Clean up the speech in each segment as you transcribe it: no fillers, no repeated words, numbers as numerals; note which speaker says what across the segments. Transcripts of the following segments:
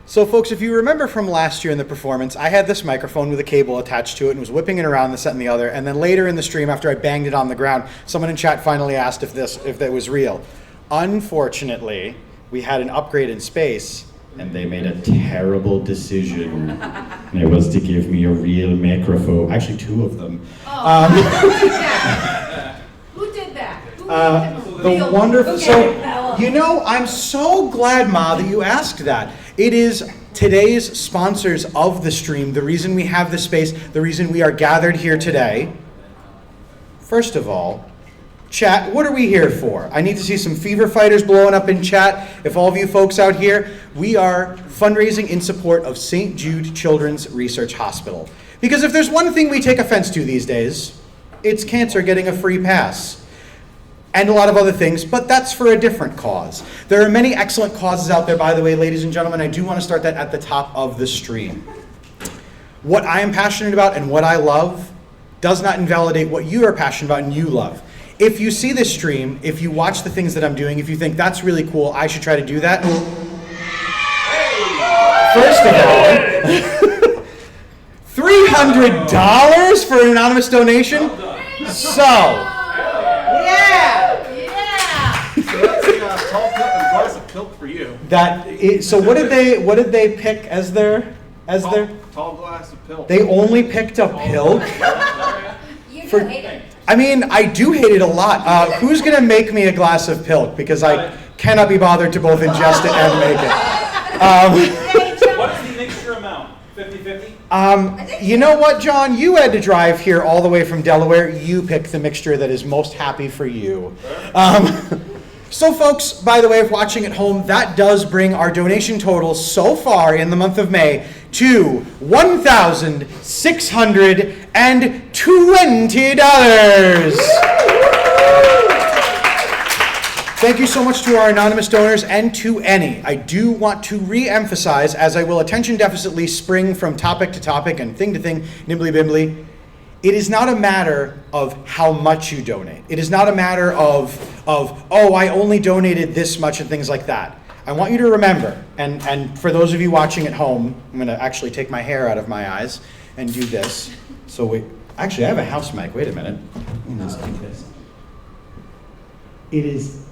Speaker 1: So folks, if you remember from last year in the performance, I had this microphone with a cable attached to it and was whipping it around this, that, and the other. And then later in the stream, after I banged it on the ground, someone in chat finally asked if that was real. Unfortunately, we had an upgrade in space, and they made a terrible decision. And it was to give me a real microphone. Actually, 2 of them.
Speaker 2: Who did that? Who did that?
Speaker 1: The wonderful. So, you know, I'm so glad, Ma, that you asked that. It is today's sponsors of the stream, the reason we have this space, the reason we are gathered here today. First of all, chat, what are we here for? I need to see some fever fighters blowing up in chat. If all of you folks out here, we are fundraising in support of St. Jude Children's Research Hospital. Because if there's one thing we take offense to these days, it's cancer getting a free pass. And a lot of other things, but that's for a different cause. There are many excellent causes out there, by the way, ladies and gentlemen. I do want to start that at the top of the stream. What I am passionate about and what I love does not invalidate what you are passionate about and you love. If you see this stream, if you watch the things that I'm doing, if you think that's really cool, I should try to do that. First of all, $300 for an anonymous donation? So,
Speaker 3: for you.
Speaker 1: So what did they pick as their
Speaker 3: tall glass of pilk?
Speaker 1: They only picked a pilk?
Speaker 2: You do hate it.
Speaker 1: I mean, I do hate it a lot. Who's gonna make me a glass of pilk? Because I cannot be bothered to both ingest it and make it.
Speaker 4: What is the mixture amount? 50-50?
Speaker 1: You know what, John? You had to drive here all the way from Delaware. You pick the mixture that is most happy for you. So folks, by the way, if watching at home, that does bring our donation total so far in the month of May to $1,620. Thank you so much to our anonymous donors and to any. I do want to re-emphasize, as I will attention deficitly spring from topic to topic and thing to thing, nimbly bimbly, it is not a matter of how much you donate. It is not a matter of oh, I only donated this much and things like that. I want you to remember, and for those of you watching at home, I'm gonna actually take my hair out of my eyes and do this. So actually I have a house mic, wait a minute. Let's do this. It is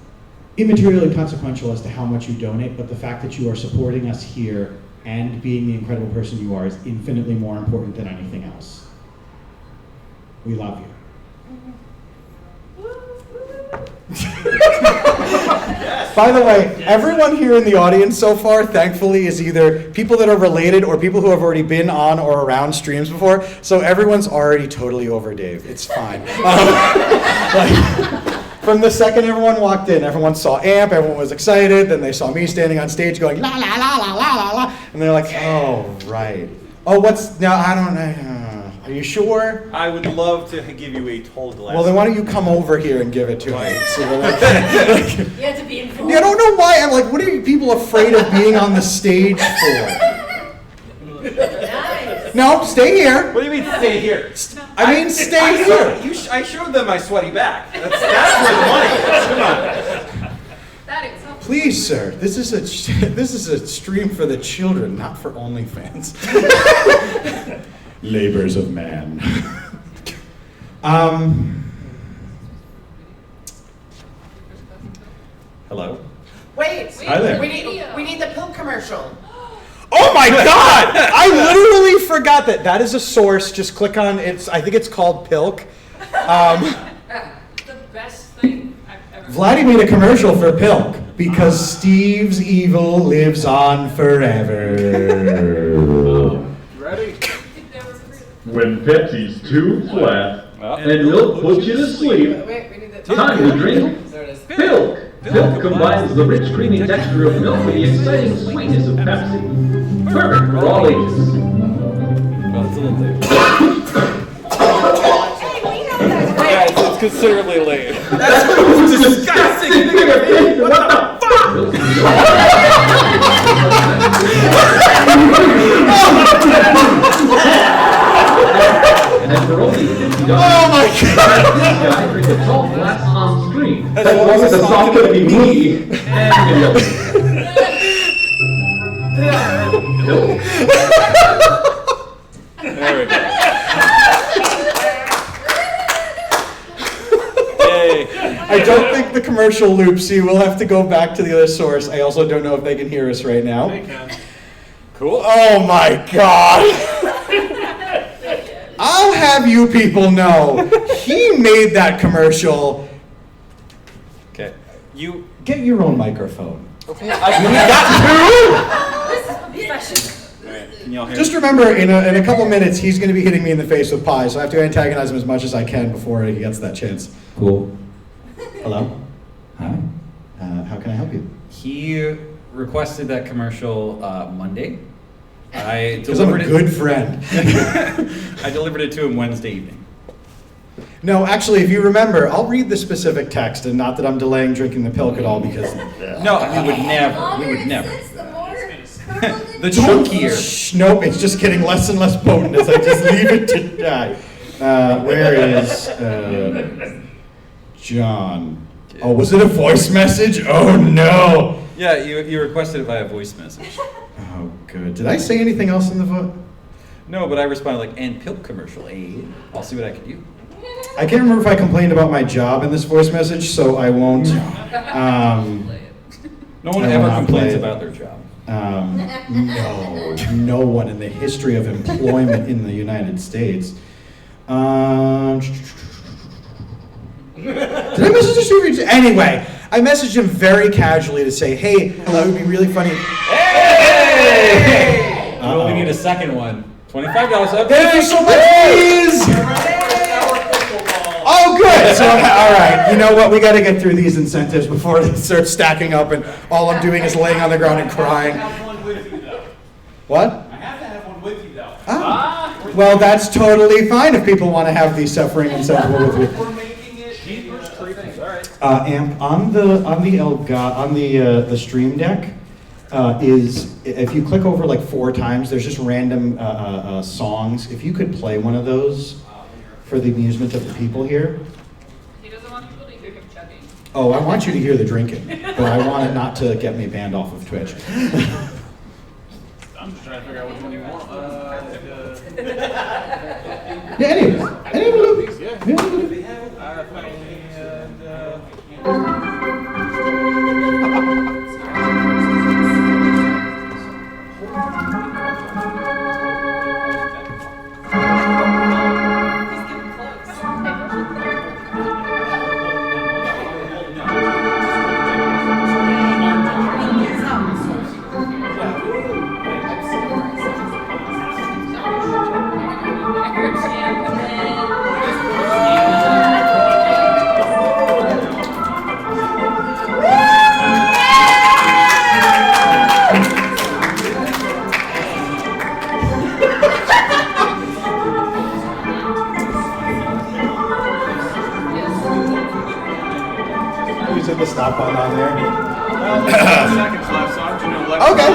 Speaker 1: immaterial and consequential as to how much you donate, but the fact that you are supporting us here and being the incredible person you are is infinitely more important than anything else. We love you. By the way, everyone here in the audience so far, thankfully, is either people that are related or people who have already been on or around streams before. So everyone's already totally over Dave. It's fine. From the second everyone walked in, everyone saw Amp, everyone was excited, then they saw me standing on stage going la la la la la la la, and they're like, oh, right. Oh, I don't know. Are you sure?
Speaker 4: I would love to give you a tall glass.
Speaker 1: Well, then why don't you come over here and give it to me? So
Speaker 2: You have to be involved.
Speaker 1: I don't know why. I'm like, what are you people afraid of being on the stage for?
Speaker 2: Nice.
Speaker 1: No, stay here.
Speaker 4: What do you mean stay here?
Speaker 1: I mean, stay here.
Speaker 4: I showed them my sweaty back. That's where the money is. Come on.
Speaker 2: That is so
Speaker 1: Please, sir. This is a stream for the children, not for OnlyFans. Labors of man.
Speaker 4: Hello.
Speaker 5: Wait.
Speaker 1: Hi there.
Speaker 5: We need the pill commercial.
Speaker 1: Oh my God! I literally forgot that. That is a source. Just click on it. I think it's called Pilk.
Speaker 6: The best thing I've ever
Speaker 1: Vladdy made a commercial for Pilk because Steve's evil lives on forever.
Speaker 3: Ready?
Speaker 7: When Pepsi's too flat and milk puts you to sleep,
Speaker 5: Wait, we need the
Speaker 7: time to drink
Speaker 5: There it is.
Speaker 7: Pilk. Pilk combines the rich, creamy texture of milk with the exciting sweetness of Pepsi. Perfect for all ages.
Speaker 4: Well, it's a little late.
Speaker 2: Hey, we know that.
Speaker 4: Yeah, it's considerably late.
Speaker 7: That's disgusting! What the fuck? And then for only $50,
Speaker 1: Oh my God!
Speaker 7: this guy drinks a tall glass on screen.
Speaker 1: As long as it's not gonna be me.
Speaker 7: And milk. pills.
Speaker 4: There we go. Yay.
Speaker 1: I don't think the commercial loops. See, we'll have to go back to the other source. I also don't know if they can hear us right now.
Speaker 3: They can.
Speaker 4: Cool.
Speaker 1: Oh my God. I'll have you people know, he made that commercial.
Speaker 4: Okay. You.
Speaker 1: Get your own microphone.
Speaker 4: Okay. I Can y'all hear?
Speaker 1: Just remember, in a couple minutes, he's going to be hitting me in the face with pie, so I have to antagonize him as much as I can before he gets that chance.
Speaker 8: Cool.
Speaker 1: Hello? Hi. How can I help you?
Speaker 8: He requested that commercial Monday. I
Speaker 1: Because I'm a
Speaker 8: delivered
Speaker 1: good friend.
Speaker 8: I delivered it to him Wednesday evening.
Speaker 1: No, actually, if you remember, I'll read the specific text, and not that I'm delaying drinking the pilk at all, because...
Speaker 8: No, we would never. We would never. The
Speaker 1: Don't-
Speaker 8: chunkier.
Speaker 1: Shh, nope, it's just getting less and less potent as I just leave it to die. Where is John? Oh, was it a voice message? Oh no!
Speaker 8: Yeah, you requested it via voice message.
Speaker 1: Oh, good. Did I say anything else in the vote?
Speaker 8: No, but I responded like, and pilk commercial, eh? I'll see what I can do.
Speaker 1: I can't remember if I complained about my job in this voice message, so I won't.
Speaker 8: No one
Speaker 1: I will
Speaker 8: ever
Speaker 1: not
Speaker 8: complains
Speaker 1: play it.
Speaker 8: about their job.
Speaker 1: No one in the history of employment in the United States. Did I message this dude? Anyway, I messaged him very casually to say, hey, hello, it would be really funny.
Speaker 8: Hey! We only need a second one. $25 up.
Speaker 1: Thank you so much, please! Oh, good. So, all right. You know what? We got to get through these incentives before they start stacking up, and all I'm doing is laying on the ground and crying.
Speaker 3: I have one with you, though.
Speaker 1: What?
Speaker 3: I have to have one with you, though.
Speaker 1: Ah. Well, that's totally fine if people want to have the suffering inseparable with you.
Speaker 3: We're making it Jeepers Creepers. All right.
Speaker 1: Amp on the stream deck is, if you click over like 4 times, there's just random songs. If you could play one of those for the amusement of the people here.
Speaker 6: He doesn't want people to hear him chugging.
Speaker 1: Oh, I want you to hear the drinking, but I want it not to get me banned off of Twitch.
Speaker 3: I'm just trying to figure out which one you want.
Speaker 1: Yeah, any of them.
Speaker 3: Yeah.
Speaker 1: The stop button on there.
Speaker 3: Seconds left, so I'm doing
Speaker 1: Okay.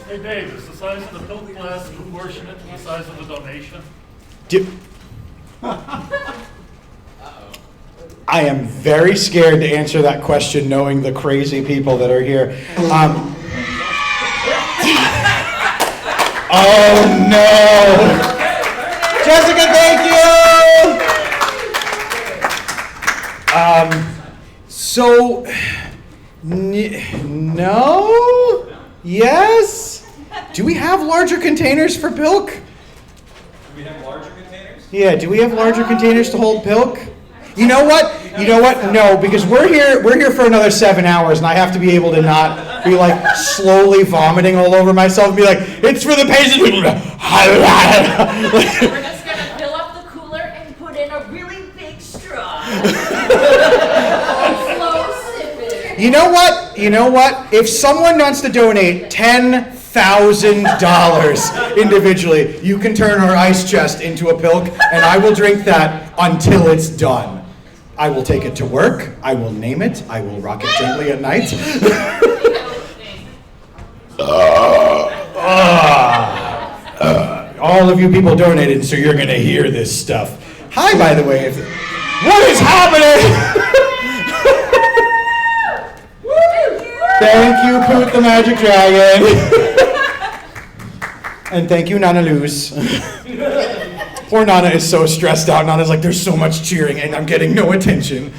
Speaker 9: Hey Dave, is the size of the pill glass proportionate to the size of the donation?
Speaker 1: I am very scared to answer that question, knowing the crazy people that are here. Oh no! Jessica, thank you! No? Yes? Do we have larger containers for pilk?
Speaker 8: Do we have larger containers?
Speaker 1: Yeah, do we have larger containers to hold pilk? You know what? No, because we're here for another 7 hours, and I have to be able to not be like slowly vomiting all over myself and be like, it's for the patient.
Speaker 2: We're just gonna fill up the cooler and put in a really big straw. Slow sip it.
Speaker 1: You know what? If someone wants to donate $10,000 individually, you can turn our ice chest into a pilk, and I will drink that until it's done. I will take it to work. I will name it. I will rock it gently at night. All of you people donated, so you're gonna hear this stuff. Hi, by the way. What is happening? Thank you, Poot the Magic Dragon. And thank you, Nana Luz. Poor Nana is so stressed out. Nana's like, there's so much cheering and I'm getting no attention.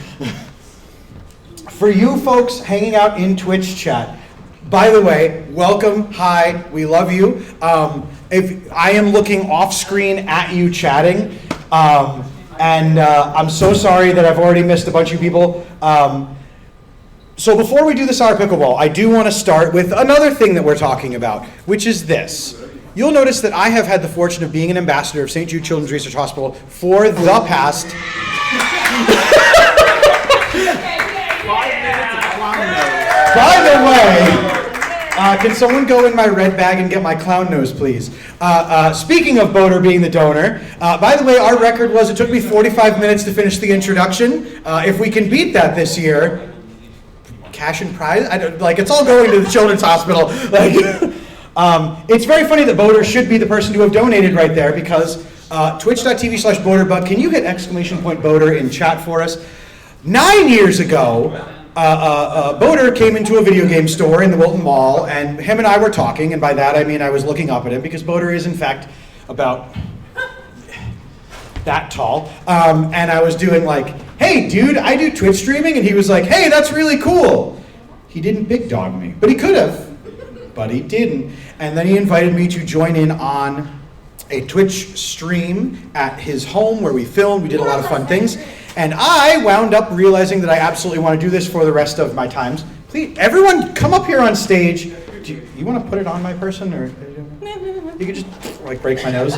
Speaker 1: For you folks hanging out in Twitch chat, by the way, welcome, hi, we love you. If I am looking off screen at you chatting, and I'm so sorry that I've already missed a bunch of people. So before we do this hour pickleball, I do want to start with another thing that we're talking about, which is this. You'll notice that I have had the fortune of being an ambassador of St. Jude Children's Research Hospital for the past... By the way, can someone go in my red bag and get my clown nose, please? Speaking of Boater being the donor, by the way, our record was it took me 45 minutes to finish the introduction. If we can beat that this year, cash and prize, it's all going to the Children's Hospital. It's very funny that Boater should be the person to have donated right there because twitch.tv/BoaterBug, can you hit !Boater in chat for us? 9 years ago, Boater came into a video game store in the Wilton Mall, and him and I were talking, and by that I mean I was looking up at him because Boater is in fact about that tall, and I was doing like, hey dude, I do Twitch streaming, and he was like, hey, that's really cool. He didn't big dog me, but he could have, but he didn't. And then he invited me to join in on a Twitch stream at his home where we filmed, we did a lot of fun things. And I wound up realizing that I absolutely want to do this for the rest of my times. Please, everyone come up here on stage. Do you want to put it on my person? Or you could just like break my nose.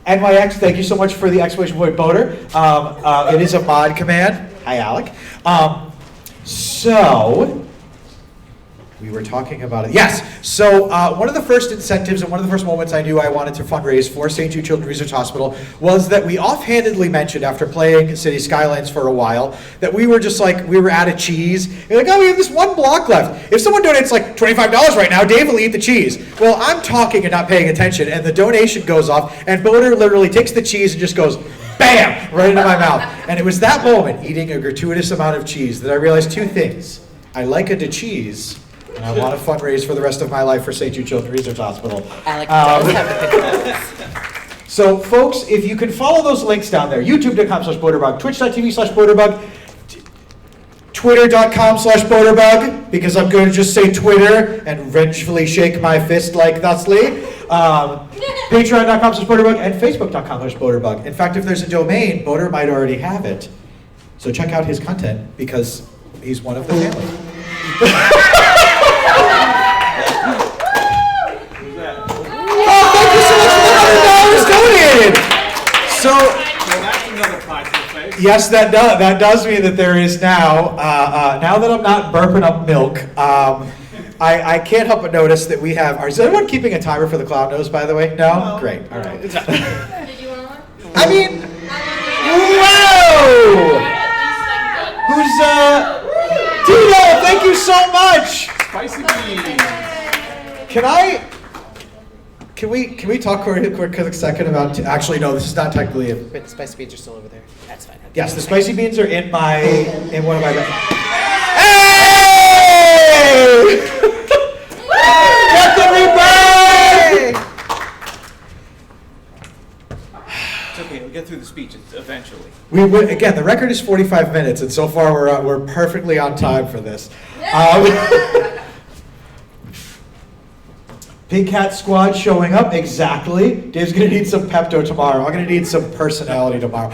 Speaker 1: NYX, thank you so much for the exclamation point Boater. It is a mod command. Hi, Alec. We were talking about it. Yes. So one of the first incentives and one of the first moments I knew I wanted to fundraise for St. Jude Children's Research Hospital was that we offhandedly mentioned after playing City Skylines for a while that we were just like, we were out of cheese. We're like, oh, we have this one block left. If someone donates like $25 right now, Dave will eat the cheese. Well, I'm talking and not paying attention, and the donation goes off, and Boater literally takes the cheese and just goes, bam, right into my mouth. And it was that moment, eating a gratuitous amount of cheese, that I realized two things. I like a cheese, and I want to fundraise for the rest of my life for St. Jude Children's Research Hospital.
Speaker 5: Alec does have a
Speaker 1: So folks, if you can follow those links down there, youtube.com/BoaterBug, twitch.tv/BoaterBug, twitter.com/BoaterBug, because I'm going to just say Twitter and vengefully shake my fist like thusly. Patreon.com/BoaterBug and Facebook.com/BoaterBug. In fact, if there's a domain, Boater might already have it. So check out his content because he's one of the family. Donated. So,
Speaker 3: Well, that's another pie to the face.
Speaker 1: yes, that does mean that there is now. Now that I'm not burping up milk, I can't help but notice that we have. Is anyone keeping a timer for the clown nose? By the way, no. Great. All right.
Speaker 2: Did you want one?
Speaker 1: I mean, whoa! Who's Tito? Thank you so much.
Speaker 3: Spicy beans.
Speaker 1: Can we talk for a quick second about? Actually, no. This is not technically a.
Speaker 5: But the spicy beans are still over there. That's fine.
Speaker 1: Yes, the spicy beans are in one of my bags. Hey! Get the rebirth!
Speaker 4: It's okay, we'll get through the speeches eventually.
Speaker 1: We would, again, the record is 45 minutes, and so far we're perfectly on time for this. Big Cat Squad showing up, exactly. Dave's gonna need some Pepto tomorrow. I'm gonna need some personality tomorrow.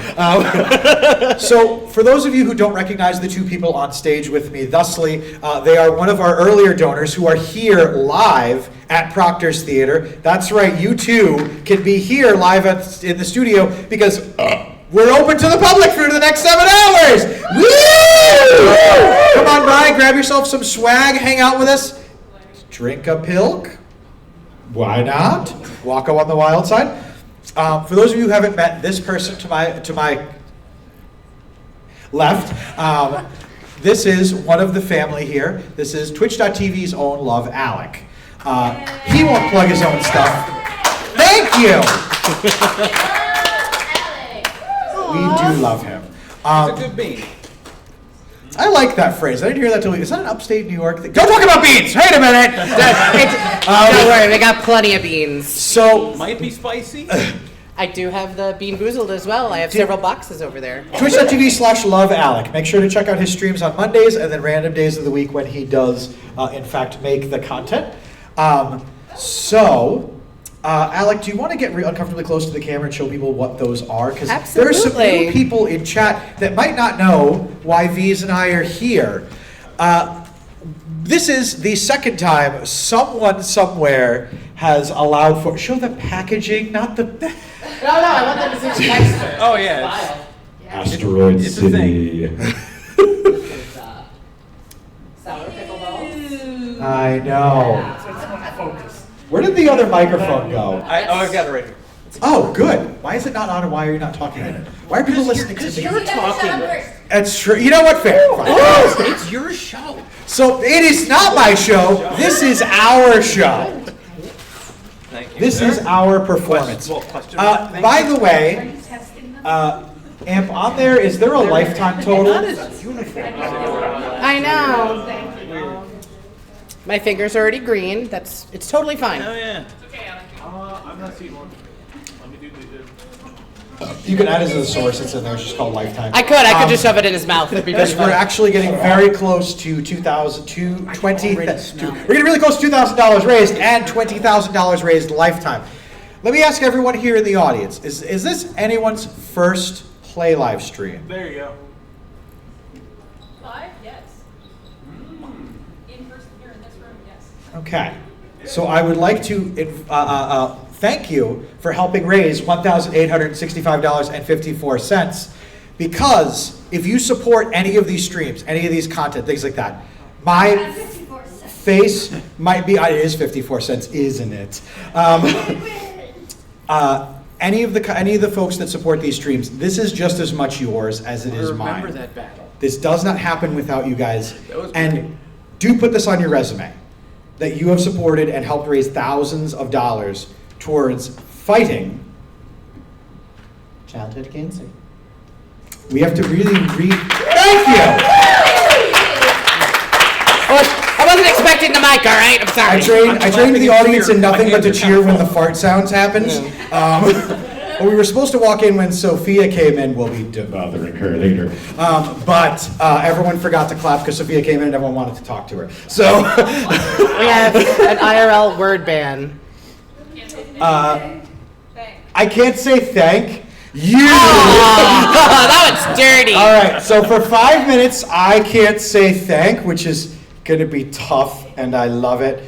Speaker 1: So, for those of you who don't recognize the two people on stage with me thusly, they are one of our earlier donors who are here live at Proctor's Theater. That's right, you too can be here live in the studio because we're open to the public for the next 7 hours. Woo! Come on by, grab yourself some swag, hang out with us, drink a pilk. Why not? Wacko on the wild side. For those of you who haven't met this person to my left, this is one of the family here. This is Twitch.tv's own Love Alec. He won't plug his own stuff. Thank you. We do love him.
Speaker 4: It's a good bean.
Speaker 1: I like that phrase. I didn't hear that till. Is that an upstate New York thing? Don't talk about beans. Wait a minute.
Speaker 5: Don't worry, we got plenty of beans.
Speaker 1: So
Speaker 4: Might be spicy.
Speaker 5: I do have the Bean Boozled as well. I have several boxes over there.
Speaker 1: Twitch.tv/lovealec. Make sure to check out his streams on Mondays and then random days of the week when he does, in fact, make the content. Alec, do you want to get uncomfortably close to the camera and show people what those are? Because there are some new people in chat that might not know why V's and I are here. This is the second time someone somewhere has allowed for. Show the packaging, not the.
Speaker 5: No, I want them to see the texture.
Speaker 4: Oh yeah.
Speaker 1: Asteroid
Speaker 4: It's a
Speaker 1: City.
Speaker 5: Sour pickle balls.
Speaker 1: I know.
Speaker 9: Focus.
Speaker 1: Where did the other microphone go?
Speaker 4: I've got it right here.
Speaker 1: Oh, good. Why is it not on and why are you not talking in it? Why are people listening to me?
Speaker 4: You're talking.
Speaker 1: That's true. You know what? Fair. Fine.
Speaker 4: It's your show.
Speaker 1: So it is not my show. This is our show.
Speaker 4: Thank you.
Speaker 1: This
Speaker 4: sir.
Speaker 1: is our performance.
Speaker 4: Question.
Speaker 1: By the way, Amp, on there, is there a lifetime total?
Speaker 5: I know. My finger's already green. It's totally fine.
Speaker 4: Oh yeah.
Speaker 6: It's okay, Alex.
Speaker 9: I'm not seeing one. Let me do the.
Speaker 1: You can add it as a source. It's in there. It's just called lifetime.
Speaker 5: I could just shove it in his mouth. It'd be very
Speaker 1: We're
Speaker 5: fun.
Speaker 1: actually getting very close to we're getting really close to $2,000 raised and $20,000 raised lifetime. Let me ask everyone here in the audience: Is this anyone's first Play live stream?
Speaker 9: There you go.
Speaker 6: Live? Yes. In person here in this room, yes.
Speaker 1: Okay, so I would like to thank you for helping raise $1,865.54, because if you support any of these streams, any of these content, things like that, my face might be, it is 54 cents, isn't it? Any of the folks that support these streams, this is just as much yours as it is mine.
Speaker 4: Remember that battle.
Speaker 1: This does not happen without you guys.
Speaker 4: That was
Speaker 1: And
Speaker 4: great.
Speaker 1: do put this on your resume, that you have supported and helped raise thousands of dollars towards fighting childhood cancer. We have to really thank you!
Speaker 5: I wasn't expecting the mic, all right? I'm sorry.
Speaker 1: I trained the audience in nothing but to cheer when the fart sounds happened. We were supposed to walk in when Sophia came in. We'll be bothering her later. But everyone forgot to clap because Sophia came in and everyone wanted to talk to her. So
Speaker 5: We have an IRL word ban.
Speaker 6: Can't say thanks.
Speaker 1: I can't say thank you.
Speaker 5: That was dirty.
Speaker 1: All right. So for 5 minutes, I can't say thank, which is going to be tough, and I love it.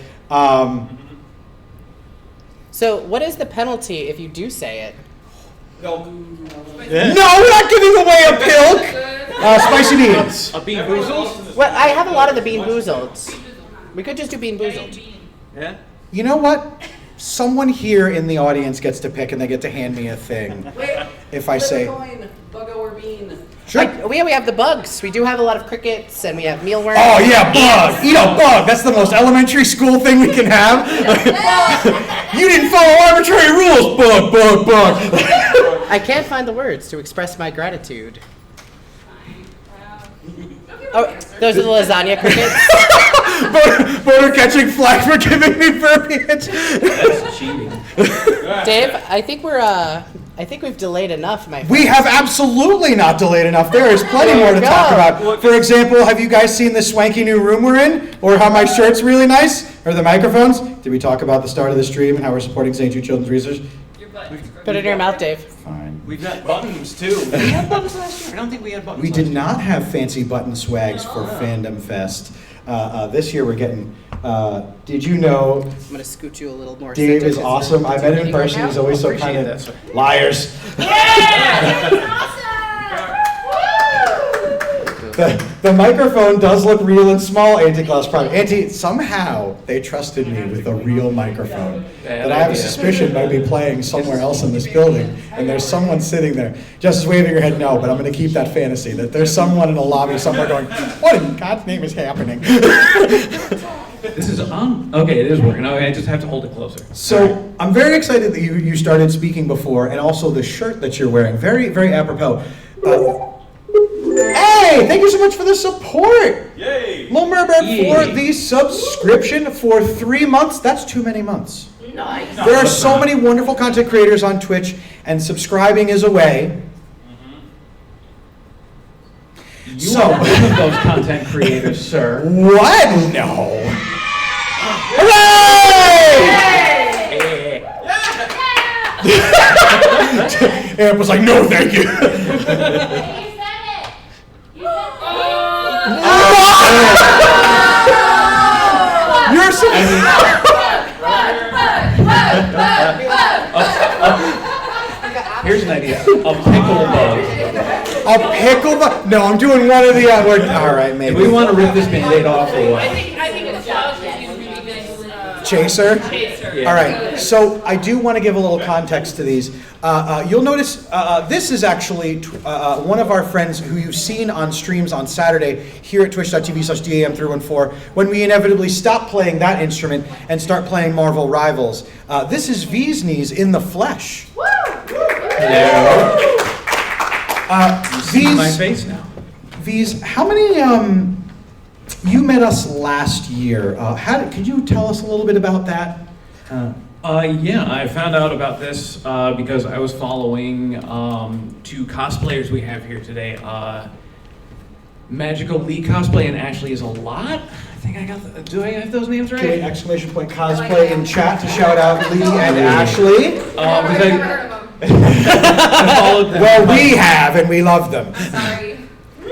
Speaker 5: So what is the penalty if you do say it?
Speaker 1: No, we're not giving away a pilk. Spicy beans.
Speaker 4: A bean boozled?
Speaker 5: Well, I have a lot of the Bean Boozled. We could just do Bean Boozled.
Speaker 4: Yeah.
Speaker 1: You know what? Someone here in the audience gets to pick, and they get to hand me a thing. If I say,
Speaker 5: Buggo or bean.
Speaker 1: sure.
Speaker 5: We have the bugs. We do have a lot of crickets, and we have mealworms.
Speaker 1: Oh yeah, bug. Eat a bug. That's the most elementary school thing we can have. You didn't follow arbitrary rules. Bug, bug, bug.
Speaker 5: I can't find the words to express my gratitude. Oh, those are the lasagna crickets.
Speaker 1: Voter catching flag for giving me verbiage.
Speaker 4: That's cheating.
Speaker 5: Dave, I think we've delayed enough, my friend.
Speaker 1: We have absolutely not delayed enough. There is plenty more to talk about. For example, have you guys seen the swanky new room we're in? Or how my shirt's really nice? Or the microphones? Did we talk about the start of the stream and how we're supporting St. Jude Children's Research?
Speaker 6: Your butt.
Speaker 5: Put it in your mouth, Dave.
Speaker 1: Fine.
Speaker 4: We've got buttons too. Did we have buttons last year? I don't think we had buttons.
Speaker 1: We
Speaker 4: last
Speaker 1: did
Speaker 4: year.
Speaker 1: not have fancy button swags for Fandom Fest. This year we're getting, did you know
Speaker 5: I'm going to scoot you a little more.
Speaker 1: Dave
Speaker 5: center
Speaker 1: is
Speaker 5: 'cause
Speaker 1: awesome? I met him in person, he's always so
Speaker 4: Appreciate
Speaker 1: kind
Speaker 4: that,
Speaker 1: of,
Speaker 4: sir.
Speaker 1: liars. The microphone does look real and small, Auntie Claus Prime. Auntie, somehow they trusted me with a real microphone that I have a suspicion might be playing somewhere else in this building, and there's someone sitting there. Jess is waving her head no, but I'm going to keep that fantasy that there's someone in a lobby somewhere going, what in God's name is happening?
Speaker 8: This is on? Okay, it is working. Okay, I just have to hold it closer.
Speaker 1: So I'm very excited that you started speaking before, and also the shirt that you're wearing, very, very apropos. Hey, thank you so much for the support.
Speaker 4: Yay!
Speaker 1: Little Mermaid for
Speaker 4: Yay.
Speaker 1: the subscription for 3 months. That's too many months.
Speaker 2: Nice.
Speaker 1: There are so many wonderful content creators on Twitch, and subscribing is a way.
Speaker 8: You are one of those content creators, sir.
Speaker 1: What? No. Hooray! Amp was like, no, thank you.
Speaker 2: Hey, you said it. You said
Speaker 1: You're so.
Speaker 8: Here's an idea. A pickle bug.
Speaker 1: A pickle bug? No, I'm doing one of the other. All right,
Speaker 8: Do
Speaker 1: maybe.
Speaker 8: we want to rip this Band-Aid off or what?
Speaker 6: I think it's Josh because he's really good.
Speaker 1: Chaser?
Speaker 6: Chaser.
Speaker 8: Yeah.
Speaker 1: All right, so I do want to give a little context to these. You'll notice this is actually one of our friends who you've seen on streams on Saturday here at twitch.tv/DAM314 when we inevitably stop playing that instrument and start playing Marvel Rivals. This is V's Knees in the flesh.
Speaker 8: There. You see my
Speaker 1: V's,
Speaker 8: face now.
Speaker 1: V's, how many, you met us last year. Could you tell us a little bit about that?
Speaker 8: Yeah, I found out about this because I was following two cosplayers we have here today. Magical Lee Cosplay and Ashley is a lot. I think I got. Do I have those names right?
Speaker 1: Okay, exclamation point cosplay in chat to shout out Lee and Ashley.
Speaker 8: Because
Speaker 2: Never heard of them.
Speaker 8: I followed them.
Speaker 1: Well, we have, and we love them.
Speaker 2: Sorry.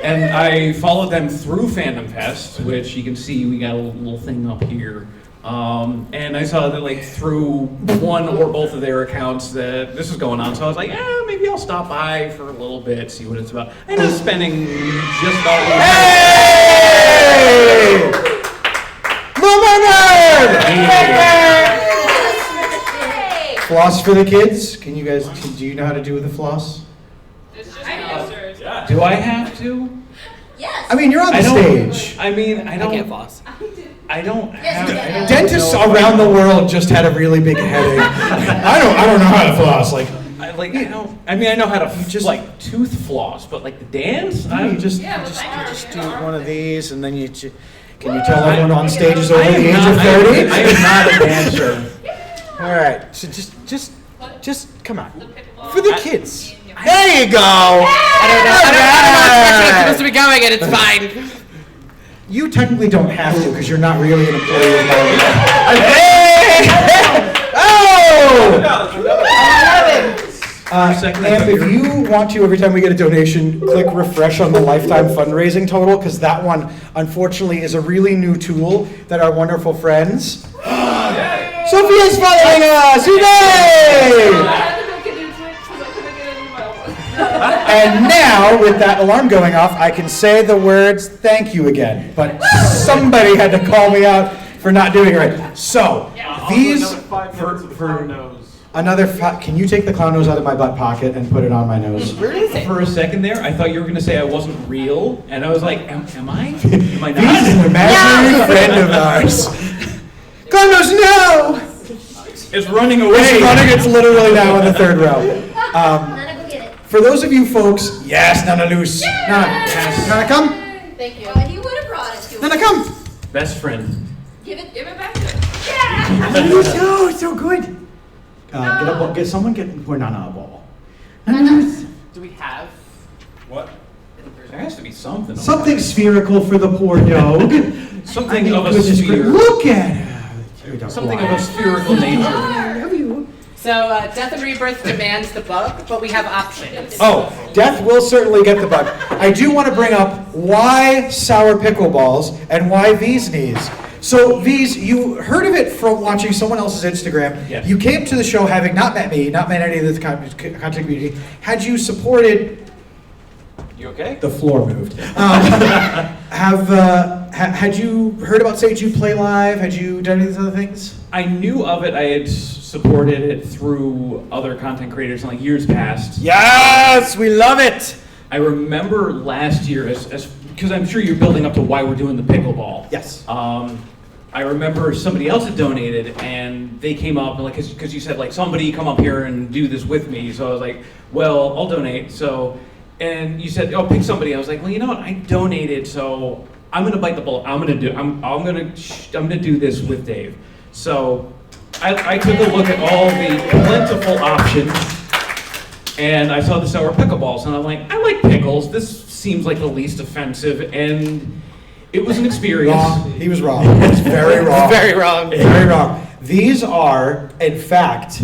Speaker 8: And I followed them through Fandom Fest, which you can see we got a little thing up here. And I saw that like through one or both of their accounts that this is going on. So I was like, maybe I'll stop by for a little bit, see what it's about. I ended up spending just about.
Speaker 1: Hey! Little Mermaid! Floss for the kids? Can you guys, do you know how to do the floss?
Speaker 6: It's just answers.
Speaker 4: Yeah.
Speaker 8: Do I have to?
Speaker 2: Yes.
Speaker 1: I mean, you're on the
Speaker 8: I don't.
Speaker 1: stage.
Speaker 8: I mean, I
Speaker 5: I
Speaker 8: don't.
Speaker 5: can't floss.
Speaker 8: I don't
Speaker 2: Yes,
Speaker 8: have.
Speaker 2: you
Speaker 8: I
Speaker 2: can.
Speaker 8: don't
Speaker 1: Dentists
Speaker 8: know if
Speaker 1: around the
Speaker 8: know-
Speaker 1: world just had a really big headache. I don't know how to floss. Like,
Speaker 8: I don't. I mean, I know how to
Speaker 1: just-
Speaker 8: like tooth floss, but like the dance,
Speaker 1: you just
Speaker 2: Yeah, well,
Speaker 1: just
Speaker 2: thank you.
Speaker 1: do one of these, and then you. Can you tell everyone on stage is over
Speaker 8: I
Speaker 1: the
Speaker 8: am
Speaker 1: age
Speaker 8: not-
Speaker 1: of 30?
Speaker 8: I am not a dancer.
Speaker 1: All right, so just come on
Speaker 6: Pickleball.
Speaker 1: for the kids. There you go.
Speaker 5: I don't know where it's supposed to be going, and it's fine.
Speaker 1: You technically don't have to because you're not really an employee of mine. Hey! Oh!
Speaker 8: Second,
Speaker 1: And if you want to, every time we get a donation, click refresh on the lifetime fundraising total because that one, unfortunately, is a really new tool that our wonderful friends. Sophia's following us!
Speaker 6: I
Speaker 1: Hooray!
Speaker 6: had to make it into it because I couldn't get into my own.
Speaker 1: And now, with that alarm going off, I can say the words "thank you" again. But somebody had to call me out for not doing it right. So these
Speaker 3: Another 5 minutes of the clown nose.
Speaker 1: can you take the clown nose out of my butt pocket and put it on my nose?
Speaker 5: Where is it?
Speaker 8: For a second there, I thought you were going to say I wasn't real, and I was like, am I? Am I
Speaker 1: He's an
Speaker 8: not?
Speaker 1: imaginary friend of ours. Clown nose, no!
Speaker 8: It's running away.
Speaker 1: It's running. It's literally now in the third row.
Speaker 2: Nana, go get it.
Speaker 1: For those of you folks, yes, Nana loose. Nana, Nana, come.
Speaker 2: Thank you. He would have brought it to us.
Speaker 1: Nana, come.
Speaker 8: Best friend.
Speaker 6: Give it back to him.
Speaker 1: Oh, so good. Get a ball. Get pour Nana a ball. Nana loose.
Speaker 5: Do we have?
Speaker 4: What?
Speaker 8: There has to be something.
Speaker 1: Something spherical for the poor dog.
Speaker 8: Something of a
Speaker 1: goodness
Speaker 8: sphere.
Speaker 1: Look at her.
Speaker 8: Something of a spherical nature.
Speaker 5: So, Death and Rebirth demands the bug, but we have options.
Speaker 1: Oh, Death will certainly get the bug. I do want to bring up why sour pickleballs and why V's knees. So, V's, you heard of it from watching someone else's Instagram.
Speaker 8: Yes.
Speaker 1: You came to the show having not met me, not met any of the content community. Had you supported,
Speaker 8: You okay?
Speaker 1: the floor moved. Had you heard about Sage You Play Live? Had you done any of these other things?
Speaker 8: I knew of it. I had supported it through other content creators in like years past.
Speaker 1: Yes, we love it.
Speaker 8: I remember last year, as because I'm sure you're building up to why we're doing the pickleball.
Speaker 1: Yes.
Speaker 8: I remember somebody else had donated, and they came up, and like, because you said like somebody come up here and do this with me. So I was like, well, I'll donate. So and you said, "Oh, pick somebody." I was like, "Well, you know what? I donated, so I'm gonna bite the bullet. I'm gonna do this with Dave." So I took a look at all the plentiful options, and I saw the sour pickle balls, and I'm like, I like pickles. This seems like the least offensive, and it was an experience.
Speaker 1: Wrong. He was wrong. It's very wrong.
Speaker 5: Very wrong.
Speaker 1: Very wrong. These are, in fact,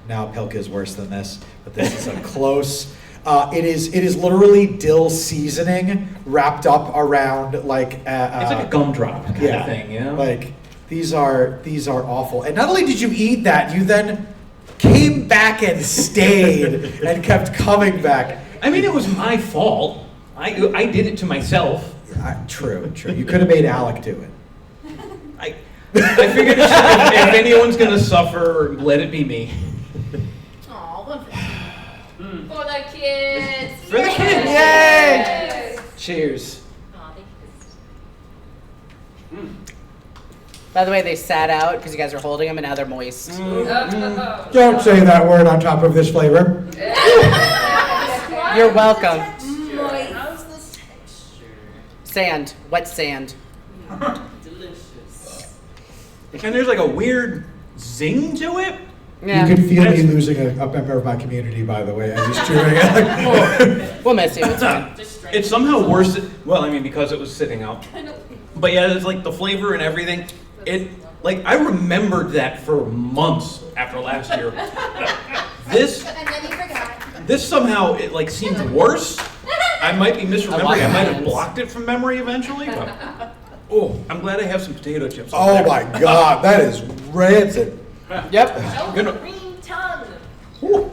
Speaker 1: now Pilka is worse than this, but this is a close. It is literally dill seasoning wrapped up around like
Speaker 8: It's like a gumdrop kind of thing, you know?
Speaker 1: Like these are awful. And not only did you eat that, you then came back and stayed and kept coming back.
Speaker 8: I mean, it was my fault. I did it to myself.
Speaker 1: True. You could have made Alec do it.
Speaker 8: I figured if anyone's gonna suffer, let it be me.
Speaker 2: Aw, one for For the kids.
Speaker 8: For the kids.
Speaker 2: Yay!
Speaker 8: Cheers.
Speaker 2: Aw, thank you.
Speaker 5: By the way, they sat out because you guys are holding them and now they're moist.
Speaker 1: Don't say that word on top of this flavor.
Speaker 5: You're welcome.
Speaker 2: Moist. How's this texture?
Speaker 5: Sand. Wet sand.
Speaker 6: Delicious.
Speaker 8: And there's like a weird zing to it.
Speaker 5: Yeah.
Speaker 1: You could feel me losing a member of my community, by the way, as he's chewing it.
Speaker 5: We'll miss you. It's fine.
Speaker 8: It's somehow worse. Well, I mean, because it was sitting out. But yeah, it's like the flavor and everything. It like I remembered that for months after last year. This
Speaker 2: And then you forgot.
Speaker 8: this somehow it like seemed worse. I might be misremembering. I might have
Speaker 5: hands.
Speaker 8: blocked it from memory eventually. But oh, I'm glad I have some potato chips. on
Speaker 1: Oh
Speaker 8: there.
Speaker 1: my God, that is rancid.
Speaker 5: Yep.
Speaker 2: Oh,
Speaker 8: Gonna-
Speaker 2: green tongue.
Speaker 1: Oh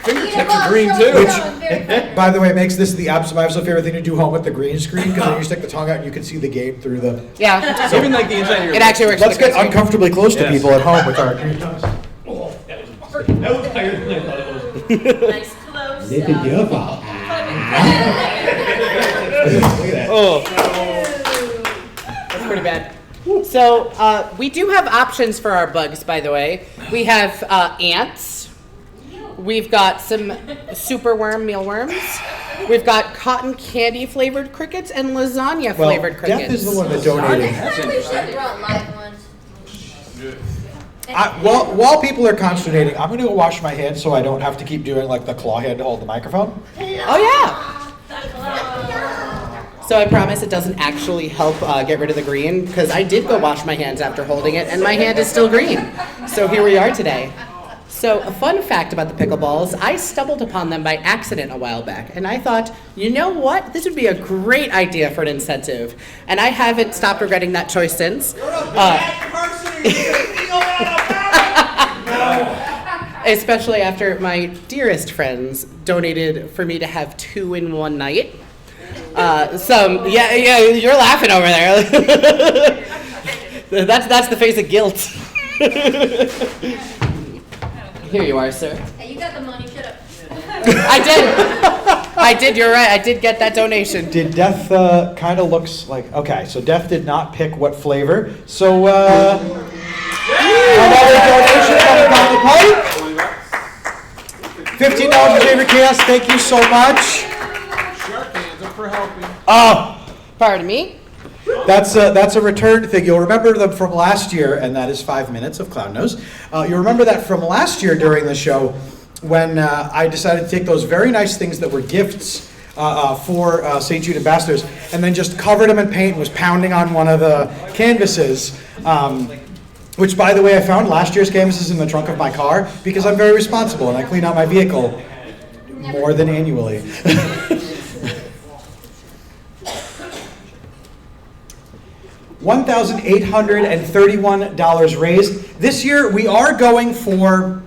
Speaker 8: Fingertips are green too.
Speaker 1: Which, by the way, makes this the absolute favorite thing to do home with the green screen, because then you stick the tongue out and you can see the game through the...
Speaker 5: Yeah.
Speaker 8: Even like the inside of your
Speaker 5: It actually works.
Speaker 1: Let's
Speaker 5: with the
Speaker 1: get
Speaker 5: green screen.
Speaker 1: uncomfortably close to
Speaker 8: Yes.
Speaker 1: people at home with our green tongues.
Speaker 8: Oh, that was higher than I thought it was.
Speaker 6: Nice close
Speaker 1: Look at your fault.
Speaker 8: Look at that.
Speaker 5: Oh. That's pretty bad. So we do have options for our bugs, by the way. We have ants. We've got some superworm mealworms. We've got cotton candy flavored crickets and lasagna flavored crickets.
Speaker 1: Death is the one that donated.
Speaker 2: We should have brought live ones.
Speaker 1: While people are consternating, I'm going to go wash my hands so I don't have to keep doing like the claw hand to hold the microphone.
Speaker 5: Oh yeah. So I promise it doesn't actually help get rid of the green, because I did go wash my hands after holding it and my hand is still green. So here we are today. So a fun fact about the pickleballs, I stumbled upon them by accident a while back, and I thought, you know what, this would be a great idea for an incentive. And I haven't stopped regretting that choice since. Especially after my dearest friends donated for me to have 2 in one night. You're laughing over there. That's the face of guilt. Here you are, sir.
Speaker 2: Hey, you got the money, shut up.
Speaker 5: I did, you're right, I did get that donation.
Speaker 1: Did Death kind of looks like... Okay, so Death did not pick what flavor. So, another donation coming down the pipe. $15 to Favorite Chaos, thank you so much.
Speaker 3: Shark hands up for helping.
Speaker 1: Oh,
Speaker 5: Pardon me?
Speaker 1: that's a return thing. You'll remember them from last year, and that is 5 minutes of Clown Nose. You'll remember that from last year during the show when I decided to take those very nice things that were gifts for St. Jude ambassadors and then just covered them in paint and was pounding on one of the canvases. Which, by the way, I found last year's canvases in the trunk of my car because I'm very responsible and I clean out my vehicle more than annually. $1,831 raised. This year we are going for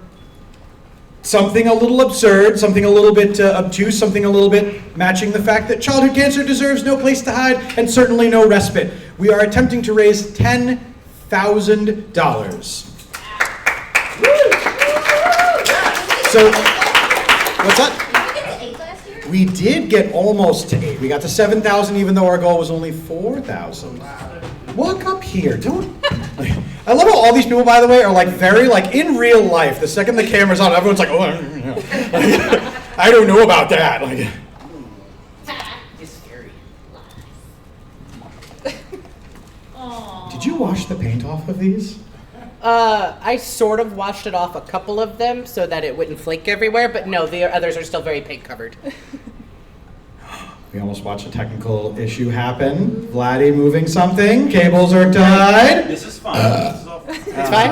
Speaker 1: something a little absurd, something a little bit obtuse, something a little bit matching the fact that childhood cancer deserves no place to hide and certainly no respite. We are attempting to raise $10,000. So, what's that?
Speaker 2: Did you get to 8 last year?
Speaker 1: We did get almost to 8. We got to 7,000 even though our goal was only 4,000. Walk up here, don't... I love how all these people, by the way, are like very like in real life. The second the camera's on, everyone's like, oh, I don't know about that. Like,
Speaker 5: It's scary.
Speaker 1: did you wash the paint off of these?
Speaker 5: I sort of washed it off a couple of them so that it wouldn't flake everywhere, but no, the others are still very paint covered.
Speaker 1: We almost watched a technical issue happen. Vladdy moving something. Cables are tied.
Speaker 4: This is fun.
Speaker 5: It's fine.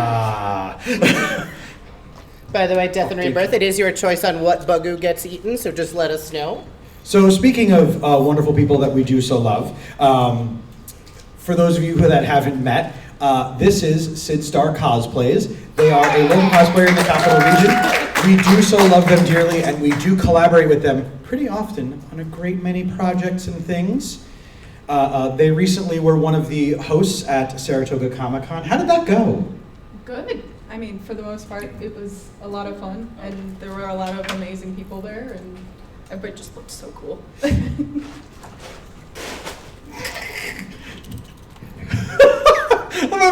Speaker 5: By the way, Death and Rebirth, it is your choice on what Bagu gets eaten, so just let us know.
Speaker 1: So speaking of wonderful people that we do so love, for those of you that haven't met, this is Sid Star Cosplays. They are a local cosplayer in the capital region. We do so love them dearly, and we do collaborate with them pretty often on a great many projects and things. They recently were one of the hosts at Saratoga Comic-Con. How did that go?
Speaker 10: Good. I mean, for the most part, it was a lot of fun, and there were a lot of amazing people there, and everybody just looked so cool.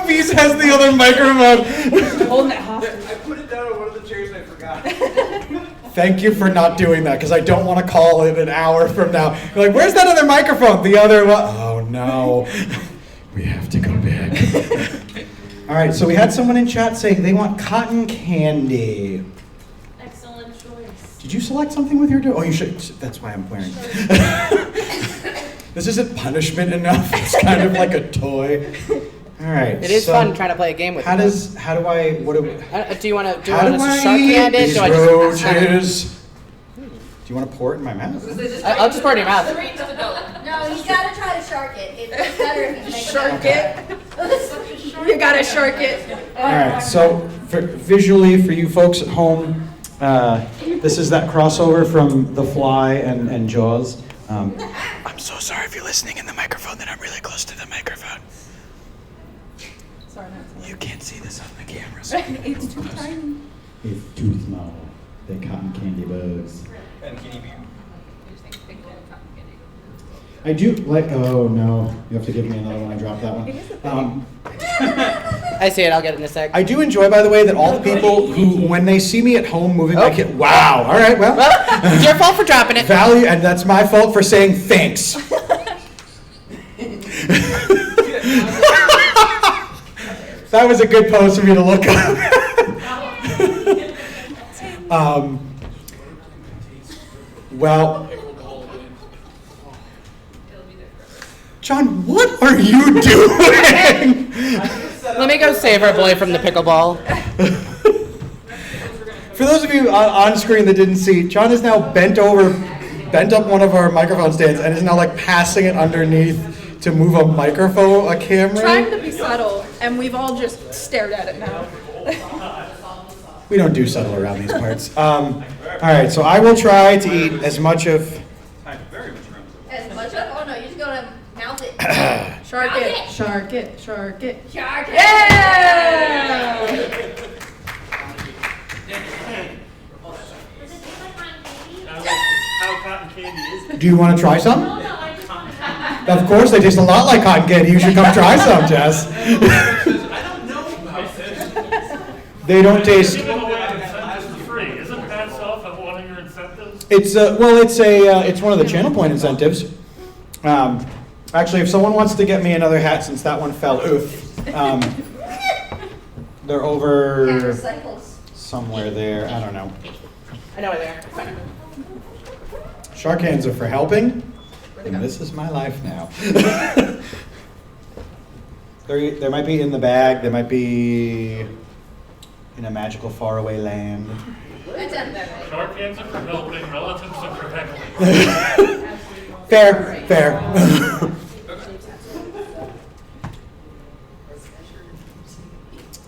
Speaker 1: Beast has the other microphone.
Speaker 10: Holding it hostage.
Speaker 4: I put it down on one of the chairs and I forgot.
Speaker 1: Thank you for not doing that, because I don't want to call it an hour from now. You're like, where's that other microphone? The other one. Oh no. We have to go back. All right, so we had someone in chat saying they want cotton candy.
Speaker 6: Excellent choice.
Speaker 1: Did you select something with your Oh, you should. That's why I'm wearing. This isn't punishment enough. It's kind of like a toy. All right.
Speaker 5: It is
Speaker 1: so
Speaker 5: fun trying to play a game with you. Do you want to shark hand it?
Speaker 1: These roaches? Do you want to pour it in my mouth?
Speaker 5: I'll just pour it in your mouth.
Speaker 2: No, he's got to try to shark it. It's better if you make
Speaker 10: Shark it. You gotta shark it.
Speaker 1: All right, so visually for you folks at home, this is that crossover from The Fly and Jaws. I'm so sorry if you're listening in the microphone, that I'm really close to the microphone.
Speaker 10: Sorry,
Speaker 1: You can't see this on the camera. So
Speaker 10: it's too tiny.
Speaker 1: it's too small. They're cotton candy bugs.
Speaker 4: And kitty beer.
Speaker 1: I do like. Oh no! You have to give me another one. I dropped that one.
Speaker 5: I see it. I'll get it in a sec.
Speaker 1: I do enjoy, by the way, that all the people who, when they see me at home moving my kid, wow! All right, well,
Speaker 5: It's your fault for dropping it.
Speaker 1: value, and that's my fault for saying thanks. That was a good pose for me to look up. Well. John, what are you doing?
Speaker 5: Let me go save our boy from the pickleball.
Speaker 1: For those of you on screen that didn't see, John is now bent up one of our microphone stands and is now like passing it underneath to move a camera.
Speaker 10: Trying to be subtle, and we've all just stared at it now.
Speaker 1: We don't do subtle around these parts. All right, so I will try to eat as much of.
Speaker 2: As much of? Oh no, you're just gonna mouth it.
Speaker 10: Shark
Speaker 2: Mouth
Speaker 10: it, shark it, shark it.
Speaker 2: Shark it.
Speaker 10: Yeah!
Speaker 9: How cotton candy is it?
Speaker 1: Do you want to try some? Of course, they taste a lot like cotton candy. You should come try some, Jess. They don't taste.
Speaker 9: Giving away incentives for free. Isn't that self of one of your incentives?
Speaker 1: It's one of the channel point incentives. Actually, if someone wants to get me another hat since that one fell, they're over
Speaker 2: Recycles.
Speaker 1: somewhere there. I don't know.
Speaker 5: I know where they are.
Speaker 1: Shark hands are for helping, and this is my life now. They might be in the bag. They might be in a magical faraway land.
Speaker 9: Shark hands are for helping, relatives are for heckling.
Speaker 1: Fair.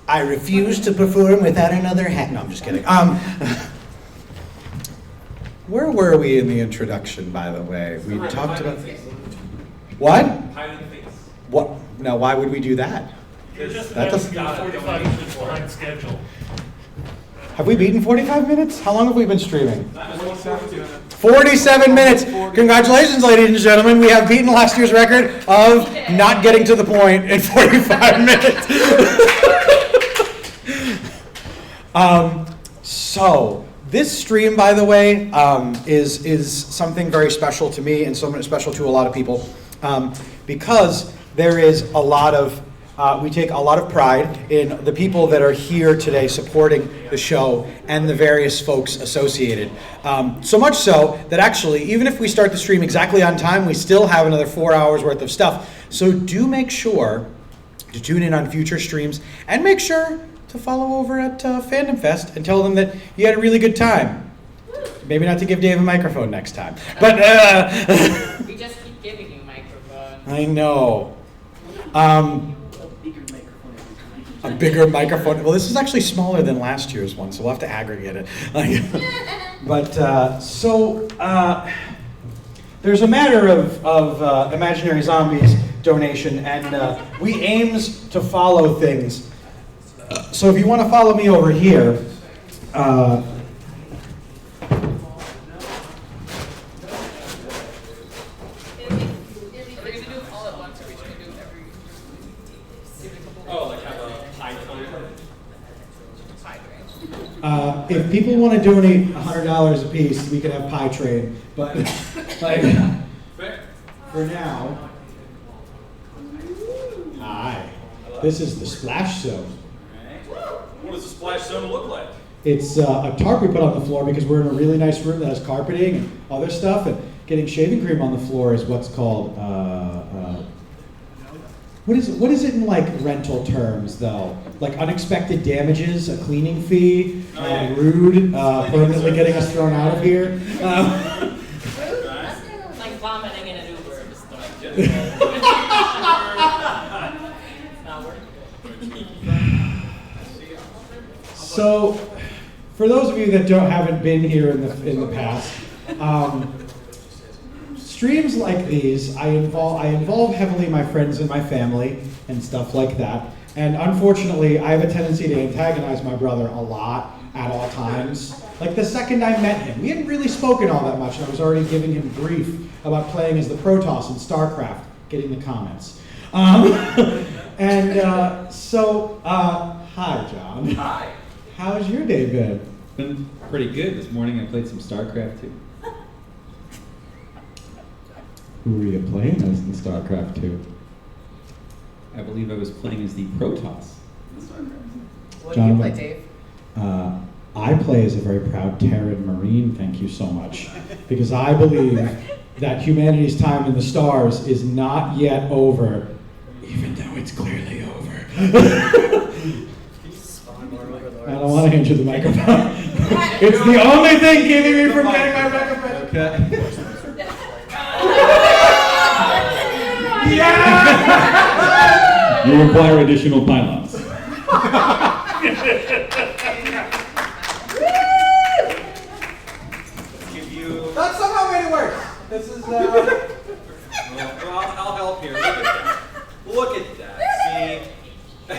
Speaker 1: I refuse to perform without another hat. No, I'm just kidding. Where were we in the introduction, by the way? We talked about what? What? Now, why would we do that?
Speaker 9: You're just
Speaker 1: That
Speaker 9: asking
Speaker 1: doesn't-
Speaker 9: 45 minutes behind schedule.
Speaker 1: Have we beaten 45 minutes? How long have we been streaming? 47 minutes. Congratulations, ladies and gentlemen. We have beaten last year's record of not getting to the point in 45 minutes. So this stream, by the way, is something very special to me and so special to a lot of people because there is a lot of we take a lot of pride in the people that are here today supporting the show and the various folks associated. So much so that actually, even if we start the stream exactly on time, we still have another 4 hours worth of stuff. So do make sure to tune in on future streams and make sure to follow over at Fandom Fest and tell them that you had a really good time. Maybe not to give Dave a microphone next time, but
Speaker 6: We just keep giving you microphones.
Speaker 1: I know. A bigger microphone. Well, this is actually smaller than last year's one, so we'll have to aggregate it. But there's a matter of Imaginary Zombies donation, and we aims to follow things. So if you want to follow me over here, if people want to donate $100 a piece, we could have pie train. But like, for now, hi. This is the splash zone.
Speaker 4: What does the splash zone look like?
Speaker 1: It's a tarp we put on the floor because we're in a really nice room that has carpeting and other stuff, and getting shaving cream on the floor is what's called what is it in like rental terms though? Like unexpected damages, a cleaning fee, rude, permanently getting us thrown out of here.
Speaker 6: Like vomiting in an Uber. Just like, not working.
Speaker 1: So, for those of you that haven't been here in the past, streams like these, I involve heavily my friends and my family and stuff like that. And unfortunately, I have a tendency to antagonize my brother a lot at all times. Like the second I met him, we hadn't really spoken all that much, and I was already giving him grief about playing as the Protoss in StarCraft, getting the comments. Hi, John.
Speaker 4: Hi.
Speaker 1: How's your day been?
Speaker 11: Been pretty good. This morning I played some StarCraft 2.
Speaker 1: Who were you playing as in StarCraft 2?
Speaker 11: I believe I was playing as the Protoss.
Speaker 5: What do you play, Dave?
Speaker 1: I play as a very proud Terran Marine, thank you so much. Because I believe that humanity's time in the stars is not yet over, even though it's clearly over. I don't want to hand you the microphone. It's the only thing keeping me from getting my microphone.
Speaker 11: Okay.
Speaker 1: Yeah!
Speaker 11: You require additional pylons.
Speaker 1: That somehow made it worse. This is
Speaker 4: Well, I'll help here. Look at that. Look at that. See?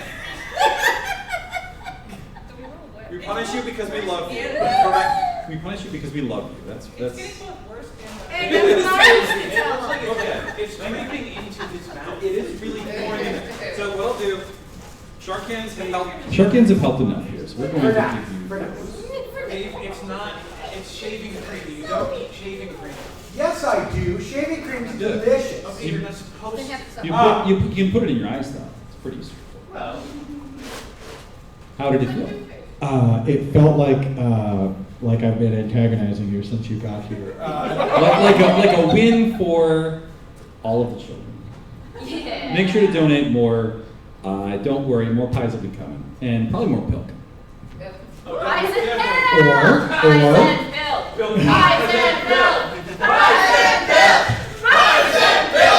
Speaker 4: We punish you because we love you. Correct?
Speaker 11: We punish you because we love you. That's.
Speaker 2: And it's
Speaker 4: It's creeping into his mouth. It is really pouring in. So what I'll do, shark cans can help.
Speaker 11: Shark cans have helped enough here, so we're going to give you.
Speaker 3: It's not, it's shaving cream. You don't eat shaving cream.
Speaker 1: Yes, I do. Shaving cream is delicious.
Speaker 3: Okay, you're not supposed to.
Speaker 11: You can put it in your eyes though. It's pretty useful.
Speaker 3: Well,
Speaker 11: How did it feel?
Speaker 1: It felt like I've been antagonizing you since you got here.
Speaker 11: Like a win for all of the children.
Speaker 6: Yeah.
Speaker 11: Make sure to donate more. Don't worry, more pies will be coming, and probably more milk.
Speaker 6: Pies and milk!
Speaker 1: Or-
Speaker 6: Pies and milk! Pies and milk! Pies and milk!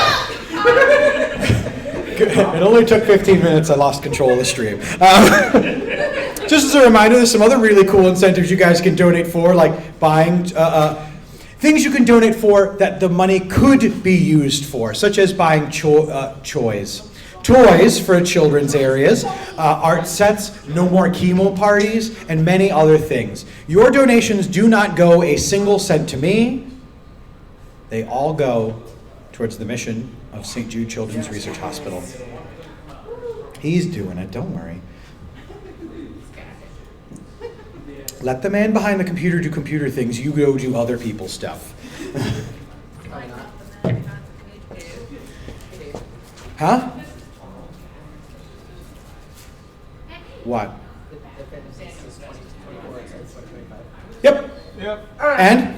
Speaker 1: It only took 15 minutes. I lost control of the stream. Just as a reminder, there's some other really cool incentives you guys can donate for, like buying things you can donate for that the money could be used for, such as buying toys for children's areas, art sets, no more chemo parties, and many other things. Your donations do not go a single cent to me. They all go towards the mission of St. Jude Children's Research Hospital. He's doing it, don't worry. Let the man behind the computer do computer things, you go do other people's stuff. Huh? What? Yep. And?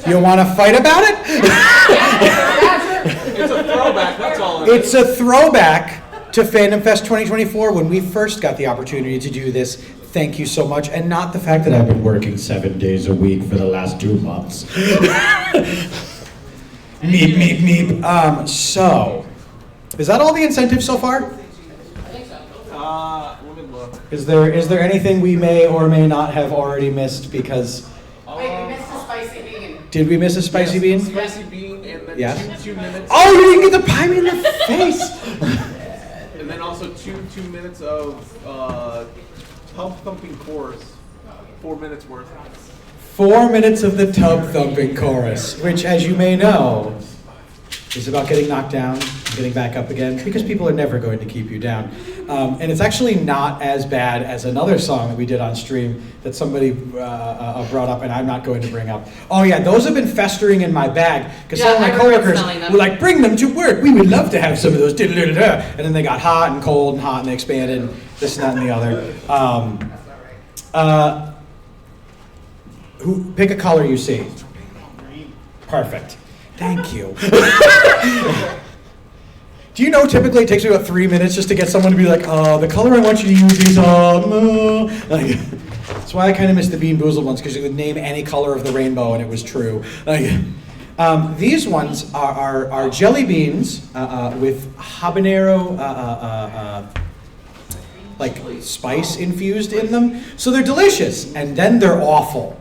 Speaker 1: You want to fight about it?
Speaker 4: It's a throwback, that's all.
Speaker 1: It's a throwback to Fandom Fest 2024 when we first got the opportunity to do this. Thank you so much, and not the fact that I've been working 7 days a week for the last 2 months. Meep, meep, meep. So, is that all the incentives so far?
Speaker 4: Let me look.
Speaker 1: Is there anything we may or may not have already missed because?
Speaker 5: Wait, we missed a spicy bean.
Speaker 1: Did we miss a spicy bean?
Speaker 4: Spicy bean, and then
Speaker 1: Yeah.
Speaker 4: 2 minutes.
Speaker 1: Oh, you didn't get the pie me in the face.
Speaker 4: And then also two minutes of pump thumping chorus. 4 minutes worth.
Speaker 1: 4 minutes of the tub thumping chorus, which, as you may know, is about getting knocked down, getting back up again, because people are never going to keep you down. And it's actually not as bad as another song that we did on stream that somebody brought up, and I'm not going to bring up. Oh yeah, those have been festering in my bag, because some of my coworkers were like, bring them to work, we would love to have some of those, and then they got hot and cold and hot, and they expanded, and this and that and the other. Pick a color you see. Perfect. Thank you. Do you know typically it takes me about 3 minutes just to get someone to be like, the color I want you to use is, like, that's why I kind of missed the Bean Boozled ones, because you could name any color of the rainbow and it was true. These ones are jelly beans with habanero like spice infused in them. So they're delicious, and then they're awful.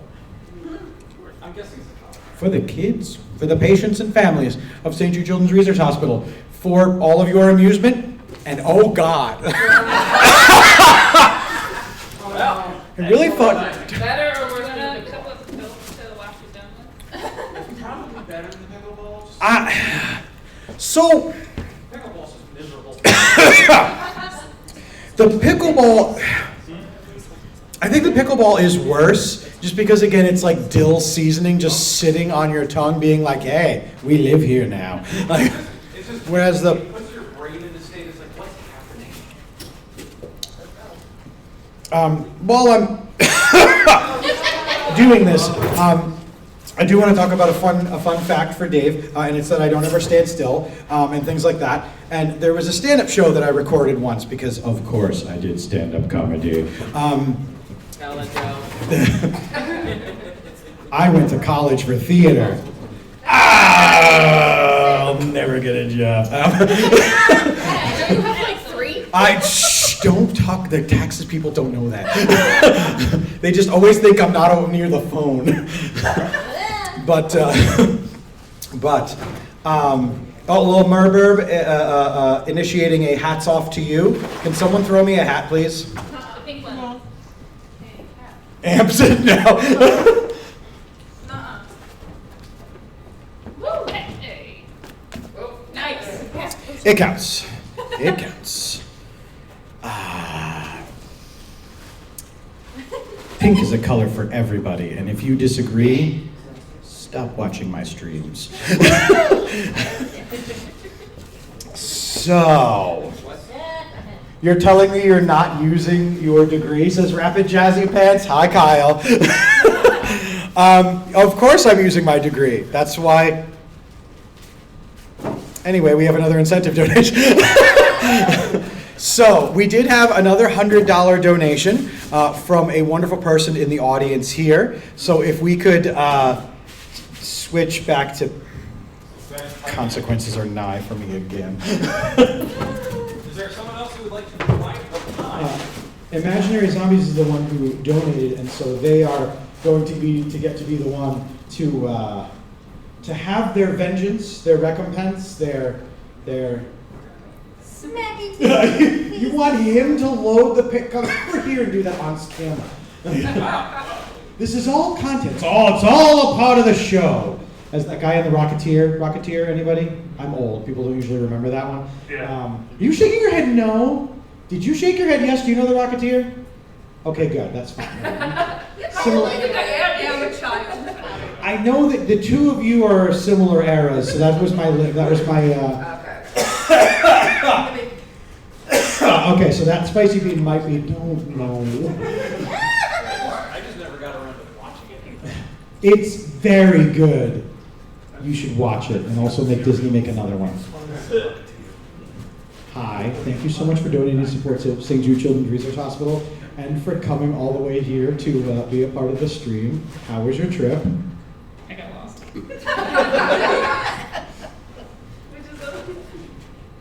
Speaker 1: For the kids, for the patients and families of St. Jude Children's Research Hospital, for all of your amusement, and oh God. I really thought...
Speaker 6: Better or worse than a couple of pills to wash it down with?
Speaker 4: Probably better than pickleball.
Speaker 1: So...
Speaker 4: Pickleball's just miserable.
Speaker 1: The pickleball... I think the pickleball is worse, just because, again, it's like dill seasoning just sitting on your tongue being like, hey, we live here now. Like, whereas the...
Speaker 4: What's your brain in the state? It's like, what's happening?
Speaker 1: While I'm doing this, I do want to talk about a fun fact for Dave, and it's that I don't ever stand still, and things like that. And there was a stand-up show that I recorded once, because, of course, I did stand-up comedy. I went to college for theater. I'll never get a job.
Speaker 2: Don't you have like 3?
Speaker 1: Don't talk. The taxes people don't know that. They just always think I'm not near the phone. But little Merburb initiating a hats off to you. Can someone throw me a hat, please?
Speaker 6: The pink one.
Speaker 1: Absent now.
Speaker 6: Woo! Hey. Oh, nice.
Speaker 1: It counts. It counts. Pink is a color for everybody, and if you disagree, stop watching my streams. So, you're telling me you're not using your degree, says Rapid Jazzy Pants. Hi, Kyle. Of course I'm using my degree. That's why. Anyway, we have another incentive donation. So, we did have another $100 donation from a wonderful person in the audience here. So, if we could switch back to consequences are nigh for me again.
Speaker 4: Is there someone else who would like to provide
Speaker 1: Imaginary Zombies is the one who donated, and so they are going to get to be the one to have their vengeance, their recompense, their.
Speaker 2: Smacking.
Speaker 1: You want him to load the pic? Come over here and do that on camera. This is all content. It's all a part of the show. as that guy in the Rocketeer. Rocketeer, anybody? I'm old. People don't usually remember that one.
Speaker 9: Yeah.
Speaker 1: Are you shaking your head no? Did you shake your head yes? Do you know the Rocketeer? Okay, good. That's fine. Similar-
Speaker 2: I'm a child.
Speaker 1: I know that the two of you are similar eras, so that was my. Okay, so that spicy bean might be. Don't know.
Speaker 4: I just never got around to watching it.
Speaker 1: It's very good. You should watch it, and also make Disney make another one. Hi, thank you so much for donating to support St. Jude Children's Research Hospital, and for coming all the way here to be a part of the stream. How was your trip?
Speaker 6: I got lost.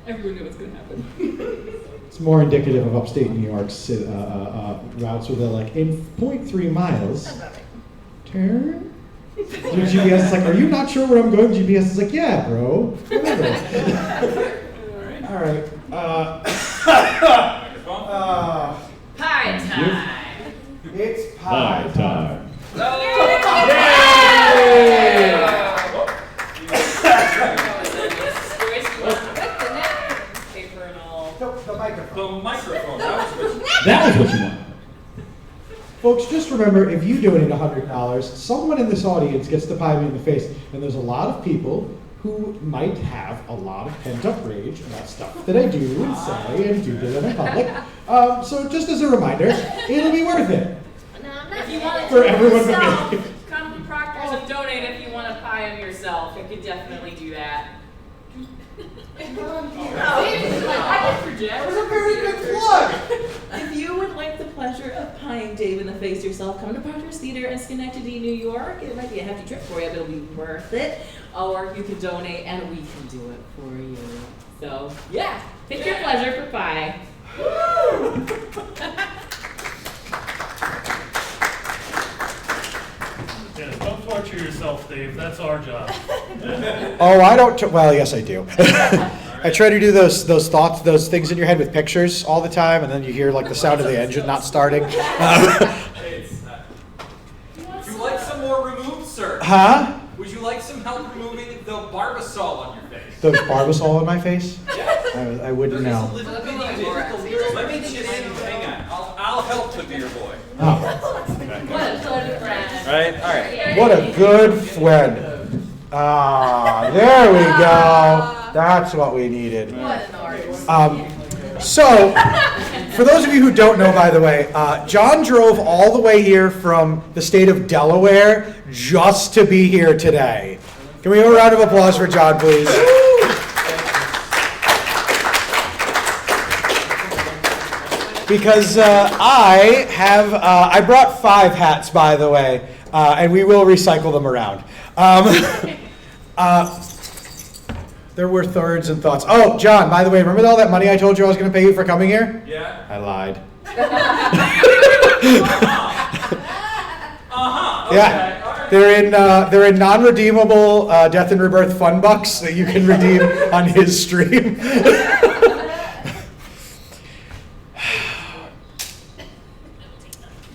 Speaker 6: Everyone knew what's going to happen.
Speaker 1: It's more indicative of upstate New York's routes where they're like, in 0.3 miles, turn. Your GPS is like, are you not sure where I'm going? GPS is like, yeah, bro. Whatever. All right.
Speaker 6: Pie time.
Speaker 1: It's pie time.
Speaker 4: The microphone. That was what
Speaker 11: That was what you wanted.
Speaker 1: Folks, just remember, if you donate $100, someone in this audience gets to pie me in the face. And there's a lot of people who might have a lot of pent-up rage about stuff that I do and say and do to them in public. So just as a reminder, it'll be worth it.
Speaker 6: If you want
Speaker 1: For everyone but me.
Speaker 6: come to Proctor's and donate if you want to pie them yourself. You could definitely do that. I can project.
Speaker 1: That was a very good plug.
Speaker 12: If you would like the pleasure of pieing Dave in the face yourself, come to Proctor's Theater in Schenectady, New York. It might be a hefty trip for you, but it'll be worth it. Or you can donate and we can do it for you. So, yeah, pick your pleasure for pie.
Speaker 9: Yeah, don't torture yourself, Dave. That's our job.
Speaker 1: Oh, I don't. Well, yes, I do. I try to do those thoughts, those things in your head with pictures all the time, and then you hear like the sound of the engine not starting.
Speaker 4: Would you like some more removed, sir?
Speaker 1: Huh?
Speaker 4: Would you like some help removing the barbasol on your face?
Speaker 1: Those barbasol on my face?
Speaker 4: Yes.
Speaker 1: I wouldn't know.
Speaker 4: Let me just hang on. I'll help the dear boy.
Speaker 1: Oh.
Speaker 6: What a good friend.
Speaker 4: Right? All right.
Speaker 1: What a good friend. Ah, there we go. That's what we needed.
Speaker 2: What an artist.
Speaker 1: So, for those of you who don't know, by the way, John drove all the way here from the state of Delaware just to be here today. Can we have a round of applause for John, please? Because I brought 5 hats, by the way, and we will recycle them around. There were thirds and thoughts. Oh, John, by the way, remember all that money I told you I was going to pay you for coming here?
Speaker 4: Yeah.
Speaker 1: I lied.
Speaker 4: Okay.
Speaker 1: Yeah. They're in non-redeemable Death and Rebirth fun bucks that you can redeem on his stream.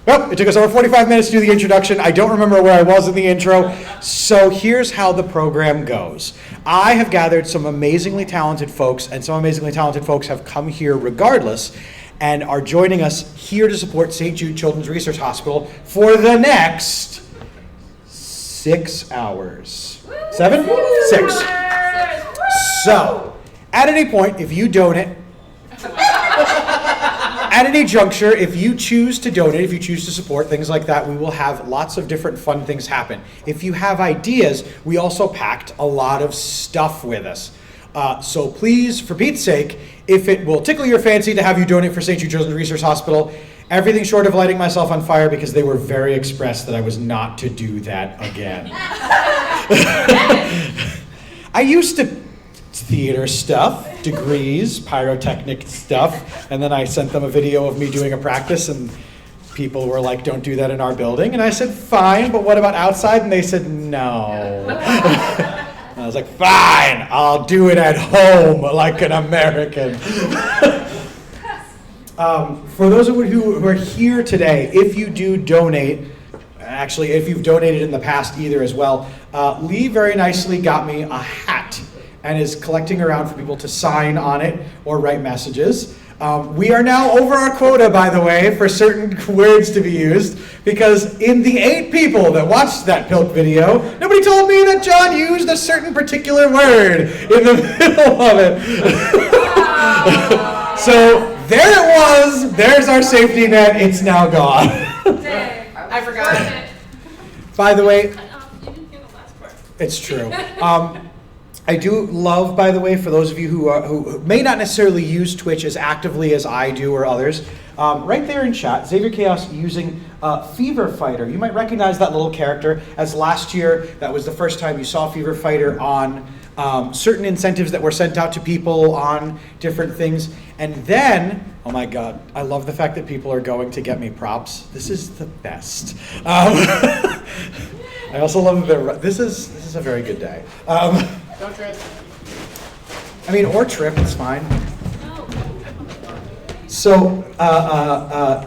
Speaker 1: Well, it took us over 45 minutes to do the introduction. I don't remember where I was in the intro. So here's how the program goes. I have gathered some amazingly talented folks, and some amazingly talented folks have come here regardless and are joining us here to support St. Jude Children's Research Hospital for the next 6 hours. 7? 6. So, at any point, if you donate, at any juncture, if you choose to donate, if you choose to support, things like that, we will have lots of different fun things happen. If you have ideas, we also packed a lot of stuff with us. So please, for Pete's sake, if it will tickle your fancy to have you donate for St. Jude Children's Research Hospital, everything short of lighting myself on fire, because they were very express that I was not to do that again. I used to theater stuff, degrees, pyrotechnic stuff, and then I sent them a video of me doing a practice, and people were like, don't do that in our building. And I said, fine, but what about outside? And they said, no. And I was like, fine, I'll do it at home like an American. For those of you who are here today, if you do donate, actually, if you've donated in the past either as well. Lee very nicely got me a hat and is collecting around for people to sign on it or write messages. We are now over our quota, by the way, for certain words to be used, because in the 8 people that watched that Pilk video, nobody told me that John used a certain particular word in the middle of it. So there it was. There's our safety net. It's now gone.
Speaker 2: I forgot it.
Speaker 1: By the way,
Speaker 6: You didn't get the last part.
Speaker 1: it's true. I do love, by the way, for those of you who may not necessarily use Twitch as actively as I do or others, right there in chat, Xavier Chaos using Fever Fighter. You might recognize that little character, as last year that was the first time you saw Fever Fighter on certain incentives that were sent out to people on different things. And then, oh my God, I love the fact that people are going to get me props. This is the best. I also love that this is a very good day.
Speaker 2: Don't trip.
Speaker 1: I mean, or trip, it's fine. So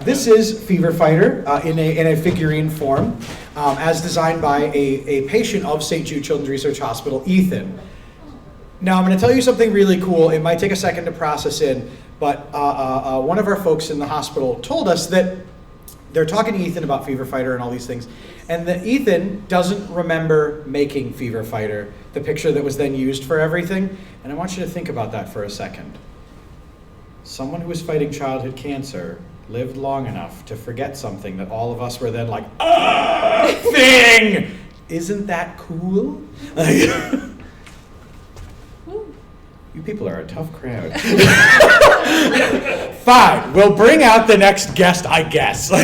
Speaker 1: this is Fever Fighter in a figurine form, as designed by a patient of St. Jude Children's Research Hospital, Ethan. Now I'm going to tell you something really cool. It might take a second to process in, but one of our folks in the hospital told us that they're talking to Ethan about Fever Fighter and all these things, and that Ethan doesn't remember making Fever Fighter, the picture that was then used for everything. And I want you to think about that for a second. Someone who was fighting childhood cancer lived long enough to forget something that all of us were then like, thing! Isn't that cool? You people are a tough crowd. Fine, we'll bring out the next guest, I guess.
Speaker 2: I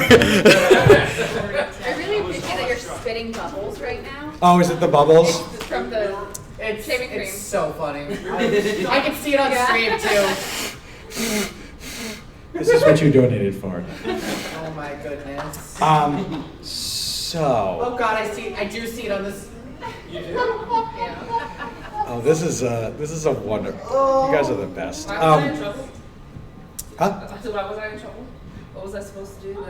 Speaker 2: really appreciate that you're spitting bubbles right now.
Speaker 1: Oh, is it the bubbles?
Speaker 2: It's from the shaving cream.
Speaker 3: It's so funny.
Speaker 2: I can see it on stream too.
Speaker 1: This is what you donated for.
Speaker 3: Oh my goodness.
Speaker 1: So.
Speaker 3: Oh God, I do see it on this.
Speaker 4: You do?
Speaker 3: Yeah.
Speaker 1: Oh, this is a wonder. You guys are the best.
Speaker 6: Why was I in trouble?
Speaker 1: Huh?
Speaker 6: So why was I in trouble? What was I supposed to do?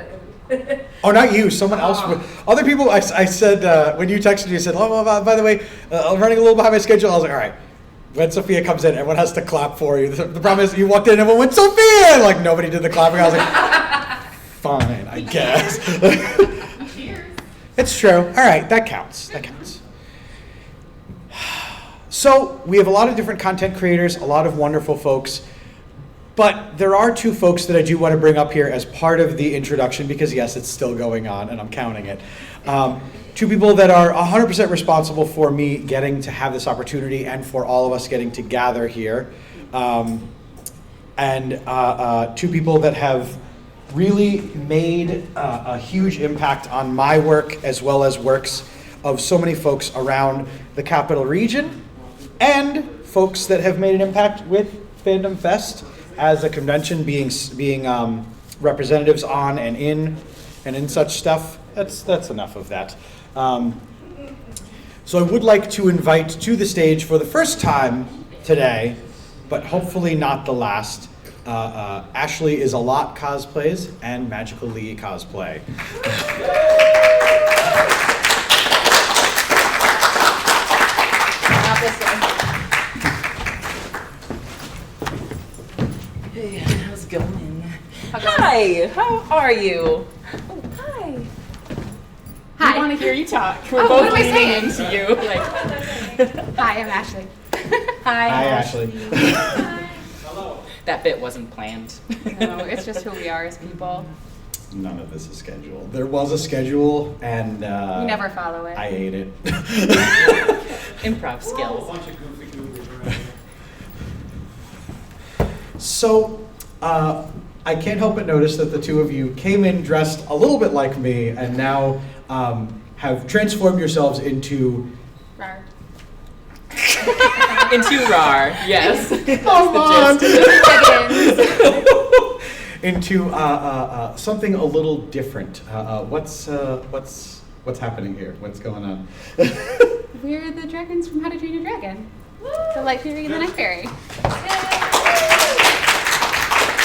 Speaker 1: Oh, not you. Someone else. Other people. I said when you texted me, you said, "Oh, well, by the way, I'm running a little behind my schedule." I was like, "All right." When Sophia comes in, everyone has to clap for you. The problem is, you walked in, and everyone went, "Sophia!" Like nobody did the clapping. I was like, "Fine, I guess."
Speaker 6: Cheers.
Speaker 1: It's true. All right, that counts. That counts. So we have a lot of different content creators, a lot of wonderful folks, but there are 2 folks that I do want to bring up here as part of the introduction, because yes, it's still going on and I'm counting it. 2 people that are 100% responsible for me getting to have this opportunity and for all of us getting to gather here. And 2 people that have really made a huge impact on my work as well as works of so many folks around the Capital Region, and folks that have made an impact with Fandom Fest as a convention, being representatives on and in such stuff. That's enough of that. So I would like to invite to the stage for the first time today, but hopefully not the last, Ashley is a lot cosplays and Magical Lee cosplay.
Speaker 12: Hey, how's it going? Hi, how are you? Oh, hi.
Speaker 2: Hi.
Speaker 12: I want to hear you talk. We're
Speaker 2: Oh,
Speaker 12: both
Speaker 2: what am I
Speaker 12: leaning
Speaker 2: saying?
Speaker 12: into you. Like,
Speaker 2: Hi, I'm Ashley.
Speaker 12: hi,
Speaker 1: Hi, Ashley.
Speaker 12: That bit wasn't planned.
Speaker 2: No, it's just who we are as people.
Speaker 1: None of this is scheduled. There was a schedule, and
Speaker 2: We never follow it.
Speaker 1: I hate it.
Speaker 12: Improv
Speaker 4: A
Speaker 12: skills.
Speaker 4: bunch of goofy goofers around here.
Speaker 1: So, I can't help but notice that the 2 of you came in dressed a little bit like me, and now have transformed yourselves into.
Speaker 2: Rar.
Speaker 12: Into RAR, yes.
Speaker 1: Come on!
Speaker 2: Dragons.
Speaker 1: Into something a little different. What's happening here? What's going on?
Speaker 2: We're the dragons from How to Train Your Dragon. The Light Fairy and the Night Fairy.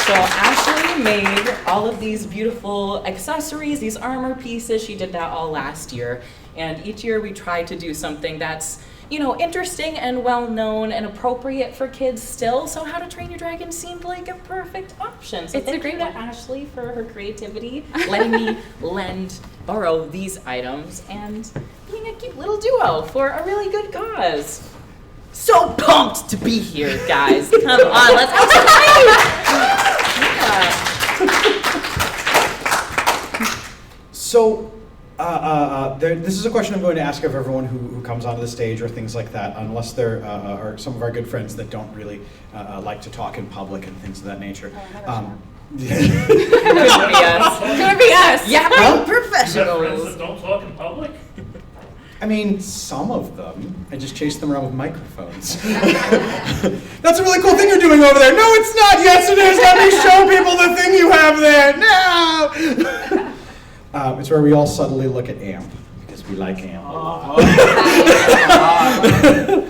Speaker 12: So Ashley Ashley made all of these beautiful accessories, these armor pieces. She did that all last year. And each year we try to do something that's, you know, interesting and well-known and appropriate for kids still. So How to Train Your Dragon seemed like a perfect option. So thank you to Ashley for her creativity, letting me borrow these items, and being a cute little duo for a really good cause. So pumped to be here, guys. Come on, let's have some
Speaker 1: So, this is a question I'm going to ask of everyone who comes onto the stage or things like that, unless there are some of our good friends that don't really like to talk in public and things of that nature.
Speaker 12: Couldn't be us. Couldn't be us. Yeah, we're
Speaker 1: Huh?
Speaker 9: Friends
Speaker 12: professionals.
Speaker 9: that don't talk in public?
Speaker 1: I mean, some of them. I just chase them around with microphones. That's a really cool thing you're doing over there. No, it's not. Yes, it is. Let me show people the thing you have there. No. It's where we all subtly look at AMP because we like AMP.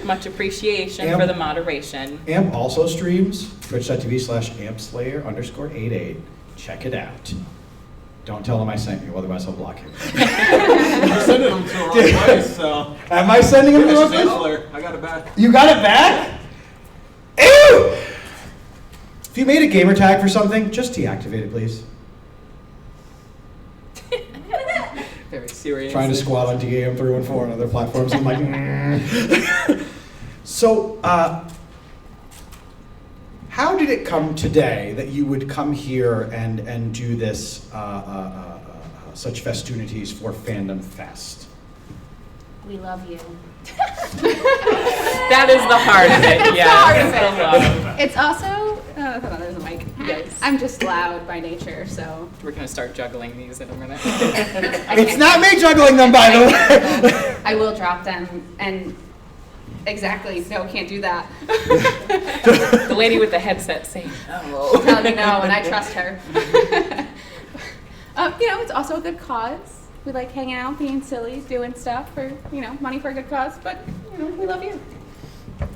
Speaker 12: Much appreciation
Speaker 1: Amp.
Speaker 12: for the moderation.
Speaker 1: AMP also streams twitch.tv/ampslayer_88. Check it out. Don't tell them I sent you, otherwise I'll block you.
Speaker 4: You're sending them to the wrong place, so.
Speaker 1: Am I sending them to the wrong place?
Speaker 4: Slayer. I got it back.
Speaker 1: You got it back? Ew! If you made a gamer tag for something, just deactivate it, please.
Speaker 12: Very serious.
Speaker 1: Trying to squat on DAM314 on other platforms. I'm like, So, how did it come today that you would come here and do this, such festivities for Fandom Fest?
Speaker 2: We love you.
Speaker 12: That is the heart of it, yeah.
Speaker 2: It's also, hold on, there's a mic.
Speaker 12: Yes.
Speaker 2: I'm just loud by nature, so.
Speaker 12: We're gonna start juggling these in a minute.
Speaker 1: It's not me juggling them, by the way.
Speaker 2: I will drop them, and exactly, no, can't do that.
Speaker 12: The lady with the headset saying no.
Speaker 2: She'll tell me no, and I trust her. You know, it's also a good cause. We like hanging out, being silly, doing stuff for, you know, money for a good cause, but, you know, we love you.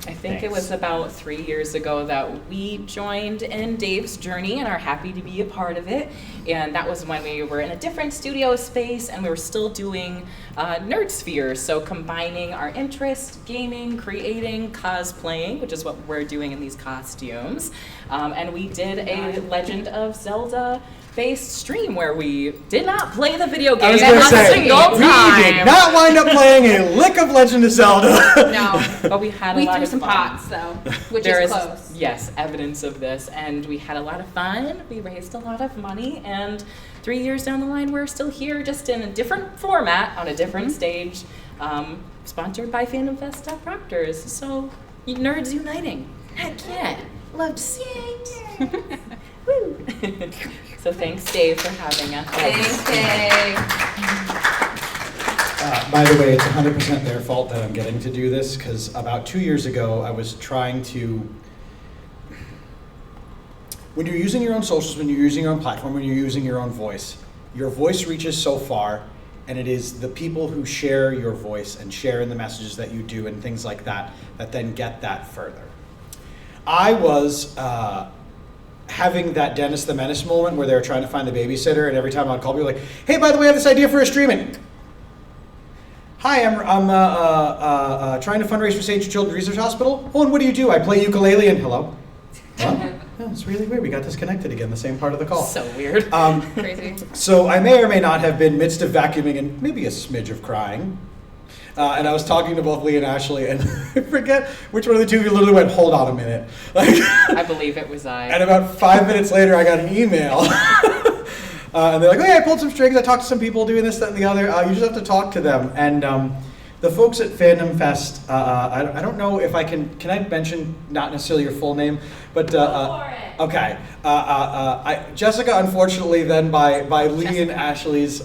Speaker 12: I think it was about 3 years ago that we joined in Dave's journey and are happy to be a part of it. And that was when we were in a different studio space and we were still doing Nerd Spheres. So combining our interests, gaming, creating, cosplaying, which is what we're doing in these costumes. And we did a Legend of Zelda based stream where we did not play the video game a single time.
Speaker 1: We did not wind up playing a lick of Legend of Zelda.
Speaker 2: No.
Speaker 12: But we had a
Speaker 2: We
Speaker 12: lot
Speaker 2: threw
Speaker 12: of
Speaker 2: some
Speaker 12: fun.
Speaker 2: pots, though, which
Speaker 12: There
Speaker 2: is
Speaker 12: is,
Speaker 2: close.
Speaker 12: yes, evidence of this, and we had a lot of fun. We raised a lot of money, and 3 years down the line, we're still here, just in a different format on a different stage, sponsored by Fandom Fest Proctors. So, nerds uniting. Heck yeah! Love to see it. Woo! So thanks, Dave, for having us.
Speaker 2: Thanks, Dave.
Speaker 1: By the way, it's 100% their fault that I'm getting to do this, because about 2 years ago, I was trying to... When you're using your own socials, when you're using your own platform, when you're using your voice reaches so far, and it is the people who share your voice and share in the messages that you do and things like that, that then get that further. I was having that Dennis the Menace moment where they were trying to find the babysitter, and every time I'd call people like, hey, by the way, I have this idea for a streaming. Hi, I'm trying to fundraise for St. Jude Children's Research Hospital. Oh, and what do you do? I play ukulele and hello. Well, yeah, it's really weird. We got disconnected again, the same part of the call.
Speaker 12: So weird.
Speaker 2: Crazy.
Speaker 1: So I may or may not have been midst of vacuuming and maybe a smidge of crying. And I was talking to both Lee and Ashley, and I forget which one of the two of you literally went, hold on a minute. Like,
Speaker 12: I believe it was I.
Speaker 1: and about 5 minutes later, I got an email. And they're like, hey, I pulled some strings. I talked to some people doing this, that, and the other. You just have to talk to them. And the folks at Fandom Fest, I don't know if I can I mention not necessarily your full name, but okay. Jessica, unfortunately, then by Lee and Ashley's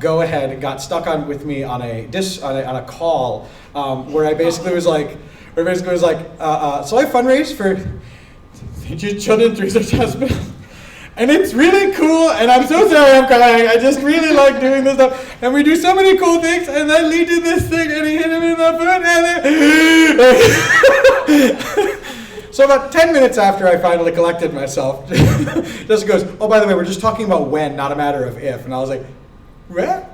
Speaker 1: go ahead, got stuck on with me on a call where I basically was like, so I fundraise for St. Jude Children's Research Hospital. And it's really cool, and I'm so sorry I'm crying. I just really like doing this stuff. And we do so many cool things, and then Lee did this thing, and he hit him in the foot, and then... So about 10 minutes after I finally collected myself, Jessica goes, oh, by the way, we're just talking about when, not a matter of if. And I was like, what?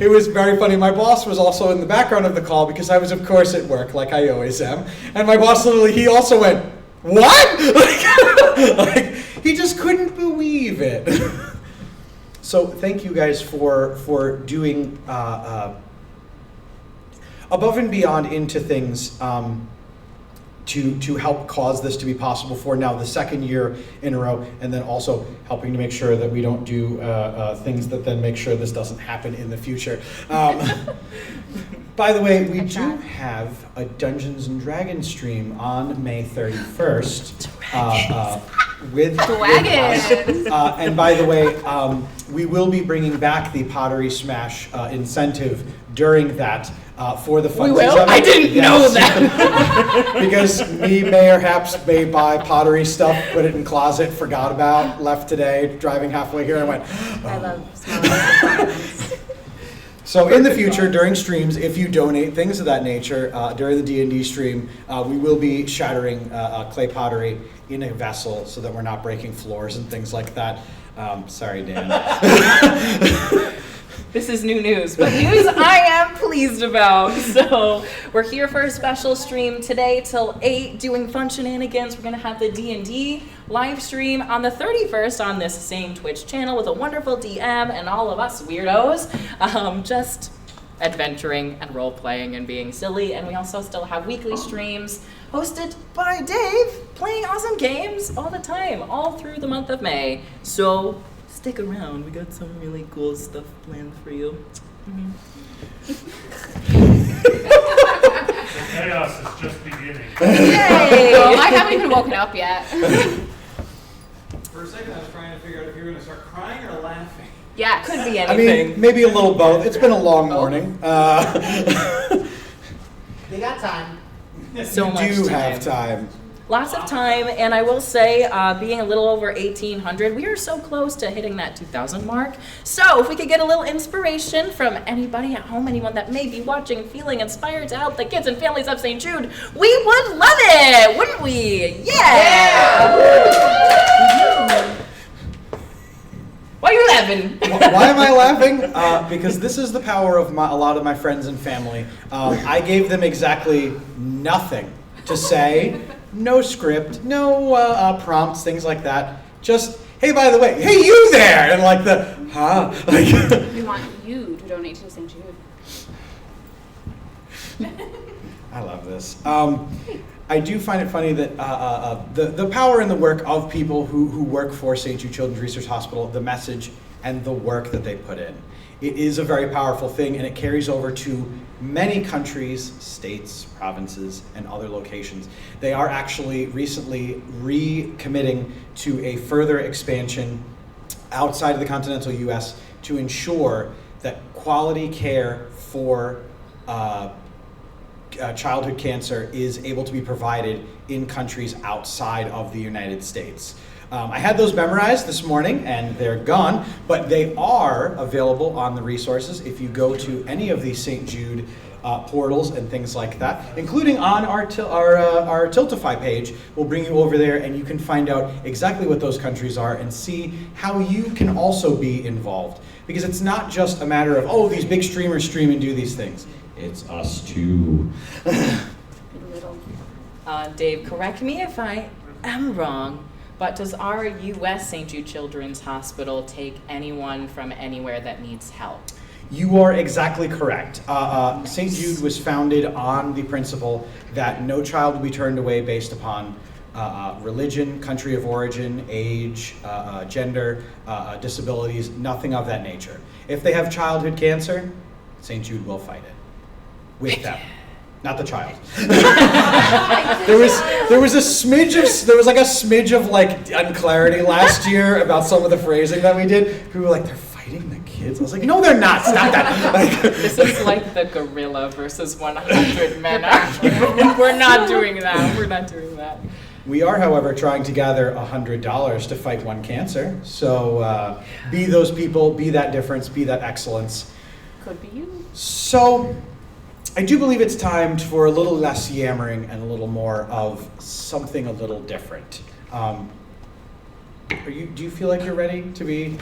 Speaker 1: It was very funny. My boss was also in the background of the call because I was, of course, at work, like I always am. And my boss literally, he also went, what? Like, he just couldn't believe it. So thank you guys for doing above and beyond into things to help cause this to be possible for now the second year in a row, and then also helping to make sure that we don't do things that then make sure this doesn't happen in the future. By the way, we do have a Dungeons and Dragons stream on May 31st. With
Speaker 2: Dragons.
Speaker 1: And by the way, we will be bringing back the Pottery Smash incentive during that for the funsies.
Speaker 5: We will? I didn't know that.
Speaker 1: Because me may buy pottery stuff, put it in closet, forgot about, left today, driving halfway here, and went, oh.
Speaker 2: I love smelling.
Speaker 1: So in the future, during streams, if you donate things of that nature, during the D&D stream, we will be shattering clay pottery in a vessel so that we're not breaking floors and things like that. Sorry, Dan.
Speaker 12: This is new news, but news I am pleased about. So we're here for a special stream today till 8 doing fun shenanigans. We're going to have the D&D live stream on the 31st on this same Twitch channel with a wonderful DM and all of us weirdos just adventuring and role-playing and being silly. And we also still have weekly streams hosted by Dave playing awesome games all the time, all through the month of May. So stick around. We got some really cool stuff planned for you.
Speaker 9: The chaos is just beginning.
Speaker 12: Yay!
Speaker 2: Oh, I haven't even woken up yet.
Speaker 4: For a second, I was trying to figure out if you were going to start crying or laughing.
Speaker 2: Yes.
Speaker 12: Could be
Speaker 1: I
Speaker 12: anything.
Speaker 1: mean, maybe a little both. It's been a long morning.
Speaker 5: They got time.
Speaker 12: So
Speaker 1: You
Speaker 12: much
Speaker 1: do
Speaker 12: time.
Speaker 1: have time.
Speaker 12: Lots of time, and I will say, being a little over 1,800, we are so close to hitting that 2,000 mark. So if we could get a little inspiration from anybody at home, anyone that may be watching, feeling inspired to help the kids and families of St. Jude, we would love it, wouldn't we? Yeah! Why are you laughing?
Speaker 1: Why am I laughing? Because this is the power of a lot of my friends and family. I gave them exactly nothing to say. No script, no prompts, things like that. Just, hey, by the way, hey, you there! And like the, huh? Like,
Speaker 2: We want you to donate to St. Jude.
Speaker 1: I love this. I do find it funny that the power and the work of people who work for St. Jude Children's Research Hospital, the message and the work that they put in. It is a very powerful thing, and it carries over to many countries, states, provinces, and other locations. They are actually recently recommitting to a further expansion outside of the continental US to ensure that quality care for childhood cancer is able to be provided in countries outside of the United States. I had those memorized this morning and they're gone, but they are available on the resources if you go to any of these St. Jude portals and things like that, including on our Tiltify page. We'll bring you over there and you can find out exactly what those countries are and see how you can also be involved. Because it's not just a matter of, oh, these big streamers stream and do these things. It's us too.
Speaker 12: Dave, correct me if I am wrong, but does our U.S. St. Jude Children's Hospital take anyone from anywhere that needs help?
Speaker 1: You are exactly correct. St. Jude was founded on the principle that no child will be turned away based upon religion, country of origin, age, gender, disabilities, nothing of that nature. If they have childhood cancer, St. Jude will fight it with them. Not the child. there was a smidge of like unclarity last year about some of the phrasing that we did. People were like, they're fighting the kids. I was like, no, they're not. Stop that. Like,
Speaker 12: This is like the gorilla versus 100 men argument. We're not doing that. We're not doing that.
Speaker 1: we are, however, trying to gather $100 to fight one cancer. So be those people, be that difference, be that excellence.
Speaker 2: Could be you.
Speaker 1: So I do believe it's time for a little less yammering and a little more of something a little different. Do you feel like you're ready to be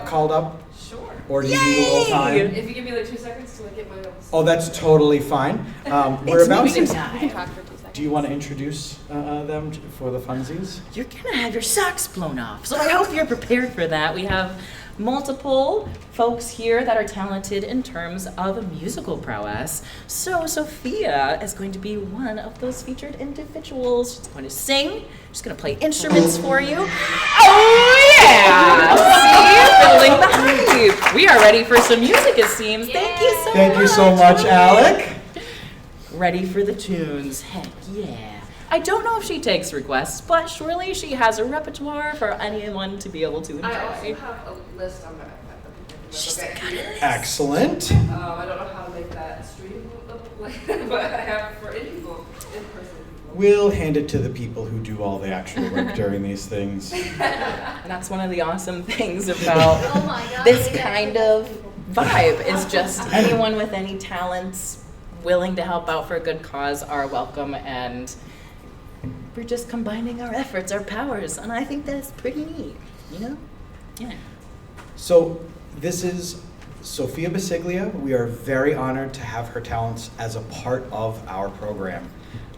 Speaker 1: called up?
Speaker 13: Sure.
Speaker 1: Or do you need a little time?
Speaker 13: If you give me like 2 seconds to like get my notes.
Speaker 1: Oh, that's totally fine. We're about to.
Speaker 2: We can talk for 2 seconds.
Speaker 1: Do you want to introduce them for the funsies?
Speaker 12: You're gonna have your socks blown off, so I hope you're prepared for that. We have multiple folks here that are talented in terms of musical prowess. So Sophia is going to be one of those featured individuals. She's going to sing, she's going to play instruments for you. Oh yeah! See, building the hype. We are ready for some music, it seems. Thank you so much.
Speaker 1: Thank you so much, Alec.
Speaker 12: Ready for the tunes. Heck yeah. I don't know if she takes requests, but surely she has a repertoire for anyone to be able to enjoy.
Speaker 13: I also have a list on my iPad.
Speaker 12: She's
Speaker 13: okay.
Speaker 12: got it.
Speaker 1: Excellent.
Speaker 13: I don't know how to make that stream look like, but I have it for in people, in person.
Speaker 1: We'll hand it to the people who do all the actual work during these things.
Speaker 12: And that's one of the awesome things about this kind of vibe is just anyone with any talents willing to help out for a good cause are welcome, and we're just combining our efforts, our powers, and I think that's pretty neat, you know? Yeah.
Speaker 1: So this is Sophia Basiglia. We are very honored to have her talents as a part of our program.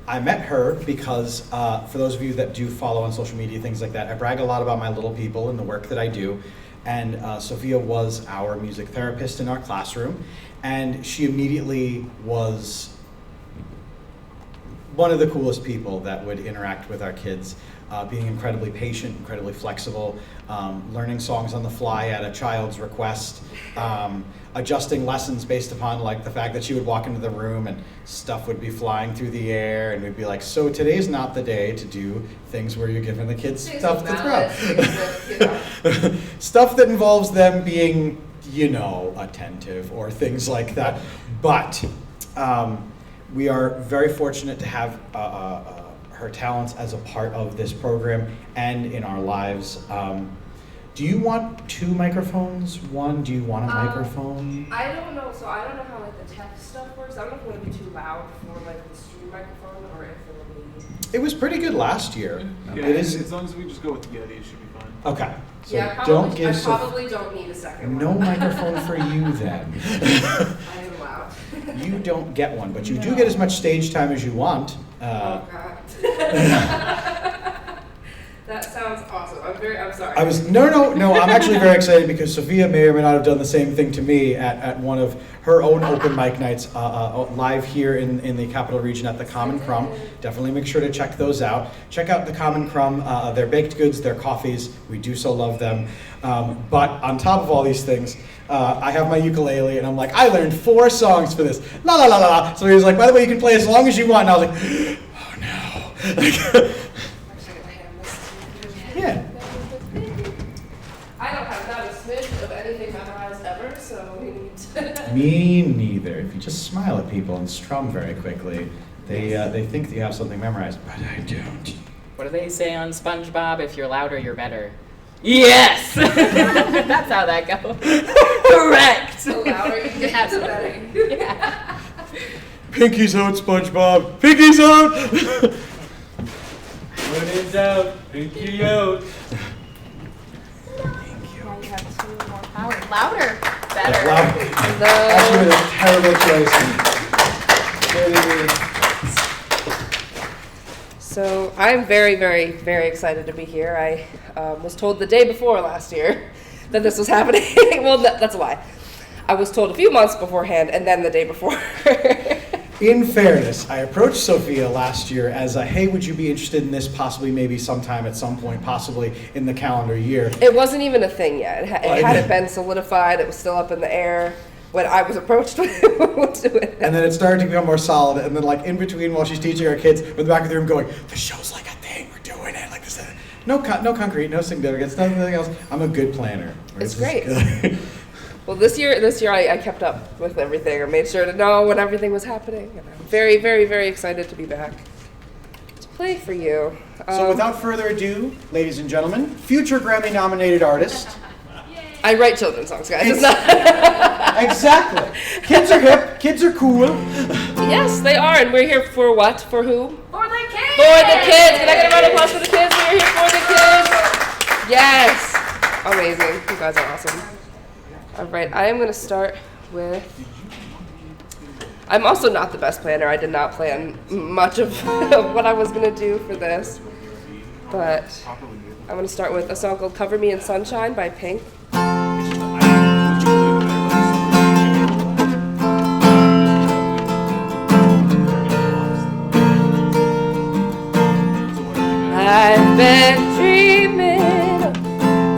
Speaker 1: I met her because, for those of you that do follow on social media, things like that, I brag a lot about my little people and the work that I do. And Sophia was our music therapist in our classroom, and she immediately was one of the coolest people that would interact with our kids, being incredibly patient, incredibly flexible, learning songs on the fly at a child's request, adjusting lessons based upon like the fact that she would walk into the room and stuff would be flying through the air, and we'd be like, so today's not the day to do things where you're giving the kids stuff to throw. Stuff that involves them being, you know, attentive or things like that. But we are very fortunate to have her talents as a part of this program and in our lives. Do you want 2 microphones? One, do you want a microphone?
Speaker 13: I don't know, so I don't know how like the tech stuff works. I don't know if it would be too loud for like the stream microphone or if it would be.
Speaker 1: It was pretty good last year.
Speaker 4: Yeah,
Speaker 1: It is.
Speaker 4: as long as we just go with the Yeti, it should be fine.
Speaker 1: Okay. So
Speaker 13: Yeah,
Speaker 1: don't give
Speaker 13: I probably don't need a second
Speaker 1: no
Speaker 13: one.
Speaker 1: microphone for you then.
Speaker 13: I am loud.
Speaker 1: You don't get one, but you do get as much stage time as you want.
Speaker 13: Oh God. That sounds awesome. I'm sorry.
Speaker 1: No, I'm actually very excited because Sophia may or may not have done the same thing to me at one of her own open mic nights live here in the Capital Region at the Common Crumb. Definitely make sure to check those out. Check out the Common Crumb, their baked goods, their coffees. We do so love them. But on top of all these things, I have my ukulele and I'm like, I learned 4 songs for this. La la la la la. So he was like, by the way, you can play as long as you want. And I was like, oh no. Yeah.
Speaker 13: I don't have not a smidge of anything memorized ever, so we need to.
Speaker 1: Me neither. If you just smile at people and strum very quickly, they think that you have something memorized, but I don't.
Speaker 12: What do they say on SpongeBob? If you're louder, you're better. Yes! That's how that goes. Correct!
Speaker 13: The louder you get, the better.
Speaker 12: Yeah.
Speaker 1: Pinky's out, SpongeBob. Pinky's out.
Speaker 4: When in doubt, pinky out.
Speaker 2: Now you have 2 more powers. Louder.
Speaker 12: Better.
Speaker 1: Wow. Actually, a terrible choice.
Speaker 13: So I'm very, very, very excited to be here. I was told the day before last year that this was happening. Well, that's a lie. I was told a few months beforehand, and then the day before.
Speaker 1: In fairness, I approached Sophia last year as a, hey, would you be interested in this possibly maybe sometime at some point, possibly in the calendar year?
Speaker 13: It wasn't even a thing yet. It hadn't been solidified. It was still up in the air when I was approached to it.
Speaker 1: And then it started to become more solid. And then like in between while she's teaching our kids, we're in the back of the room going, the show's like a thing, we're doing it. Like this, no concrete, no significance, nothing else. I'm a good planner.
Speaker 13: It's great. Well, this year I kept up with everything. I made sure to know when everything was happening. And I'm very, very, very excited to be back to play for you.
Speaker 1: So without further ado, ladies and gentlemen, future Grammy-nominated artist.
Speaker 13: I write children's songs, guys. It's
Speaker 1: Exactly. Kids are hip. Kids are cool.
Speaker 13: Yes, they are, and we're here for what? For who?
Speaker 6: For the kids!
Speaker 13: For the kids! Can I get a round of applause for the kids? We're here for the kids! Yes! Amazing. You guys are awesome. All right, I am going to start with... I'm also not the best planner. I did not plan much of what I was going to do for this. But I'm going to start with a song called Cover Me in Sunshine by Pink. I've been dreaming of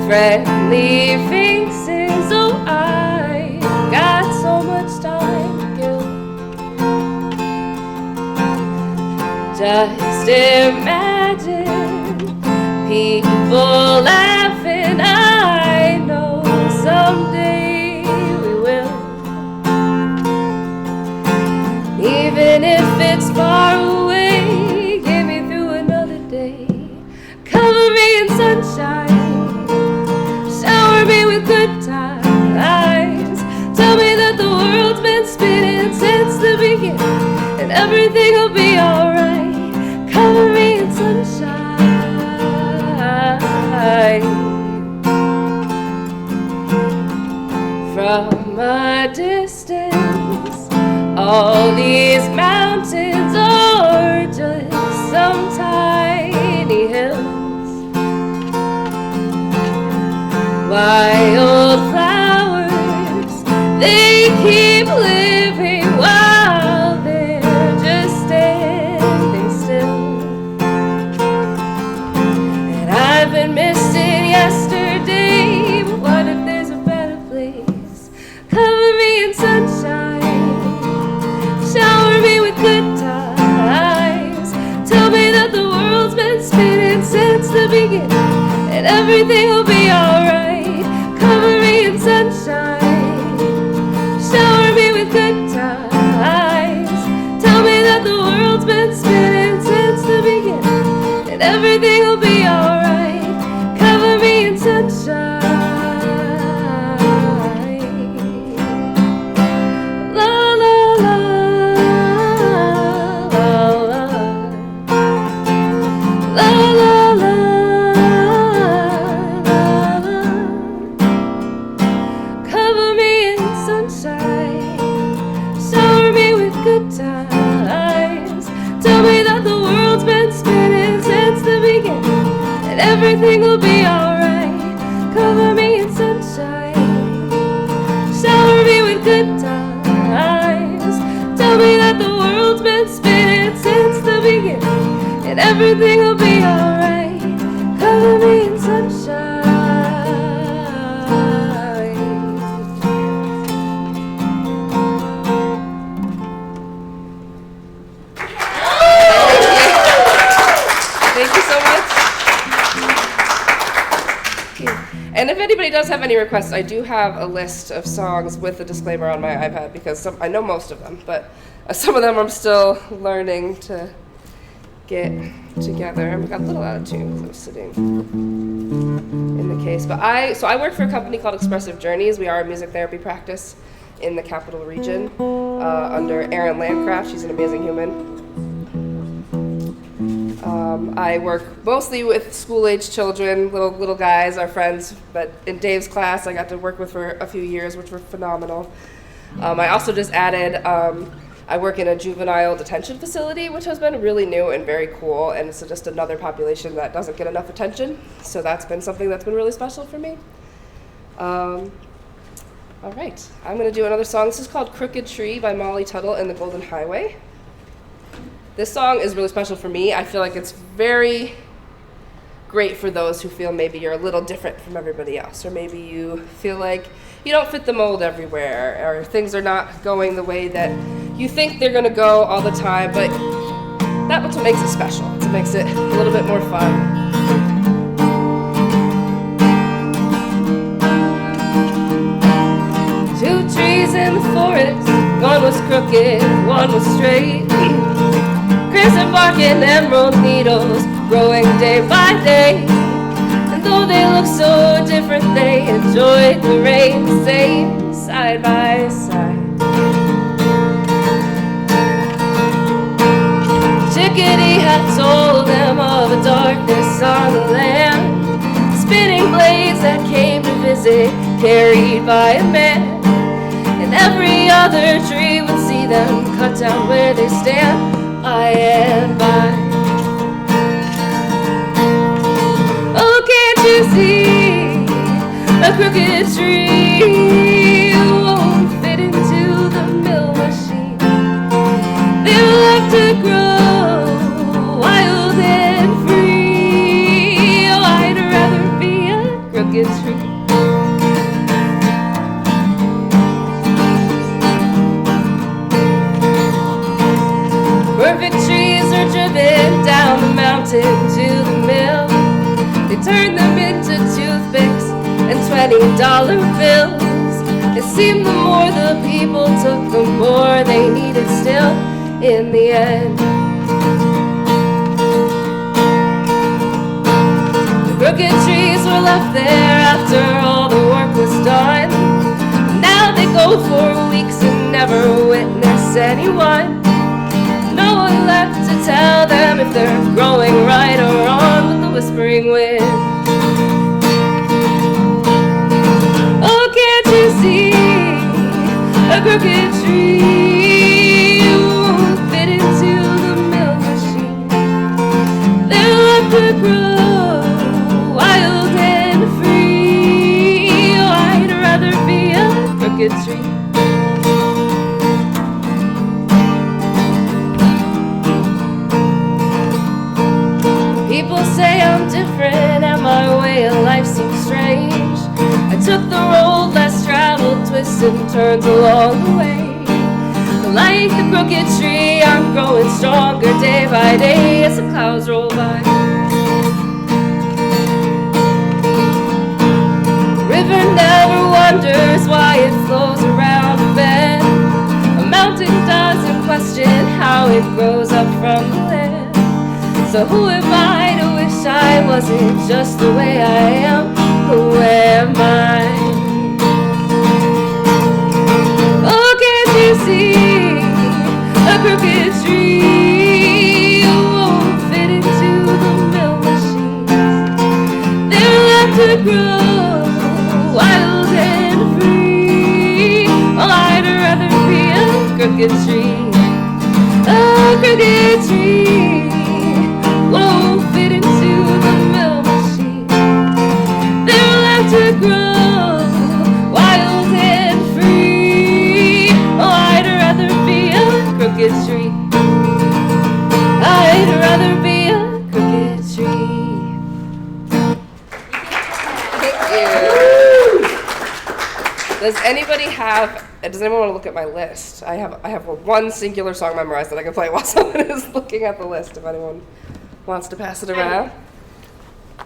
Speaker 13: friendly faces, oh I got so much time to kill. Just imagine people laughing, I know someday we will. Even if it's far away, get me through another day. Cover me in sunshine, shower me with good times. Tell me that the world's been spinning since the beginning, and everything will be alright. Cover me in sunshine. From a distance, all these mountains are just some tiny hills. Wildflowers, they keep living while they're just standing still. And I've been missing yesterday, but what if there's a better place? Cover me in sunshine, shower me with good times. Tell me that the world's been spinning since the beginning, and everything will be alright. Cover me in sunshine, shower me with good times. Tell me that the world's been spinning since the beginning, and everything will be alright. Cover me in sunshine. La la la la la la la la. Cover me in sunshine, shower me with good times. Tell me that the world's been spinning since the beginning, and everything will be alright. Cover me in sunshine, shower me with good times. Tell me that the world's been spinning since the beginning, and everything will be alright. Cover me in sunshine. Thank you so much. And if anybody does have any requests, I do have a list of songs with a disclaimer on my iPad, because I know most of them, but some of them I'm still learning to get together. And we got a little out of tune because I was sitting in the case. But I work for a company called Expressive Journeys. We are a music therapy practice in the capital region under Erin Landcraft. She's an amazing human. I work mostly with school-age children, little guys, our friends, but in Dave's class I got to work with for a few years, which were phenomenal. I also just added, I work in a juvenile detention facility, which has been really new and very cool, and it's just another population that doesn't get enough attention, so that's been something that's been really special for me. All right, I'm going to do another song. This is called Crooked Tree by Molly Tuttle and the Golden Highway. This song is really special for me. I feel like it's very great for those who feel maybe you're a little different from everybody else, or maybe you feel like you don't fit the mold everywhere, or things are not going the way that you think they're going to go all the time, but that's what makes it special. It makes it a little bit more fun. Two trees in the forest, one was crooked, one was straight. Crimson bark and emerald needles growing day by day. And though they look so different, they enjoyed the rain the same, side by side. Rickety had told them of a darkness on the land, spinning blades that came to visit, carried by a man. And every other tree would see them cut down where they stand, by and by. Oh, can't you see a crooked tree won't fit into the mill machine? They're left to grow wild and free. Oh, I'd rather be a crooked tree. Perfect trees are driven down the mountain to the mill. They turn them into toothpicks and $20 bills. It seemed the more the people took, the more they needed still in the end. The crooked trees were left there after all the work was done. Now they go for weeks and never witness anyone. No one left to tell them if they're growing right or wrong with the whispering wind. Oh, can't you see a crooked tree won't fit into the mill machine? They're left to grow wild and free. Oh, I'd rather be a crooked tree. People say I'm different and my way of life seems strange. I took the road less traveled, twists and turns along the way. But like the crooked tree, I'm growing stronger day by day as the clouds roll by. The river never wonders why it flows around a bend. A mountain doesn't question how it grows up from the land. So who am I to wish I wasn't just the way I am? Who am I? Oh, can't you see a crooked tree won't fit into the mill machines? They're left to grow wild and free. Oh, I'd rather be a crooked tree. A crooked tree won't fit into the mill machine. They're left to grow wild and free. Oh, I'd rather be a crooked tree. I'd rather be a crooked tree. Thank you. Does anyone want to look at my list? I have one singular song memorized that I can play while someone is looking at the list, if anyone wants to pass it around.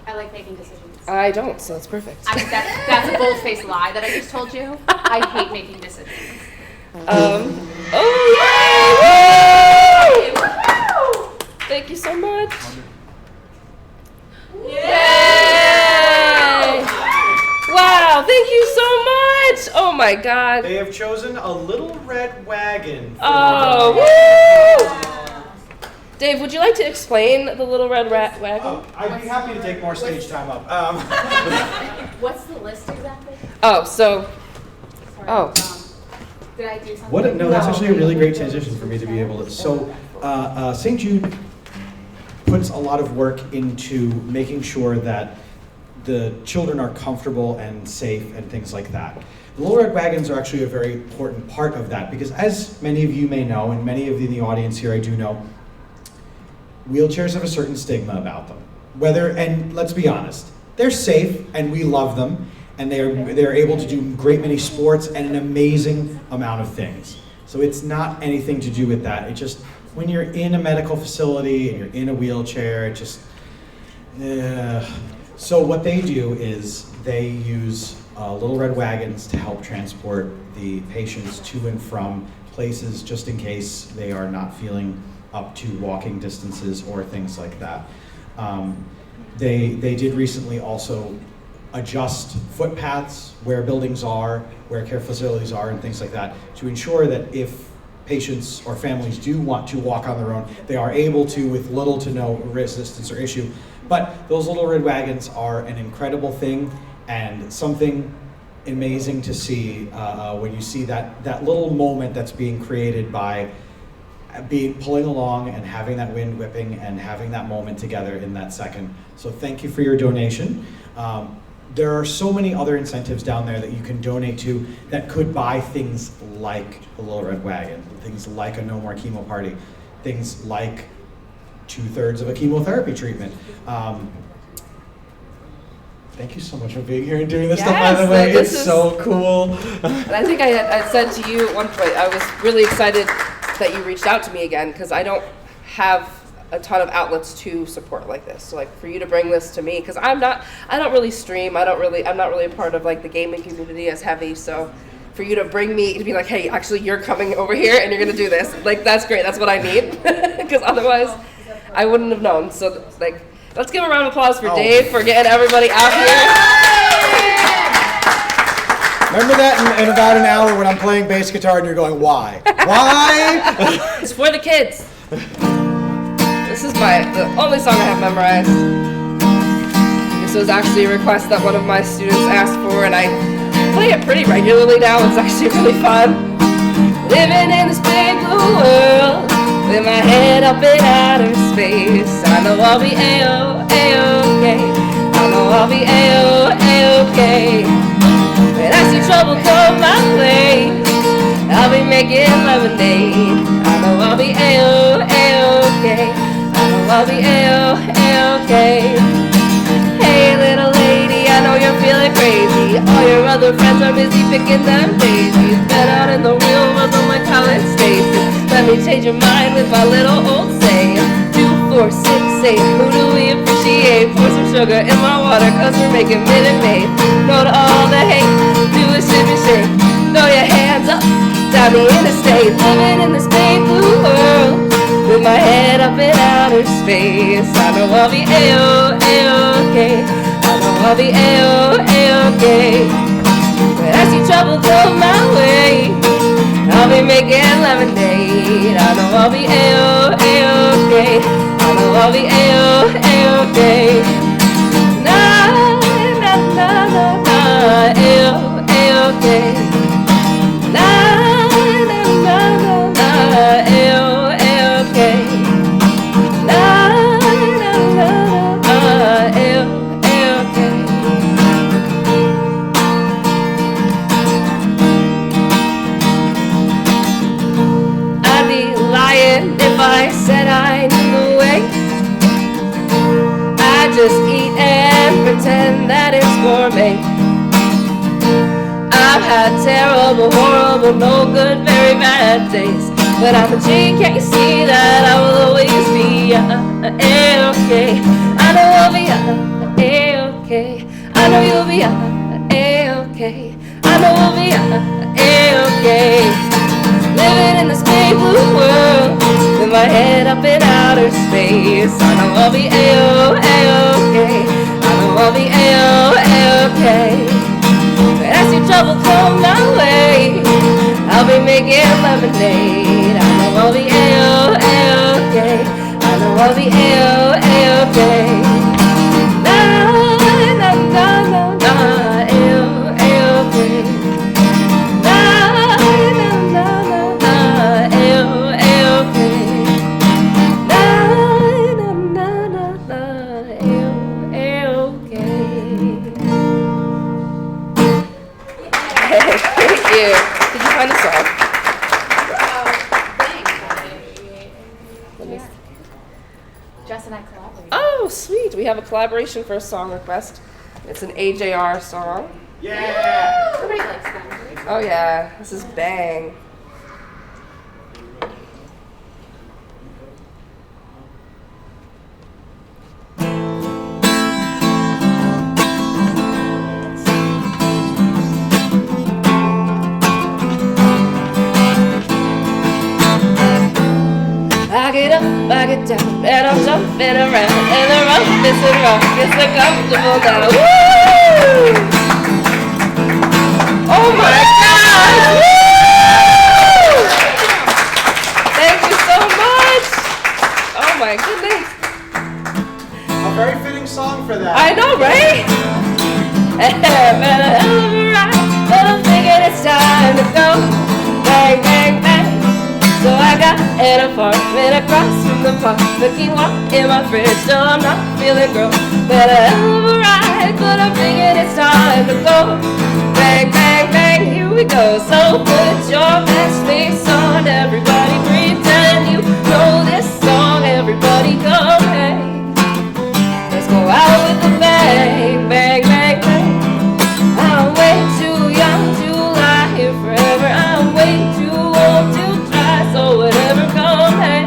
Speaker 2: I like making decisions.
Speaker 13: I don't, so it's perfect.
Speaker 2: That's a bold-faced lie that I just told you. I hate making decisions.
Speaker 13: Oh, yay! Thank you so much. Yay! Wow, thank you so much. Oh my God.
Speaker 1: They have chosen a little red wagon.
Speaker 13: Oh, woo! Dave, would you like to explain the little red wagon?
Speaker 1: Oh, I'd be happy to take more stage time up.
Speaker 2: What's the list exactly?
Speaker 13: Oh, so.
Speaker 2: Sorry, did I do something?
Speaker 1: What? No, that's actually a really great transition for me to be able to. So, St. Jude puts a lot of work into making sure that the children are comfortable and safe and things like that. The Little Red Wagons are actually a very important part of that because, as many of you may know, and many of you in the audience here I do know, wheelchairs have a certain stigma about them. And let's be honest, they're safe and we love them, and they're able to do a great many sports and an amazing amount of things. So it's not anything to do with that. It just, when you're in a medical facility and you're in a wheelchair, it just, So what they do is they use Little Red Wagons to help transport the patients to and from places just in case they are not feeling up to walking distances or things like that. They did recently also adjust footpaths where buildings are, where care facilities are, and things like that to ensure that if patients or families do want to walk on their own, they are able to with little to no resistance or issue. But those little red wagons are an incredible thing and something amazing to see when you see that little moment that's being created by pulling along and having that wind whipping and having that moment together in that second. So thank you for your donation. There are so many other incentives down there that you can donate to that could buy things like a Little Red Wagon, things like a No More Chemo Party, things like 2/3 of a chemotherapy treatment. Thank you so much for being here and doing this stuff, by the way. It's so cool.
Speaker 13: And I think I said to you at one point, I was really excited that you reached out to me again, because I don't have a ton of outlets to support like this. So like for you to bring this to me, because I don't really stream, I'm not really a part of like the gaming community as heavy. So for you to bring me to be like, hey, actually you're coming over here and you're gonna do this, like that's great. That's what I need, because otherwise I wouldn't have known. So like, let's give a round of applause for Dave for getting everybody out here.
Speaker 1: Remember that in about an hour when I'm playing bass guitar and you're going, why? Why?
Speaker 13: It's for the kids. This is the only song I have memorized. This was actually a request that one of my students asked for, and I play it pretty regularly now. It's actually really fun. Living in this big blue world, with my head up in outer space. I know I'll be A-O-A-OK. I know I'll be A-O-A-OK. When I see trouble come my way, I'll be making lemonade. I know I'll be A-O-A-OK. I'll be A-O-A-OK. Hey little lady, I know you're feeling crazy. All your other friends are busy picking them daisies. Been out in the real world on my college stations. Let me change your mind with my little old saying. 2, 4, 6, 8, who do we appreciate? Pour some sugar in my water, cause we're making Minute Maid. No to all the hate, do a shimmy shake. Throw your hands up, down the interstate. Living in this big blue world, with my head up in outer space. I know I'll be A-O-A-OK. I know I'll be A-O-A-OK. When I see trouble come my way, I'll be making lemonade. I know I'll be A-O-A-OK. I know I'll be A-O-A-OK. Na na na na na, A-O-A-OK. Na na na na na, A-O-A-OK. Na na na na, A-O-A-OK. I'd be lying if I said I knew the way. I just eat and pretend that it's gourmet. I've had terrible, horrible, no good, very bad days. But I'm a G, can't you see that I will always be A-OK. I know I'll be A-OK. I know you'll be A-OK. I know we'll be A-OK. Living in this big blue world, with my head up in outer space. I know I'll be A-O-A-OK. I know I'll be A-O-A-OK. When I see trouble come my way, I'll be making lemonade. I know I'll be A-O-A-OK. I know I'll be A-O-A-OK. Na na na na na, A-O-A-OK. Na na na na na, A-O-A-OK. Na na na na na, A-O-A-OK. Thank you. Did you find a song?
Speaker 2: Jess and I collaborated.
Speaker 13: Oh, sweet. We have a collaboration for a song request. It's an AJR song.
Speaker 3: Yeah!
Speaker 2: Everybody likes them.
Speaker 13: Oh, yeah. This is bang. I get up, I get down, and I'm jumping around, and the rough is the rough, it's so comfortable now. Woo! Oh my God! Woo! my goodness.
Speaker 1: A very fitting song for that.
Speaker 13: I know, right? But I'm thinking it's time to go. Bang, bang, bang. So I got an apartment across from the park. The quinoa in my fridge, so I'm not feeling gross. Been a hell of a ride, but I'm thinking it's time to go. Bang, bang, bang, here we go. So put your best face on, everybody pretend you know this song. Everybody go, hey. Let's go out with a bang, bang, bang, bang. I'm way too young to lie here forever. I'm way too old to try, so whatever, come hey.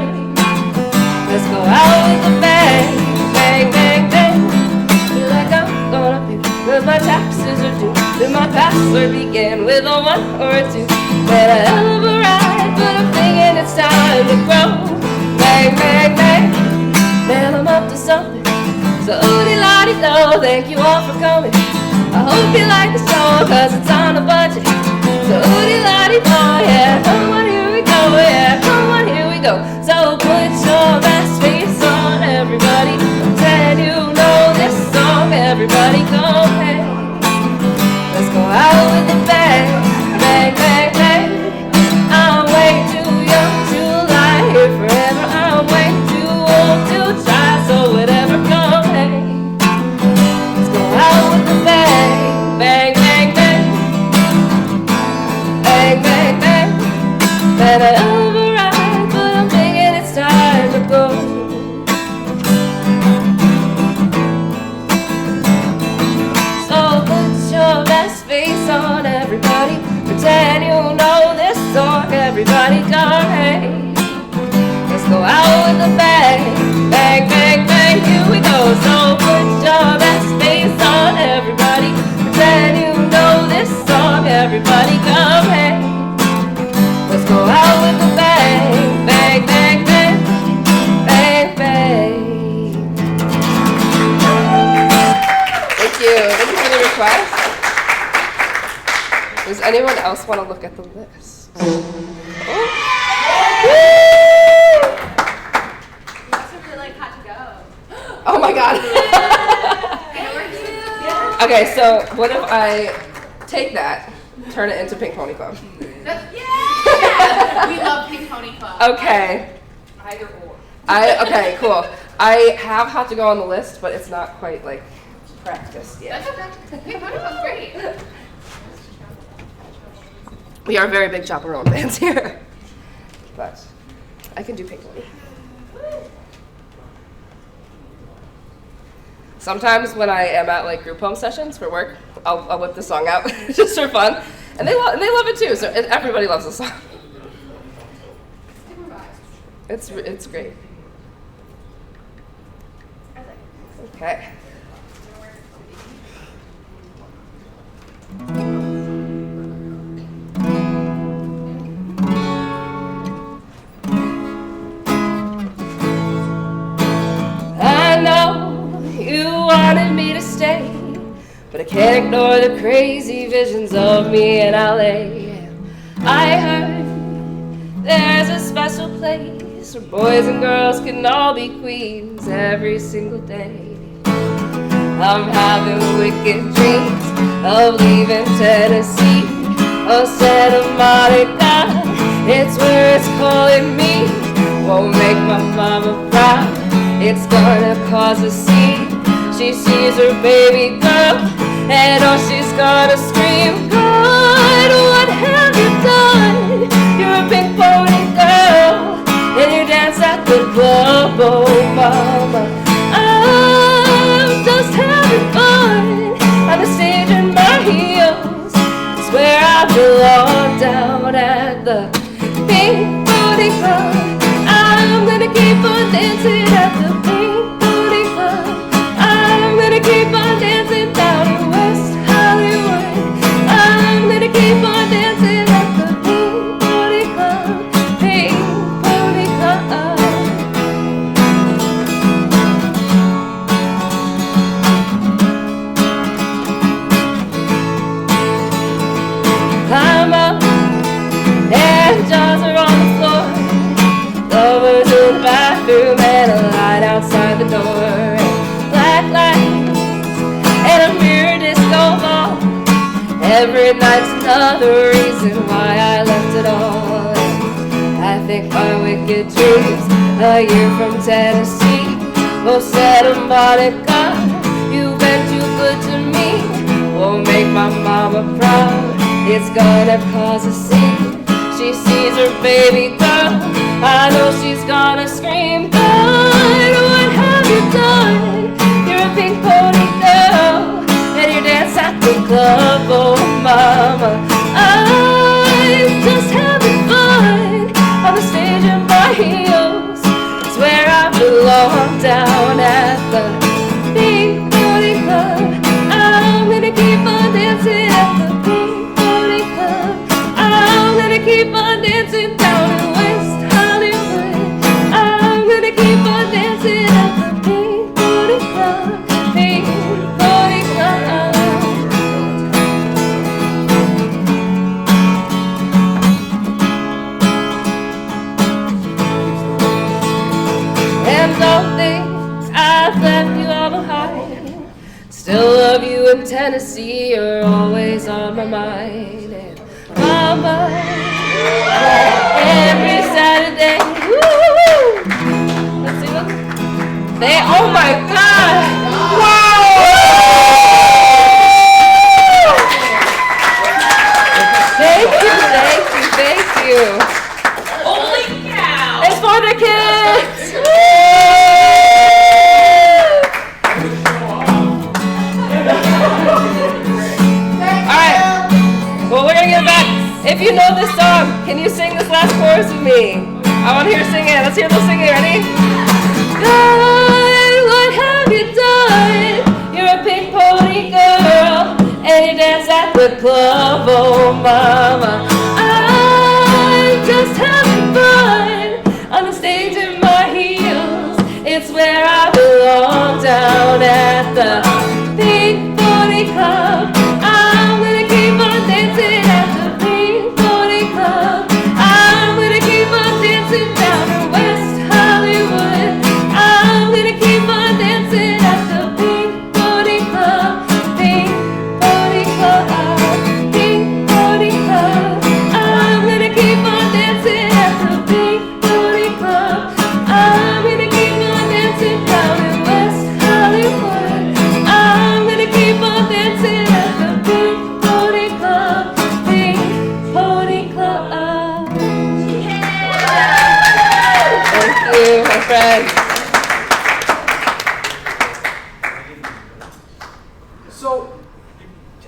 Speaker 13: Let's go out with a bang, bang, bang, bang. Feel like I'm gonna pay with my taxes are due. Did my password begin with a 1 or a 2? Been a hell of a ride, but I'm thinking it's time to grow. Bang, bang, bang. Man, I'm up to something. So oodie-la-dee-do, thank you all for coming. I hope you like the show, cause it's on a budget. So oodie-la-dee-do, yeah, come on, here we go, yeah, come on, here we go. So put your best face on, everybody. Pretend you know this song, everybody go, hey. Let's go out with a bang, bang, bang, bang. I'm way too young to lie here forever. I'm way too old to try, so whatever, come hey. Let's go out with a bang, bang, bang, bang. Bang, bang, bang. Been a hell of a ride, but I'm thinking it's time to go. So put your best face on, everybody. Pretend you know this song, everybody go, hey. Let's go out with a bang, bang, bang, bang, here we go. So put your best face on, everybody. Pretend you know this song, everybody go, hey. Let's go out with a bang, bang, bang, bang, bang, bang. Thank you for the request. Does anyone else want to look at the list? Oh my god. Okay, so what if I take that, turn it into Pink Pony Club?
Speaker 2: Yeah! We love Pink Pony Club.
Speaker 13: Okay.
Speaker 2: Either or.
Speaker 13: Okay, cool. I have had to go on the list, but it's not quite like practiced yet.
Speaker 2: That's okay. Pink Pony Club's great.
Speaker 13: We are very big chaperone fans here. But I can do Pink Pony. Sometimes when I am at like group home sessions for work, I'll whip the song out just for fun, and they love it too. So everybody loves the song. It's great. Okay. I know you wanted me to stay, but I can't ignore the crazy visions of me in LA. I heard there's a special place where boys and girls can all be queens every single day. I'm having wicked dreams of leaving Tennessee, oh Santa Monica, it's where it's calling me. Won't make my mama proud, it's gonna cause a scene. She sees her baby girl, and oh, she's gonna scream, God, what have you done? You're a pink pony girl, and you dance at the club, oh mama. I'm just having fun on the stage in my heels. It's where I belong, down at the Pink Pony Club. I'm gonna keep on dancing at the Pink Pony Club. I'm gonna keep on dancing down in West Hollywood. I'm gonna keep on dancing at the Pink Pony Club. Pink Pony Club. Climb up, and jaws are on the floor. black lights and a mirror disco ball. Every night's another reason why I left it all. I think my wicked dreams, a year from Tennessee. Oh, Santa Monica, you've been too good to me. Won't make my mama proud, it's gonna cause a scene. She sees her baby girl, I know she's gonna scream. God, what have you done? You're a pink pony girl, and you dance at the club. Oh mama, I'm just having fun on the stage in my heels. It's where I belong, down at the Pink Pony Club. I'm gonna keep on dancing at the Pink Pony Club. I'm gonna keep on dancing down in West Hollywood. I'm gonna keep on dancing at the Pink Pony Club. Pink Pony Club. And don't think I've left you all behind. Still love you in Tennessee, you're always on my mind. And mama, every Saturday, woo! Let's see what they, oh my God! Wow! Thank you, thank you, thank you.
Speaker 6: Holy cow!
Speaker 13: It's for the kids! Woo! Alright, well we're gonna get back. If you know this song, can you sing this last chorus with me? I want to hear sing it. Let's hear them sing it. Ready? God, what have you done? You're a pink pony girl, and you dance at the club. Oh mama, I'm just having fun on the stage in my heels. It's where I belong, down at the Pink Pony Club. I'm gonna keep on dancing at the Pink Pony Club. I'm gonna keep on dancing down in West Hollywood. I'm gonna keep on dancing at the Pink Pony Club. Pink Pony Club. Pink Pony Club. I'm gonna keep on dancing at the Pink Pony Club. I'm gonna keep on dancing down in West Hollywood. I'm gonna keep on dancing at the Pink Pony Club. Pink Pony Club. Thank you, my friend.
Speaker 1: So,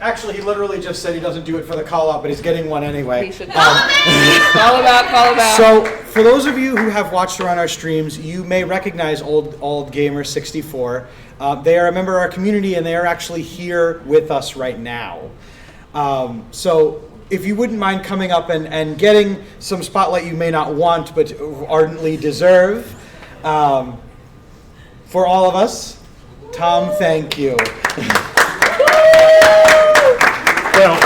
Speaker 1: actually, he literally just said he doesn't do it for the call out, but he's getting one anyway.
Speaker 13: He should call him out, call him out.
Speaker 1: So, for those of you who have watched or on our streams, you may recognize Old Gamer 64. They are a member of our community, and they are actually here with us right now. So, if you wouldn't mind coming up and getting some spotlight you may not want, but ardently deserve, for all of us, Tom, thank you.
Speaker 9: Well,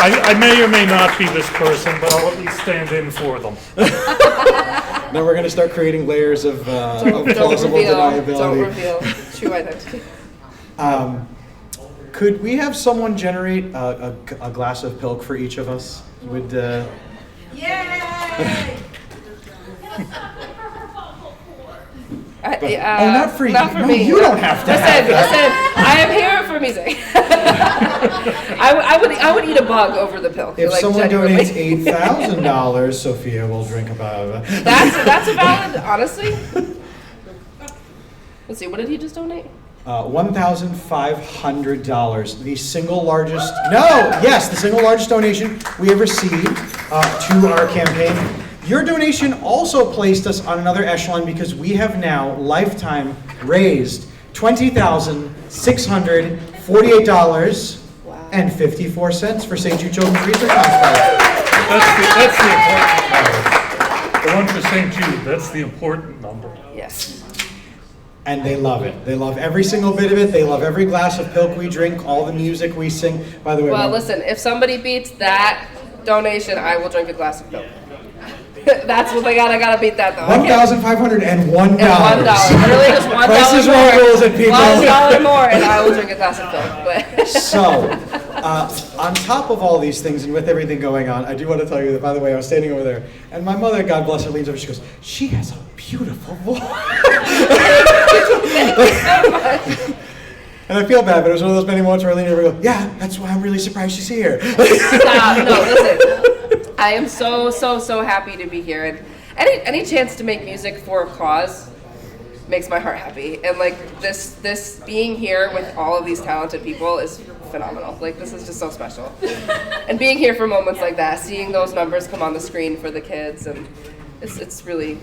Speaker 9: I may or may not be this person, but I'll at least stand in for them.
Speaker 1: Now we're going to start creating layers of plausible deniability.
Speaker 13: Don't reveal true identity.
Speaker 1: Could we have someone generate a glass of pilk for each of us? Would
Speaker 6: Yay!
Speaker 1: not for you.
Speaker 13: Not for
Speaker 1: No,
Speaker 13: me.
Speaker 1: you don't have to
Speaker 13: Listen,
Speaker 1: have that.
Speaker 13: I am here for music. I would eat a bug over the pill.
Speaker 1: If
Speaker 13: like,
Speaker 1: someone
Speaker 13: genuinely.
Speaker 1: donates $8,000, Sophia will drink about it.
Speaker 13: That's a valid, honestly. Let's see, what did he just donate?
Speaker 1: $1,500. The single largest donation we have received to our campaign. Your donation also placed us on another echelon because we have now lifetime raised $20,648.54 for St. Jude Children's Research Hospital.
Speaker 9: That's the important number. The one for St. Jude, that's the important number.
Speaker 13: Yes.
Speaker 1: And they love it. They love every single bit of it. They love every glass of pilk we drink, all the music we sing. By the way,
Speaker 13: Well, listen, if somebody beats that donation, I will drink a glass of milk. That's what I gotta beat that though. I can't-
Speaker 1: $1,501.
Speaker 13: And $1. Literally just $1
Speaker 1: Prices
Speaker 13: more.
Speaker 1: right rules it, people.
Speaker 13: $1 more, and I will drink a glass of milk. But
Speaker 1: So, on top of all these things and with everything going on, I do want to tell you that, by the way, I was standing over there, and my mother, God bless her, leans over, she goes, she has a beautiful voice. And I feel bad, but it was one of those many moments where I lean over and go, yeah, that's why I'm really surprised she's here.
Speaker 13: Stop. No, listen. I am so happy to be here, and any chance to make music for a cause makes my heart happy. And like this being here with all of these talented people is phenomenal. Like this is just so special. And being here for moments like that, seeing those numbers come on the screen for the kids, and it's really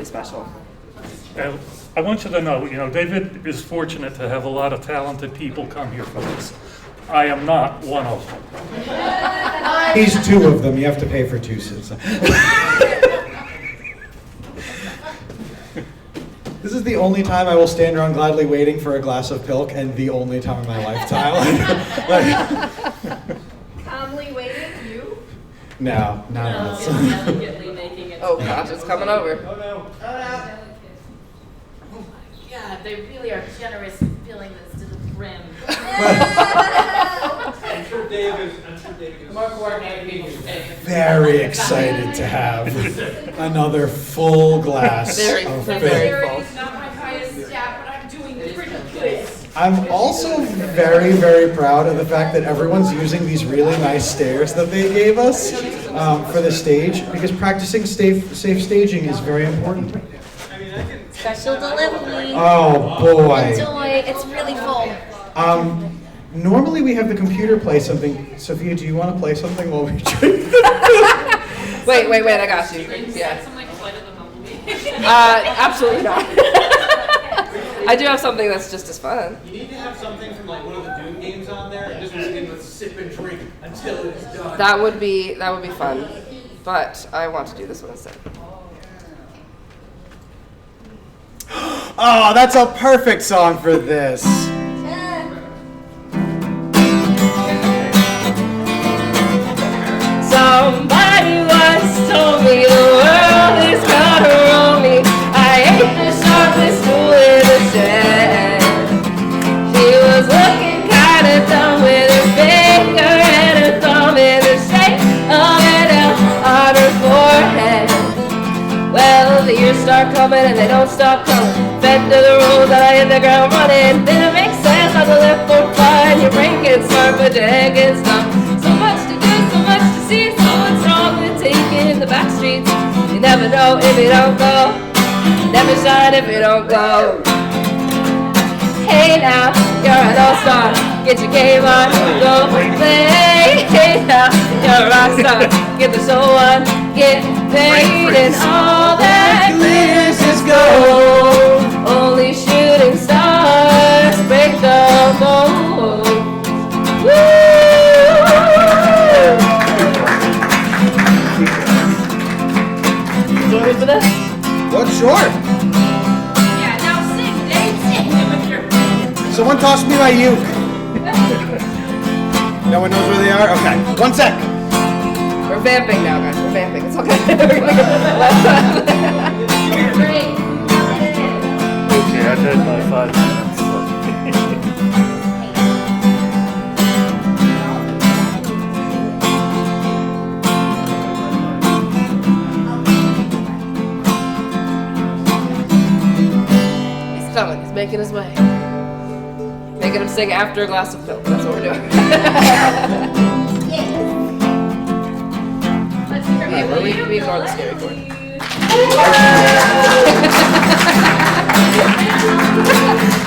Speaker 13: special.
Speaker 9: I want you to know, David is fortunate to have a lot of talented people come here for this. I am not one of them.
Speaker 1: He's two of them. You have to pay for two sits. This is the only time I will stand around gladly waiting for a glass of pilk, and the only time in my lifetime.
Speaker 6: Calmly waiting, you?
Speaker 1: No.
Speaker 12: Delicately making it.
Speaker 13: Oh gosh, it's coming over.
Speaker 3: Oh no.
Speaker 12: God, they really are generous filling this to the brim.
Speaker 4: I'm sure Dave is.
Speaker 3: More coordinating.
Speaker 1: Very excited to have another full glass
Speaker 13: Very
Speaker 1: of
Speaker 13: full.
Speaker 1: pilk.
Speaker 12: It's not my highest stat, but I'm doing pretty good.
Speaker 1: I'm also very, very proud of the fact that everyone's using these really nice stairs that they gave us for the stage, because practicing safe staging is very important.
Speaker 14: Special delivery.
Speaker 1: Oh boy.
Speaker 14: Enjoy. It's really full.
Speaker 1: Normally we have the computer play something. Sophia, do you want to play something while we drink?
Speaker 13: Wait, I got you. Yeah.
Speaker 6: Something like Flight of the Bumblebee.
Speaker 13: Absolutely not. I do have something that's just as fun.
Speaker 3: You need to have something from like one of the Doom games on there, and just begin with sip and drink until it is done.
Speaker 13: That would be fun, but I want to do this one instead.
Speaker 1: Oh, that's a perfect song for this.
Speaker 13: Somebody once told me the world is gonna roll me. I ain't the sharpest tool in the shed. She was looking kinda dumb with her finger and her thumb in the shape of an L on her forehead. Well, the years start coming and they don't stop coming. Bend to the rules that I hit the ground running. Didn't make sense on the left foot flying. Your brain gets smart, but your head gets dumb. So much to do, so much to see. So what's wrong with taking the back streets? You never know if you don't go. Never shine if you don't go. Hey now, you're an all-star. Get your game on, go play. Hey now, you're a rock star. Get the show on, get paid, and all that glitters is gold. Only shooting stars break the mold. Woo! You ready for this?
Speaker 1: What's short?
Speaker 6: Yeah, now sing, Dave, sing with your
Speaker 1: Someone toss me my uke. No one knows where they are? Okay, 1 sec.
Speaker 13: We're vamping now, guys. We're vamping. It's okay. We're gonna go last time.
Speaker 6: Great.
Speaker 9: Okay, I did my 5 minutes.
Speaker 13: He's coming. He's making his way. Making him sing after a glass of milk. That's what we're doing.
Speaker 6: Let's hear
Speaker 13: Okay,
Speaker 6: from
Speaker 13: well,
Speaker 6: you.
Speaker 13: we ignore the scary chord.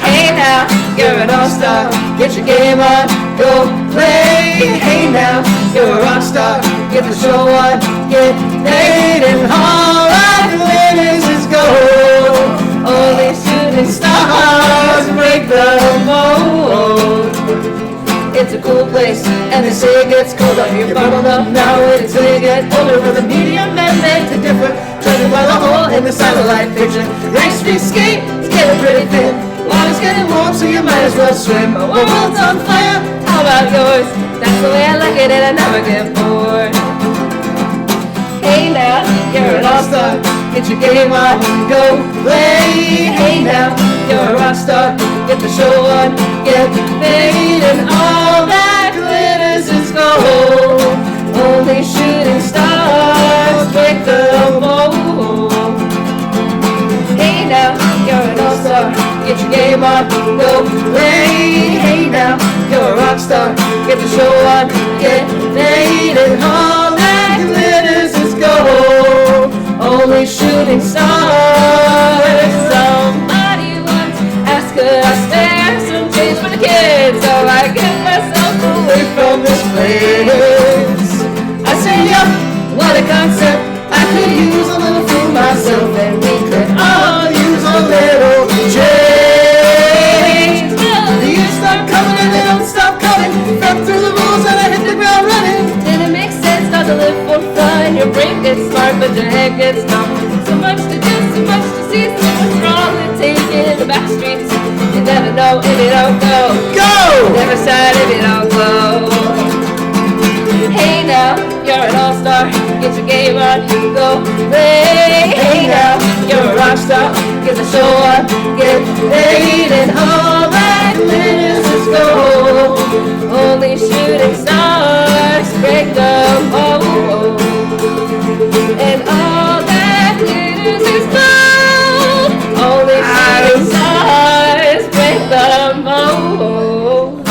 Speaker 13: Hey now, you're an all-star. Get your game on, go play. Hey now, you're a rock star. Get the show on, get paid, and all that glitters is gold. Only shooting stars break the mold. It's a cool place, and they say it gets colder. You're bottled up now, wait until you get older. But the medium men meant to differ. Judging by the hole in the satellite picture. Race street skate, it's getting pretty thin. Water's getting warm, so you might as well swim. My world's on fire, how about yours? That's the way I like it, and I never get bored. Hey now, you're an all-star. Get your game on, go play. Hey now, you're a rock star. Get the show on, get paid, and all that glitters is gold. Only shooting stars break the mold. Hey now, you're an all-star. Get your game on, go play. Hey now, you're a rock star. Get the show on, get paid, and all that glitters is gold. Only shooting stars. Somebody once asked, could I spare some change for the kids? So I get myself away from this place. I say, yeah, what a concept. I could use a little for myself, and we could all use a little change. The years start coming and they don't stop coming. Fell through the rules and I hit the ground running. Didn't make sense not to live for fun. Your brain gets smart but your head gets numb. So much to do, so much to see, so much wrong with taking the back streets. You never know if you don't go. Go! Never sad if you don't go. Hey now, you're an all-star. Get your game on, go play. Hey now, you're a rock star. Get the show on, get paid, and all that glitters is gold. Only shooting stars break the mold. And all that glitters is gold. Only shooting stars break the mold.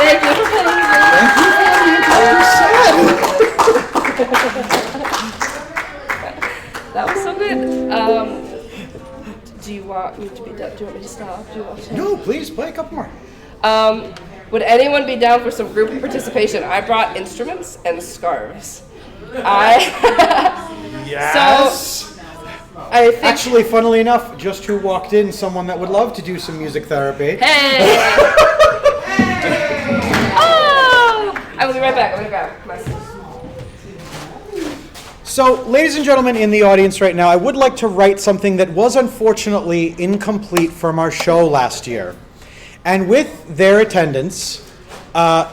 Speaker 13: Thank you for playing me.
Speaker 1: Thank you for the entire set.
Speaker 13: That was so good. Do you want me to be done? Do you want me to stop? Do you want to?
Speaker 1: No, please play a couple more.
Speaker 13: Would anyone be down for some group participation? I brought instruments and scarves.
Speaker 1: Yes.
Speaker 13: So, I think.
Speaker 1: Actually, funnily enough, just who walked in, someone that would love to do some music therapy.
Speaker 13: Hey! Oh! I will be right back. I'm gonna grab my.
Speaker 1: So, ladies and gentlemen in the audience right now, I would like to write something that was unfortunately incomplete from our show last year. And with their attendance, my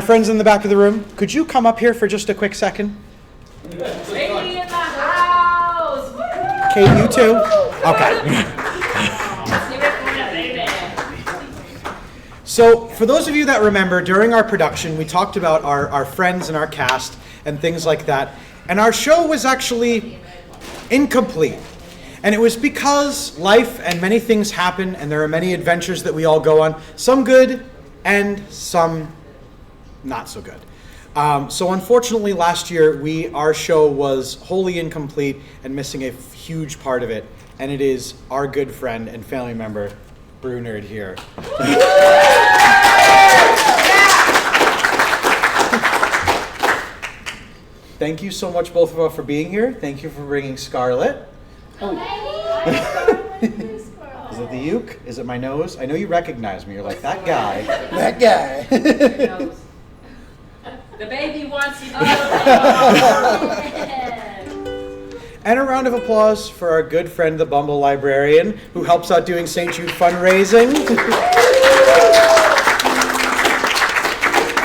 Speaker 1: friends in the back of the room, could you come up here for just a quick second?
Speaker 6: Lady in the house!
Speaker 1: Kate, you too? Okay. So, for those of you that remember, during our production, we talked about our friends and our cast and things like that. And our show was actually incomplete. And it was because life and many things happen, and there are many adventures that we all go on, some good and some not so good. So unfortunately last year, our show was wholly incomplete and missing a huge part of it. And it is our good friend and family member, Brew Nerd here. Thank you so much, both of us, for being here. Thank you for bringing Scarlett. Oh. Is it the uke? Is it my nose? I know you recognize me. You're like, that guy. That guy.
Speaker 6: The baby wants you to
Speaker 1: And a round of applause for our good friend, the Bumble Librarian, who helps out doing St. Jude fundraising.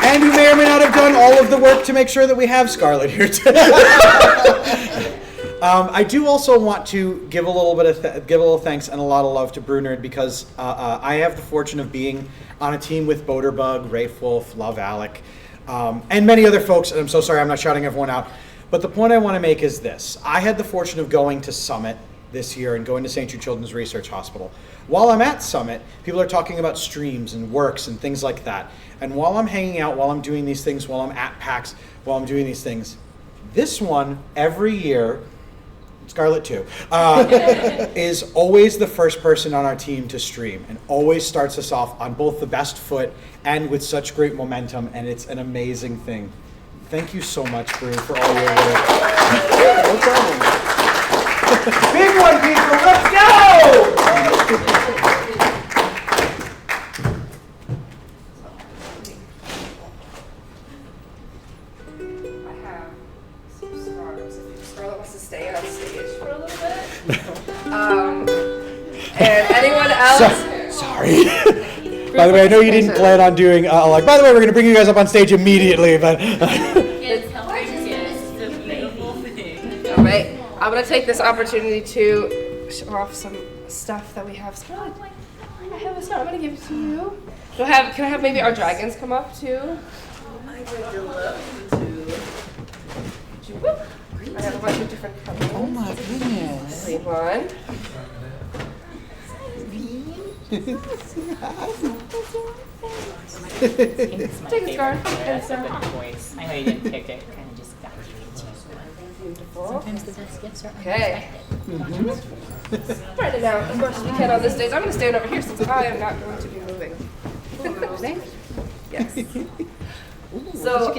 Speaker 1: And who may or may not have done all of the work to make sure that we have Scarlett here today. I do also want to give a little thanks and a lot of love to Brew Nerd because I have the fortune of being on a team with Boderbug, Rafe Wolf, Love Alec, and many other folks. And I'm so sorry I'm not shouting everyone out. But the point I want to make is this. I had the fortune of going to Summit this year and going to St. Jude Children's Research Hospital. While I'm at Summit, people are talking about streams and works and things like that. And while I'm hanging out, while I'm doing these things, while I'm at PAX, while I'm doing these things, this one, every year, Scarlett too, is always the first person on our team to stream and always starts us off on both the best foot and with such great momentum, and it's an amazing thing. Thank you so much, Brew, for all your work. No problem. Big one, people, let's go!
Speaker 13: Scarlett wants to stay on stage for a little bit. And anyone else?
Speaker 1: Sorry. By the way, I know you didn't plan on doing, like, by the way, we're going to bring you guys up on stage immediately, but.
Speaker 6: It's helping kids. It's a beautiful thing.
Speaker 13: All right, I'm gonna take this opportunity to show off some stuff that we have. Scarlett, I have a star. I'm gonna give it to you. Can I have maybe our dragons come up too?
Speaker 12: I would love to.
Speaker 13: I have a bunch of different colors.
Speaker 1: Oh my goodness.
Speaker 13: Green one. Take a scarf and some.
Speaker 15: I know you didn't pick it. Kind of just got it.
Speaker 13: Beautiful.
Speaker 15: Sometimes the best gifts are
Speaker 13: Okay. Write it down as much as we can on this stage. I'm going to stand over here since I am not going to be moving. Yes. So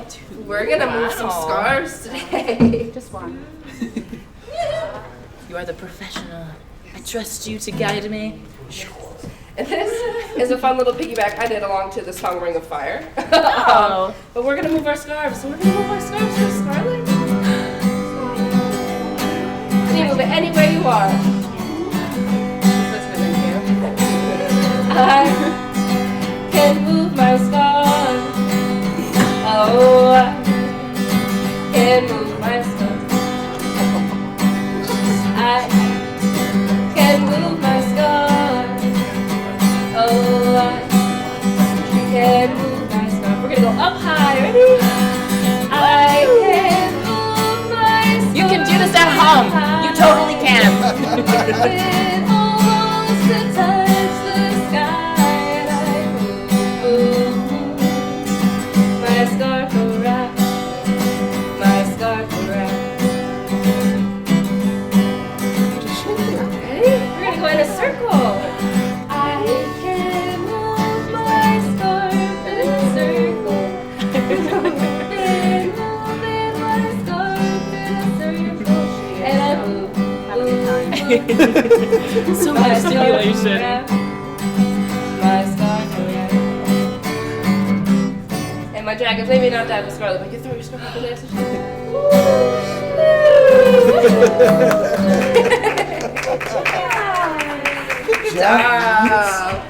Speaker 13: we're going to move some scarves today.
Speaker 2: Just one.
Speaker 12: You are the professional. I trust you to guide me.
Speaker 13: And this is a fun little piggyback I did along to the song Ring of Fire.
Speaker 12: Oh.
Speaker 13: But we're going to move our scarves. So we're going to move our scarves for Scarlett. You can move it anywhere you are. I can move my scarf. Oh, I can move my scarf. I can move my scarf. Oh, I can move my scarf. We're gonna go up high. Ready? I can move my scarf.
Speaker 15: You can do this at home. You totally can.
Speaker 13: It almost to touch the sky, and I move my scarf around, my scarf around. Ready? We're gonna go in a circle. I can move my scarf in a circle. Moving my scarf in a circle, and I move.
Speaker 15: So much stimulation.
Speaker 13: My scarf around. And my dragons, maybe not that, but Scarlet, but you throw your scarf up in there. Good job.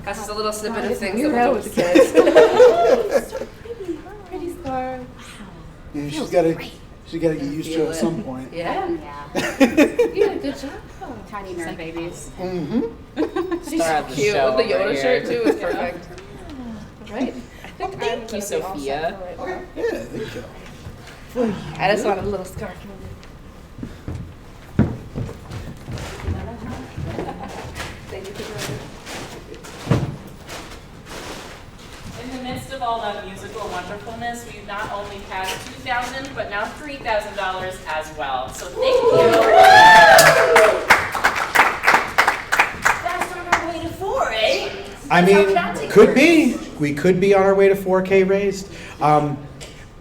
Speaker 13: That's just a little snippet of things that we do with the kids. Pretty scarf.
Speaker 1: Yeah, she's got to get used to it at some point.
Speaker 13: Yeah. You did a good job.
Speaker 2: Tiny nerd babies.
Speaker 1: Mm-hmm.
Speaker 13: She's so cute. With the Yoda shirt too is perfect. Right.
Speaker 15: Thank you, Sophia.
Speaker 1: Yeah, thank you.
Speaker 13: I just wanted a little scarf. Thank you for
Speaker 12: In the midst of all that musical wonderfulness, we've not only passed $2,000, but now $3,000 as well. So thank you. That's on our way to 4, eh?
Speaker 1: I mean, could be. We could be on our way to 4K raised.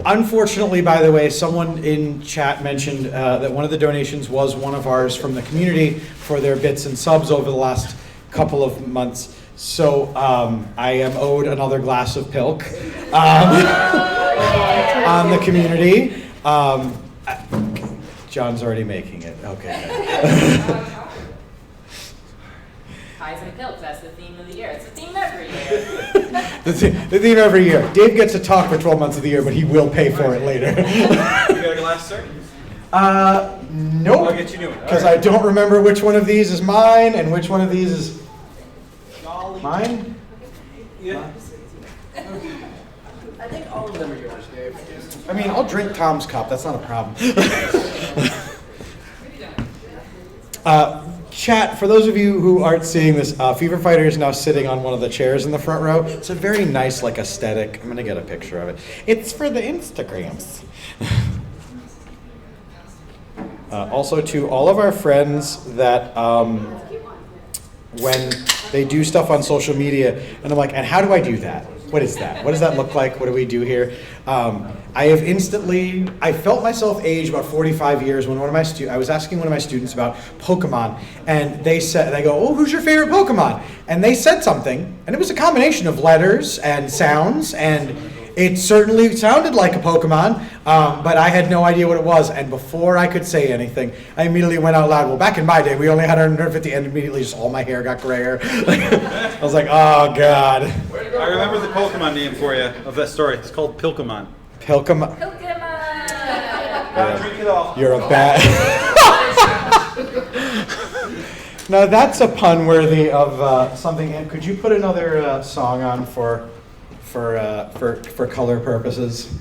Speaker 1: Unfortunately, by the way, someone in chat mentioned that one of the donations was one of ours from the community for their bits and subs over the last couple of months. So I am owed another glass of pilk on the community. John's already making it. Okay.
Speaker 12: Pies and pilks, that's the theme of the year. It's the theme every year.
Speaker 1: The theme every year. Dave gets to talk for 12 months of the year, but he will pay for it later.
Speaker 4: You got a glass, sir?
Speaker 1: Nope.
Speaker 4: I'll get you new one.
Speaker 1: Because I don't remember which one of these is mine and which one of these is mine.
Speaker 4: Yeah.
Speaker 3: I think all of them are yours, Dave.
Speaker 1: I mean, I'll drink Tom's cup. That's not a problem. Chat, for those of you who aren't seeing this, Fever Fighter is now sitting on one of the chairs in the front row. It's a very nice, like, aesthetic. I'm going to get a picture of it. It's for the Instagrams. Also, to all of our friends that when they do stuff on social media, and I'm like, and how do I do that? What is that? What does that look like? What do we do here? I felt myself age about 45 years when I was asking one of my students about Pokemon, and they go, oh, who's your favorite Pokemon? And they said something, and it was a combination of letters and sounds, and It certainly sounded like a Pokemon, but I had no idea what it was. And before I could say anything, I immediately went out loud. Well, back in my day, we only had 150, and immediately just all my hair got grayer. I was like, oh God.
Speaker 4: I remember the Pokemon name for you of that story. It's called Pilkamon.
Speaker 1: Pilkamon.
Speaker 4: Drink it all.
Speaker 1: You're a bad. Now that's a pun worthy of something. And could you put another song on for color purposes?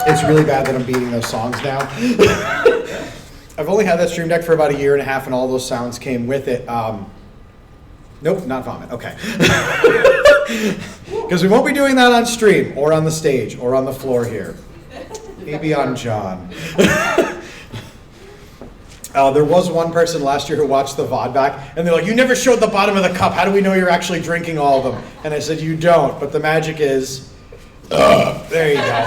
Speaker 1: It's really bad that I'm beating those songs now. I've only had that Stream Deck for about a year and a half, and all those sounds came with it. Nope, not vomit. Okay. Because we won't be doing that on stream, or on the stage, or on the floor here. Maybe on John. There was one person last year who watched the VOD back, and they're like, you never showed the bottom of the cup. How do we know you're actually drinking all of them? And I said, you don't, but the magic is... there you go.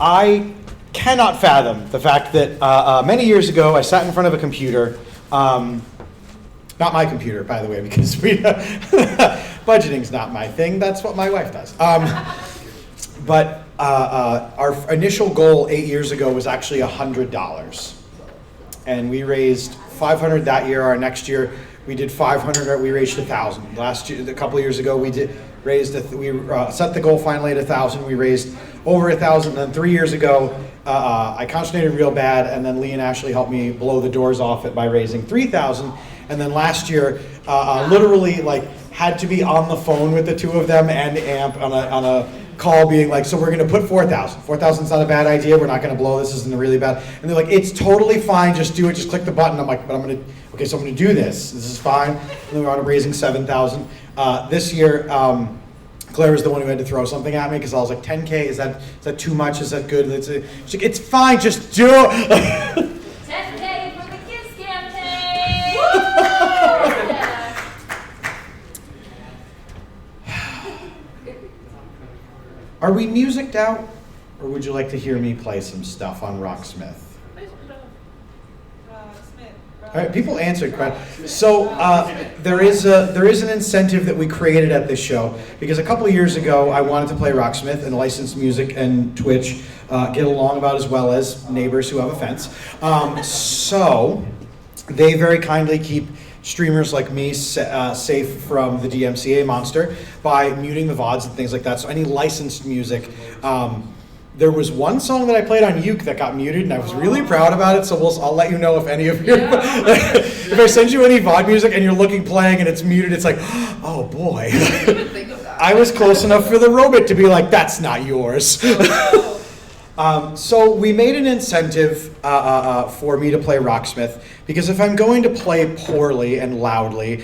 Speaker 1: I cannot fathom the fact that many years ago I sat in front of a computer, not my computer, by the way, because budgeting's not my thing. That's what my wife does. But our initial goal 8 years ago was actually $100, and we raised $500 that year. Our next year we did 500. We raised 1,000. Last year, a couple of years ago, we set the goal finally at 1,000. We raised over 1,000. Then 3 years ago, I concentrated real bad, and then Lee and Ashley helped me blow the doors off it by raising 3,000. And then last year, literally had to be on the phone with the two of them and Amp on a call, being like, so we're going to put 4,000. 4,000 is not a bad idea. We're not going to blow this. Isn't really bad. And they're like, it's totally fine. Just do it. Just click the button. I'm like, but I'm going to. Okay, so I'm going to do this. This is fine. And then we wound up raising 7,000. This year, Claire was the one who had to throw something at me because I was like, 10K, is that too much? Is that good? She's like, it's fine, just do it.
Speaker 14: 10K for the kids campaign!
Speaker 1: Are we musiced out, or would you like to hear me play some stuff on Rocksmith? All right, people answered questions. So there is an incentive that we created at this show because a couple of years ago I wanted to play Rocksmith, and licensed music and Twitch get along about as well as neighbors who have a fence. So they very kindly keep streamers like me safe from the DMCA monster by muting the VODs and things like that. So any licensed music. There was one song that I played on Uke that got muted, and I was really proud about it, so I'll let you know if any of you... if I send you any VOD music and you're playing and it's muted, it's like, oh boy. I was close enough for the robot to be like, that's not yours. So we made an incentive for me to play Rocksmith, because if I'm going to play poorly and loudly,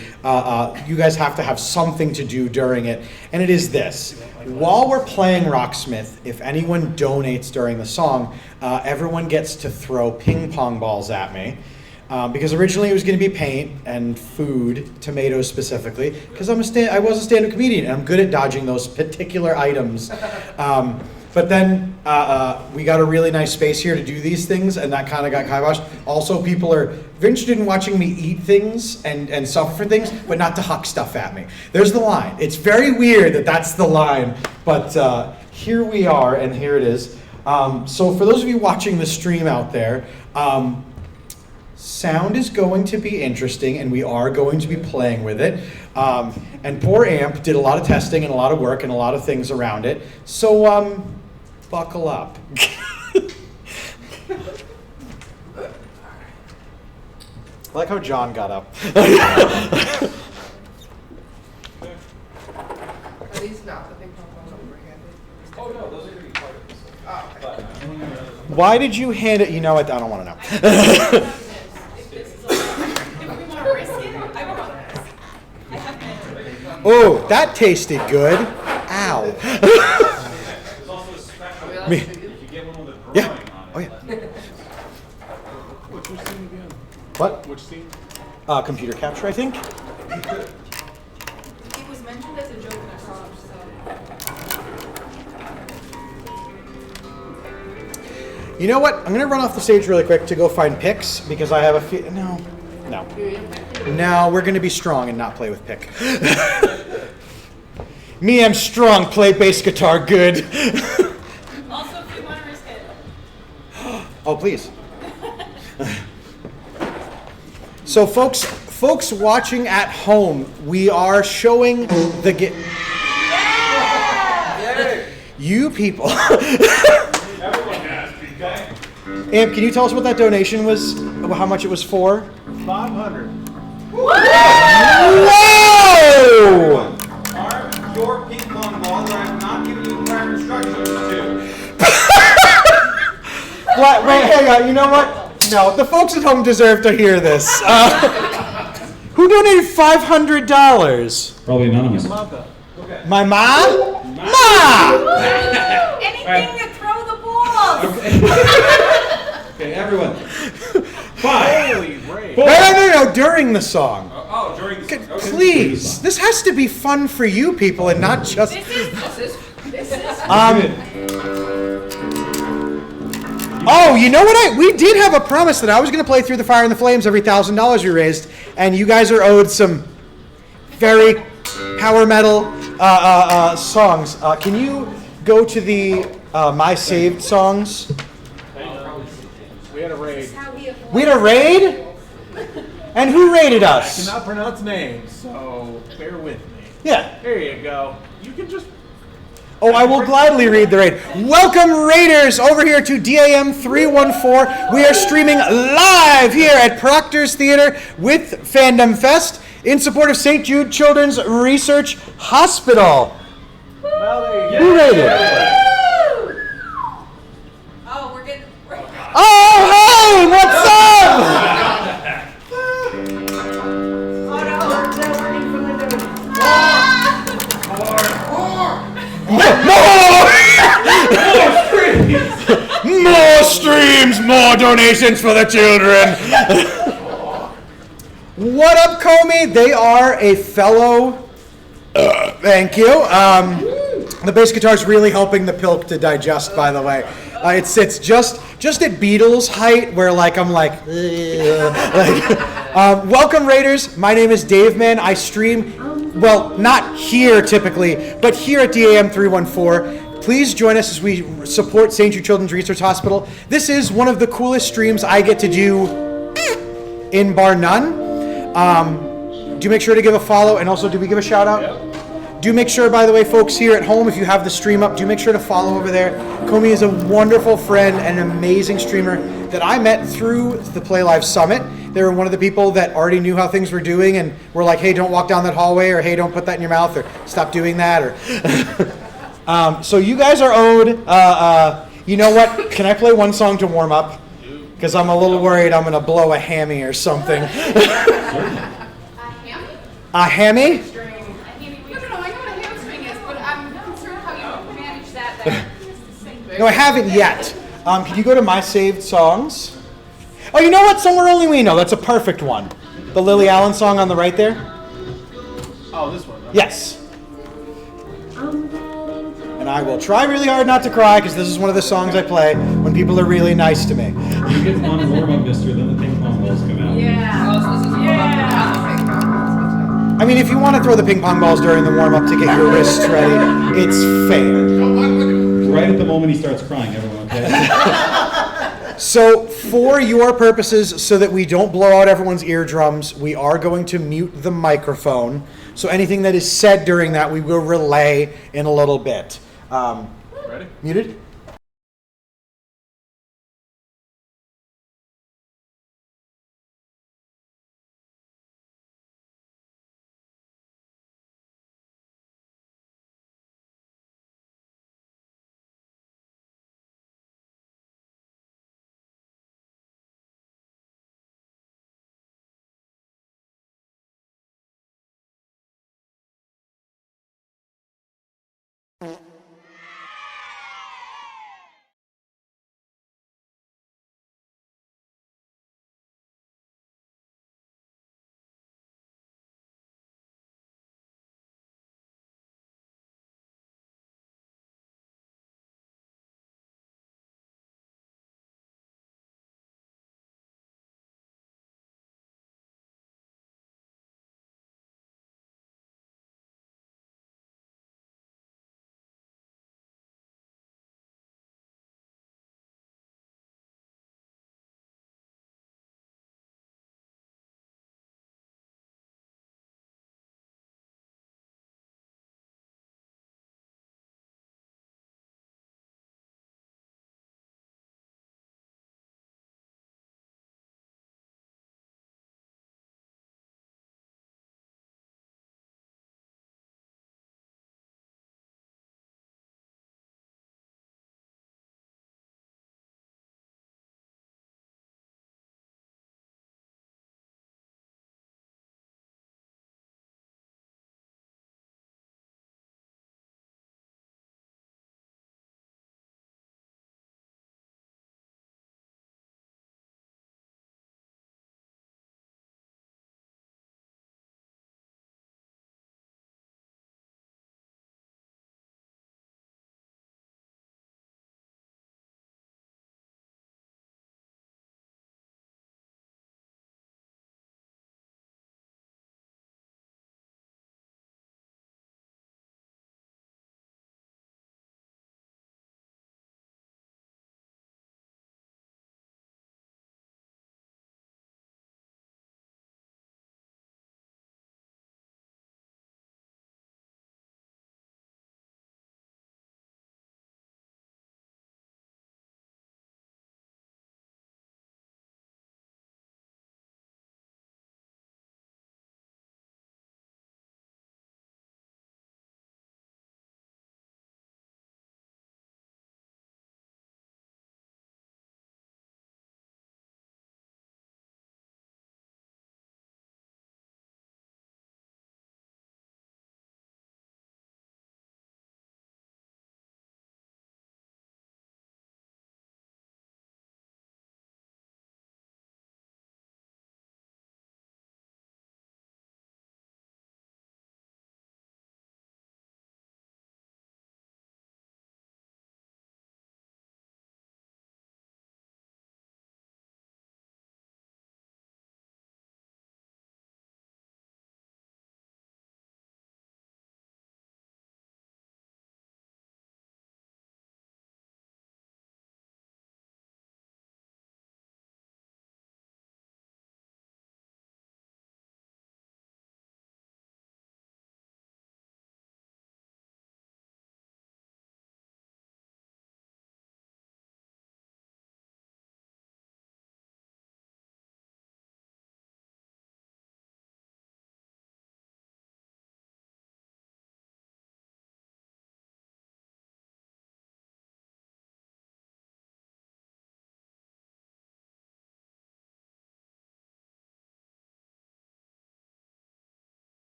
Speaker 1: you guys have to have something to do during it, and it is this. While we're playing Rocksmith, if anyone donates during the song, everyone gets to throw ping pong balls at me. Because originally it was going to be paint and food, tomatoes specifically, because I was a stand-up comedian and I'm good at dodging those particular items. But then we got a really nice space here to do these things, and that kind of got kiboshed. Also, people are interested in watching me eat things and suffer for things, but not to huck stuff at me. There's the line. It's very weird that that's the line, but here we are, and here it is. So for those of you watching the stream out there, sound is going to be interesting, and we are going to be playing with it. And poor Amp did a lot of testing and a lot of work and a lot of things around it. So buckle up. I like how John got up.
Speaker 16: Are these not the big pom-poms that we were handed?
Speaker 4: Oh no, those are going to be part of this.
Speaker 16: Oh, okay.
Speaker 1: Why did you hand it? You know what? I don't want to know.
Speaker 6: If
Speaker 1: Ooh, that tasted good. Ow.
Speaker 4: There's also a special.
Speaker 1: Me-
Speaker 4: If you get one with a
Speaker 1: Yeah.
Speaker 4: drawing on it.
Speaker 1: Oh, yeah.
Speaker 3: What's your scene again?
Speaker 1: What?
Speaker 3: Which scene?
Speaker 1: Computer capture, I think.
Speaker 10: It was mentioned as a joke in a song, so.
Speaker 1: You know what? I'm gonna run off the stage really quick to go find picks because I have a no. No, we're gonna be strong and not play with pick. Me, I'm strong. Play bass guitar good.
Speaker 6: Also, if you want to risk it.
Speaker 1: Oh, please. So, folks watching at home, we are showing the you people.
Speaker 4: Everyone has, okay?
Speaker 1: Amp, can you tell us what that donation was? How much it was for?
Speaker 3: 500.
Speaker 1: Whoa!
Speaker 4: Are your ping pong ball that I'm not giving you prior instructions to?
Speaker 1: Wait, hang on. You know what? No, the folks at home deserve to hear this. Who donated $500?
Speaker 11: Probably anonymous.
Speaker 1: My mom? Ma!
Speaker 14: Anything to throw the balls.
Speaker 11: Okay, everyone. 5.
Speaker 3: Holy Ray.
Speaker 1: No, during the song.
Speaker 4: Oh, during the okay.
Speaker 1: Please, this has to be fun for you people and not just.
Speaker 14: This is.
Speaker 1: Oh, you know what? We did have a promise that I was going to play Through the Fire and the Flames every $1,000 we raised, and you guys are owed some very power metal songs. Can you go to the My Saved songs?
Speaker 3: We had a raid.
Speaker 1: We had a raid? And who raided
Speaker 3: I
Speaker 1: us?
Speaker 3: cannot pronounce names, so bear with me.
Speaker 1: Yeah.
Speaker 3: There you go. You can just.
Speaker 1: Oh, I will gladly read the raid. Welcome, Raiders, over here to DAM 314. We are streaming live here at Proctor's Theater with Fandom Fest in support of St. Jude Children's Research Hospital.
Speaker 3: Well, there you
Speaker 1: Who raided?
Speaker 10: Oh, we're getting.
Speaker 1: Oh, hey, what's up? More streams, more donations for the children. What up, Comey? They are a fellow. Thank you. The bass guitar is really helping the pilk to digest, by the way. It sits just at Beatles height, where I'm like. Welcome, Raiders. My name is Dave Man. I stream, well, not here typically, but here at DAM 314. Please join us as we support St. Jude Children's Research Hospital. This is one of the coolest streams I get to do in bar none. Do make sure to give a follow, and also do we give a shout out? Yep. Do make sure, by the way, folks here at home, if you have the stream up, do make sure to follow over there. Comey is a wonderful friend and an amazing streamer that I met through the Play Live Summit. They were one of the people that already knew how things were doing and were like, hey, don't walk down that hallway, or hey, don't put that in your mouth, or stop doing that, or... So you guys are owed, you know what? Can I play one song to warm up? Because I'm a little worried I'm going to blow a hammy or something. A hammy?
Speaker 2: No, I know what a hamstring is, but I'm concerned how you manage that.
Speaker 1: No, I haven't yet. Can you go to My Saved Songs? Oh, you know what? Somewhere Only We Know. That's a perfect one. The Lily Allen song on the right there?
Speaker 3: Oh, this one.
Speaker 1: Yes. And I will try really hard not to cry, because this is one of the songs I play when people are really nice to me.
Speaker 11: You get on warm-up, mister, then the ping pong balls come out.
Speaker 1: I mean, if you want to throw the ping pong balls during the warm-up to get your wrists ready, it's fair.
Speaker 11: Right at the moment he starts crying, everyone, okay?
Speaker 1: So, for your purposes, so that we don't blow out everyone's eardrums, we are going to mute the microphone. So anything that is said during that, we will relay in a little bit.
Speaker 3: Ready?
Speaker 1: Muted?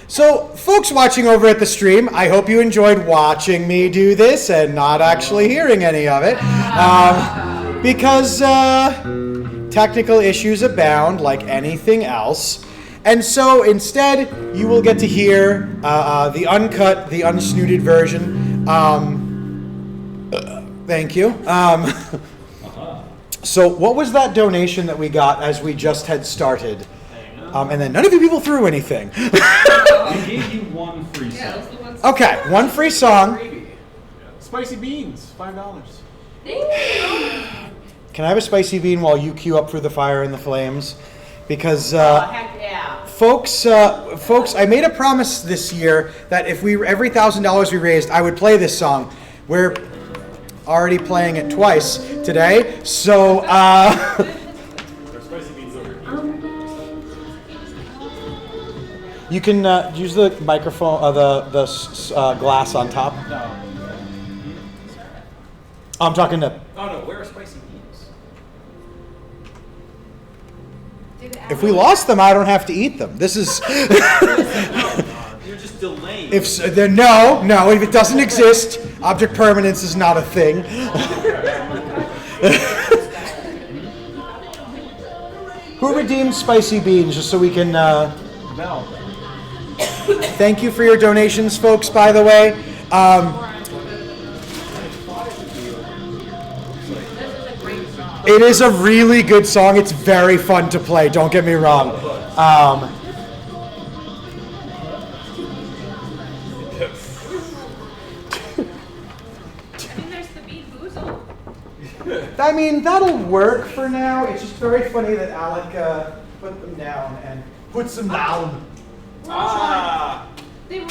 Speaker 1: So, folks watching over at the stream, I hope you enjoyed watching me do this and not actually hearing any of it. Because technical issues abound like anything else. And so instead, you will get to hear the uncut, the unsnooted version. Thank you. So what was that donation that we got as we just had started? And then none of you people threw anything.
Speaker 11: We gave you one free song.
Speaker 1: Okay, one free song.
Speaker 3: Spicy beans, $5.
Speaker 1: Can I have a spicy bean while you queue up for the fire and the flames? Because
Speaker 14: Heck yeah.
Speaker 1: folks, I made a promise this year that if every $1,000 we raised, I would play this song. We're already playing it twice today, so you can use the microphone, the glass on top.
Speaker 4: No.
Speaker 1: I'm talking to.
Speaker 4: Oh no, where are spicy beans?
Speaker 1: If we lost them, I don't have to eat them. This is.
Speaker 4: You're just delaying.
Speaker 1: If it doesn't exist, object permanence is not a thing. Who redeemed spicy beans, just so we can.
Speaker 3: No.
Speaker 1: Thank you for your donations, folks. By the way. It is a really good song. It's very fun to play. Don't get me wrong. I mean, that'll work for now. It's just very funny that Alec put them down and puts them down.
Speaker 6: They were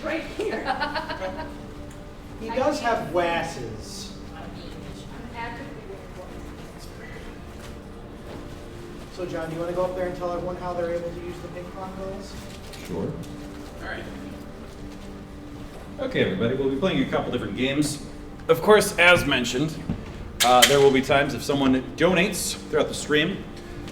Speaker 6: right here.
Speaker 1: He does have glasses. So, John, do you want to go up there and tell everyone how they're able to use the ping pong balls?
Speaker 11: Sure.
Speaker 4: All right.
Speaker 11: Okay, everybody, we'll be playing a couple different games.
Speaker 4: Of course, as mentioned, there will be times if someone donates throughout the stream,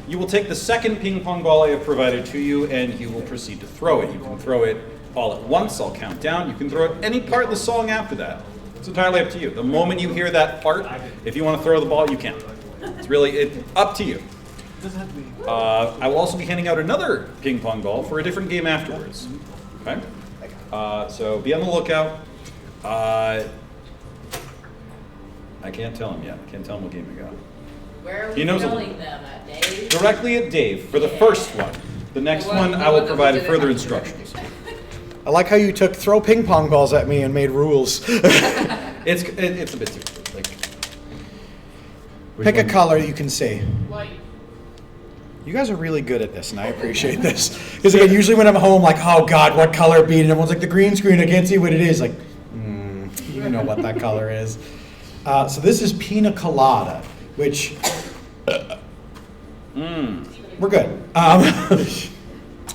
Speaker 4: you will take the second ping pong ball I have provided to you and you will proceed to throw it. You can throw it all at once, I'll count down. You can throw it any part of the song after that. It's entirely up to you. The moment you hear that part, if you want to throw the ball, you can. It's up to you. I will also be handing out another ping pong ball for a different game afterwards. Okay? So be on the lookout. I can't tell him yet. I can't tell him what game we got.
Speaker 14: Where are
Speaker 4: He
Speaker 14: we
Speaker 4: knows
Speaker 14: throwing them at, Dave?
Speaker 4: Directly at Dave for the first one. The next one, I will provide further instructions.
Speaker 1: I like how you took throw ping pong balls at me and made rules.
Speaker 4: It's a bit too like.
Speaker 1: Pick a color you can see.
Speaker 6: White.
Speaker 1: You guys are really good at this, and I appreciate this. Because again, usually when I'm home, like, oh God, what color bean? And everyone's like, the green screen, I can't see what it is. Like, you know what that color is. So this is pina colada, which we're good.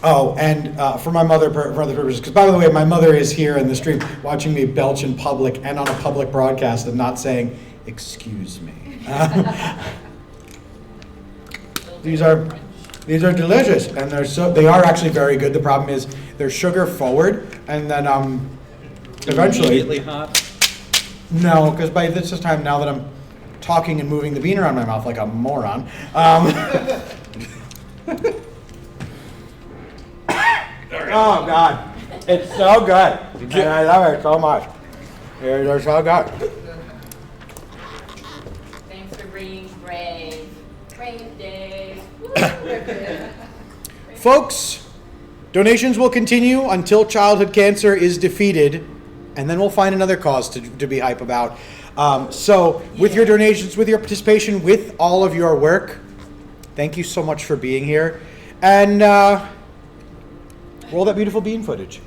Speaker 1: Oh, and for my mother, for other purposes, because by the way, my mother is here in the stream watching me belch in public and on a public broadcast and not saying, excuse me. These are delicious, and they are actually very good. The problem is they're sugar forward, and then eventually
Speaker 11: Immediately hot.
Speaker 1: no, because by this time now that I'm talking and moving the bean around my mouth like a moron. Oh God, it's so good, and I love it so much. They're so good.
Speaker 14: Thanks for being brave. Brave Dave.
Speaker 1: Folks, donations will continue until childhood cancer is defeated, and then we'll find another cause to be hype about. So with your donations, with your participation, with all of your work, thank you so much for being here. And roll that beautiful bean footage.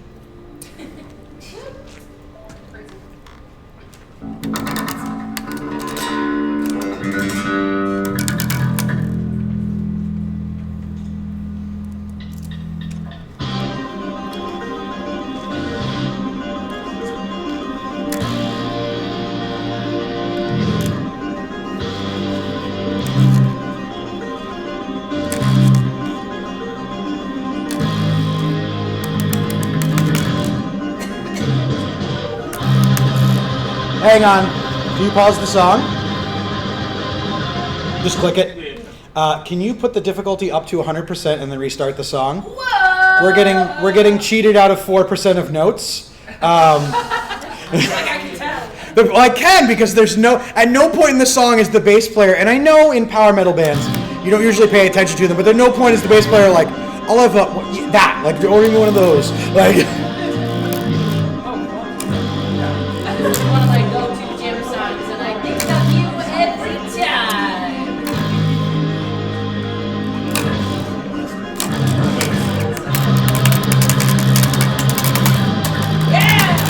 Speaker 1: Hang on. Can you pause the song? Just click it. Can you put the difficulty up to 100% and then restart the song?
Speaker 14: Whoa!
Speaker 1: We're getting cheated out of 4% of notes. Well, I can because at no point in the song is the bass player, and I know in power metal bands you don't usually pay attention to them, but at no point is the bass player like, I'll have that, like ordering one of those, like.
Speaker 14: This is one of my go-to gym songs, and I think of you every time.
Speaker 11: Yes!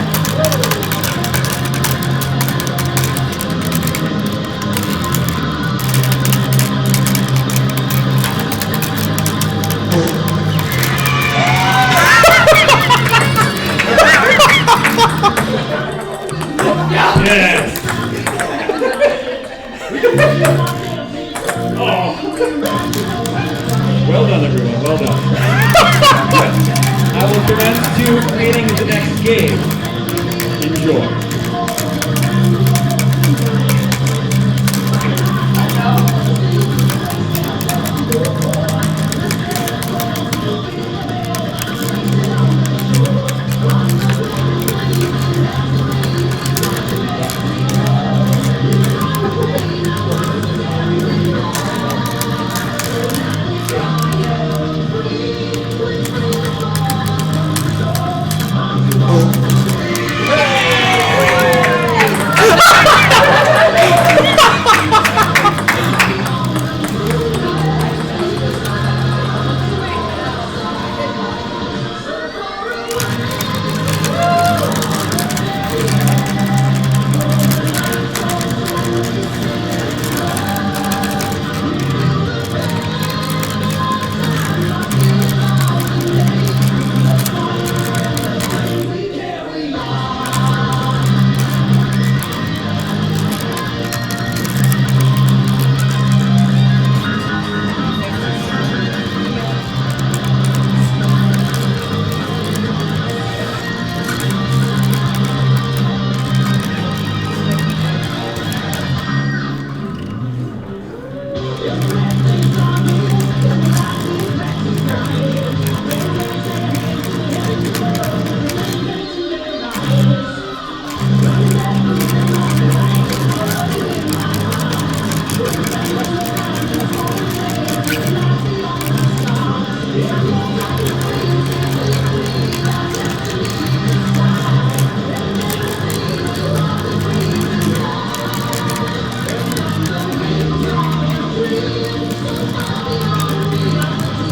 Speaker 11: Oh. Well done, everyone. Well done. I will commence to creating the next game. Enjoy.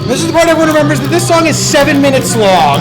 Speaker 1: This is the part everyone remembers that this song is 7 minutes long.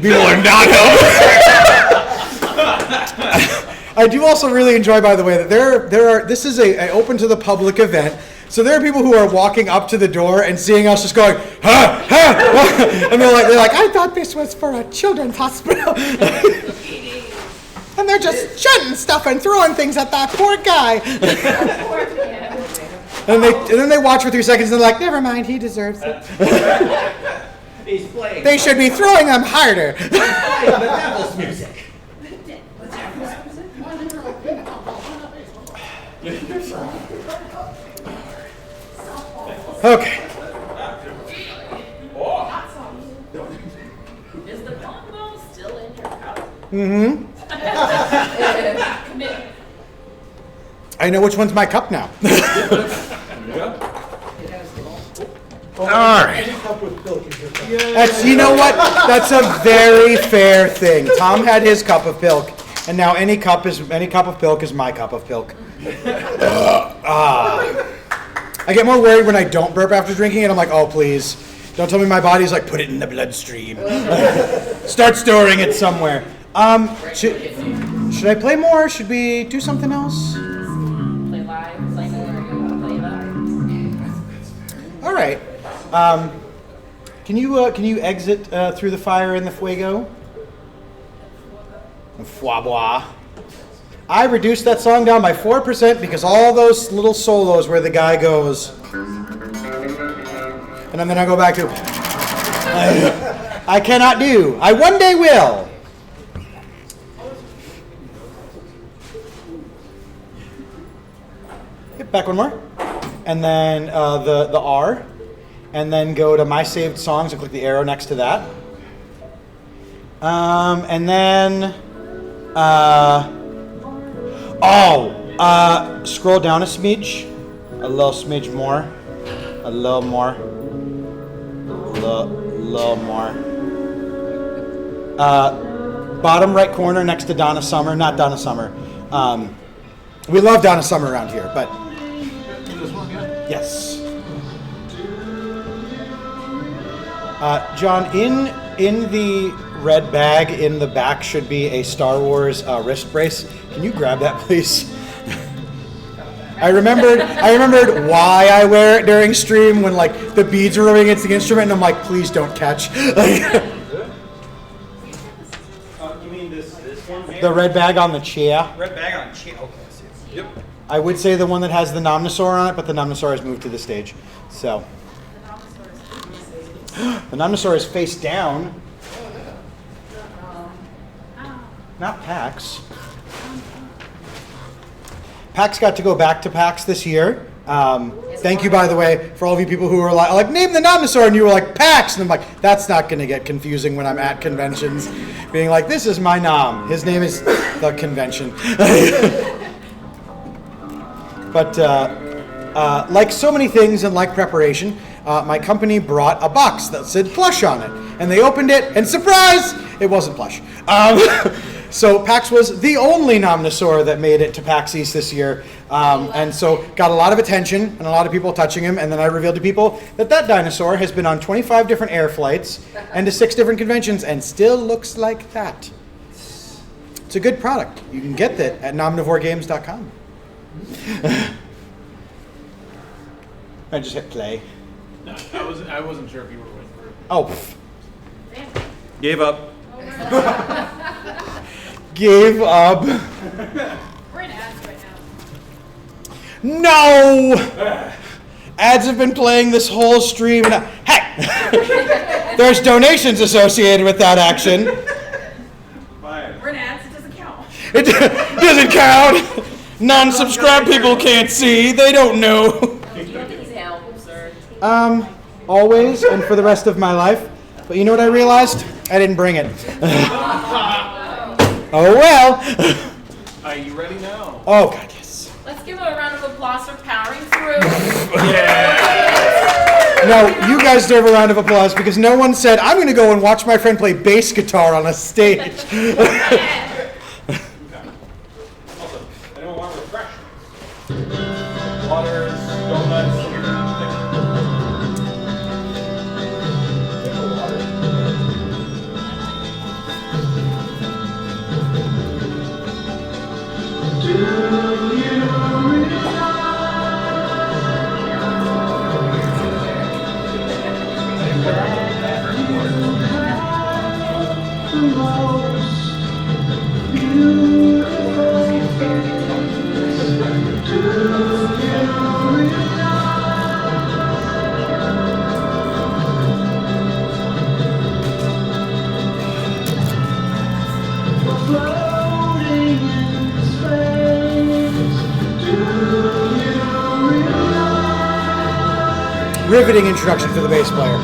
Speaker 4: People are not helping.
Speaker 1: I do also really enjoy, by the way, that there are. This is a open to the public event, so there are people who are walking up to the door and seeing us just going, ha, ha, and they're like, I thought this was for a children's hospital, and they're just shutting stuff and throwing things at that poor guy. And then they watch for 3 seconds and they're like, never mind, he deserves it.
Speaker 3: He's playing.
Speaker 1: They should be throwing them harder.
Speaker 3: He's playing the devil's music.
Speaker 1: Okay.
Speaker 14: Is the combo still in your house?
Speaker 1: Mm-hmm. I know which one's my cup now. All right. That's, you know what? That's a very fair thing. Tom had his cup of pilk, and now any cup of pilk is my cup of pilk. I get more worried when I don't burp after drinking it. I'm like, oh please, don't tell me my body's like, put it in the bloodstream. Start storing it somewhere. Should I play more? Should we do something else?
Speaker 14: Play live, play more, play live.
Speaker 1: All right. Can you exit through the fire in the fuego? Foie bois. I reduced that song down by 4% because all those little solos where the guy goes, and then I go back to, I cannot do. I one day will. Yep, back one more, and then the R, and then go to My Saved Songs and click the arrow next to that, and then. Scroll down a smidge, a little smidge more, a little more, little more. Bottom right corner next to Donna Summer, not Donna Summer. We love Donna Summer around here, but yes. John, in the red bag in the back should be a Star Wars wrist brace. Can you grab that, please? I remembered why I wear it during stream when like the beads are rubbing against the instrument, and I'm like, please don't catch.
Speaker 4: You mean this one here?
Speaker 1: The red bag on the chair.
Speaker 4: Red bag on chair. Okay, I see it. Yep.
Speaker 1: I would say the one that has the Nomnosaur on it, but the Nomnosaur has moved to the stage. So the Nomnosaur is face down. Not PAX. PAX got to go back to PAX this year. Thank you, by the way, for all of you people who were like, name the Nomnosaur, and you were like, PAX. And I'm like, that's not going to get confusing when I'm at conventions. Being like, this is my Nom. His name is the convention. But like so many things and like preparation, my company brought a box that said plush on it. And they opened it, and surprise, it wasn't plush. So PAX was the only Nomnosaur that made it to PAX East this year, and so got a lot of attention and a lot of people touching him, and then I revealed to people that dinosaur has been on 25 different air flights and to 6 different conventions and still looks like that. It's a good product. You can get that at nomnivoregames.com. I just hit play.
Speaker 3: No, I wasn't sure if you were waiting for it.
Speaker 1: Oh.
Speaker 4: Gave up.
Speaker 1: Gave up.
Speaker 6: We're in ads right now.
Speaker 1: No! Ads have been playing this whole stream. And hey! There's donations associated with that action.
Speaker 6: We're in ads, it doesn't count.
Speaker 1: It doesn't count. Non-subscribed people can't see. They don't know.
Speaker 14: Do you need help, sir?
Speaker 1: Always and for the rest of my life. But you know what I realized? I didn't bring it. Oh well.
Speaker 3: Are you ready now?
Speaker 1: Oh God, yes.
Speaker 14: Let's give a round of applause for powering through.
Speaker 1: No, you guys deserve a round of applause because no one said, I'm going to go and watch my friend play bass guitar on a stage.
Speaker 4: Anyone want refreshments? Waters, donuts.
Speaker 1: Riveting introduction for the bass player.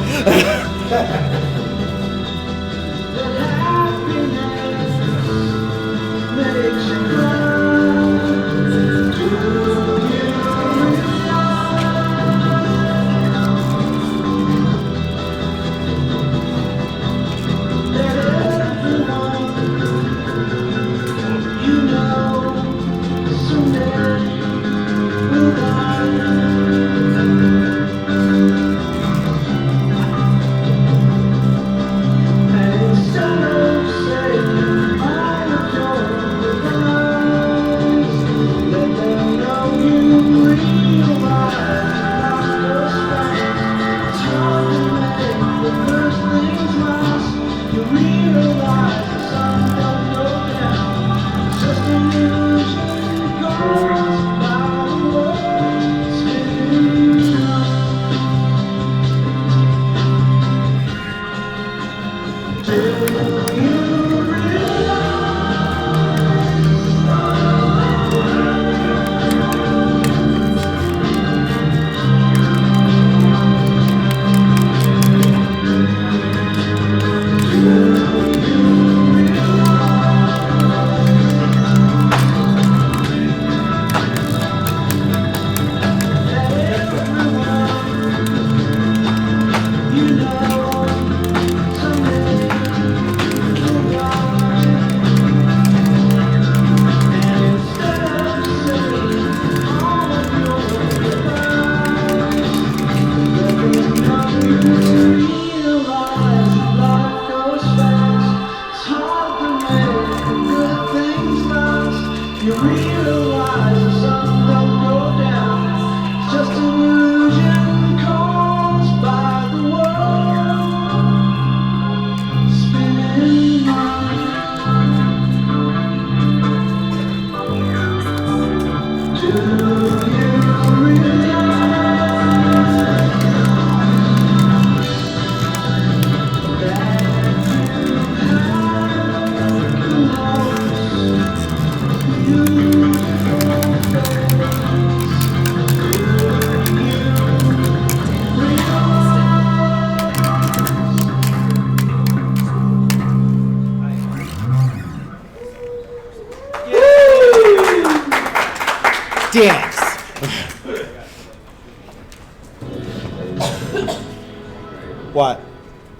Speaker 1: Dance. What?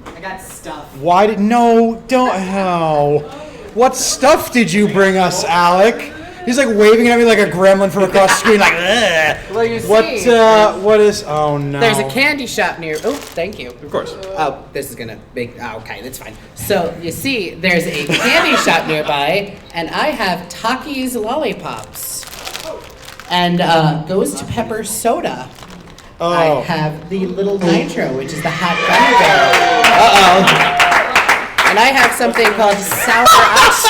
Speaker 5: I got stuff.
Speaker 1: Why did no? Don't. Oh. What stuff did you bring us, Alec? He's like waving at me like a gremlin from across the screen, like. Ugh.
Speaker 5: Well, you see.
Speaker 1: What is? Oh no.
Speaker 5: There's a candy shop near. Oh, thank you.
Speaker 4: Of course.
Speaker 5: Oh, this is gonna make. Oh, okay, that's fine. So you see, there's a candy shop nearby, and I have Takis lollipops. And goes to pepper soda.
Speaker 1: Oh.
Speaker 5: I have the little nitro, which is the hot gummy bear. And I have something called sour ice.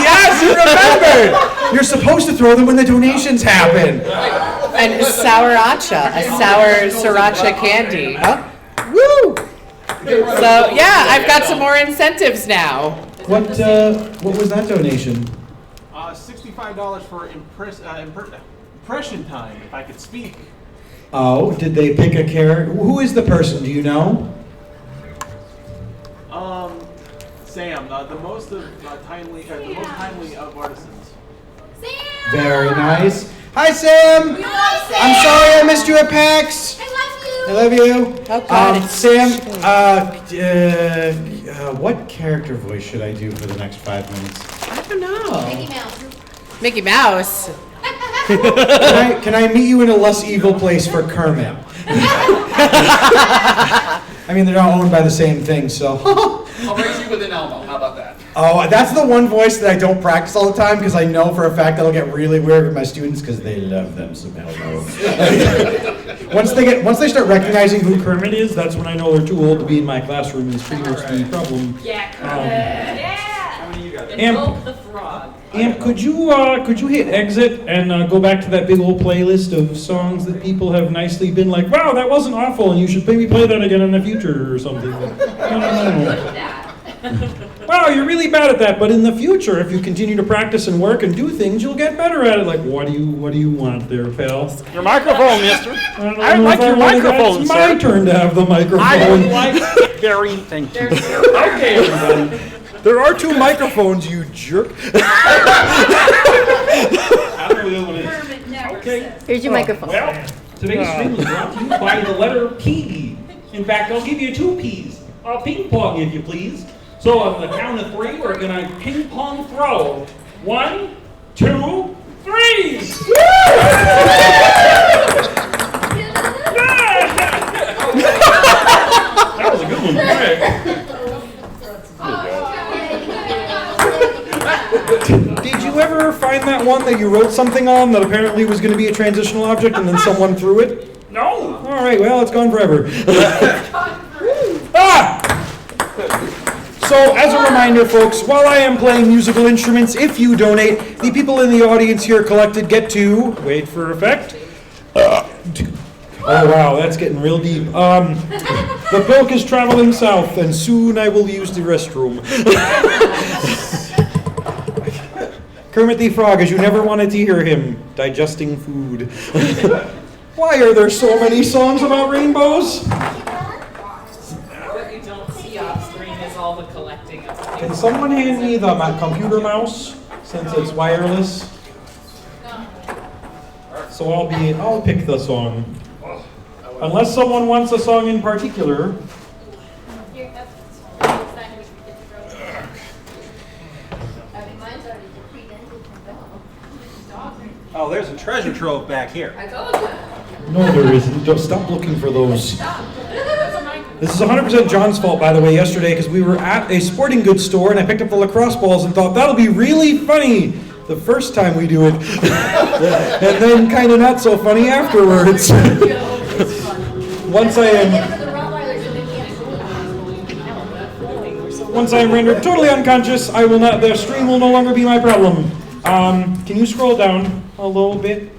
Speaker 1: Yes, you remembered. You're supposed to throw them when the donations happen.
Speaker 5: And sour acha, a sour sriracha candy. Woo! So yeah, I've got some more incentives now.
Speaker 1: What was that donation?
Speaker 3: $65 for impression time, if I could speak.
Speaker 1: Oh, did they pick a character? Who is the person? Do you know?
Speaker 3: Sam, the most timely of artisans.
Speaker 1: Very nice. Hi, Sam. I'm sorry I missed you at PAX. I love you.
Speaker 5: Oh, God,
Speaker 1: Sam, what character voice should I do for the next 5 minutes?
Speaker 5: I don't know.
Speaker 14: Mickey Mouse.
Speaker 5: Mickey Mouse.
Speaker 1: Can I meet you in a less evil place for Kermit? I mean, they're not owned by the same thing, so.
Speaker 3: I'll raise you with an Elmo. How about that?
Speaker 1: Oh, that's the one voice that I don't practice all the time because I know for a fact that'll get really weird with my students because they love them so hell no. once they start recognizing who Kermit is, that's when I know they're too old to be in my classroom. Is pretty much the problem.
Speaker 12: Yeah, Kermit.
Speaker 8: Amp,
Speaker 12: the frog.
Speaker 8: Amp, could you hit exit and go back to that big old playlist of songs that people have nicely been like, wow, that wasn't awful, and you should maybe play that again in the future or something. Wow, you're really bad at that, but in the future, if you continue to practice and work and do things, you'll get better at it. Like, what do you want there, pal?
Speaker 11: Your microphone, mister.
Speaker 8: I'd
Speaker 11: like your microphone,
Speaker 8: It's
Speaker 11: sir.
Speaker 8: my turn to have the microphone.
Speaker 11: I would like it very, thank you.
Speaker 8: Okay, everybody. There are 2 microphones, you jerk.
Speaker 11: I don't know what the other one is. Okay.
Speaker 15: Here's your microphone.
Speaker 8: Well, today's stream was brought to you by the letter P. In fact, I'll give you 2 P's. Ping pong, if you please. So on the count of 3, we're gonna ping pong throw. 1, 2, 3. That was a good one. All right. Did you ever find that one that you wrote something on that apparently was going to be a transitional object and then someone threw it?
Speaker 11: No.
Speaker 8: All right, well, it's gone forever. Ah! So, as a reminder, folks, while I am playing musical instruments, if you donate, the people in the audience here collected get to, wait for effect. Oh, wow, that's getting real deep. The milk is traveling south, and soon I will use the restroom. Kermit the Frog, as you never wanted to hear him, digesting food. Why are there so many songs about rainbows?
Speaker 12: What you don't see off screen is all the collecting of things.
Speaker 8: Can someone hand me the computer mouse, since it's wireless? So I'll pick the song. Unless someone wants a song in particular.
Speaker 4: Oh, there's a treasure trove back here.
Speaker 12: I told you.
Speaker 8: No, there isn't. Just stop looking for those. This is 100% John's fault, by the way, yesterday, because we were at a sporting goods store and I picked up the lacrosse balls and thought that'll be really funny the first time we do it. And then kind of not so funny afterwards. Once I am rendered totally unconscious, the stream will no longer be my problem. Can you scroll down a little bit?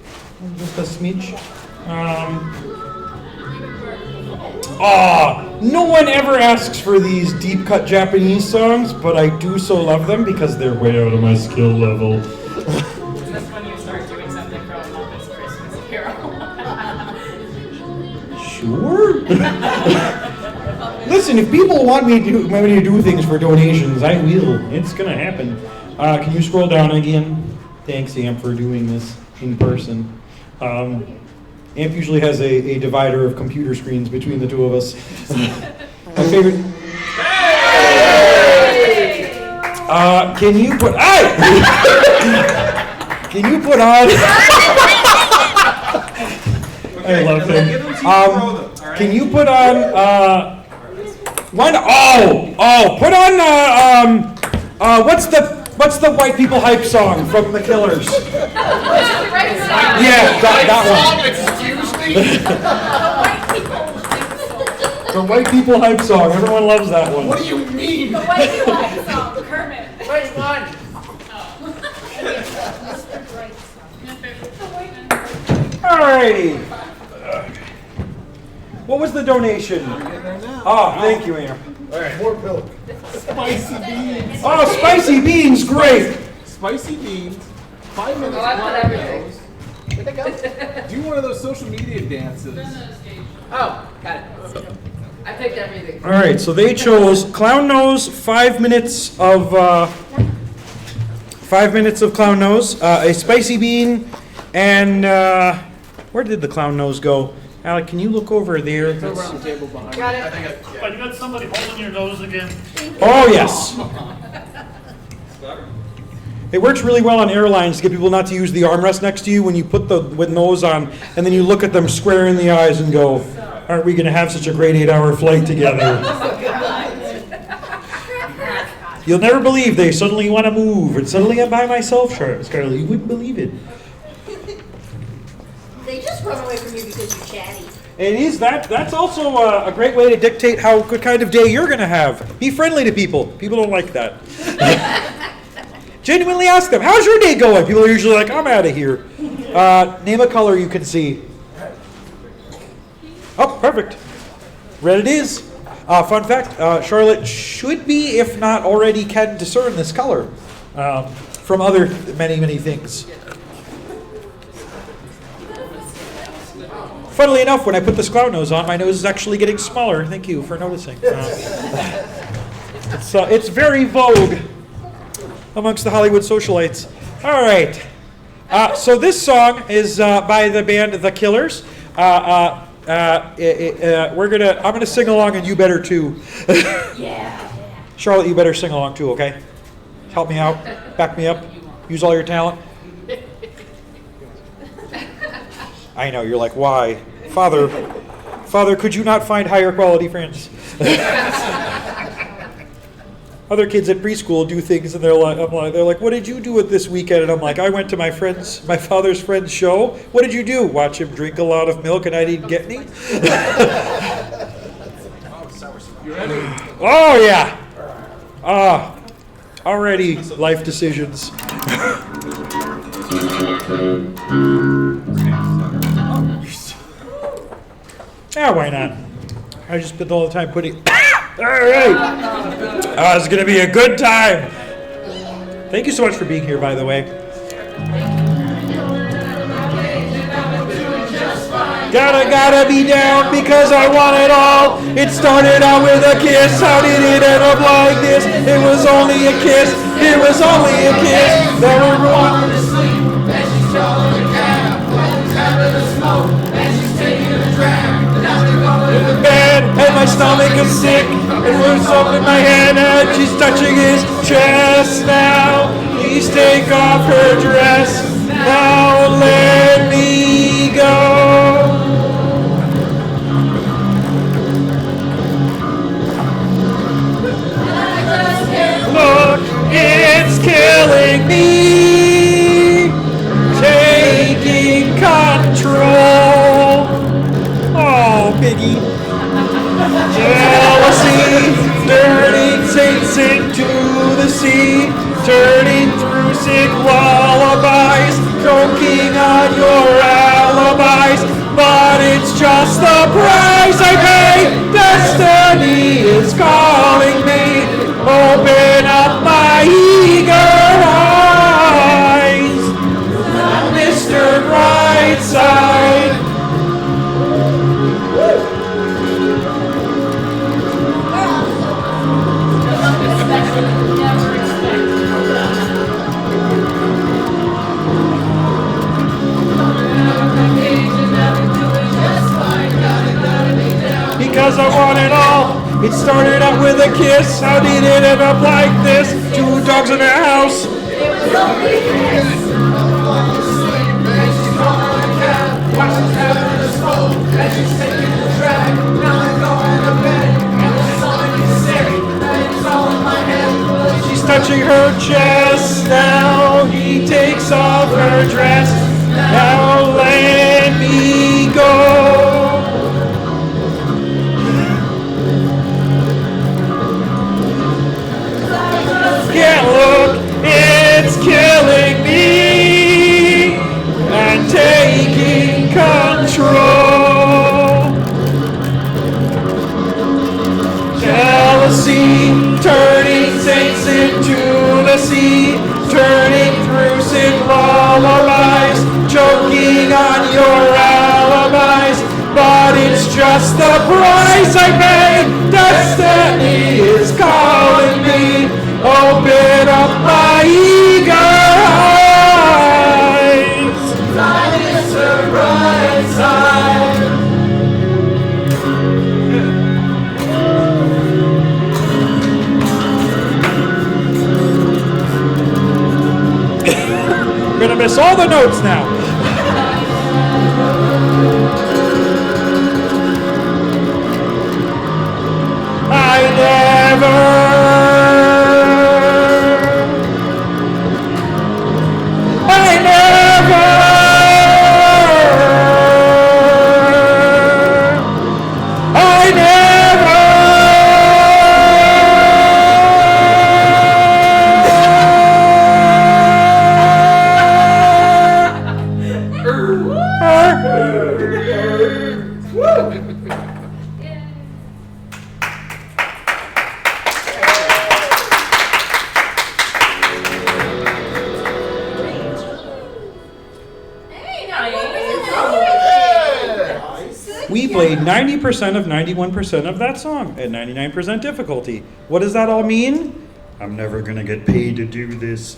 Speaker 8: Just a smidge. No one ever asks for these deep cut Japanese songs, but I do so love them because they're way out of my skill level.
Speaker 12: That's when you start doing something from Muppet's Christmas Carol.
Speaker 8: Sure. Listen, if people want me to do things for donations, I will. It's gonna happen. Can you scroll down again? Thanks, Amp, for doing this in person. Amp usually has a divider of computer screens between the 2 of us. My favorite. Can you put? Can you put on? I love him. Can you put on? One. Put on. What's the white people hype song from The Killers? Yeah, that one. The white people hype song. Everyone loves that one.
Speaker 16: What do you mean?
Speaker 6: The white people like song, Kermit.
Speaker 16: Which one?
Speaker 8: Alrighty. What was the donation? Oh, thank you, Amp.
Speaker 16: Alright, more milk. Spicy beans.
Speaker 8: Oh, spicy beans, great.
Speaker 16: Spicy beans. 5 minutes.
Speaker 12: Oh, I put everything.
Speaker 16: Where'd they go? Do one of those social media dances.
Speaker 12: Oh, got it. I picked everything.
Speaker 8: All right, so they chose Clown Nose, 5 minutes of 5 minutes of Clown Nose, a spicy bean, and where did the Clown Nose go? Alec, can you look over there?
Speaker 16: It's over on the table behind.
Speaker 6: Got it.
Speaker 9: Oh, you got somebody holding your nose again.
Speaker 8: Oh yes. It works really well on airlines to get people not to use the armrest next to you when you put the nose on, and then you look at them square in the eyes and go, "Aren't we going to have such a great 8-hour flight together?"
Speaker 17: You'll never believe they suddenly want to move, and suddenly I'm by myself, Scarlett. You wouldn't believe it.
Speaker 14: They just run away from you because you're chatty.
Speaker 17: It is that. That's also a great way to dictate how good kind of day you're gonna have. Be friendly to people. People don't like that. Genuinely ask them, "How's your day going?" People are usually like, "I'm out of here." Name a color you can see. Oh, perfect. Red it is. Fun fact: Charlotte should be, if not already, can discern this color from other many things. Funnily enough, when I put this clown nose on, my nose is actually getting smaller. Thank you for noticing. It's very vogue amongst the Hollywood socialites. All right. So this song is by the band The Killers. I'm gonna sing along, and you better too.
Speaker 14: Yeah.
Speaker 17: Charlotte, you better sing along too. Okay. Help me out. Back me up. Use all your talent. I know, you're like, why? Father, could you not find higher quality friends? Other kids at preschool do things, and they're like, what did you do with this weekend? And I'm like, I went to my father's friend's show. What did you do? Watch him drink a lot of milk, and I didn't get any? Oh, yeah. Already life decisions. Yeah, why not? I just spent all the time putting... All right. It's going to be a good time. Thank you so much for being here, by the way. Gotta be down because I want it all. It started out with a kiss. How did it end up like this? It was only a kiss. It was only a kiss. That everyone to sleep. And she's calling a cab. She's having a smoke. And she's taking a drag. Now they're going to bed. And my stomach is sick. And there's something in my hand. And she's touching his chest now. Please take off her dress. Now let me go. Look, it's killing me, taking control. Oh, Piggy. Jealousy, turning saints into the sea, turning through sick lullabies, choking on your alibis. But it's just the price I pay. Destiny is calling me. Open up my eager eyes, Mr. Brightside. Because I want it all. It started out with a kiss. How did it end up like this? 2 dogs in a house. It was only a kiss. And she's calling a cab. While she's having a smoke. And she's taking a drag. Now I'm going to bed. And the sun is setting. And it's all in my head. She's touching her chest. Now he takes off her dress. Now let me go. Yeah, look, it's killing me and taking control. Jealousy, turning saints into the sea, turning through sick lullabies, choking on your alibis. But it's just the price I pay. Destiny is calling me. Open up my eager eyes. Light is the bright side. I'm gonna miss all the notes now. I never played 90% of 91% of that song at 99% difficulty. What does that all mean? I'm never gonna get paid to do this.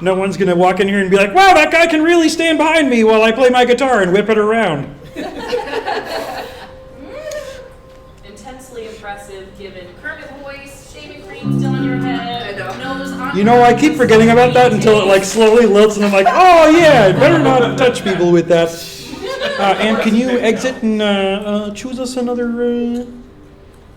Speaker 17: No one's gonna walk in here and be like, wow, that guy can really stand behind me while I play my guitar and whip it around.
Speaker 12: Intensely impressive, given Kermit voice, shaving cream still on your head, nose on.
Speaker 17: You know, I keep forgetting about that until it like slowly lilts and I'm like, oh yeah, I better not touch people with that. And can you exit and choose us another,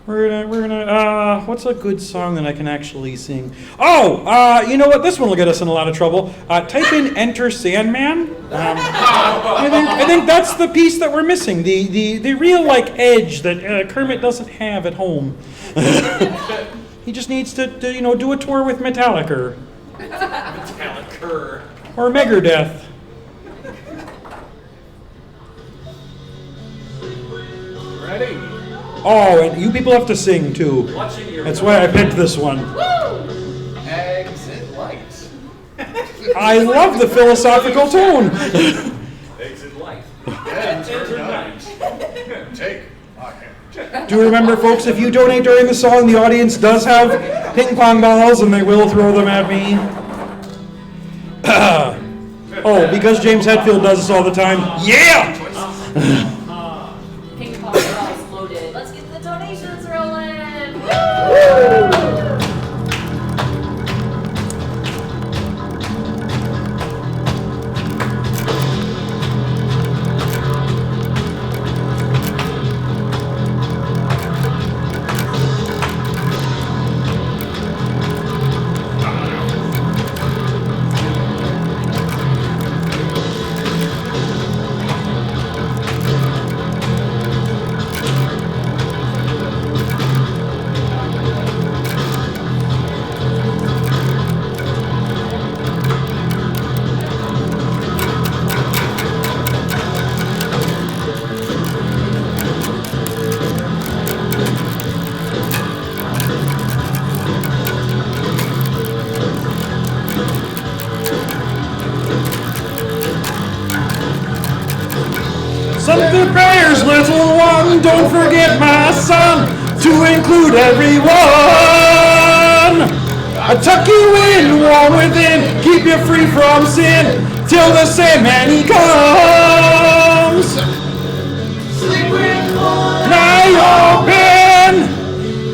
Speaker 17: we're gonna, what's a good song that I can actually sing? Oh, you know what, this one will get us in a lot of trouble. Type in Enter Sandman. I think that's the piece that we're missing, the real like edge that Kermit doesn't have at home. He just needs to you know, do a tour with Metallica. Or Megadeth.
Speaker 16: Ready?
Speaker 17: Oh, and you people have to sing too. That's why I picked this one.
Speaker 16: Exit light.
Speaker 17: I love the philosophical tone.
Speaker 16: Exit light. Enter night. Take my hand.
Speaker 17: Do remember, folks, if you donate during the song, the audience does have ping pong balls and they will throw them at me. Oh, because James Hetfield does this all the time. Yeah!
Speaker 12: Ping pong balls loaded. Let's get the donations rolling.
Speaker 17: Something prayers, little one, don't forget my son, to include everyone. I tuck you in, warm within, keep you free from sin, till the Sandman he comes. Sleep with one eye open,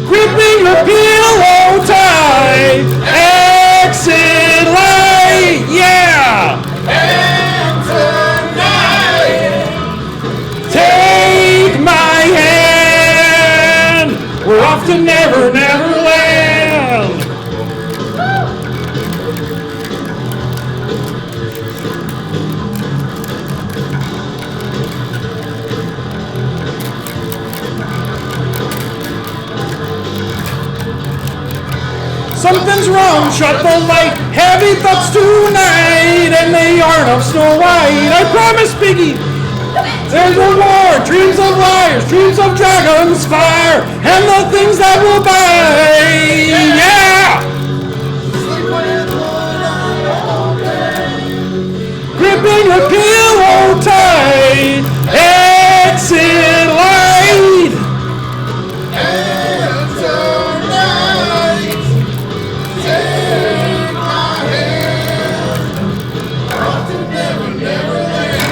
Speaker 17: gripping your pillow tight, exit light, yeah! Take my hand, we're off to Never, Never Land. Something's wrong, shut the light, heavy thoughts tonight, and they aren't of Snow White, I promise, Piggy. There's a war, dreams of liars, dreams of dragons, fire, and the things that will bite. Yeah! Gripping a pillow tight, exit light. And tonight, take my hand, off to Never, Never Land.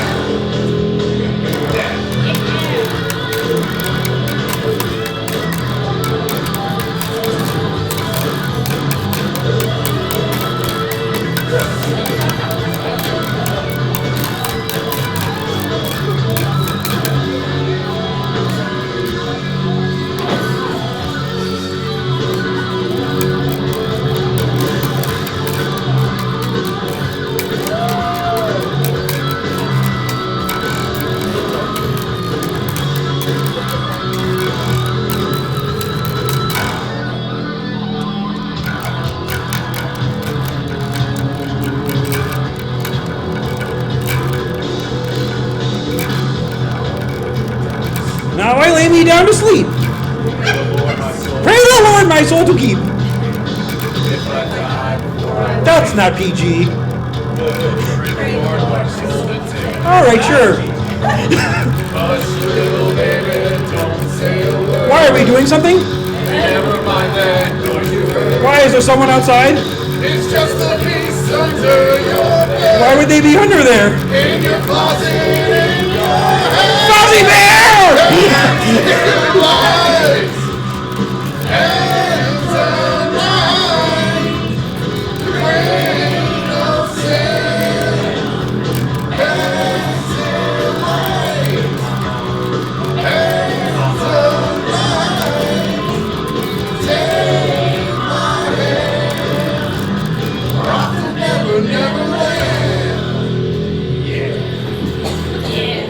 Speaker 17: Now I lay me down to sleep. Pray the Lord my soul to keep. That's not PG. Alright, sure. Why are we doing something?
Speaker 18: Never mind that, don't you worry.
Speaker 17: Why is there someone outside?
Speaker 18: It's just a piece under your bed.
Speaker 17: Why would they be under there?
Speaker 18: In your closet, in your head.
Speaker 17: Fuzzy Bear!
Speaker 18: Lies. And tonight, rain of sin. And tonight, and tonight, take my hand. Rock will never, never land. Yeah. Yeah.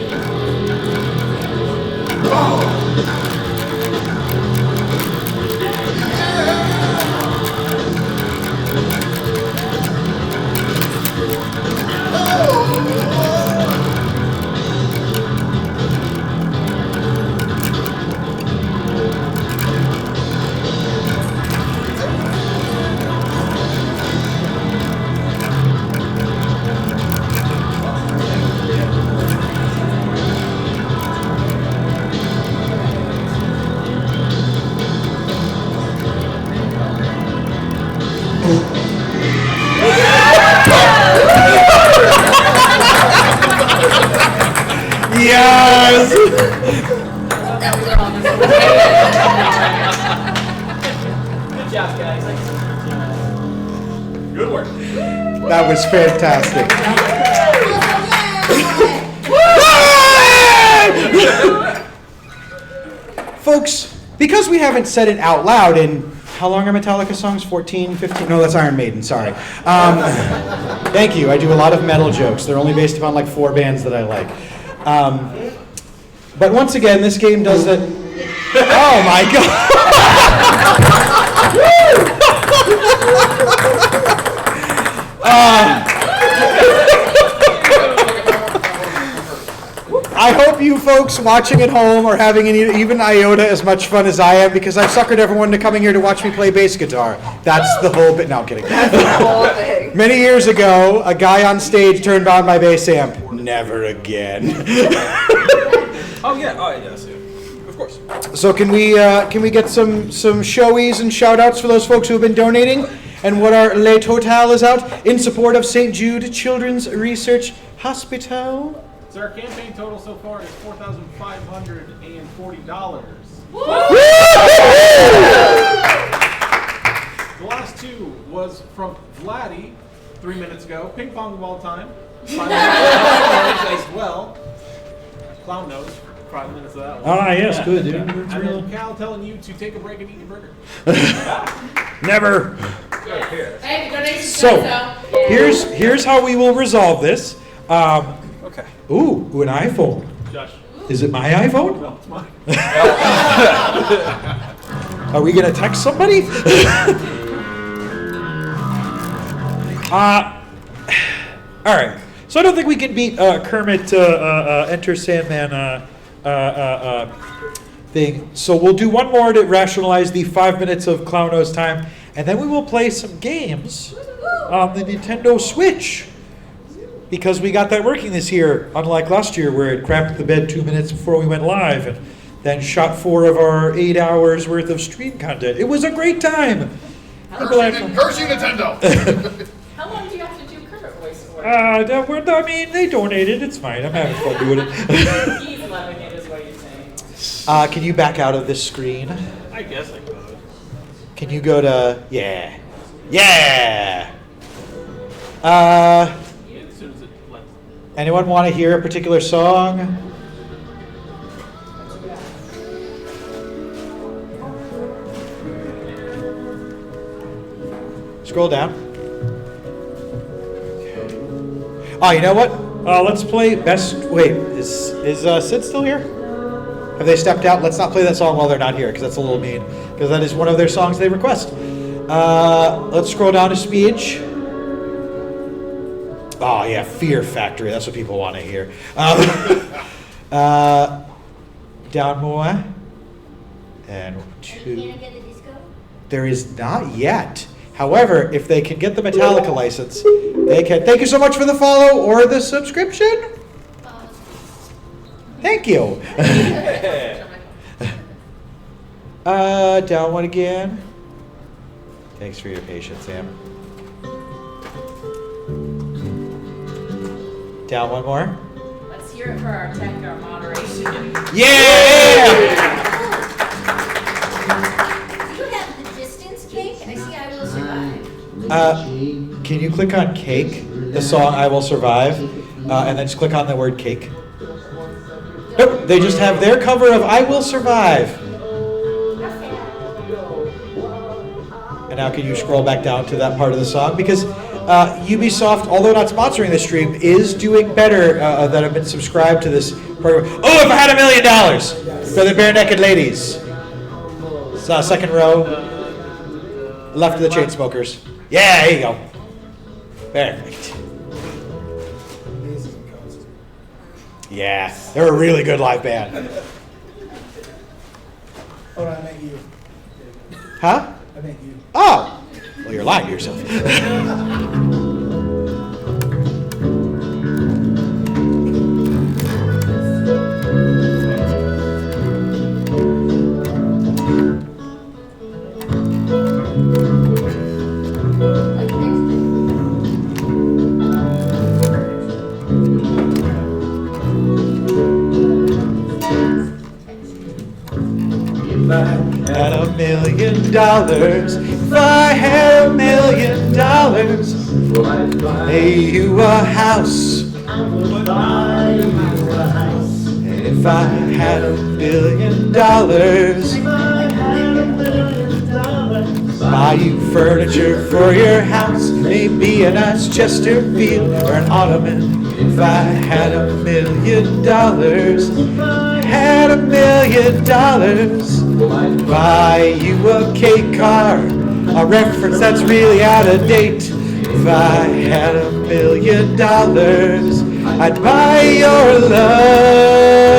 Speaker 18: Oh.
Speaker 17: Yes!
Speaker 3: Good job, guys. Good work.
Speaker 1: That was fantastic. Folks, because we haven't said it out loud in, how long are Metallica songs? 14, 15? No, that's Iron Maiden, sorry. Thank you, I do a lot of metal jokes. They're only based upon like 4 bands that I like. But once again, this game does that. Oh my I hope you folks watching at home are having even iota as much fun as I am, because I've suckered everyone to coming here to watch me play bass guitar. That's the whole bit. No, I'm kidding. Many years ago, a guy on stage turned on my bass amp. Never again.
Speaker 4: Oh yeah, yes, yeah. Of course.
Speaker 1: So can we get some showies and shout outs for those folks who have been donating, and what our Le Total is out in support of St. Jude Children's Research Hospital?
Speaker 16: So our campaign total so far is $4,540. The last 2 was from Vladdy 3 minutes ago. Ping pong ball time. 5 minutes as well. Clown nose. 5 minutes of that one.
Speaker 17: Ah, yes, good, dude.
Speaker 16: And then Cal telling you to take a break and eat your burger.
Speaker 17: Never.
Speaker 15: Hey, the donation's
Speaker 17: So,
Speaker 15: good, so.
Speaker 17: here's how we will resolve this.
Speaker 4: Okay.
Speaker 17: Ooh, an iPhone.
Speaker 16: Josh.
Speaker 17: Is it my iPhone?
Speaker 16: No, it's mine.
Speaker 17: Are we gonna text somebody? All right. So I don't think we can beat Kermit Enter Sandman thing. So we'll do one more to rationalize the 5 minutes of Clown Nose time, and then we will play some games on the Nintendo Switch. Because we got that working this year, unlike last year where it crapped the bed 2 minutes before we went live and then shot 4 of our 8 hours worth of stream content. It was a great time.
Speaker 18: Curse you, Nintendo!
Speaker 15: How long do you have to do Kermit voice for?
Speaker 17: I mean, they donated. It's fine. I'm having fun doing it.
Speaker 15: He's loving it, is what you're saying.
Speaker 1: Can you back out of this screen?
Speaker 16: I guess I could.
Speaker 1: Can you go to, yeah.
Speaker 16: As soon as it lets.
Speaker 1: Anyone want to hear a particular song? Scroll down. Oh, you know what? Let's play best. Wait, is Sid still here? Have they stepped out? Let's not play that song while they're not here, because that's a little mean. Because that is one of their songs they request. Let's scroll down to speech. Oh yeah, Fear Factory. That's what people want to hear. Down more. And 2. There is not yet. However, if they can get the Metallica license, they can. Thank you so much for the follow or the subscription. Thank you. Down one again. Thanks for your patience, Sam. Down one more.
Speaker 14: Let's hear it for our tech, our moderation.
Speaker 1: Yeah!
Speaker 14: Do you have the distance cake? I see I Will Survive.
Speaker 1: Can you click on Cake, the song I Will Survive, and then just click on the word cake? Nope, they just have their cover of I Will Survive. And now can you scroll back down to that part of the song? Because Ubisoft, although not sponsoring this stream, is doing better that have been subscribed to this program. Oh, if I had $1 million for the bare naked ladies. Second row, left of the chain smokers. Yeah, there you go. Perfect. Yeah, they're a really good live band.
Speaker 19: Oh, I meant you.
Speaker 1: Huh?
Speaker 19: I meant you.
Speaker 1: Oh! Well, you're lying to yourself. If I had $1 million, if I had $1 million, buy you a house. And if I had $1 billion, buy you furniture for your house, maybe a nice Chesterfield or an ottoman. If I had $1 million, had $1 million, buy you a cake car, a reference that's really out of date. If I had $1 million, I'd buy your love.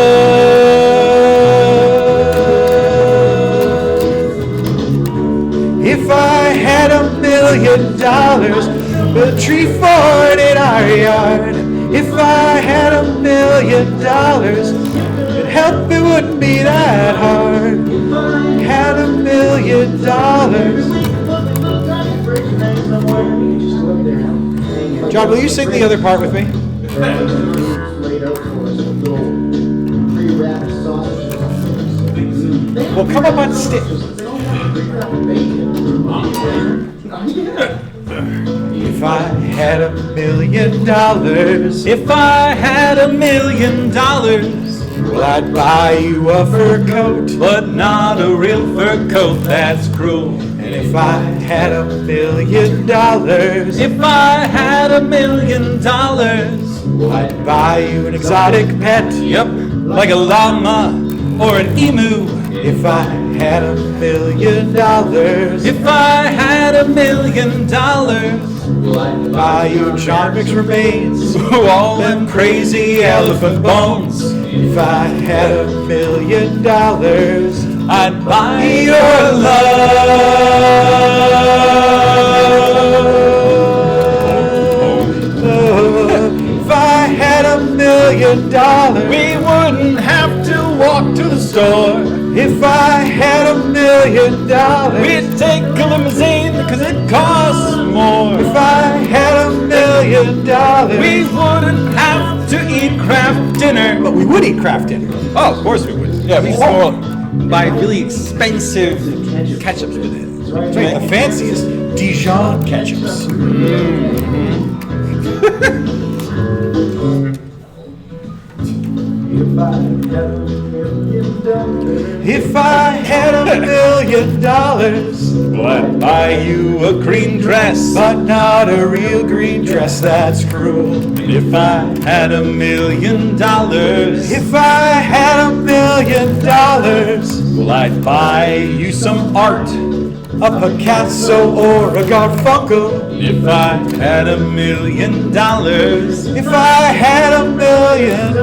Speaker 1: If I had $1 million, put a tree fort in our yard. If I had $1 million, it'd help, it wouldn't be that hard. Had $1 million. John, will you sing the other part with me? Well, come up on stage. If I had $1 million, if I had $1 million, well, I'd buy you a fur coat, but not a real fur coat, that's cruel. And if I had $1 million, if I had $1 million, well, I'd buy you an exotic pet, yep, like a llama or an emu. If I had $1 million, if I had $1 million, well, I'd buy you John Wick's remains, all them crazy elephant bones. If I had $1 million, I'd buy your love. If I had $1 million, we wouldn't have to walk to the store. If I had $1 million, we'd take a limousine because it costs more. If I had $1 million, we wouldn't have to eat Kraft dinner. But we would eat Kraft dinner. Oh, of course we would. Yeah, we just buy really expensive ketchups with it. That's right, the fanciest Dijon ketchups. If I had $1 million, well, I'd buy you a green dress, but not a real green dress, that's cruel. And if I had $1 million, if I had $1 million, well, I'd buy you some art, a Picasso or a Garfunkel. If I had $1 million, if I had $1 million,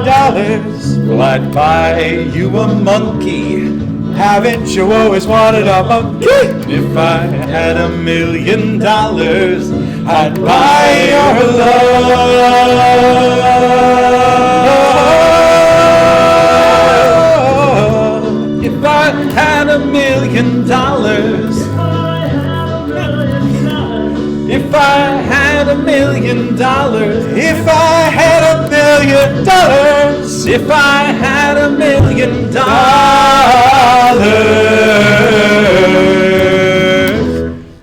Speaker 1: well, I'd buy you a monkey. Haven't you always wanted a monkey? If I had $1 million, I'd buy your love.
Speaker 4: had $1 million. If I had $1 million.
Speaker 1: If I had $1 million.
Speaker 4: If I had $1 million.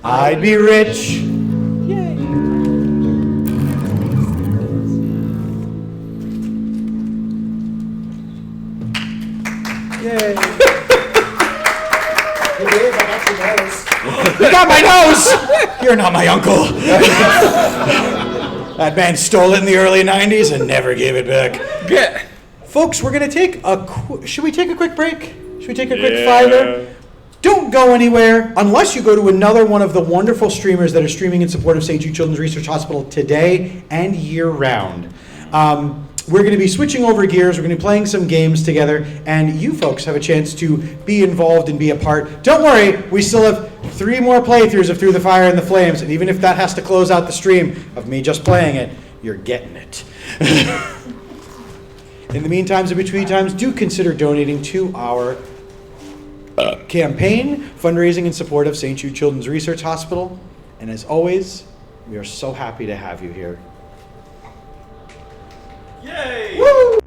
Speaker 1: I'd be rich. Yay. You got my nose! You're not my uncle. That man stole it in the early 90s and never gave it back. Folks, we're going to take should we take a quick break? Should we take a quick fiver? Don't go anywhere unless you go to another one of the wonderful streamers that are streaming in support of St. Jude Children's Research Hospital today and year-round. We're going to be switching over gears. We're going to be playing some games together, and you folks have a chance to be involved and be a part. Don't worry, we still have 3 more playthroughs of Through the Fire and the Flames, and even if that has to close out the stream of me just playing it, you're getting it. In the meantime and between times, do consider donating to our campaign, fundraising in support of St. Jude Children's Research Hospital. And as always, we are so happy to have you here.
Speaker 4: Yay!
Speaker 1: Woo!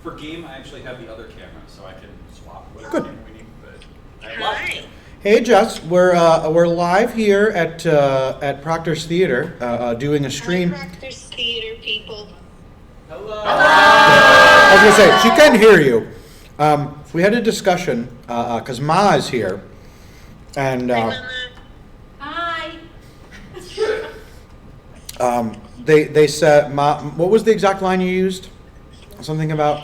Speaker 4: For game, I actually have the other camera, so I can swap whatever
Speaker 1: Good.
Speaker 4: camera we need. But I love it.
Speaker 1: Hey, Jess, we're live here at Proctor's Theater doing a stream.
Speaker 19: Proctor's Theater people.
Speaker 1: I was gonna say she can hear you. We had a discussion because Ma is here, and
Speaker 19: Hi.
Speaker 1: they said, Ma, what was the exact line you used? Something about.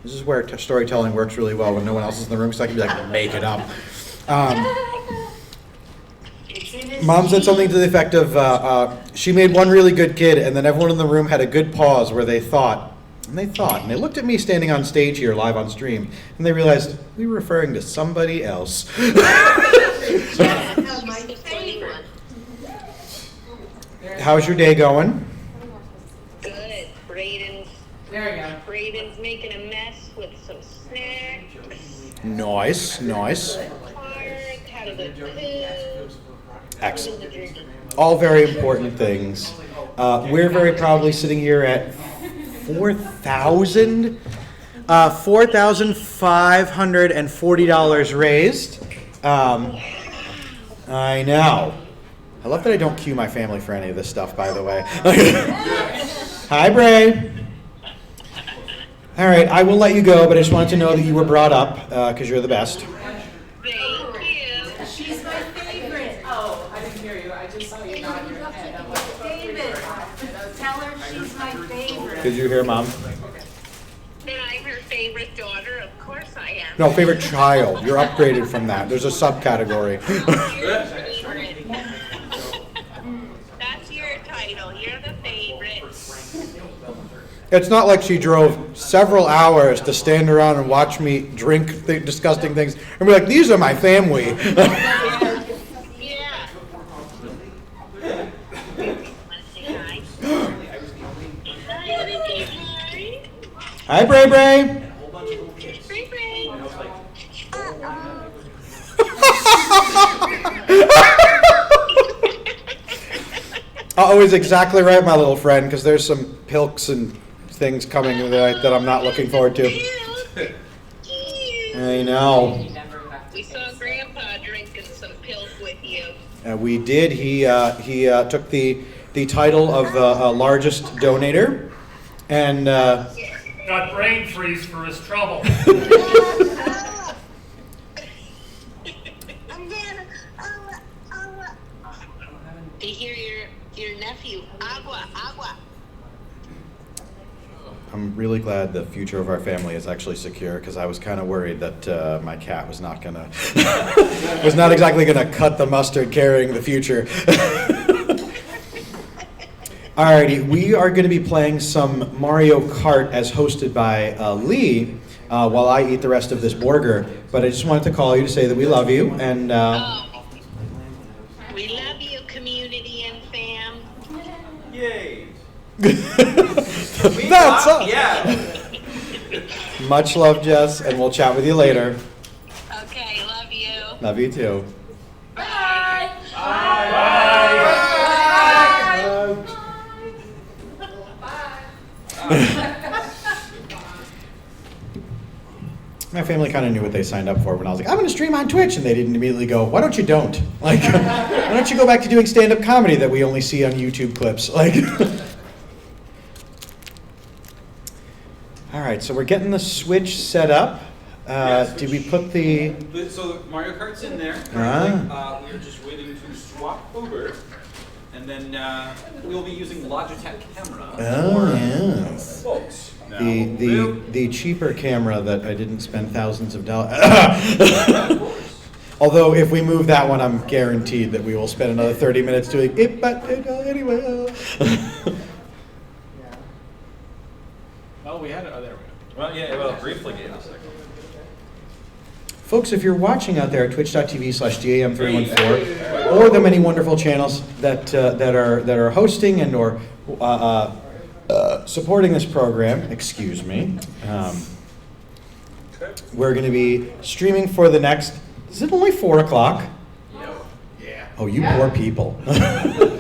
Speaker 1: This is where storytelling works really well when no one else is in the room, because I can be like, make it up. Mom said something to the effect of, she made one really good kid, and then everyone in the room had a good pause where they thought, and they looked at me standing on stage here, live on stream, and they realized we were referring to somebody else. How's your day going?
Speaker 19: Good. Braden's making a mess with some snacks.
Speaker 1: Nice.
Speaker 19: Had a good poo.
Speaker 1: Excellent. All very important things. We're very proudly sitting here at $4,540 raised. I know. I love that I don't cue my family for any of this stuff, by the way. Hi, Bray. All right, I will let you go, but I just wanted to know that you were brought up because you're the best.
Speaker 14: She's my favorite. Oh, I didn't hear you. I just saw you nod your head. I'm like, David, tell her she's my favorite.
Speaker 1: Did you hear, Mom?
Speaker 19: And I'm her favorite daughter. Of course I am.
Speaker 1: No, favorite child. You're upgraded from that. There's a subcategory.
Speaker 19: That's your title. You're the favorite.
Speaker 1: It's not like she drove several hours to stand around and watch me drink disgusting things and be like, these are my family.
Speaker 19: Yeah.
Speaker 1: Hi, Bray Bray. Always exactly right, my little friend, because there's some pilks and things coming that I'm not looking forward to. I know.
Speaker 19: We saw Grandpa drinking some pilk with you.
Speaker 1: We did. He took the title of the largest donator, and
Speaker 9: Got brain freeze for his trouble.
Speaker 19: To hear your nephew, agua.
Speaker 1: I'm really glad the future of our family is actually secure, because I was kind of worried that my cat was not gonna was not exactly gonna cut the mustard carrying the future. Alrighty, we are going to be playing some Mario Kart as hosted by Lee while I eat the rest of this burger. But I just wanted to call you to say that we love you, and
Speaker 19: We love you, community and fam.
Speaker 4: Yay.
Speaker 1: That's up.
Speaker 4: Yeah.
Speaker 1: Much love, Jess, and we'll chat with you later.
Speaker 19: Okay, love you.
Speaker 1: Love you too.
Speaker 19: Bye.
Speaker 1: My family kind of knew what they signed up for when I was like, I'm going to stream on Twitch, and they didn't immediately go, why don't you don't? Like, why don't you go back to doing stand-up comedy that we only see on YouTube clips? Like, all right, so we're getting the Switch set up. Did we put the...
Speaker 4: So Mario Kart's in there. We're just waiting to swap over. And then we'll be using Logitech camera.
Speaker 1: Oh, yes.
Speaker 4: Folks.
Speaker 1: The cheaper camera that I didn't spend thousands of dollars. Although if we move that one, I'm guaranteed that we will spend another 30 minutes doing it. But anyway.
Speaker 16: Oh, we had it. Oh, there we go.
Speaker 4: Well, yeah. Well, briefly gave us a second.
Speaker 1: Folks, if you're watching out there at twitch.tv/GAM314, or the many wonderful channels that are hosting and or supporting this program, excuse me, we're going to be streaming for the next. Is it only 4 o'clock?
Speaker 16: Yeah.
Speaker 1: Oh, you poor people. I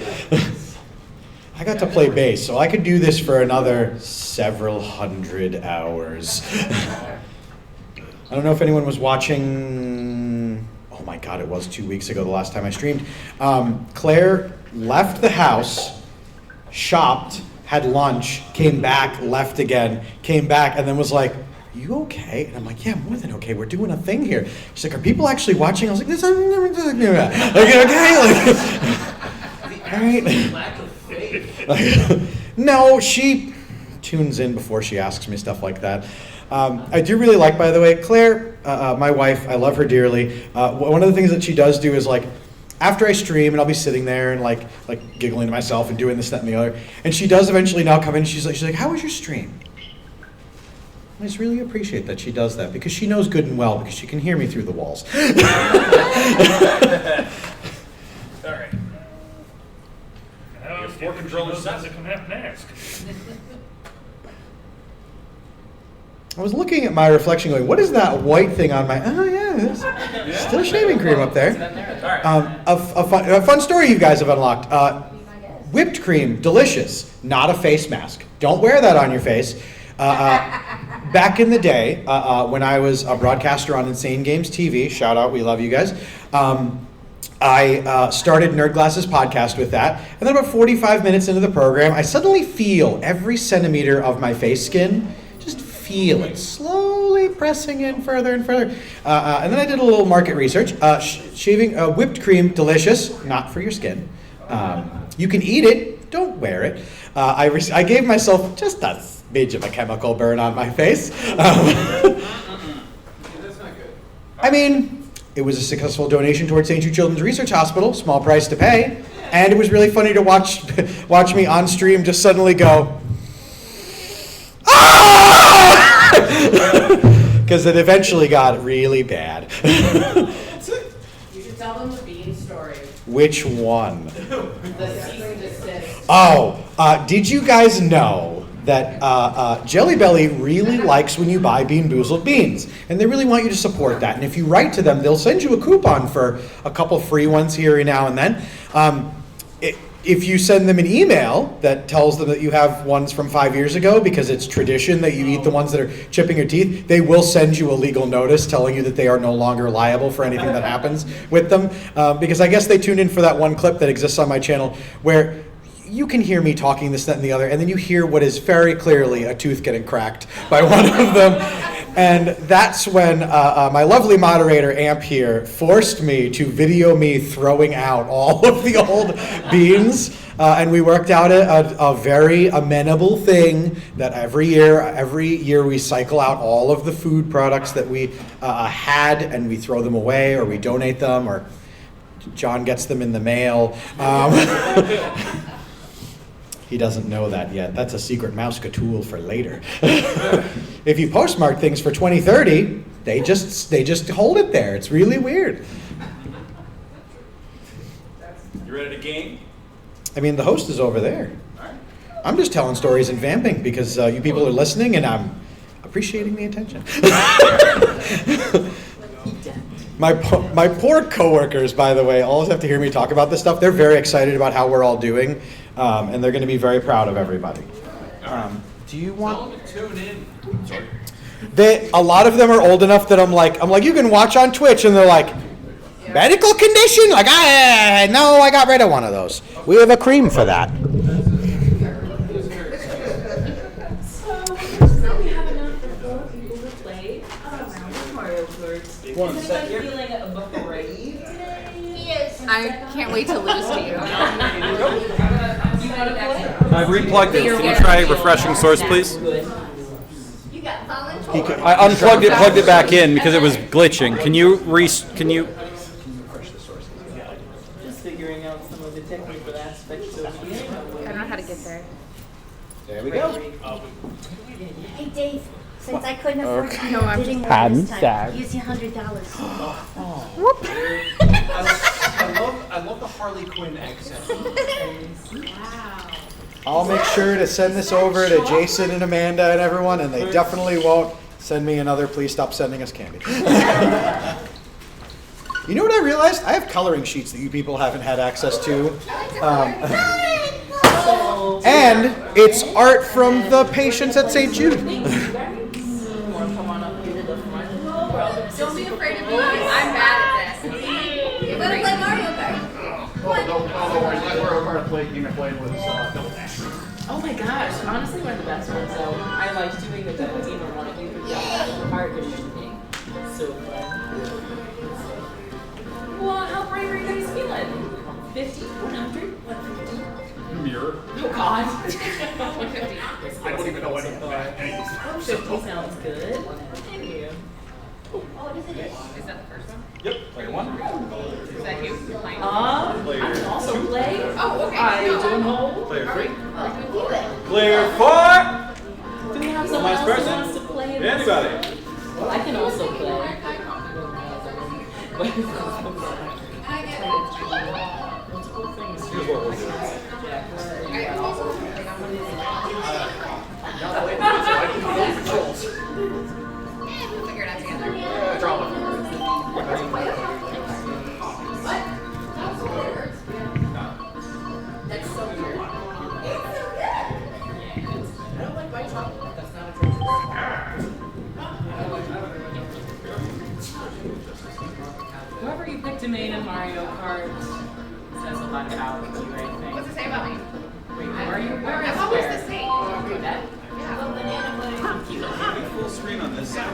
Speaker 1: got to play bass, so I could do this for another several hundred hours. I don't know if anyone was watching. Oh my God, it was 2 weeks ago, the last time I streamed. Claire left the house, shopped, had lunch, came back, left again, came back, and then was like, "You okay?" And I'm like, "Yeah, more than okay. We're doing a thing here." She's like, "Are people actually watching?" I was like, "This, I'm never doing that." Okay, like, all right.
Speaker 3: Lack of faith.
Speaker 1: Like, no, she tunes in before she asks me stuff like that. I do really like, by the way, Claire, my wife, I love her dearly. One of the things that she does do is like, after I stream and I'll be sitting there and like giggling to myself and doing this, that, and the other, and she does eventually now come in and she's like, "How was your stream?" I just really appreciate that she does that because she knows good and well because she can hear me through the walls.
Speaker 3: All right.
Speaker 9: Now,
Speaker 3: Four
Speaker 9: she
Speaker 3: controllers
Speaker 9: knows how to come out and ask.
Speaker 1: I was looking at my reflection going, what is that white thing on my, oh yeah, there's still shaving cream up there. A fun story you guys have unlocked. Whipped cream, delicious, not a face mask. Don't wear that on your face. Back in the day, when I was a broadcaster on Insane Games TV, shout out, we love you guys, I started Nerd Glasses podcast with that, and then about 45 minutes into the program, I suddenly feel every centimeter of my face skin, just feel it slowly pressing in further and further. And then I did a little market research. Shaving whipped cream, delicious, not for your skin. You can eat it, don't wear it. I gave myself just a smidge of a chemical burn on my face. I mean, it was a successful donation towards St. Jude Children's Research Hospital, small price to pay, and it was really funny to watch me on stream just suddenly go, ah! Because it eventually got really bad.
Speaker 14: You should tell them the bean story.
Speaker 1: Which one?
Speaker 14: The cease and desist.
Speaker 1: Oh, did you guys know that Jelly Belly really likes when you buy Bean Boozled beans, and they really want you to support that. And if you write to them, they'll send you a coupon for a couple free ones here and now and then. If you send them an email that tells them that you have ones from 5 years ago, because it's tradition that you eat the ones that are chipping your teeth, they will send you a legal notice telling you that they are no longer liable for anything that happens with them. Because I guess they tuned in for that one clip that exists on my channel where you can hear me talking this, that, and the other, and then you hear what is very clearly a tooth getting cracked by one of them. And that's when my lovely moderator, Amp here, forced me to video me throwing out all of the old beans. And we worked out a very amenable thing that every year we cycle out all of the food products that we had, and we throw them away, or we donate them, or John gets them in the mail. He doesn't know that yet. That's a secret Mouska tool for later. If you postmark things for 2030, they just hold it there. It's really weird.
Speaker 4: You ready to game?
Speaker 1: I mean, the host is over there. I'm just telling stories and vamping because you people are listening, and I'm appreciating the attention. My poor coworkers, by the way, always have to hear me talk about this stuff. They're very excited about how we're all doing, and they're going to be very proud of everybody. Do you want?
Speaker 3: Tell them to tune in. Sorry.
Speaker 1: A lot of them are old enough that I'm like, you can watch on Twitch, and they're like, medical condition? Like, no, I got rid of one of those. We have a cream for that.
Speaker 2: I can't wait to lose to you.
Speaker 4: I've replugged it. Can you try refreshing source, please? I unplugged it, plugged it back in because it was glitching. Can you
Speaker 12: Just figuring out some of the technical aspects of the game.
Speaker 2: I don't know how to get there.
Speaker 1: There we go.
Speaker 14: Hey, Dave. Since I couldn't afford to
Speaker 2: No, I'm
Speaker 14: bidding
Speaker 2: just
Speaker 14: war this
Speaker 2: sad.
Speaker 14: time, here's your $100.
Speaker 3: I love the Harley Quinn accent.
Speaker 14: Wow.
Speaker 1: I'll make sure to send this over to Jason and Amanda and everyone, and they definitely won't send me another please stop sending us candy. You know what I realized? I have coloring sheets that you people haven't had access to. And it's art from the patients at St. Jude.
Speaker 12: Come on up here to the front.
Speaker 14: Don't be afraid of me. I'm bad at this. You better play Mario Kart.
Speaker 16: Don't worry, my Mario Kart game I played was
Speaker 12: Oh my gosh, honestly one of the best ones though. I liked doing the demon one. I think the heart is shooting. So fun. Well, how brave are you guys feeling? 50? 100? 150?
Speaker 16: mirror.
Speaker 12: Oh god.
Speaker 16: 150. I don't even know what any of these are.
Speaker 12: 150 sounds good. Thank you.
Speaker 14: Oh, is that the first one?
Speaker 4: Yep, player 1.
Speaker 14: Is that you? You're playing?
Speaker 12: I can also play.
Speaker 14: Oh, okay.
Speaker 12: I don't hold.
Speaker 4: Player 3.
Speaker 14: Okay.
Speaker 4: Player 4.
Speaker 12: Do we have someone else who wants to play? in this?
Speaker 4: Anybody?
Speaker 12: Well, I can also play.
Speaker 4: Here's what we'll do.
Speaker 14: We'll figure it out together. That's so weird. It's so good. I don't like white chocolate. That's not a choice.
Speaker 12: Whoever you pick to main in Mario Kart says a lot about you, I think.
Speaker 14: What's it say about me?
Speaker 12: Wait, where are you? Where is
Speaker 14: I'm always
Speaker 12: where?
Speaker 14: the same.
Speaker 12: Okay, that?
Speaker 14: Yeah, little banana pudding.
Speaker 4: Full screen on this side.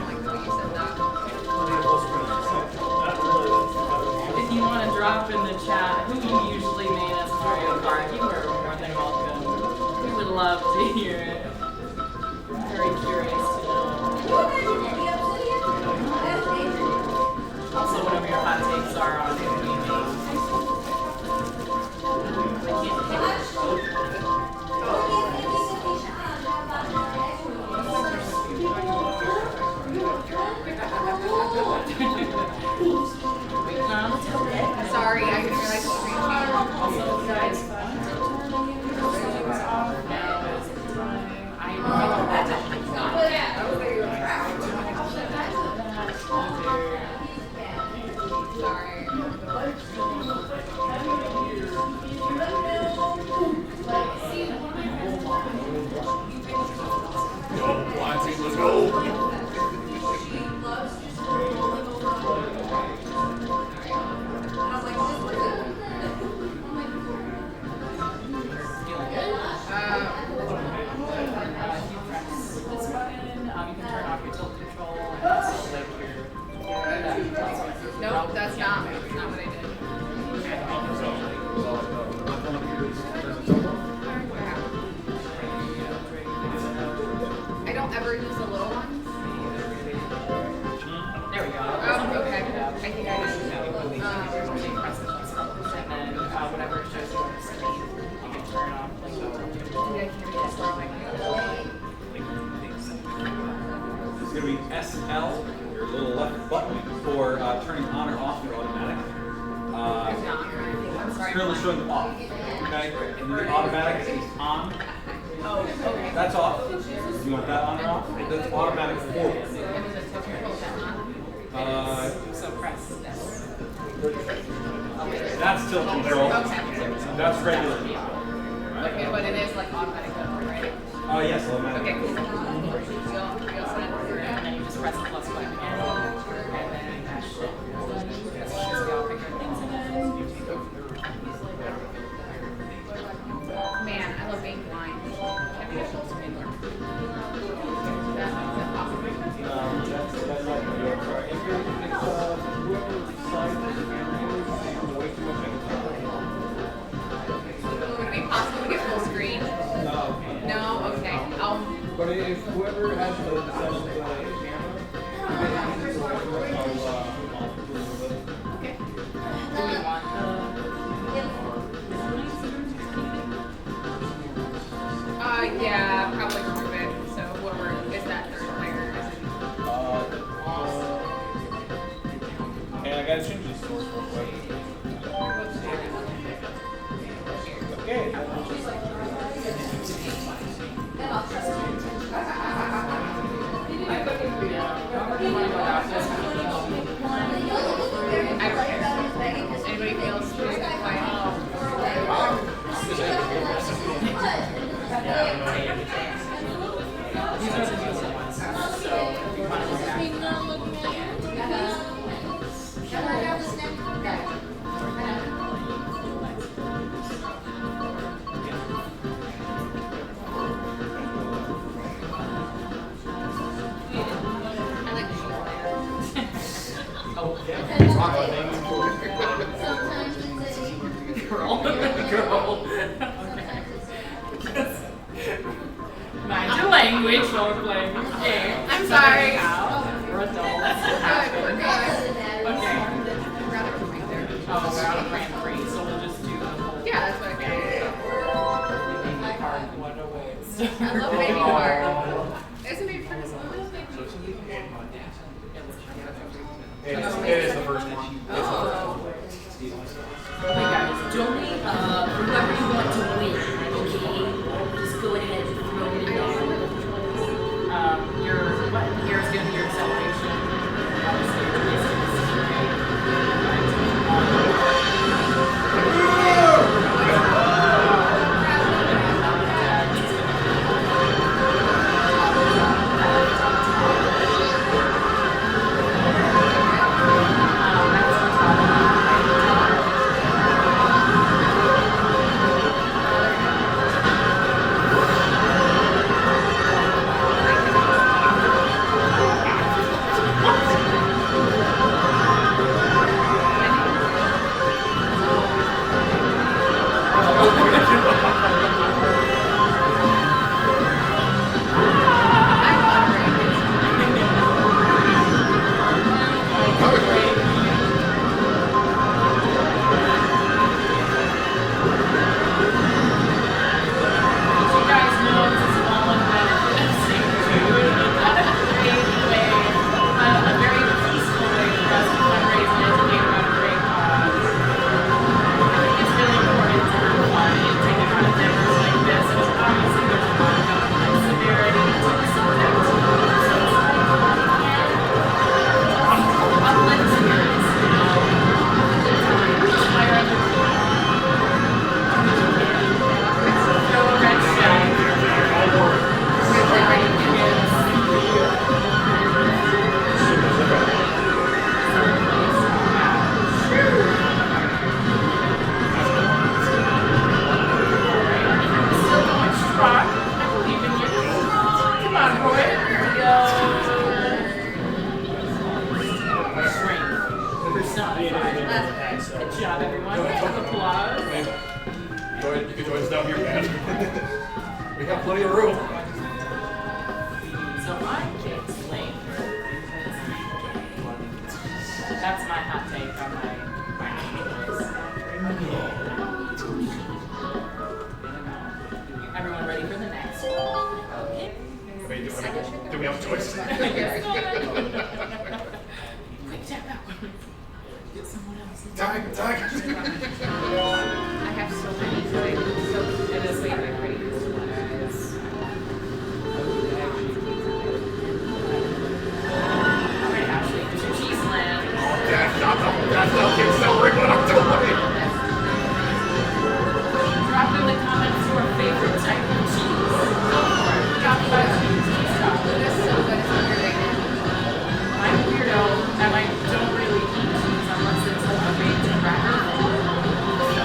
Speaker 12: If you want to drop in the chat who you usually main as Mario Kart, you are more than welcome. We would love to hear it. Very curious to know. Also, whatever your hot takes are on who you main.
Speaker 14: Sorry, I didn't realize the screen changed.
Speaker 12: Also, guys,
Speaker 16: Let's go.
Speaker 14: Nope, that's not what I did. I don't ever use the little ones.
Speaker 12: There we go.
Speaker 14: Oh, okay. I think I did.
Speaker 12: And then whatever it shows you on the screen, you can turn off.
Speaker 14: Maybe I can't read this wrong.
Speaker 4: It's going to be SL, your little left button, for turning on or off your automatic.
Speaker 14: I'm sorry.
Speaker 4: It's currently showing them off. Okay? And then the automatic is on.
Speaker 14: Oh, okay.
Speaker 4: That's off. You want that on or off? That's automatic forward.
Speaker 12: So press this.
Speaker 4: That's tilt control.
Speaker 14: Okay.
Speaker 4: That's regular.
Speaker 14: Okay, but it is like automatic though, right?
Speaker 4: Yes, automatic.
Speaker 14: Okay, cool.
Speaker 12: And then you just press the plus button again. And then that should be all figure things in it.
Speaker 14: Man, I love being blind. Can we get full screen there? Would it be possible to get full screen? No, okay.
Speaker 16: But if whoever has the session camera,
Speaker 14: Okay.
Speaker 12: Do we want
Speaker 14: Yeah, probably move it. So whoever is that third player is
Speaker 4: And I gotta change this source real quick. Okay.
Speaker 14: I don't care. Anybody feels free to play?
Speaker 12: These are the newer ones. So if you want to look Girl. Mind your language while we're playing this game.
Speaker 14: I'm sorry.
Speaker 12: We're adults. It happens. Okay. Oh, we're out of brand free, so we'll just do the whole.
Speaker 14: Yeah, that's what I can
Speaker 12: Baby card, what a waste.
Speaker 14: I love baby card. Isn't baby card as well?
Speaker 3: It is the first one.
Speaker 12: Okay, guys, donate for whoever you want to win. Okay, just go ahead and throw it in there. Your button here is going to be your acceleration. Obviously, your distance. Good job, everyone. Applause.
Speaker 3: You can join us down here, man. We got plenty of room.
Speaker 12: So my kid's late. That's my hot take on my Everyone ready for the next one? Okay.
Speaker 3: Wait, do we have a choice?
Speaker 12: Quick, tap out. Get someone else.
Speaker 3: Tag.
Speaker 14: I have so many, so it is way too pretty.
Speaker 12: Alright, Ashley, here's your cheese land.
Speaker 3: That's not accelerate what I'm doing.
Speaker 12: Drop in the comments your favorite type of cheese. Go for it. Talk about cheese. Cheese talk.
Speaker 14: This is so good, it's underrated.
Speaker 12: I'm a weirdo, and I don't really eat cheese unless it's like a baked cracker. So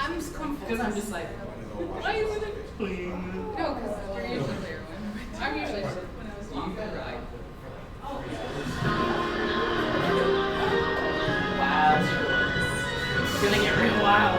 Speaker 2: I'm just comfortable.
Speaker 12: Because I'm just like, why isn't it clean?
Speaker 2: No, because you're usually there. I'm usually when I was off the ride.
Speaker 12: Wild. It's gonna get real wild.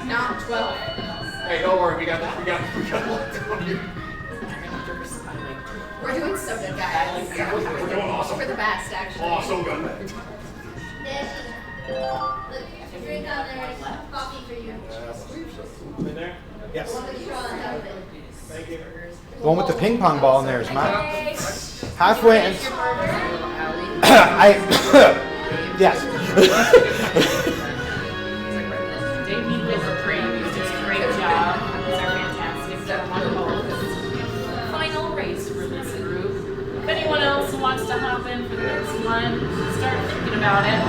Speaker 2: Not 12.
Speaker 16: Hey, don't worry, we got a lot down here.
Speaker 2: We're doing so good, guys.
Speaker 16: We're doing awesome.
Speaker 2: We're the best, actually.
Speaker 16: Oh, so good.
Speaker 14: Look, drink down there, coffee for you.
Speaker 16: In there?
Speaker 1: Yes.
Speaker 16: Thank you.
Speaker 1: The one with the ping pong ball in there is mine. Halfway and I yes.
Speaker 12: Dave, you guys are great. You did a great job. These are fantastic. They're wonderful. Final race for this group. If anyone else wants to hop in for the next one, start thinking about it.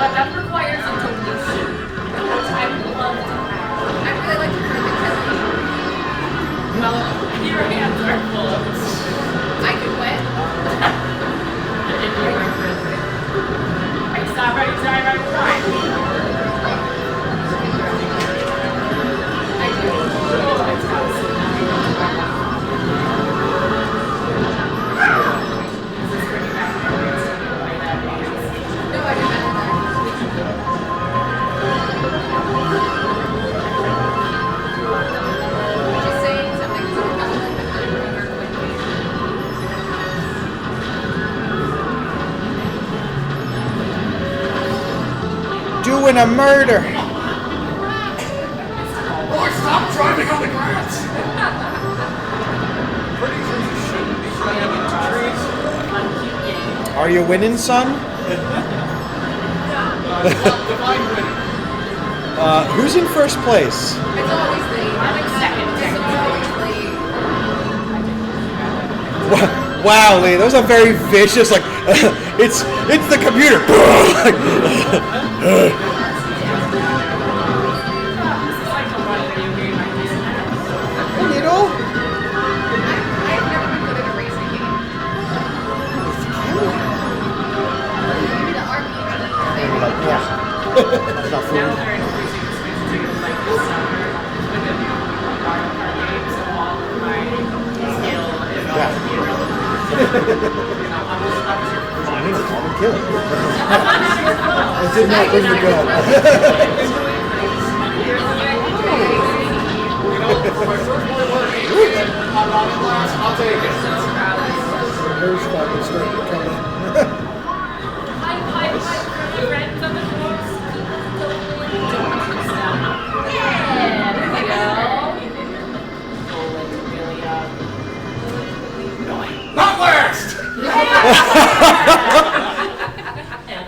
Speaker 12: But that requires a donation, which I would love to have.
Speaker 2: I really like to drink it because
Speaker 12: well, your hands are full.
Speaker 2: I can win.
Speaker 12: Right, stop, right, try, right, try.
Speaker 2: Just saying something.
Speaker 17: been a murder.
Speaker 18: Boy, stop driving on the grass!
Speaker 16: Pretty sure you shouldn't be driving into trees.
Speaker 17: Are you winning, son?
Speaker 16: Divine winning.
Speaker 17: Who's in first place?
Speaker 14: It's always late. I'm in second. It's always late.
Speaker 17: Wow, Lee, that was a very vicious, like, it's the computer. You know?
Speaker 14: I've never been good at a racing game. Maybe the RPG.
Speaker 17: That's not food. Kill it. It did not bring the gun.
Speaker 16: I'll take it.
Speaker 17: There's fucking starting to come in.
Speaker 6: Hi, friends on the course.
Speaker 16: Not last!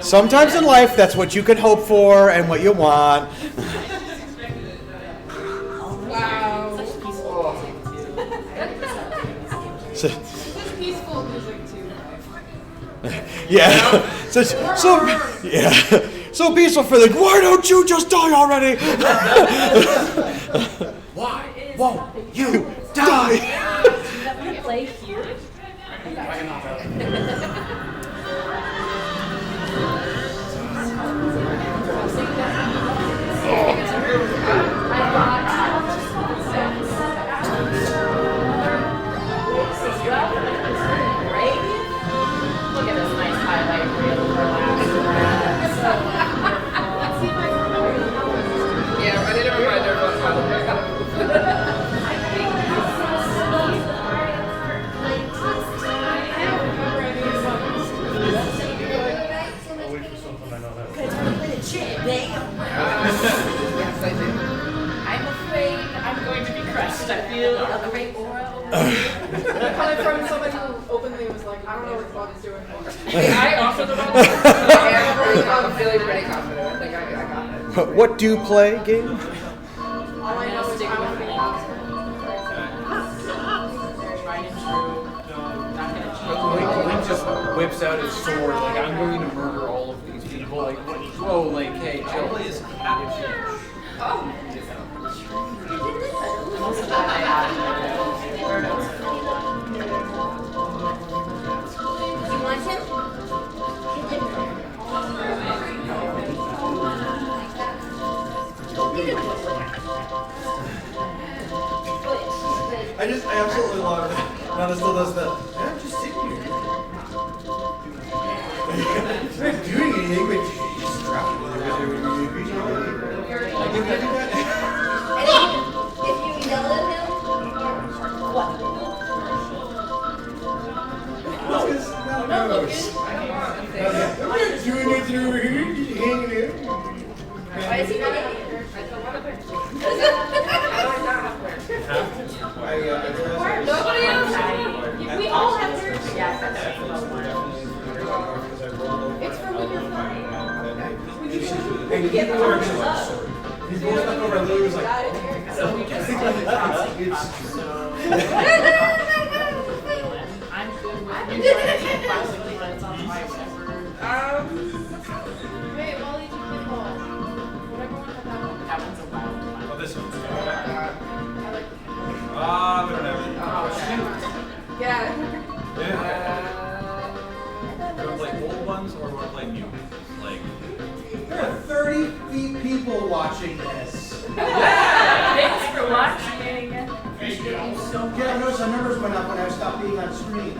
Speaker 17: Sometimes in life, that's what you can hope for and what you want.
Speaker 14: Wow.
Speaker 17: So,
Speaker 10: Such peaceful music too.
Speaker 17: yeah. So peaceful for the. Why don't you just die already?
Speaker 16: Why won't you die?
Speaker 6: Play here.
Speaker 15: Look at this nice highlight reel of our last
Speaker 14: Yeah, I didn't remind everyone how to
Speaker 15: Yes, I do. I'm afraid I'm going to be crushed. I feel a great aura over me.
Speaker 10: Coming from somebody who openly was like, I don't know what the bot is doing.
Speaker 15: I offer the ball.
Speaker 14: I'm feeling pretty confident. I think I got it.
Speaker 17: What do you play, game?
Speaker 10: All I know is I want to be
Speaker 15: Tried and true. Not gonna change.
Speaker 8: Link just whips out his sword, like, I'm going to murder all of these people. Like, whoa, like, hey, chill.
Speaker 14: You want him?
Speaker 1: I absolutely love it. Nana still does that. I'm just sitting here. You're not doing anything, but you just drop it.
Speaker 14: If you yell at him, what?
Speaker 1: Lucas, no, Lucas. I'm not doing anything over here. Just hanging out.
Speaker 14: Why is he not here?
Speaker 15: Nobody else. We all have to. Yes, that's right.
Speaker 14: It's for when you're flying.
Speaker 1: And he get the work. He's going up over and Lily was like,
Speaker 15: So we just
Speaker 1: it's
Speaker 15: I'm good with enjoying possibly when it's on the way, whatever.
Speaker 14: Wait, Wally, do you play ball? Whatever one had that one.
Speaker 15: That one's a wild one.
Speaker 4: Oh, this one.
Speaker 14: I like
Speaker 4: We don't have it.
Speaker 15: Oh, shoot.
Speaker 10: Yeah.
Speaker 4: Yeah. Do you want to play old ones or do you want to play new? Like,
Speaker 1: there are 30 people watching this.
Speaker 15: Thanks for watching.
Speaker 1: Yeah, notice our numbers went up when I stopped being on screen.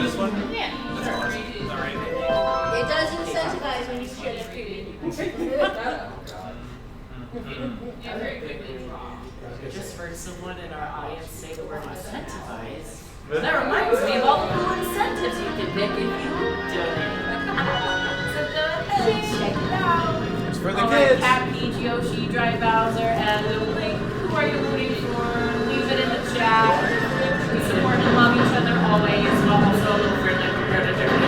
Speaker 4: this one?
Speaker 15: Yeah.
Speaker 4: All right.
Speaker 14: It does incentivize when you share screen.
Speaker 15: Just heard someone in our audience say the word incentivize.
Speaker 14: That reminds me of all the cool incentives you can pick if you donate. So go ahead and check it out.
Speaker 4: It's for the
Speaker 14: All right,
Speaker 4: kids.
Speaker 14: Cat, Peach, Yoshi, Dry Bowser, and the link. Who are you rooting for? Leave it in the chat. We support and love each other always, while also a little friendly compared to different.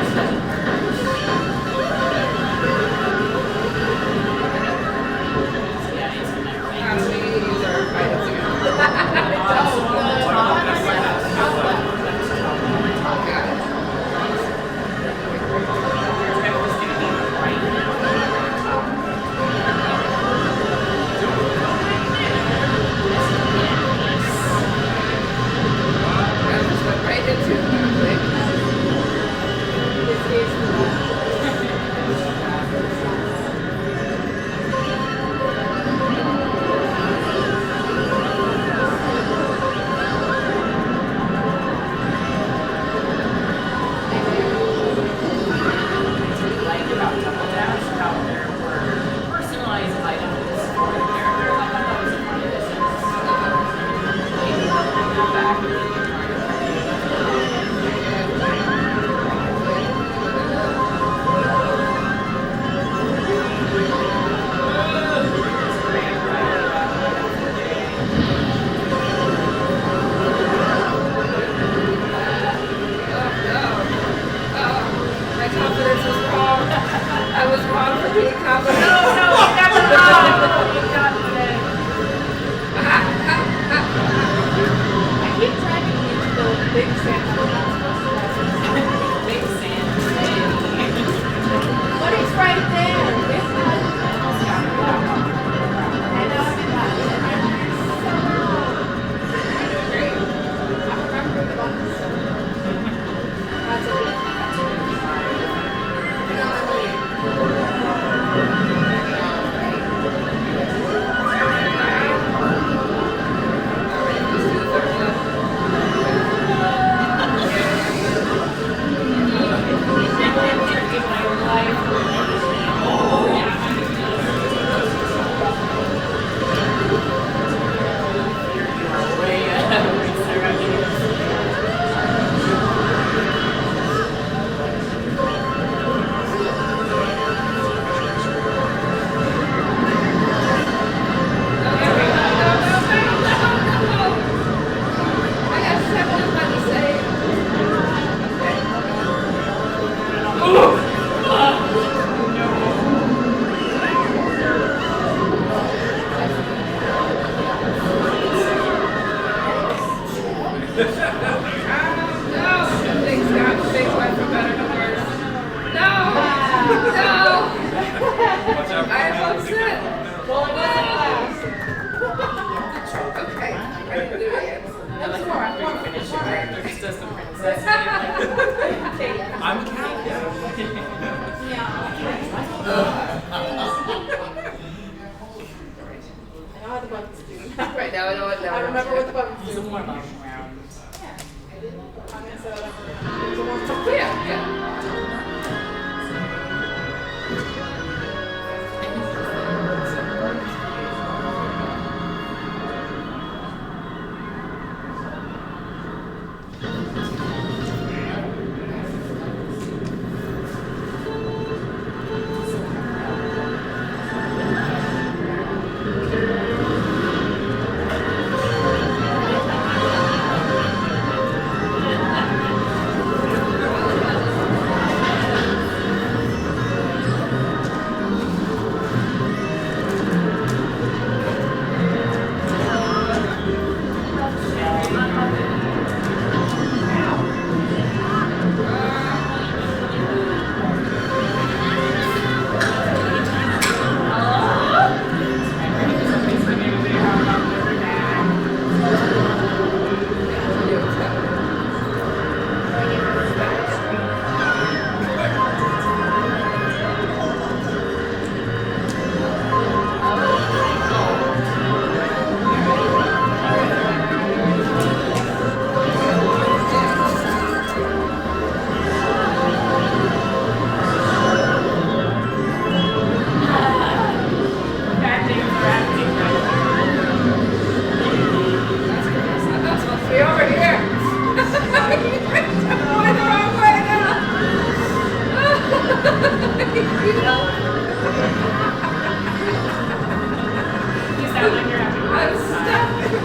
Speaker 13: Right now, I know what now.
Speaker 14: I remember what the buttons do.
Speaker 13: Use a warm-up.
Speaker 14: Yeah,
Speaker 13: yeah.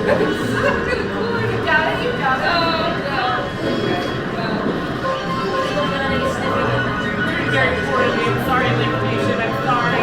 Speaker 14: You got it, you got it. Very important. I'm sorry, I'm impatient. I'm sorry.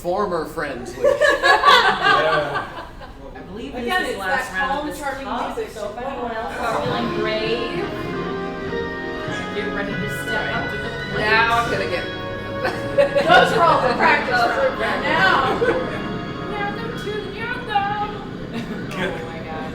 Speaker 3: former friends list.
Speaker 12: I believe this
Speaker 14: Again,
Speaker 12: is
Speaker 14: it's
Speaker 12: the last
Speaker 14: that
Speaker 12: round
Speaker 14: calm,
Speaker 12: of this
Speaker 14: charming
Speaker 12: talk,
Speaker 14: music.
Speaker 12: so if anyone else is feeling brave, get ready to step up to the plate.
Speaker 13: Now I'm gonna get.
Speaker 14: Those are all for practice. Now.
Speaker 12: Now them to the anthem. Oh my god.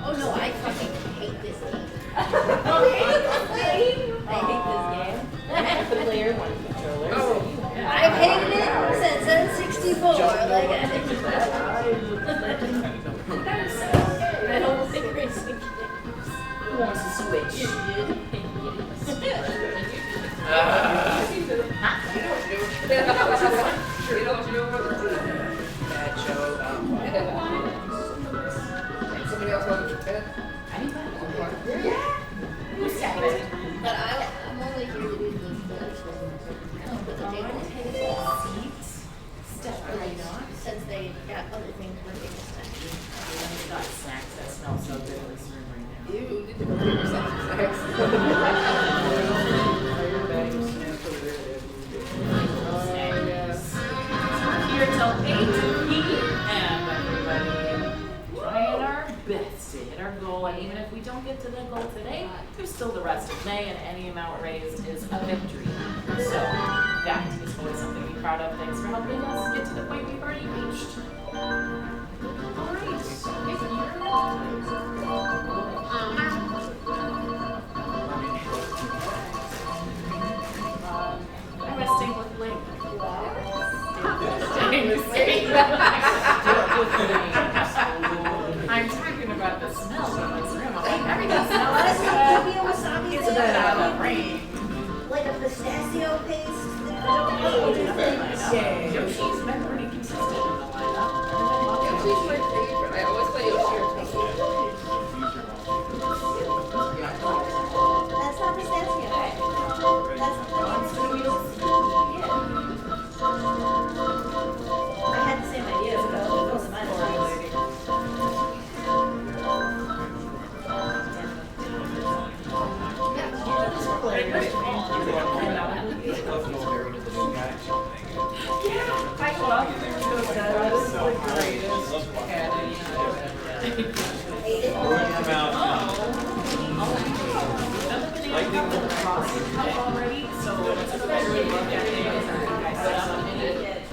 Speaker 15: Oh no, I fucking hate this game. I hate this game.
Speaker 12: Player, one controller.
Speaker 15: I've hated it since N64. Like, I don't think racing games.
Speaker 12: Who wants to switch?
Speaker 13: Somebody else want to fit?
Speaker 12: Who's second?
Speaker 15: But I'm only here to do this.
Speaker 12: Step right on.
Speaker 15: Since they got other things working this time.
Speaker 12: I've got snacks that smell so good in this room right now.
Speaker 13: Ew, did you bring yourself some snacks?
Speaker 12: Here till 8 p.m. everybody. Trying our best.
Speaker 14: goal, and even if we don't get to the goal today, there's still the rest of May, and any amount raised is a victory. So that is always something to be proud of. Thanks for helping us get to the point we've already reached. All I'm resting with Link. I'm talking about the smell in this room. I'm like, everything smells good. It's a bit out of rain.
Speaker 20: Like a pistachio paste.
Speaker 14: Yoshi's been pretty consistent in the lineup.
Speaker 13: Yoshi's my favorite. I always play Yoshi or Toki.
Speaker 20: That's not pistachio. That's I had the same idea, but it wasn't mine.
Speaker 14: Already, so it's a very look at it. I set up a minute.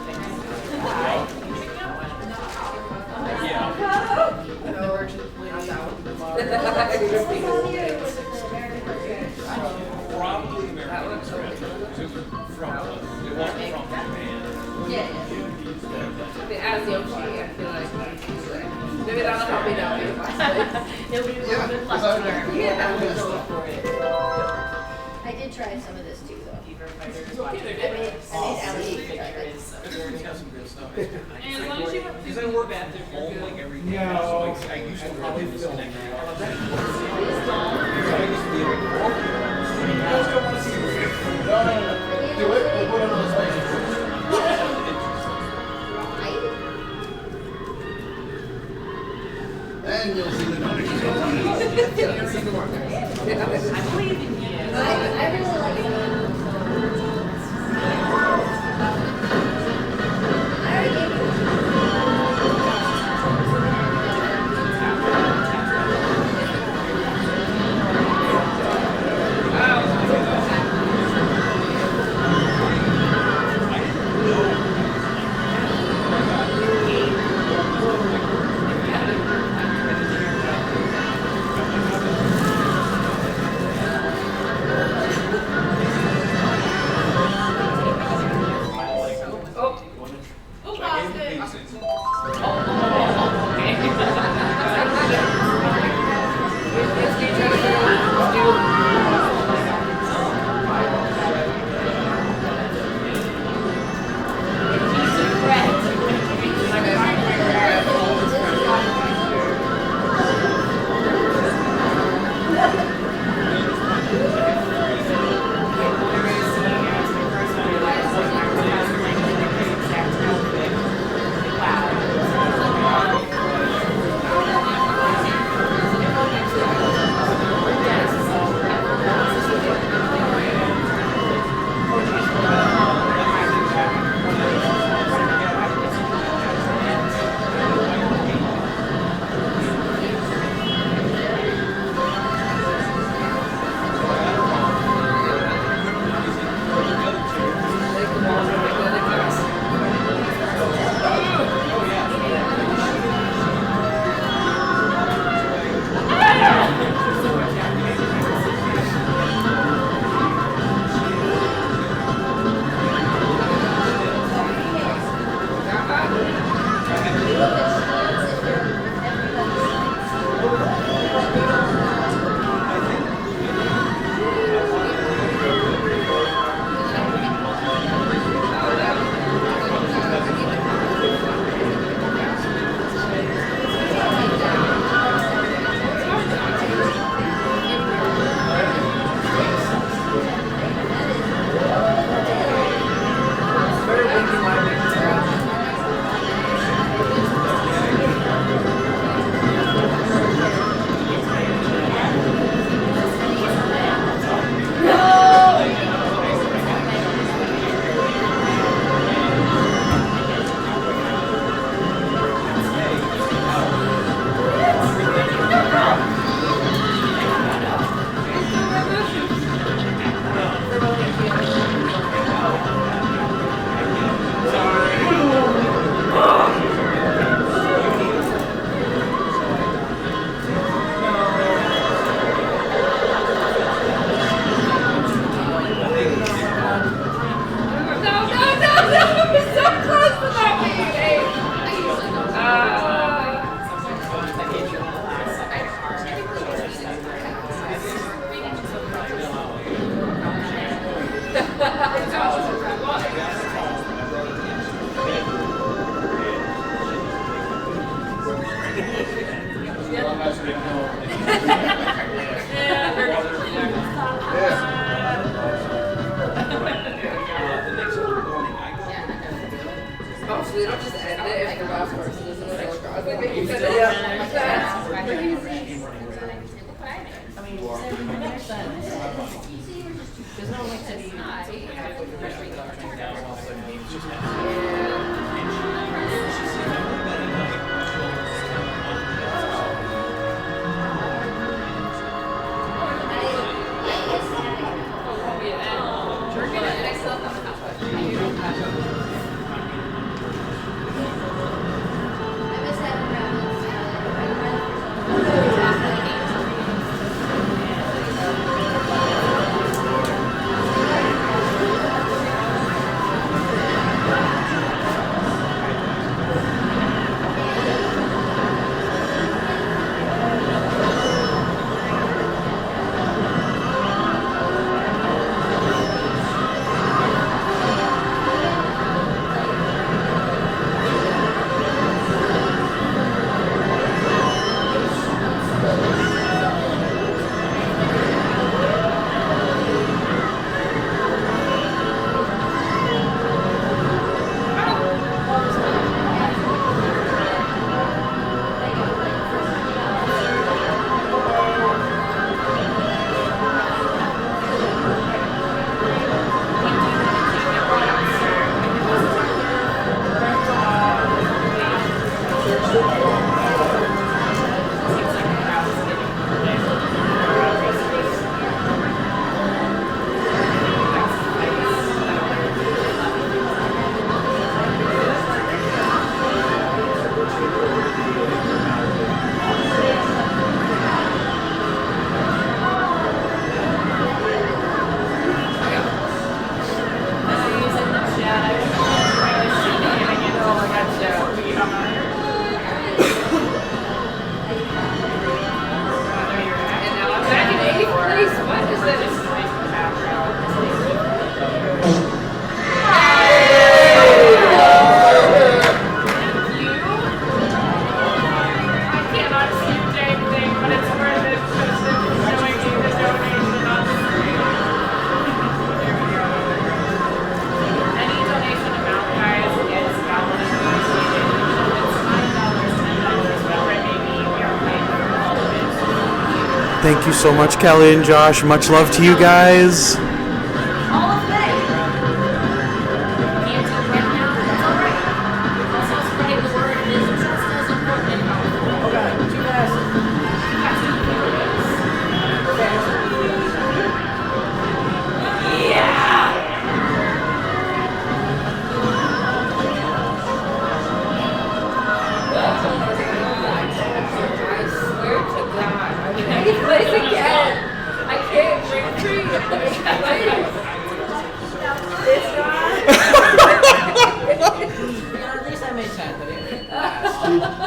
Speaker 3: Probably American Express.
Speaker 13: As Yoshi, I feel like maybe that'll help me down.
Speaker 14: It'll be a little bit less to learn.
Speaker 20: I did try some of this too, though.
Speaker 14: I made
Speaker 3: It's got some good stuff.
Speaker 14: as long as you want
Speaker 3: Because I work at home like every day,
Speaker 1: No.
Speaker 3: so I used to probably disconnect. So I used to be able to
Speaker 18: Do it. We'll put it on the space. And you'll see the notifications.
Speaker 14: I believe in you.
Speaker 20: I really like it. I already gave you
Speaker 13: Oh, so they don't just end it if the last person isn't a real god. They make you feel
Speaker 14: I mean, there's no way to be.
Speaker 1: Thank you so much, Kelly and Josh. Much love to you guys.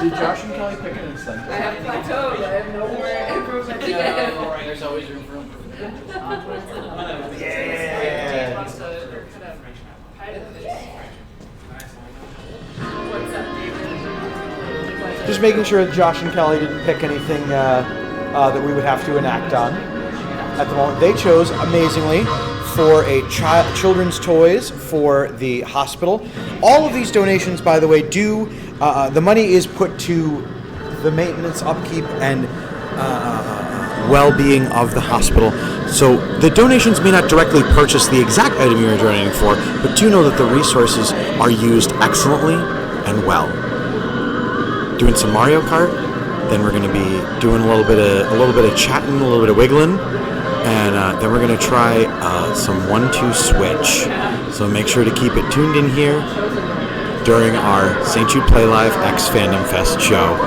Speaker 16: Did Josh and Kelly pick an incentive?
Speaker 13: I have plateaued. I have no more improvement to get.
Speaker 3: There's always room for improvement.
Speaker 1: Just making sure that Josh and Kelly didn't pick anything that we would have to enact on at the moment. They chose, amazingly, for a children's toys for the hospital. All of these donations, by the way, the money is put to the maintenance, upkeep, and well-being of the hospital. So the donations may not directly purchase the exact item you're donating for, but do know that the resources are used excellently and well. Doing some Mario Kart, then we're going to be doing a little bit of chatting, a little bit of wiggling, and then we're going to try some 1-2 switch. So make sure to keep it tuned in here during our St. Jude Play Live X Fandom Fest show.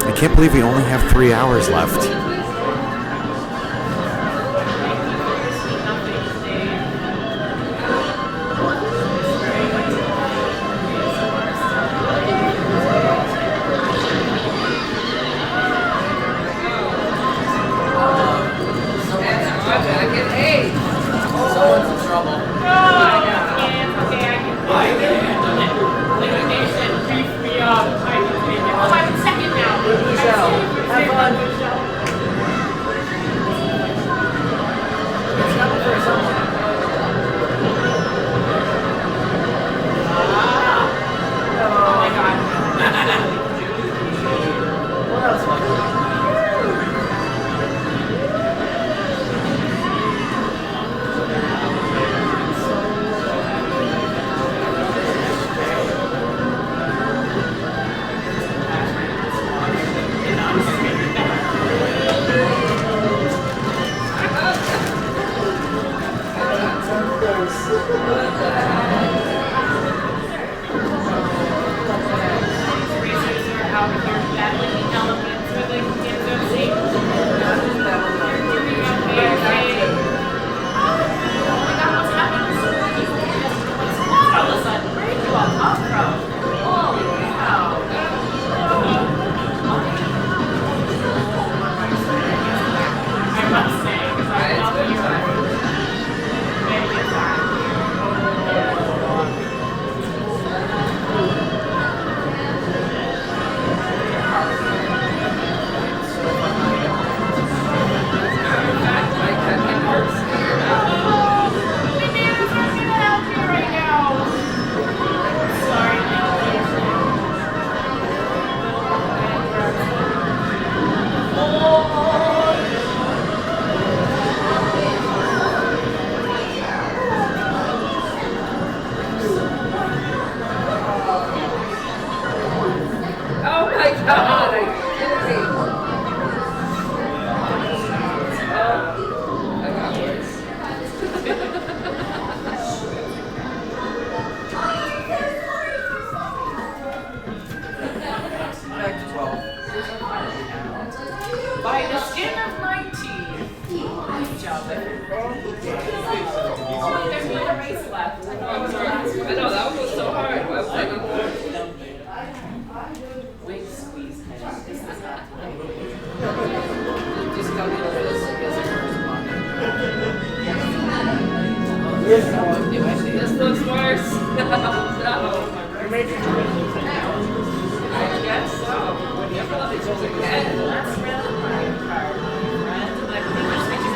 Speaker 1: I can't believe we only have 3 hours left.
Speaker 14: battling the elements with like kids of safety. You're doing amazing. Oh my god, what's happening? All of a sudden, where did you all come from? Holy cow. I must say, because I love you. Very excited.
Speaker 13: Oh my god, are you kidding me? I got worse.
Speaker 14: Back to 12. By the skin of my teeth. Good job, everyone. Oh, there's another race left. I
Speaker 13: know, that one was so hard. Why was I not there?
Speaker 14: Wig squeeze head. This is not
Speaker 13: Just calculate this as a first one. This looks worse. No.
Speaker 14: I guess so.
Speaker 13: Definitely chose again.
Speaker 14: Last round, my card, friend, and I pretty much think you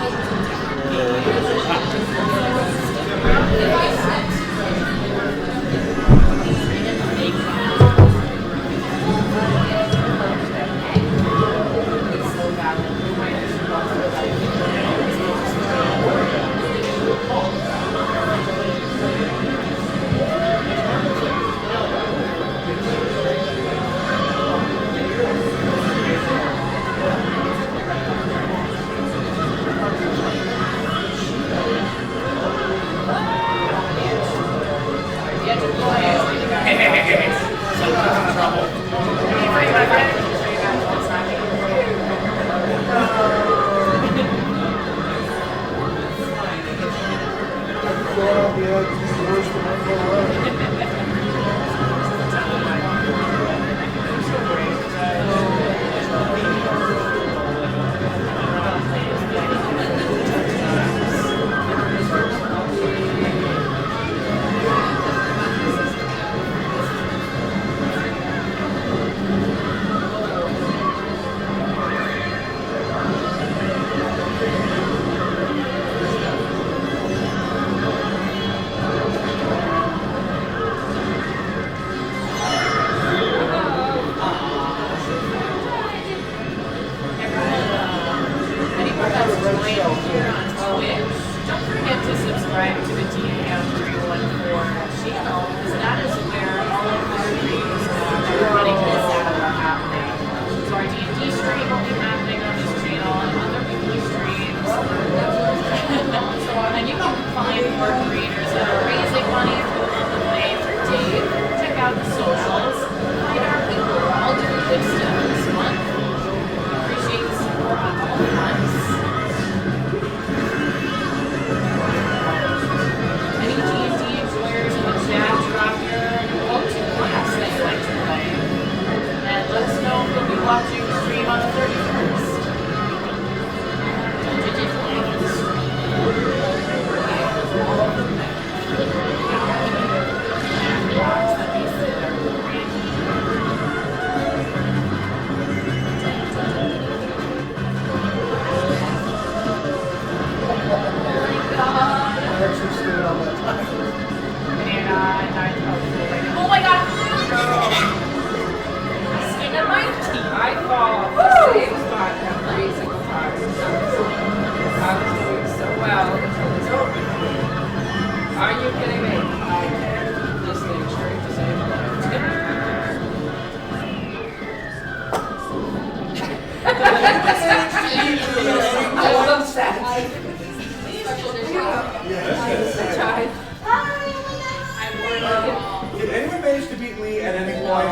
Speaker 1: Did anyone manage to beat Lee at any point?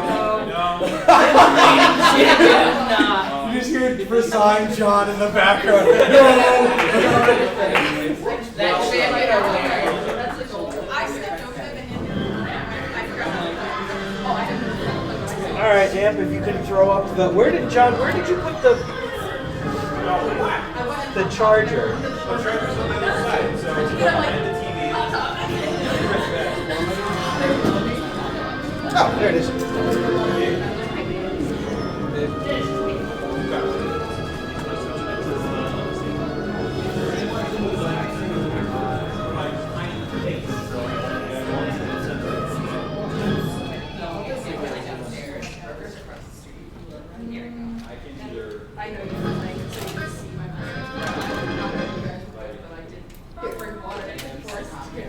Speaker 1: No. You just hear resigned John in the background. No.
Speaker 15: That champion over there.
Speaker 17: All right, Amp, if you can throw up the. Where did you put the charger?
Speaker 16: The charger's on the other side, so it's behind the TV.
Speaker 1: Oh, there it is.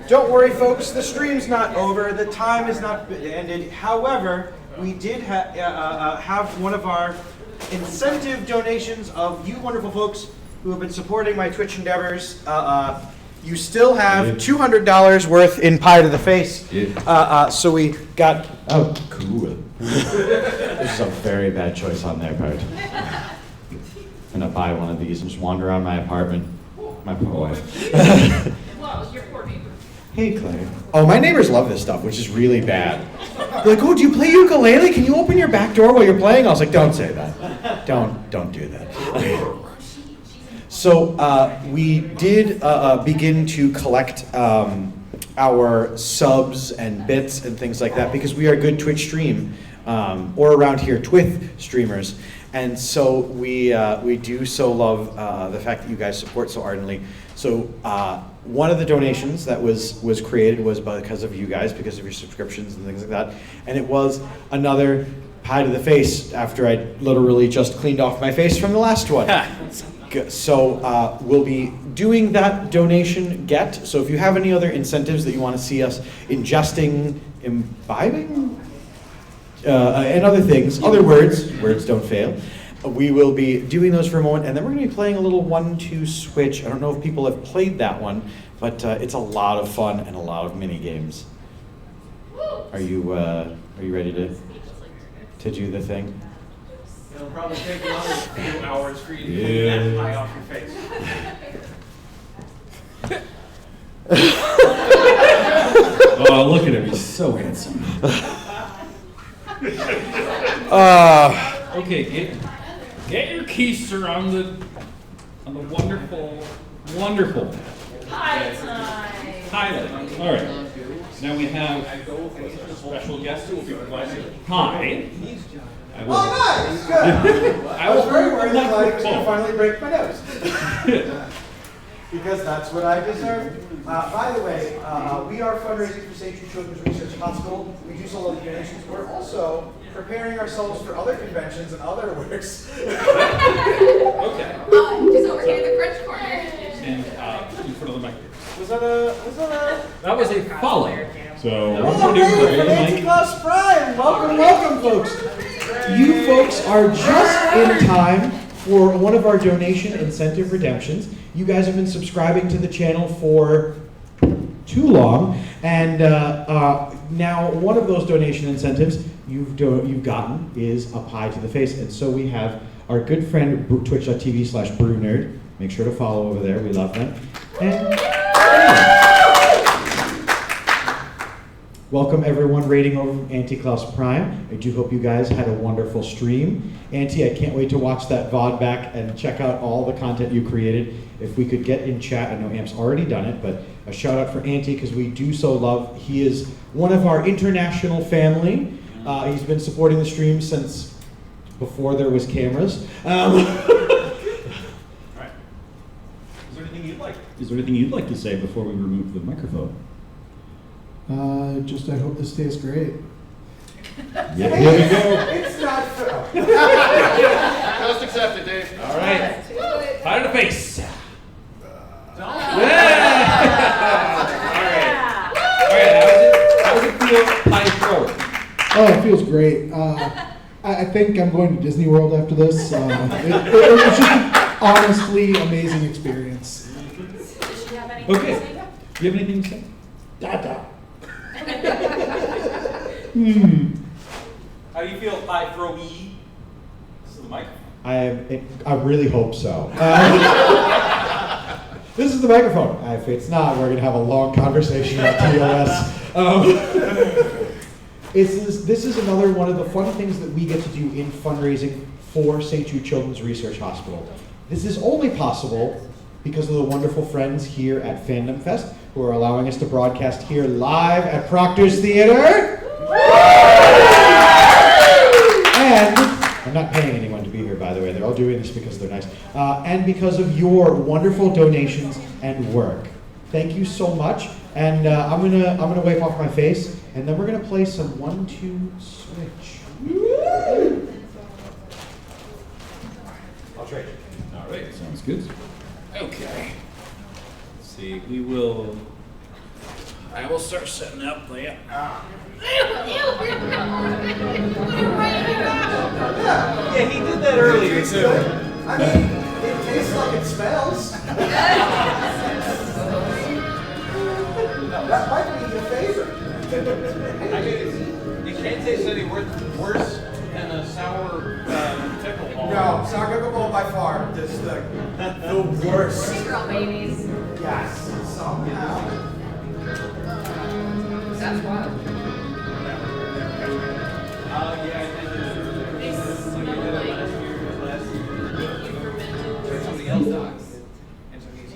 Speaker 1: Don't worry, folks. The stream's not over. The time is not ended. However, we did have one of our incentive donations of you wonderful folks who have been supporting my Twitch endeavors. You still have $200 worth in pie to the face. So we got.
Speaker 21: Oh, cool. This is a very bad choice on their part. I'm gonna buy one of these and just wander around my apartment. My poor wife.
Speaker 6: Well, your poor neighbor.
Speaker 21: Hey, Claire.
Speaker 1: Oh, my neighbors love this stuff, which is really bad. They're like, oh, do you play ukulele? Can you open your back door while you're playing? I was like, don't say that. Don't do that. So we did begin to collect our subs and bits and things like that because we are a good Twitch stream, or around here, Twith streamers. And so we do so love the fact that you guys support so ardently. So one of the donations that was created was because of you guys, because of your subscriptions and things like that. And it was another pie to the face after I literally just cleaned off my face from the last one. So we'll be doing that donation get. So if you have any other incentives that you want to see us ingesting, imbibing, and other things, other words don't fail. We will be doing those for a moment, and then we're going to be playing a little 1-2 switch. I don't know if people have played that one, but it's a lot of fun and a lot of mini games. Are you ready to do the thing?
Speaker 16: It'll probably take another few hours for you to clean that pie off your face.
Speaker 11: Oh, look at him. He's so handsome. Okay, get your keister on the wonderful
Speaker 6: Pie time.
Speaker 11: highlight. All right. Now we have a special guest who will be providing pie.
Speaker 1: Oh, nice! Good. I was very worried that I was going to finally break my nose. Because that's what I deserve. By the way, we are fundraising for St. Jude Children's Research Hospital. We do so lot of donations. We're also preparing ourselves for other conventions and other works.
Speaker 11: Okay.
Speaker 2: Just over here in the French corner.
Speaker 11: And in front of the mic.
Speaker 1: Was that a?
Speaker 11: That was a follow. So
Speaker 1: Oh, hey, from Anti-Claus Prime. Welcome, folks. You folks are just in time for one of our donation incentive redemptions. You guys have been subscribing to the channel for too long, and now one of those donation incentives you've gotten is a pie to the face, and so we have our good friend twitch.tv/brewNerd. Make sure to follow over there. We love them. And welcome everyone rating over Anti-Claus Prime. I do hope you guys had a wonderful stream. Auntie, I can't wait to watch that VOD back and check out all the content you created. If we could get in chat, I know Amp's already done it, but a shout out for Auntie because we do so love. He is one of our international family. He's been supporting the stream since before there was cameras.
Speaker 11: All right. Is there anything you'd like to say before we remove the microphone?
Speaker 22: Just I hope this tastes great.
Speaker 11: Yeah, here we go.
Speaker 1: It's not fair.
Speaker 18: Just accept it, Dave.
Speaker 11: All right. Pie to the face.
Speaker 22: All
Speaker 11: right. How does it feel pie thrower?
Speaker 22: Oh, it feels great. I think I'm going to Disney World after this. It was just an honestly amazing experience.
Speaker 11: Okay. Do you have anything to say?
Speaker 22: Dada.
Speaker 4: How do you feel, High Throw-E? This is the microphone.
Speaker 21: I really hope so. This is the microphone. If it's not, we're going to have a long conversation about TOS. This is another one of the fun things that we get to do in fundraising for St. Jude Children's Research Hospital. This is only possible because of the wonderful friends here at Fandom Fest who are allowing us to broadcast here live at Proctor's Theater. And I'm not paying anyone to be here, by the way. They're all doing this because they're nice. And because of your wonderful donations and work. Thank you so much. And I'm gonna wipe off my face, and then we're gonna play some 1-2 switch. I'll trade you.
Speaker 4: All right, sounds good. Okay. Let's see. I will start setting up the.
Speaker 1: Yeah,
Speaker 3: he did that earlier too.
Speaker 1: I mean, it tastes like it smells. That might be your favorite.
Speaker 3: I mean, it can't taste any worse than a sour pickle ball.
Speaker 1: No, sour pickle ball by far is the worst.
Speaker 15: Girl babies.
Speaker 1: Yes, somehow.
Speaker 15: That's wild.
Speaker 3: Yeah, I think
Speaker 14: This
Speaker 3: like I did it last year, somebody else dogs. And so he's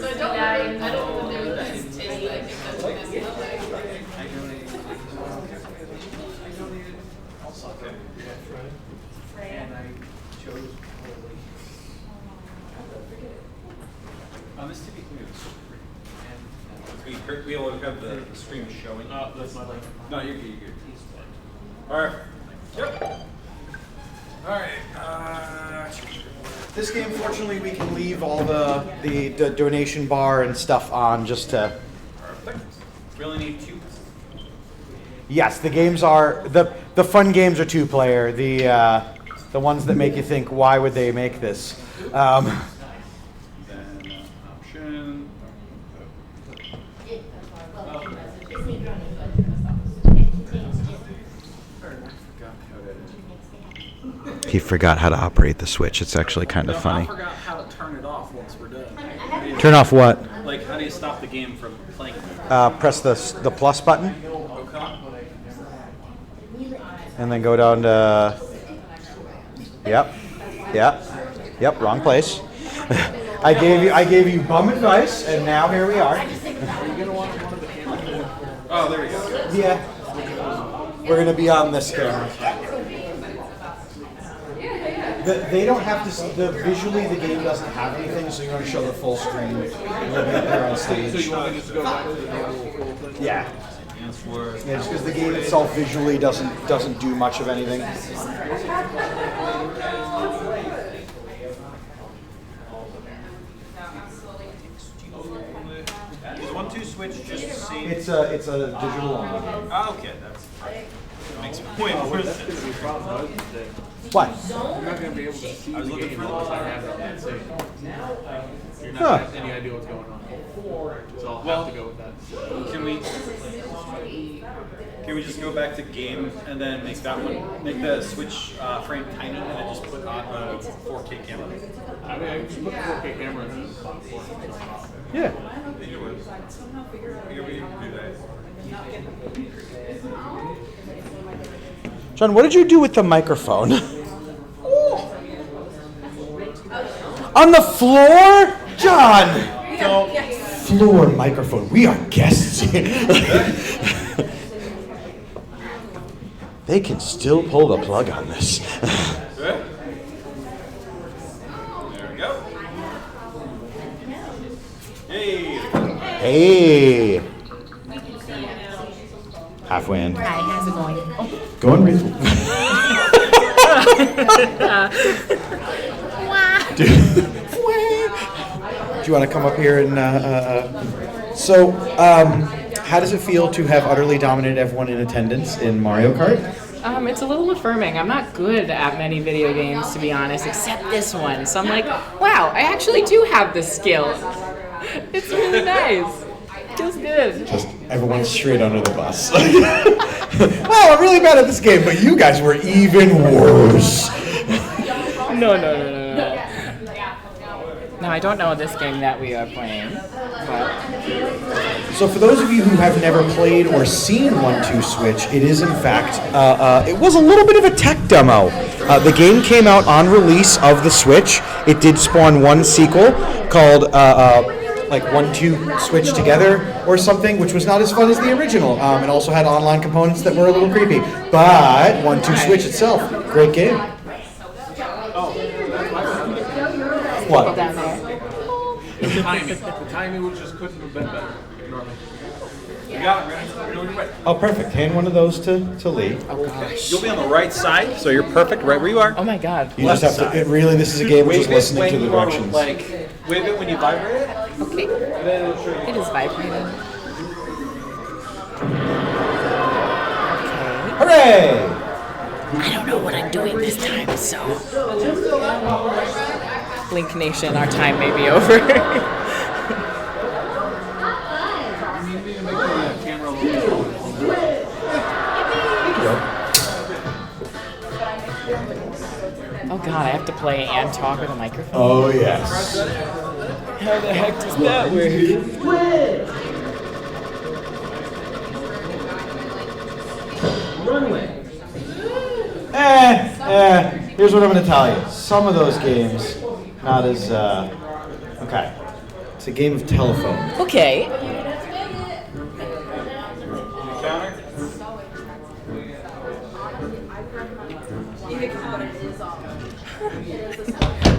Speaker 14: So I don't know what they would taste like. I think that's what this looks like.
Speaker 3: I donated also and I chose holy.
Speaker 4: This typically is we will have the stream showing.
Speaker 3: No, that's not like.
Speaker 4: No, you're good. All right. Yep. All right.
Speaker 1: This game, fortunately, we can leave all the donation bar and stuff on just to.
Speaker 4: Perfect. We only need 2.
Speaker 1: Yes, the games are the fun games are 2-player. The ones that make you think, why would they make this?
Speaker 4: Then option.
Speaker 21: He forgot how to operate the switch. It's actually kind of funny.
Speaker 3: I forgot how to turn it off once we're done.
Speaker 1: Turn off what?
Speaker 4: Like, how do you stop the game from playing?
Speaker 1: Press the plus button,
Speaker 4: Okay.
Speaker 1: and then go down to. Yep. Wrong place. I gave you bum advice, and now here we are.
Speaker 4: Oh, there we go.
Speaker 1: Yeah. We're gonna be on this camera. They don't have to. Visually, the game doesn't have anything, so you want to show the full screen. We'll be up there on stage.
Speaker 16: So you want me just to go back to the whole thing?
Speaker 1: Yeah. Yeah, just because the game itself visually doesn't do much of anything.
Speaker 4: Is 1-2 switch just save?
Speaker 1: It's a digital only game.
Speaker 4: Oh, okay, that makes way more sense.
Speaker 1: What?
Speaker 16: I'm not going to be able to see the game unless I have it that save. You're not
Speaker 1: Huh.
Speaker 16: have any idea what's going on. So I'll have to go with that.
Speaker 4: Can we just go back to game and then make the switch frame tiny and then just put on a 4K camera?
Speaker 16: I mean, I can just put the 4K camera in the bottom floor.
Speaker 1: Yeah. John, what did you do with the microphone? On the floor? John! Floor microphone. We are guests here. They can still pull the plug on this.
Speaker 4: Good. There we go. Hey.
Speaker 1: Hey. Halfway in.
Speaker 15: Hi, how's it going? Oh.
Speaker 1: Going real. Do you want to come up here and how does it feel to have utterly dominated everyone in attendance in Mario Kart?
Speaker 5: It's a little affirming. I'm not good at many video games, to be honest, except this one. So I'm like, wow, I actually do have this skill. It's really nice. Feels good.
Speaker 1: Just everyone's straight under the bus. Well, I'm really bad at this game, but you guys were even worse.
Speaker 5: No. No, I don't know this game that we are playing, but
Speaker 1: So for those of you who have never played or seen 1-2 Switch, it is in fact, it was a little bit of a tech demo. The game came out on release of the Switch. It did spawn one sequel called like 1-2 Switch Together or something, which was not as fun as the original. It also had online components that were a little creepy. But 1-2 Switch itself, great game. What?
Speaker 16: The timing just couldn't have been better. You got it, man. You're doing it right.
Speaker 1: Oh, perfect. Hand one of those to Lee.
Speaker 4: Okay. You'll be on the right side, so you're perfect right where you are.
Speaker 5: Oh my God.
Speaker 1: You just have to. It really, this is a game of just listening to the directions.
Speaker 4: Like, wave it when you vibrate it.
Speaker 5: Okay.
Speaker 4: Then it'll show you.
Speaker 5: It is vibrating.
Speaker 1: Hooray!
Speaker 5: I don't know what I'm doing this time, so. Blink Nation, our time may be over. Oh God, I have to play and talk with a microphone.
Speaker 1: Oh yes.
Speaker 5: How the heck does that work?
Speaker 1: Here's what I'm going to tell you. Some of those games, not as, okay. It's a game of telephone.
Speaker 5: Okay.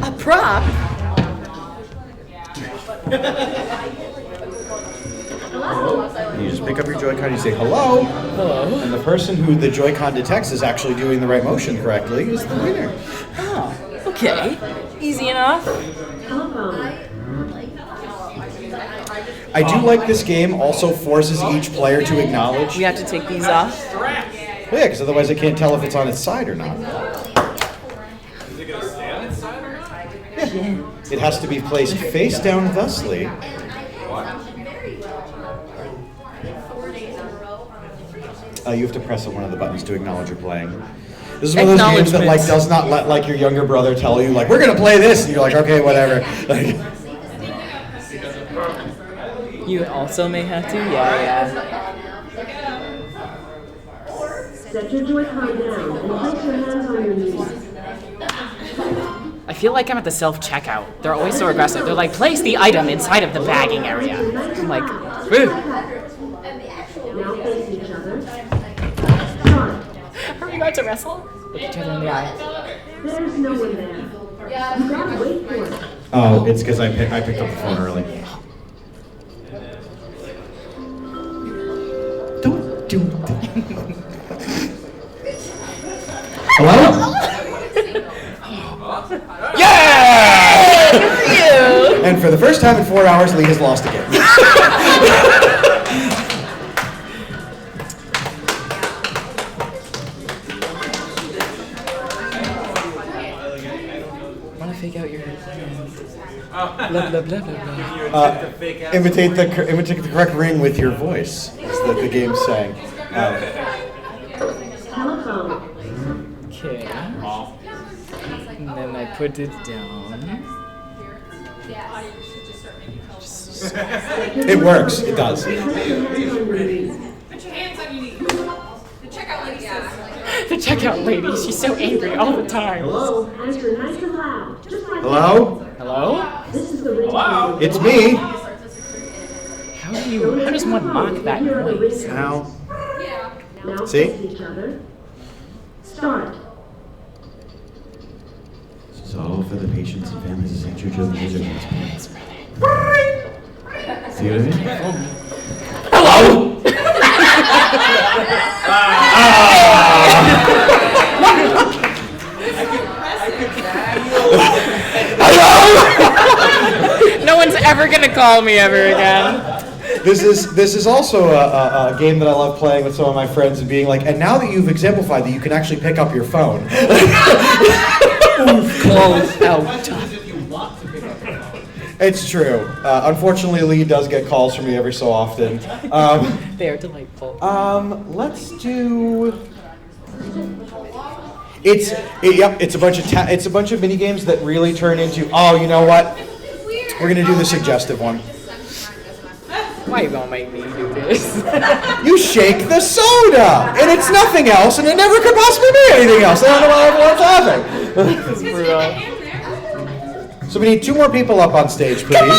Speaker 5: A prop?
Speaker 1: You just pick up your Joy-Con and you say, hello.
Speaker 5: Hello.
Speaker 1: And the person who the Joy-Con detects is actually doing the right motion correctly is the winner.
Speaker 5: Oh, okay. Easy enough.
Speaker 1: I do like this game also forces each player to acknowledge.
Speaker 5: We have to take these off.
Speaker 1: Yeah, because otherwise I can't tell if it's on its side or not.
Speaker 16: Is it going to stay on its side or not?
Speaker 1: It has to be placed face down thusly. You have to press on one of the buttons to acknowledge you're playing. This is one of those games that like does not let like your younger brother tell you like we're gonna play this and you're like okay whatever. Like,
Speaker 5: you also may have to, yeah.
Speaker 7: Set your Joy-Con down and place your hands on your knees.
Speaker 5: I feel like I'm at the self-checkout. They're always so aggressive. They're like, place the item inside of the bagging area. I'm like, woo.
Speaker 7: Now face each other.
Speaker 5: Are we about to wrestle? Look each other in the eye.
Speaker 7: There's no one there. You gotta wait for it.
Speaker 1: oh, it's because I picked up the phone early. Don't do that. Hello? Yeah! And for the first time in 4 hours, Lee has lost again.
Speaker 5: Want to fake out your blah blah blah blah blah.
Speaker 1: Imitate the correct ring with your voice. Is that the game's saying?
Speaker 7: Telephone.
Speaker 5: Okay. And then I put it down.
Speaker 1: It works. It does.
Speaker 6: Put your hands on your knees. The checkout lady says.
Speaker 5: The checkout lady, she's so angry all the time.
Speaker 7: Hello. Answer nice and loud. Just like
Speaker 1: Hello?
Speaker 5: Hello?
Speaker 7: This is the radio.
Speaker 16: Hello?
Speaker 1: It's me.
Speaker 5: How does one mock that noise?
Speaker 1: How?
Speaker 7: Now
Speaker 1: See?
Speaker 7: face each other. Start.
Speaker 1: This is all for the patients and families of St. Jude Children's Museum. See what I mean?
Speaker 5: Hello? No one's ever gonna call me ever again.
Speaker 1: This is also a game that I love playing with some of my friends and being like, and now that you've exemplified that you can actually pick up your phone.
Speaker 5: Close out.
Speaker 1: It's true. Unfortunately, Lee does get calls from me every so often.
Speaker 5: They are delightful.
Speaker 1: Let's do. It's a bunch of mini games that really turn into. Oh, you know what? We're gonna do the suggestive one.
Speaker 5: Why are you gonna make me do this?
Speaker 1: You shake the soda, and it's nothing else, and it never could possibly be anything else. I don't know why everyone's laughing. So we need 2 more people up on stage, please.
Speaker 5: Come on!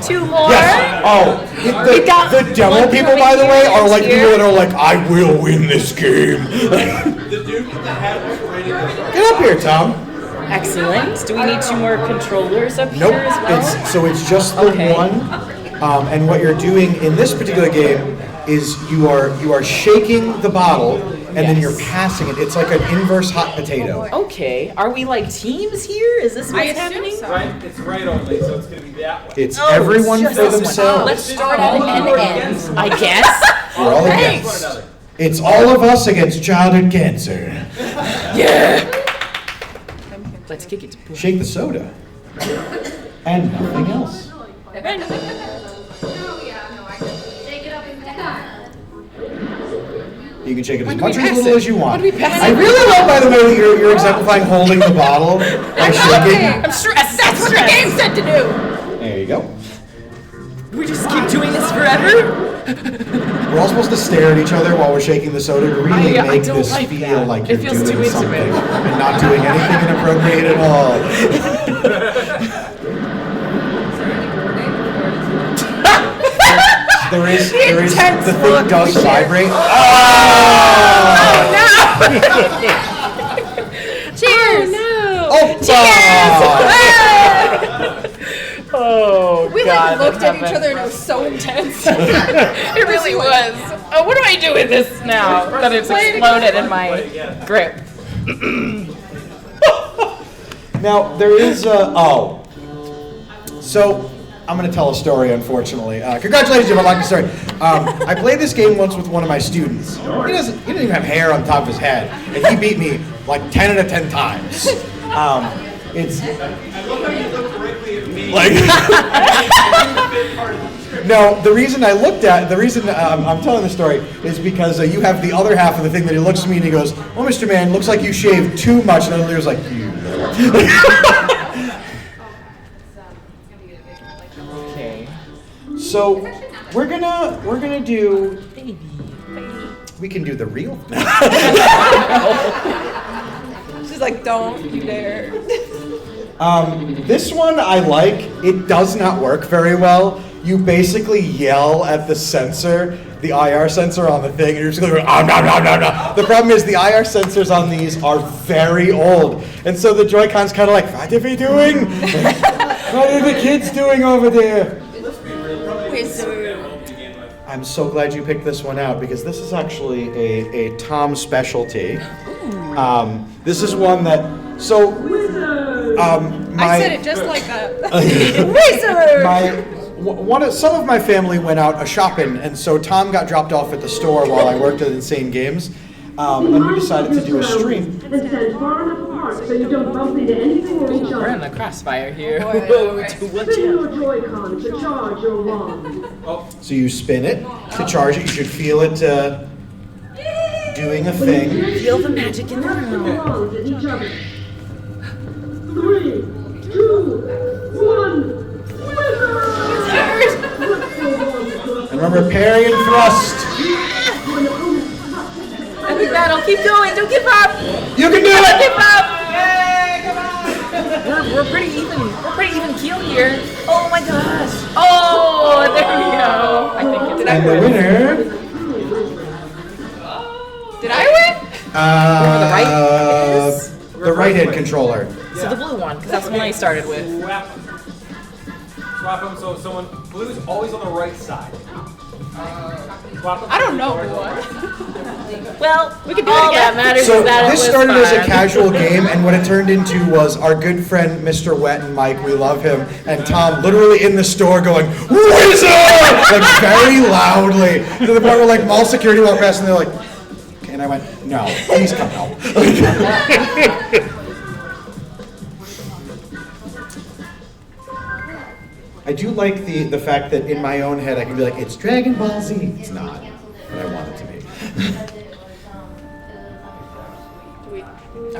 Speaker 5: 2 more?
Speaker 1: Yes. Oh, the demo people, by the way, are like people that are like, I will win this game. Get up here, Tom.
Speaker 5: Excellent. Do we need 2 more controllers up
Speaker 1: Nope.
Speaker 5: here as well?
Speaker 1: It's just the one. And what you're doing in this particular game is you are shaking the bottle and then you're passing it. It's like an inverse hot potato.
Speaker 5: Okay. Are we like teams here? Is this what's happening?
Speaker 3: Right, it's right only, so it's gonna be that way.
Speaker 1: It's everyone
Speaker 5: just
Speaker 1: for
Speaker 5: this one.
Speaker 1: themselves.
Speaker 5: Let's start at an end, I guess.
Speaker 1: We're all against. It's all of us against childhood cancer.
Speaker 5: Yeah. Let's kick it.
Speaker 1: Shake the soda. And nothing else. You can shake it as much or as little as you want. I really love, by the way, that you're exemplifying holding the bottle by shaking.
Speaker 5: I'm stressed. That's what the game said to do.
Speaker 1: There you go.
Speaker 5: We just keep doing this forever?
Speaker 1: We're all supposed to stare at each other while we're shaking the soda to really
Speaker 5: I
Speaker 1: make
Speaker 5: don't
Speaker 1: this
Speaker 5: like
Speaker 1: feel
Speaker 5: that.
Speaker 1: like
Speaker 5: It
Speaker 1: you're
Speaker 5: feels
Speaker 1: doing
Speaker 5: too
Speaker 1: something
Speaker 5: intimate.
Speaker 1: and not doing anything inappropriate at all. There is the thing does vibrate.
Speaker 5: Oh no! Cheers! Oh, no! Oh,
Speaker 10: We
Speaker 5: God,
Speaker 10: like looked
Speaker 5: that
Speaker 10: at each
Speaker 5: happened.
Speaker 10: other and it was so intense.
Speaker 5: It really was. Oh, what do I do with this now that it's exploded in my grip?
Speaker 1: Now there is so I'm going to tell a story, unfortunately. Congratulations, Jim. I like the story. I played this game once with one of my students. He doesn't even have hair on top of his head, and he beat me like 10 out of 10 times. It's like no. The reason I'm telling the story is because you have the other half of the thing that he looks at me and he goes, "Oh, Mr. Man, looks like you shaved too much," and I was like, "You."
Speaker 5: Okay.
Speaker 1: So we're gonna do. We can do the real thing.
Speaker 10: She's like, don't you dare.
Speaker 1: This one I like. It does not work very well. You basically yell at the sensor, the IR sensor on the thing, and you're just going, no. The problem is the IR sensors on these are very old, and so the Joy-Con's kind of like, what are we doing? What are the kids doing over there? I'm so glad you picked this one out because this is actually a Tom specialty. This is one that
Speaker 10: I said it just like that.
Speaker 1: Some of my family went out shopping, and so Tom got dropped off at the store while I worked at Insane Games, and we decided to do a stream.
Speaker 7: And stand far enough apart so you don't bump into anything or each
Speaker 5: We're in
Speaker 7: other.
Speaker 5: the crossfire here.
Speaker 7: Spin your Joy-Con to charge your wand.
Speaker 1: So you spin it to charge it. You should feel it doing a thing.
Speaker 5: Feel the magic in the room.
Speaker 7: Wands at each other. 3, 2, 1.
Speaker 1: And remember, parry and thrust.
Speaker 5: Epic battle, keep going, don't give up!
Speaker 1: You can do it!
Speaker 5: Don't give up! We're pretty even keel here. Oh my gosh! Oh, there we go. I think it's
Speaker 1: And the winner.
Speaker 10: Did I win?
Speaker 1: The right-hand controller.
Speaker 5: So the blue one, because that's the one I started with.
Speaker 3: Swap them so someone blue's always on the right side.
Speaker 10: I don't know who won.
Speaker 5: Well, we can do it again. That matters
Speaker 1: So
Speaker 5: is that
Speaker 1: this
Speaker 5: it was
Speaker 1: started as a
Speaker 5: fun.
Speaker 1: casual game, and what it turned into was our good friend Mr. Wet and Mike, we love him, and Tom literally in the store going, "Wizard!" like very loudly, to the point where like mall security walked past and they're like, okay, and I went, "No, please come help." do like the fact that in my own head I can be like, it's Dragon Ball Z. It's not, but I want it to be.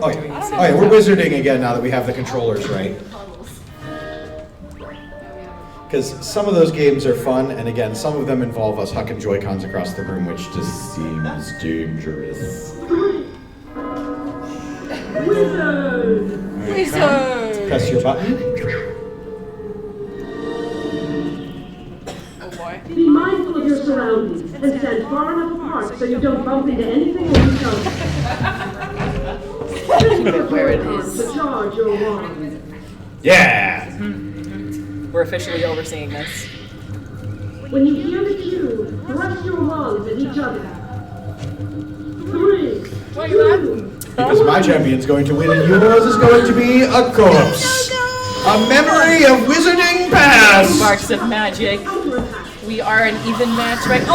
Speaker 1: Oh yeah, we're wizarding again now that we have the controllers right. Because some of those games are fun, and again, some of them involve us hucking Joy-Cons across the room, which just seems dangerous.
Speaker 13: Wizard!
Speaker 1: Press your button.
Speaker 13: Oh boy.
Speaker 7: Be mindful of your surroundings and stand far enough apart so you don't bump into anything or each other.
Speaker 13: Keep it where it is.
Speaker 7: To charge your wand.
Speaker 1: Yeah!
Speaker 5: We're officially overseeing this.
Speaker 7: When you hear the cue, thrust your wands at each other. 3, 2,
Speaker 1: Because my champion's going to win and yours is going to be a corpse. A memory of wizarding past!
Speaker 5: Marks of magic. We are an even match right. Oh!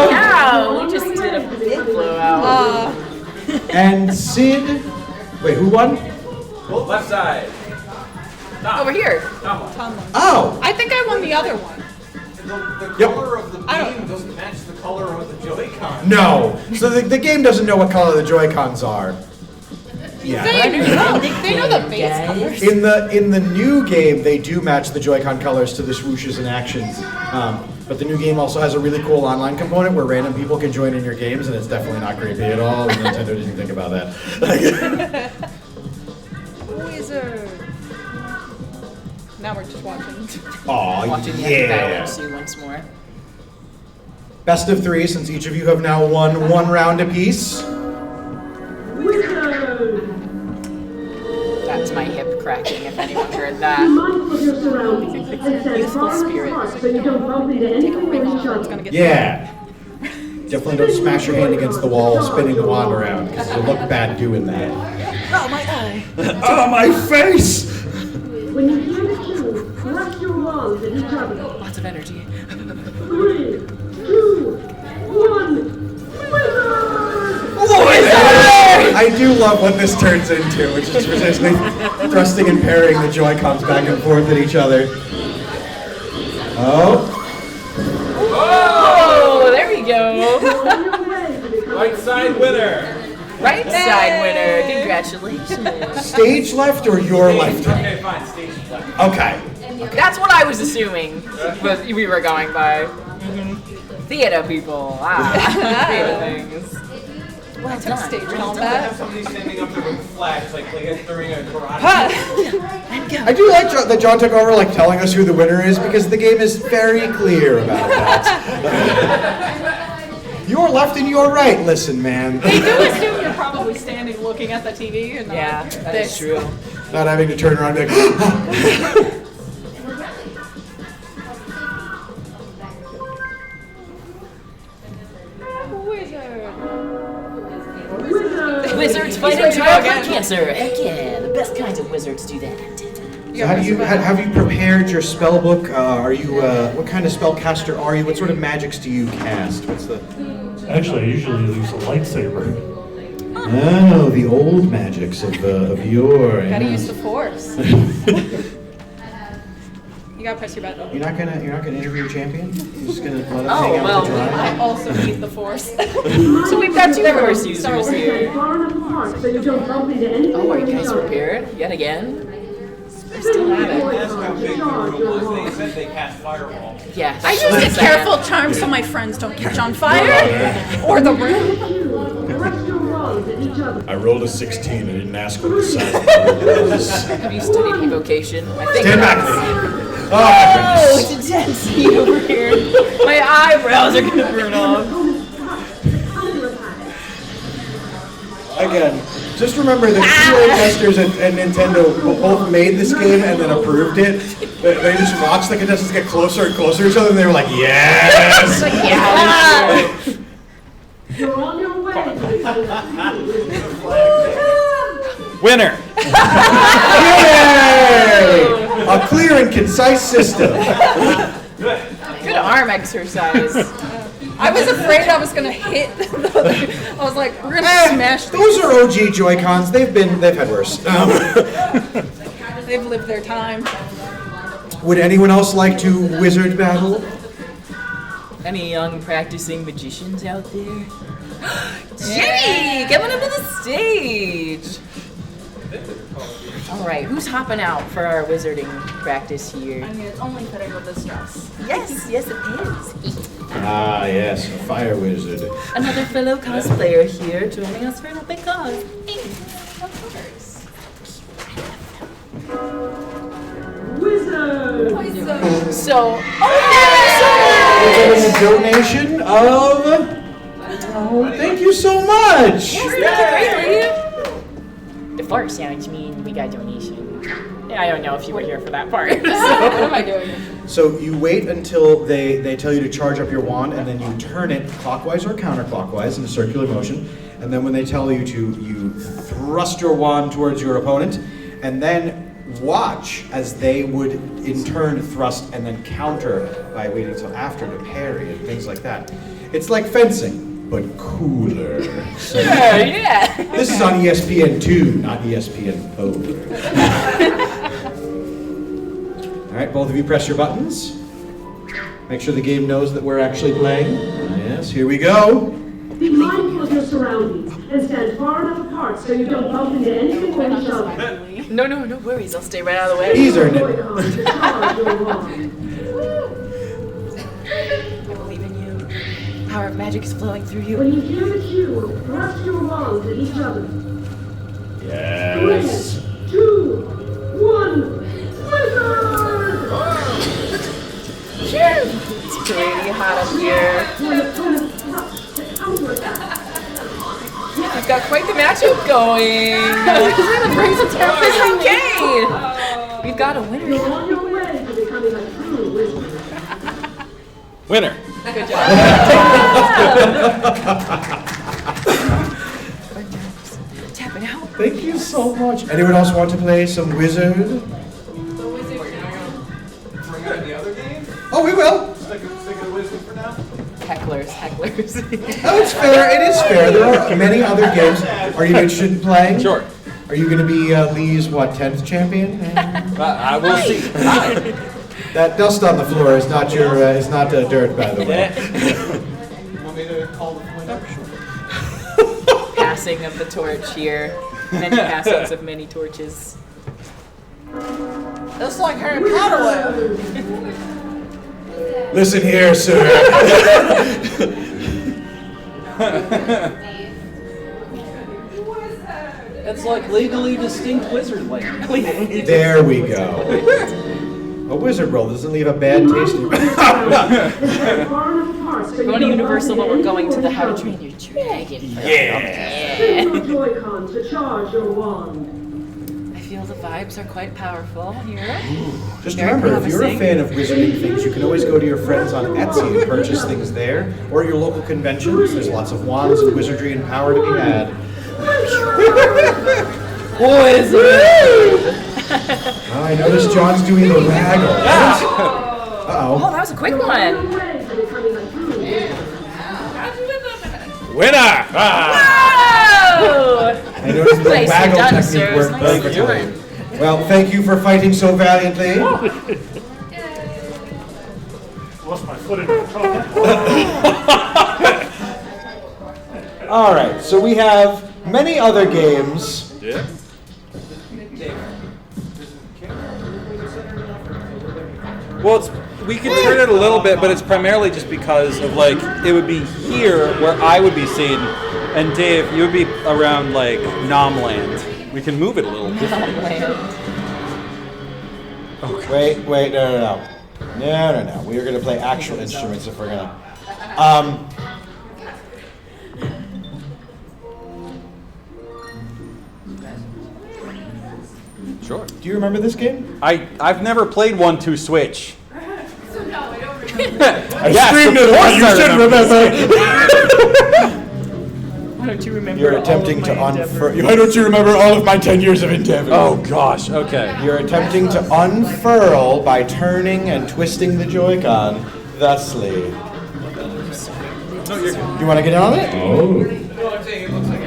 Speaker 5: Wow! We just did a big blowout.
Speaker 1: And Sid. Wait, who won?
Speaker 3: Left side.
Speaker 5: Over here.
Speaker 1: Oh!
Speaker 10: I think I won the other one.
Speaker 3: The color of the beam doesn't match the color of the Joy-Con.
Speaker 1: No. So the game doesn't know what color the Joy-Cons are. Yeah.
Speaker 10: They know the base colors.
Speaker 1: In the new game, they do match the Joy-Con colors to the swooshes and actions. But the new game also has a really cool online component where random people can join in your games, and it's definitely not creepy at all. And Nintendo didn't think about that.
Speaker 10: Wizard. Now we're just watching.
Speaker 1: Aw,
Speaker 5: Watching the
Speaker 1: yeah.
Speaker 5: Battle once more.
Speaker 1: Best of 3, since each of you have now won 1 round apiece.
Speaker 5: That's my hip cracking, if anyone heard
Speaker 7: Be
Speaker 5: that.
Speaker 7: mindful of your surroundings and stand
Speaker 5: Youthful
Speaker 7: far enough
Speaker 5: spirit.
Speaker 7: apart so you don't bump into anything or each other.
Speaker 1: Yeah. Definitely don't smash your hand against the wall spinning the wand around, because you look bad doing that.
Speaker 5: Oh, my eye.
Speaker 1: Oh, my face!
Speaker 7: When you hear the cue, thrust your wands at each other.
Speaker 5: Lots of energy.
Speaker 7: 3, 2, 1.
Speaker 1: I do love what this turns into, which is precisely thrusting and parrying the Joy-Cons back and forth at each other. Oh.
Speaker 5: Oh, there we go.
Speaker 3: Right side winner.
Speaker 5: Right side winner. Congratulations.
Speaker 1: Stage left or your left?
Speaker 3: Okay, fine. Stage left.
Speaker 1: Okay.
Speaker 5: That's what I was assuming, but we were going by. Theater people. Theater things. Well
Speaker 10: Took stage
Speaker 3: Have
Speaker 10: combat.
Speaker 3: somebody standing up there with flags, like during a karate.
Speaker 1: I do like that John took over, like telling us who the winner is, because the game is very clear about that. Your left and your right. Listen, man.
Speaker 10: They do assume you're probably standing looking at the TV and not
Speaker 5: that is true.
Speaker 1: Not having to turn around and be like,
Speaker 5: Wizards fighting childhood cancer. Heck yeah, the best kinds of wizards do that.
Speaker 1: So have you prepared your spell book? Are you what kind of spellcaster are you? What sort of magics do you cast? What's the?
Speaker 9: Actually, I usually use a lightsaber.
Speaker 1: Oh, the old magics of yore.
Speaker 10: Gotta
Speaker 1: yeah.
Speaker 10: use the force. You gotta press your button.
Speaker 1: You're not gonna interview your champion? You're just gonna let him
Speaker 5: Oh,
Speaker 1: hang out
Speaker 5: well,
Speaker 1: to dry?
Speaker 10: I also need the force.
Speaker 5: So we've got 2 force users here.
Speaker 7: Far enough apart so you don't bump into anything
Speaker 5: Oh,
Speaker 7: or
Speaker 5: are you
Speaker 7: each
Speaker 5: guys
Speaker 7: other.
Speaker 5: prepared? Yet again? We still have it.
Speaker 3: Ask how big the room was. They said they cast fireball.
Speaker 5: Yeah.
Speaker 10: I use a careful charm so my friends don't catch on fire or the room.
Speaker 7: Thrust your wands at each other.
Speaker 1: I rolled a 16. I didn't ask what the size of it was.
Speaker 5: Have you studied evocation? I think
Speaker 1: Stand back.
Speaker 5: Oh, it's intense heat over here. My eyebrows are gonna burn off.
Speaker 1: Again, just remember that QA testers and Nintendo both made this game and then approved it. They just watched the contestants get closer and closer to each other, and they were like, "Yes!"
Speaker 5: Like, yeah.
Speaker 7: You're on your way.
Speaker 4: Winner.
Speaker 1: Yay! A clear and concise system.
Speaker 5: Good arm exercise.
Speaker 10: I was afraid I was gonna hit. I was like, we're gonna smash.
Speaker 1: Those are OG Joy-Cons. They've had worse.
Speaker 10: They've lived their time.
Speaker 1: Would anyone else like to wizard battle?
Speaker 5: Any young practicing magicians out there? Jimmy, coming up to the stage. All right, who's hopping out for our wizarding practice here?
Speaker 15: I mean, it's only fitting with this dress.
Speaker 5: Yes, yes, it is.
Speaker 21: Ah, yes, a fire wizard.
Speaker 5: Another fellow cosplayer here joining us for an epic cause.
Speaker 15: Of course.
Speaker 7: Wizard!
Speaker 5: So,
Speaker 1: We're getting a donation of. Oh, thank you so much.
Speaker 5: The fart sounds mean we got donation. Yeah, I don't know if you were here for that part.
Speaker 10: What am I doing?
Speaker 1: So you wait until they tell you to charge up your wand, and then you turn it clockwise or counterclockwise in a circular motion. And then when they tell you to, you thrust your wand towards your opponent, and then watch as they would in turn thrust and then counter by waiting till after to parry and things like that. It's like fencing, but cooler.
Speaker 5: Sure, yeah.
Speaker 1: This is on ESPN2, not ESPN4. All right, both of you press your buttons. Make sure the game knows that we're actually playing. Yes, here we go.
Speaker 7: Be mindful of your surroundings and stand far enough apart so you don't bump into anything or each other.
Speaker 5: No worries. I'll stay right out of the way.
Speaker 1: He's earned it.
Speaker 5: I believe in you. Power of magic is flowing through you.
Speaker 7: When you hear the cue, thrust your wands at each other.
Speaker 21: Yes.
Speaker 7: 3, 2, 1, wizard!
Speaker 5: It's pretty hot up here. We've got quite the matchup going. Brings a terrible game. We've got a winner.
Speaker 7: You're on your way to becoming a true wizard.
Speaker 4: Winner.
Speaker 5: Good job. Tapping out.
Speaker 1: Thank you so much. Anyone else want to play some wizard?
Speaker 16: Bring out the other game?
Speaker 1: Oh, we will.
Speaker 16: Stick with wisdom for now.
Speaker 5: Hecklers.
Speaker 1: Oh, it's fair. It is fair. There are many other games. Are you interested in playing?
Speaker 4: Sure.
Speaker 1: Are you going to be Lee's 10th champion?
Speaker 4: I will see.
Speaker 1: That dust on the floor is not your dirt, by the way.
Speaker 16: Want me to call the winner?
Speaker 5: Passing of the torch here. Many passings of many torches.
Speaker 15: It's like Harry Potter land.
Speaker 1: Listen here, sir.
Speaker 11: It's like legally distinct wizard land.
Speaker 1: There we go. A wizard roll doesn't leave a bad taste in your mouth.
Speaker 5: We're going to Universal, but we're going to the How to Train Your Dragon.
Speaker 7: Spin your Joy-Con to charge your wand.
Speaker 5: I feel the vibes are quite powerful here.
Speaker 1: Just
Speaker 5: Very
Speaker 1: remember, if you're a
Speaker 5: promising.
Speaker 1: fan of wizarding things, you can always go to your friends on Etsy and purchase things there, or at your local conventions. There's lots of wands and wizardry and power to be had.
Speaker 5: Wizard!
Speaker 1: Oh, I noticed John's doing the waggle.
Speaker 5: Oh,
Speaker 1: Uh-oh.
Speaker 5: that was a quick one.
Speaker 4: Winner!
Speaker 5: Whoa!
Speaker 1: I noticed the
Speaker 5: Nicely
Speaker 1: waggle
Speaker 5: done,
Speaker 1: technique
Speaker 5: sirs.
Speaker 1: worked
Speaker 5: Nicely
Speaker 1: perfectly. Well, thank you for fighting so valiantly.
Speaker 9: Lost my foot in the
Speaker 1: All right, so we have many other games.
Speaker 4: Yeah. Well, we could turn it a little bit, but it's primarily just because of it would be here where I would be seen, and Dave, you would be around Nomland. We can move it a little bit.
Speaker 1: Okay. Wait, no. No. We are going to play actual instruments if we're going to.
Speaker 4: Sure.
Speaker 1: Do you remember this game?
Speaker 4: I've never played 1-2 Switch.
Speaker 15: So no, I don't remember.
Speaker 1: I streamed it once, you should remember.
Speaker 5: Why don't you remember
Speaker 1: You're attempting to unfurl. Why don't you remember all of my 10 years of endeavor?
Speaker 4: Oh gosh, okay.
Speaker 1: You're attempting to unfurl by turning and twisting the Joy-Con thusly.
Speaker 4: No, you're good.
Speaker 1: You want to get on it?
Speaker 21: Oh.
Speaker 16: Well, I'm saying it looks like it.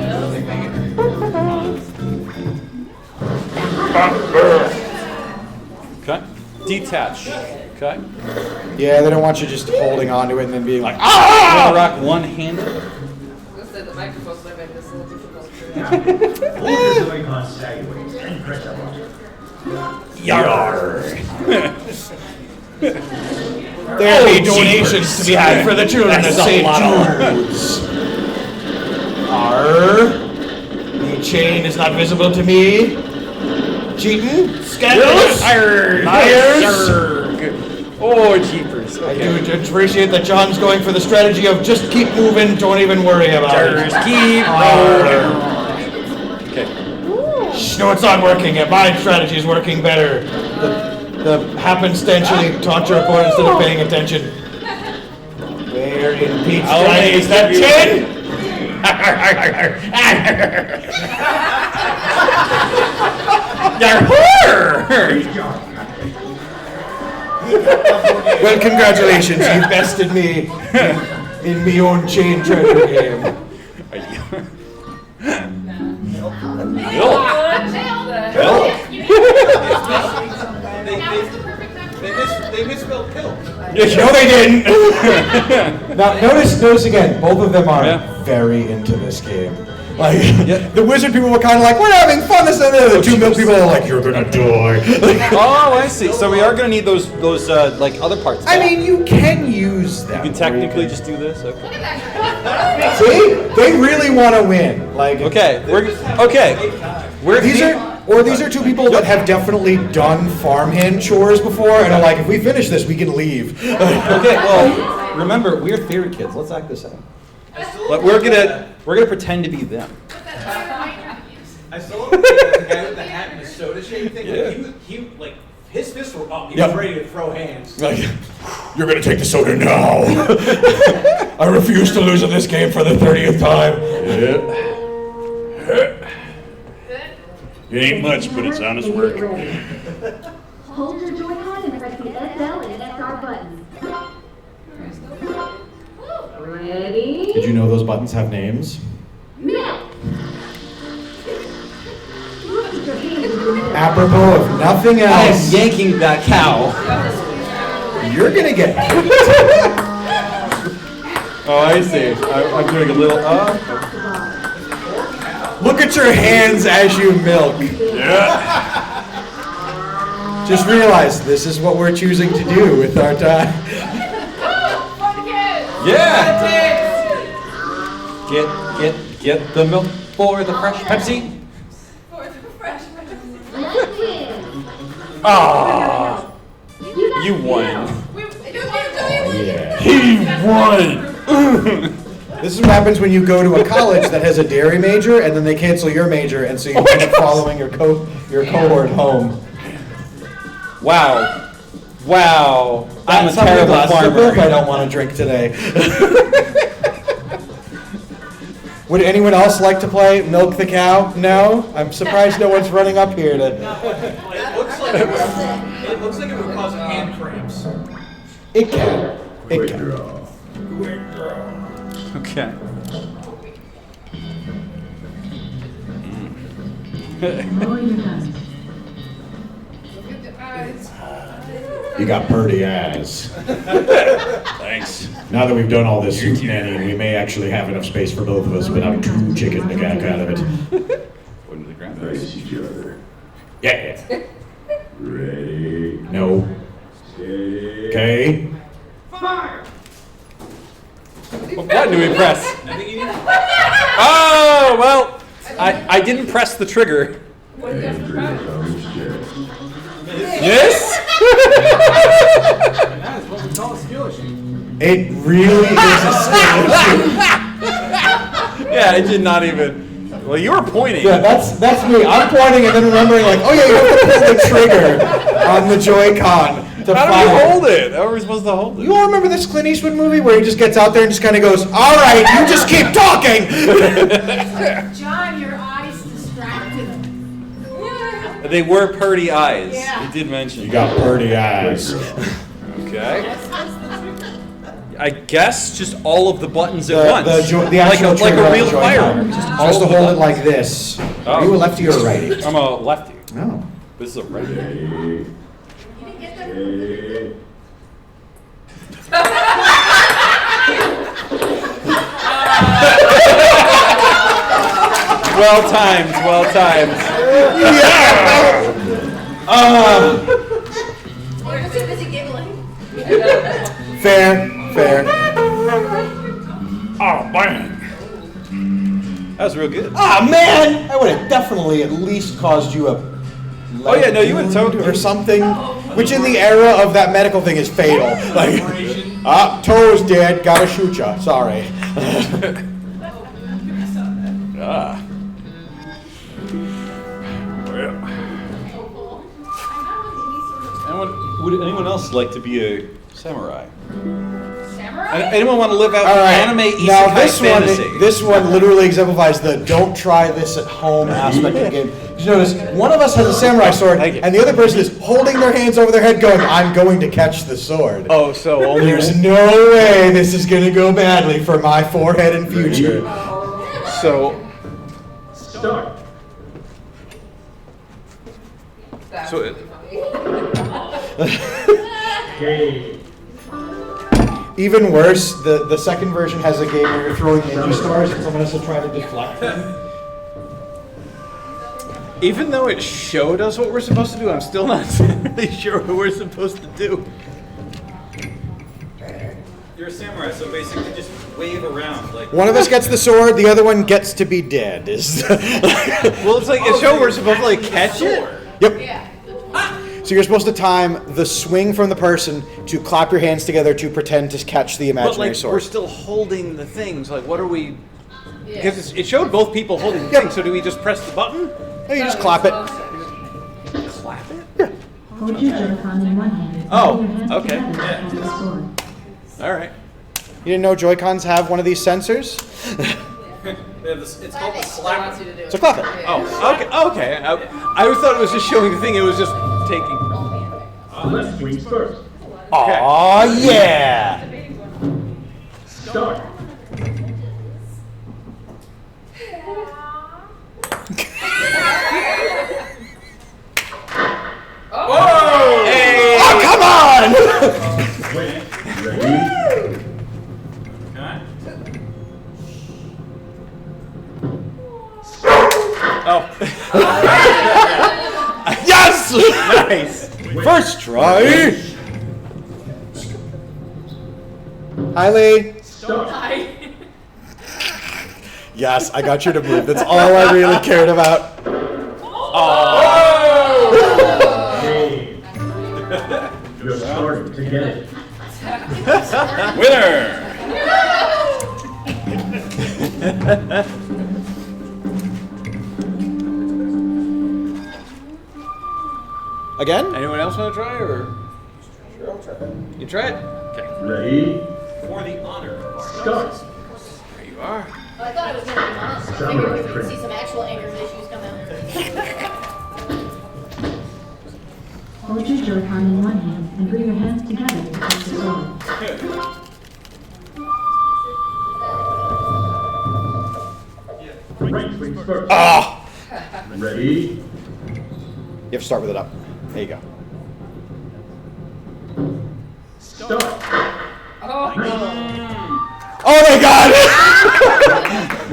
Speaker 4: Okay. Detach. Okay.
Speaker 1: Yeah, they don't want you just holding onto it and then being like,
Speaker 4: You want to rock one-handed?
Speaker 13: The microphone's might make this a little difficult.
Speaker 11: Hold your Joy-Con sideways and press a button.
Speaker 4: Yar.
Speaker 1: there be donations to be had for the children of St. Jude's. The chain is not visible to me. Cheating? Scandalous? Liars?
Speaker 4: Oh, jeepers.
Speaker 1: I do appreciate that John's going for the strategy of just keep moving, don't even worry about it.
Speaker 4: Just keep rolling. Okay.
Speaker 1: No, it's not working. My strategy is working better. The happenstantially taunt your opponent instead of paying attention. Where in Pete's Johnny is that chin? Well, congratulations, you bested me in me own chain treasure game.
Speaker 3: They misspelled pill.
Speaker 1: No, they didn't. Now, notice again, both of them are very into this game. Like, the wizard people were kind of like, we're having fun, this and that. The two milk people are like, you're gonna die.
Speaker 4: Oh, I see. So we are gonna need those like other parts.
Speaker 1: I mean, you can use them.
Speaker 4: You can technically just do this. Okay.
Speaker 1: See, they really want to win. Like, these are two people that have definitely done farmhand chores before, and are like, if we finish this, we can leave.
Speaker 4: Okay. Well, remember, we're theory kids. Let's act this out. But we're gonna pretend to be them.
Speaker 3: I still love the guy with the hat and the soda shake thing.
Speaker 4: Yeah.
Speaker 3: Like, he like his fists were up. He was ready to throw hands.
Speaker 1: Like, you're gonna take the soda now. I refuse to lose in this game for the 30th time.
Speaker 4: It ain't much, but it's honest work.
Speaker 7: Hold your Joy-Con and press the SL and SR buttons. Ready?
Speaker 21: Did you know those buttons have names?
Speaker 7: Milk!
Speaker 1: Apropos of nothing else.
Speaker 4: I'm yanking that cow.
Speaker 1: You're gonna get.
Speaker 4: Oh, I see. I'm doing a little.
Speaker 1: Look at your hands as you milk.
Speaker 4: Yeah.
Speaker 1: Just realize this is what we're choosing to do with our time.
Speaker 4: Yeah. Get the milk for the fresh Pepsi. Ah, you won.
Speaker 1: Yeah. He won. This is what happens when you go to a college that has a dairy major, and then they cancel your major, and so you end up following your cohort home.
Speaker 4: Wow. I'm a
Speaker 1: That's how many
Speaker 4: terrible
Speaker 1: glasses of
Speaker 4: farmer.
Speaker 1: milk I don't want to drink today. Would anyone else like to play Milk the Cow? No? I'm surprised no one's running up here to.
Speaker 3: It looks like it would cause hand cramps.
Speaker 1: It can. It can.
Speaker 4: Okay.
Speaker 21: You got pretty eyes.
Speaker 4: Thanks.
Speaker 21: Now that we've done all this nannying, we may actually have enough space for both of us without two chicken to get out of it.
Speaker 4: Go to the ground.
Speaker 11: Face each other.
Speaker 21: Yeah.
Speaker 11: Ready.
Speaker 21: No. Okay.
Speaker 11: Fire!
Speaker 4: What button do we press? Oh, well, I didn't press the trigger. Yes?
Speaker 3: That is what we call a skill issue.
Speaker 1: It really is a skill issue.
Speaker 4: Yeah, I did not even. Well, you were pointing.
Speaker 1: Yeah, that's me. I'm pointing and then remembering, like, oh yeah, you have to pull the trigger on the Joy-Con to
Speaker 4: How do
Speaker 1: fire.
Speaker 4: we hold it? How are we supposed to hold it?
Speaker 1: You all remember this Clint Eastwood movie where he just gets out there and just kind of goes, all right, you just keep talking.
Speaker 15: John, your eyes distracted him.
Speaker 4: They were purty eyes.
Speaker 15: Yeah.
Speaker 4: You did mention.
Speaker 21: You got pretty eyes.
Speaker 4: Okay. I guess just all of the buttons at
Speaker 1: The
Speaker 4: once.
Speaker 1: actual
Speaker 4: like a
Speaker 1: trigger on the
Speaker 4: real
Speaker 1: Joy-Con.
Speaker 4: firework. Just all
Speaker 1: Just to
Speaker 4: of the
Speaker 1: hold it
Speaker 4: buttons.
Speaker 1: like this.
Speaker 4: Oh.
Speaker 1: Are you a lefty or a righty?
Speaker 4: I'm a lefty.
Speaker 1: No.
Speaker 4: This is a righty. Well timed, well timed.
Speaker 20: We're too busy giggling.
Speaker 1: Fair.
Speaker 4: Oh, bang. That was real good.
Speaker 1: Ah, man! I would have definitely at least caused you a.
Speaker 4: Oh, yeah, no, you would totally.
Speaker 1: Or something, which in the era of that medical thing is fatal. Like, toe's dead, gotta shoot ya. Sorry.
Speaker 4: Ah. Well. Would anyone else like to be a samurai? Anyone want to live out anime
Speaker 1: now
Speaker 4: isekai
Speaker 1: this one literally exemplifies the don't try this at home aspect of the game. You notice one of us has a samurai sword, and the other person is holding their hands over their head, going, "I'm going to catch the sword."
Speaker 4: Oh, so only
Speaker 1: there's no way this is going to go badly for my forehead in future.
Speaker 4: So.
Speaker 18: Start.
Speaker 4: So.
Speaker 18: Game.
Speaker 1: Even worse, the second version has a game where you're throwing ninja stars and someone has to try to deflect them.
Speaker 4: Even though it showed us what we're supposed to do, I'm still not really sure what we're supposed to do. You're a samurai, so basically just wave around like.
Speaker 1: One of us gets the sword, the other one gets to be dead.
Speaker 4: Well, it's like it showed we're supposed to like catch it.
Speaker 1: Yep. So you're supposed to time the swing from the person to clap your hands together to pretend to catch the imaginary
Speaker 4: But like
Speaker 1: sword.
Speaker 4: we're still holding the things. Like what are we? Because it showed both people holding the thing. So do we just press the button?
Speaker 1: No, you just clap it.
Speaker 4: Clap it?
Speaker 1: Yeah.
Speaker 7: Hold your Joy-Con in one hand. and
Speaker 4: Oh,
Speaker 7: put your hands
Speaker 4: okay.
Speaker 7: together to catch the sword.
Speaker 4: All right.
Speaker 1: You didn't know Joy-Cons have one of these sensors?
Speaker 4: It's called the slap.
Speaker 1: So clap it.
Speaker 4: Oh, okay. Okay. I thought it was just showing the thing. It was just taking.
Speaker 18: Left wings first.
Speaker 1: Aw, yeah!
Speaker 18: Start.
Speaker 4: Whoa! Hey!
Speaker 1: Oh, come on!
Speaker 18: Wait. Ready?
Speaker 4: Oh.
Speaker 1: Yes!
Speaker 4: Nice.
Speaker 1: First try. Hi, Lee.
Speaker 18: Start.
Speaker 1: Yes, I got you to move. That's all I really cared about.
Speaker 18: Game. You're starting to get it.
Speaker 4: Winner.
Speaker 1: Again?
Speaker 4: Anyone else want to try, or? Sure, I'll try it. You try it? Okay.
Speaker 18: Ready?
Speaker 4: For the honor of our
Speaker 18: Start.
Speaker 4: There you are.
Speaker 20: Oh, I thought it was going to be monster. I figured we would see some actual anger issues come out.
Speaker 7: Hold your Joy-Con in one hand and bring your hands together to catch the sword.
Speaker 18: Right wings first.
Speaker 1: Ah!
Speaker 18: Ready?
Speaker 1: You have to start with it up. There you go.
Speaker 18: Start.
Speaker 4: Oh
Speaker 1: my god!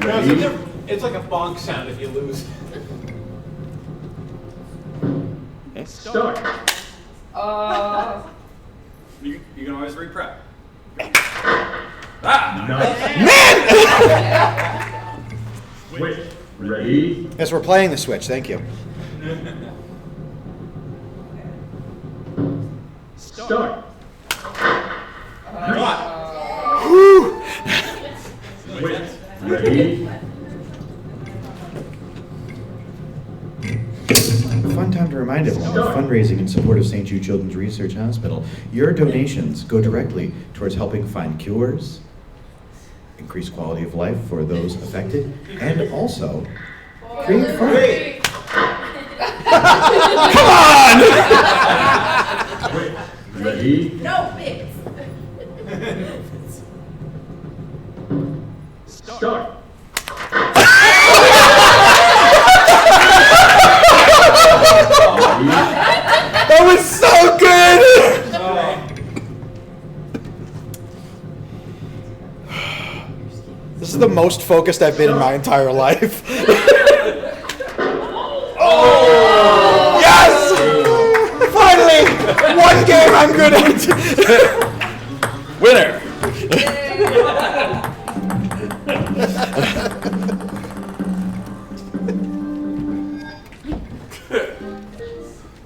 Speaker 16: No, it's like a bonk sound if you lose.
Speaker 18: Start.
Speaker 4: You can always re-prep. Ah!
Speaker 18: Man! Wait. Ready?
Speaker 1: Yes, we're playing the Switch. Thank you.
Speaker 18: Start.
Speaker 1: Whew.
Speaker 18: Wait. Ready?
Speaker 21: Fun time to remind everyone of fundraising in support of St. Jude Children's Research Hospital. Your donations go directly towards helping find cures, increase quality of life for those affected, and also create fun. Come on!
Speaker 18: Wait. Ready?
Speaker 20: No bigs.
Speaker 18: Start.
Speaker 1: That was so good! most focused I've been in my entire life.
Speaker 4: Oh!
Speaker 1: Yes! Finally! One game I'm good at.
Speaker 4: Winner!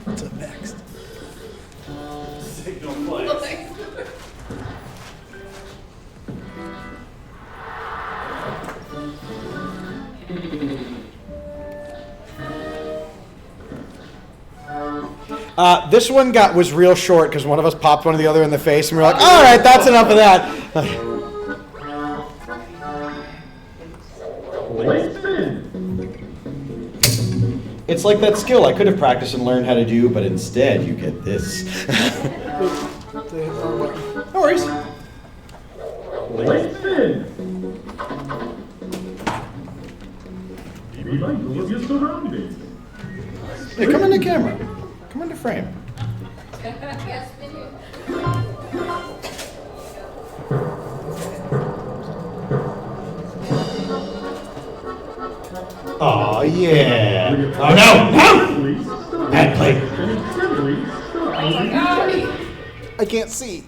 Speaker 1: What's up next?
Speaker 4: Signal flight.
Speaker 1: This one was real short because one of us popped one of the other in the face, and we were like, all right, that's enough of that. It's like that skill I could have practiced and learned how to do, but instead you get this. No worries.
Speaker 18: Be mindful of your surroundings.
Speaker 1: Yeah, come in the camera. Come into frame. Oh yeah. Oh no! No! Bad play. I can't see.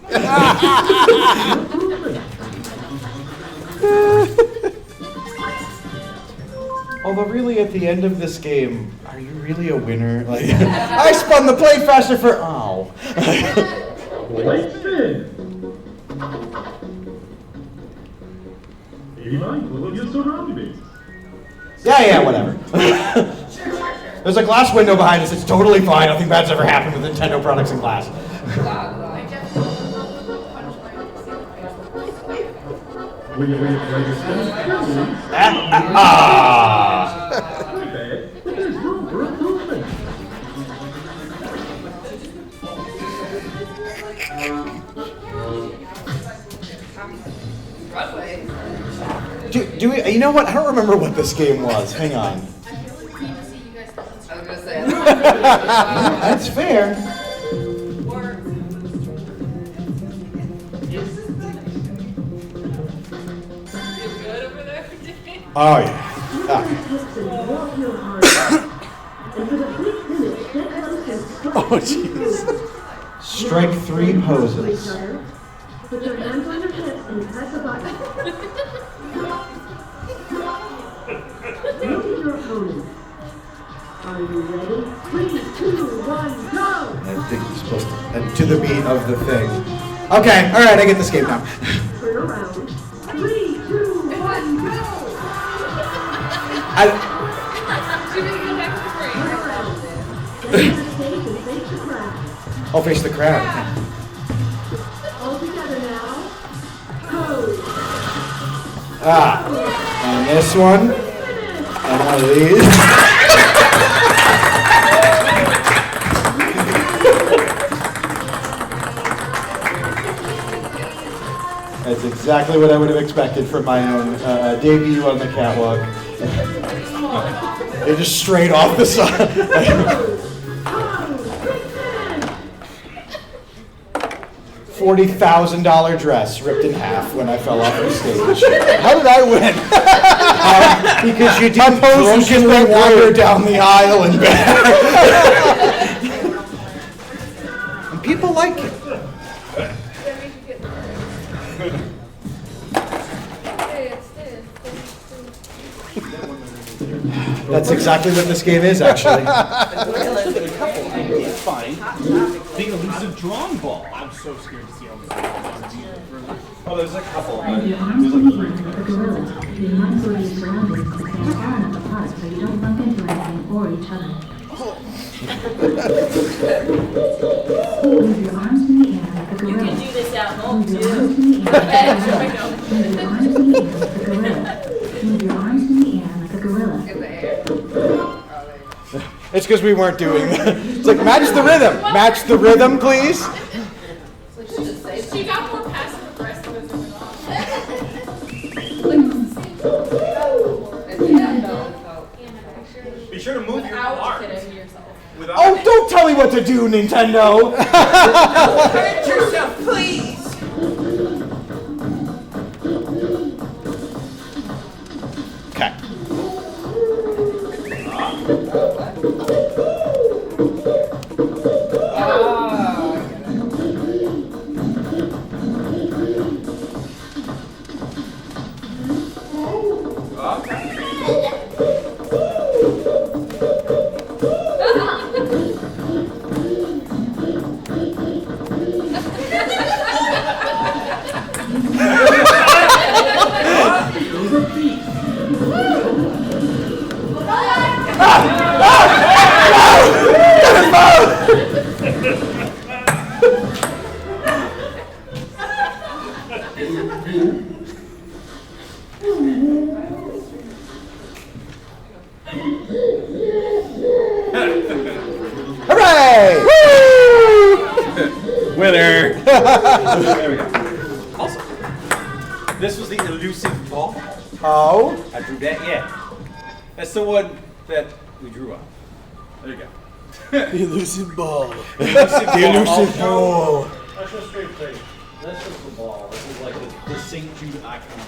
Speaker 1: Although really at the end of this game, are you really a winner? Like, I spun the plate faster for
Speaker 18: Be mindful of your surroundings.
Speaker 1: Yeah, whatever. There's a glass window behind us. It's totally fine. Nothing bad's ever happened with Nintendo products in glass. Do we? You know what? I don't remember what this game was. Hang on.
Speaker 13: I was gonna say.
Speaker 1: That's fair. Oh yeah. Oh jeez. Strike 3 poses.
Speaker 7: Put your hands on your hips and press a button. Look at your opponent. Are you ready? 3, 2, 1, go!
Speaker 1: I think you're supposed to. And to the beat of the thing. Okay, alright, I get this game now.
Speaker 7: Turn around. 3, 2, 1, go!
Speaker 1: I'll face the crowd.
Speaker 7: All together now. Pose.
Speaker 1: And this one. And one of these. That's exactly what I would have expected from my own debut on the catwalk. It just straight off the side. $40,000 dress ripped in half when I fell off the stage. How did I win? Because you didn't drunkenly wander down the aisle and back. And people like it. That's exactly what this game is, actually.
Speaker 16: It's fine. The elusive drawn ball. I'm so scared to see all this.
Speaker 4: Oh, there's a couple.
Speaker 7: Move your arms in the air like a gorilla. Be mindful of your surroundings and stand far enough apart so you don't bump into anything or each other. Move your arms in the air like a gorilla.
Speaker 12: You can do this at home
Speaker 7: Move
Speaker 12: too.
Speaker 7: your arms in the air. Move your arms in the air like a gorilla. Move your arms in the air like a gorilla.
Speaker 1: It's because we weren't doing that. It's like, match the rhythm. Match the rhythm, please.
Speaker 6: She got more passive aggressive as it went on.
Speaker 4: Be sure to move your arms.
Speaker 1: Oh, don't tell me what to do, Nintendo.
Speaker 12: Hurt yourself, please.
Speaker 1: Hooray!
Speaker 4: Winner! There we go. Also, this was the elusive ball.
Speaker 1: Oh?
Speaker 4: I drew that, yeah. That's the one that we drew on. There you go.
Speaker 22: The elusive ball.
Speaker 4: The elusive ball.
Speaker 3: That's just straight face. That's just the ball. This is like the St. Jude icon.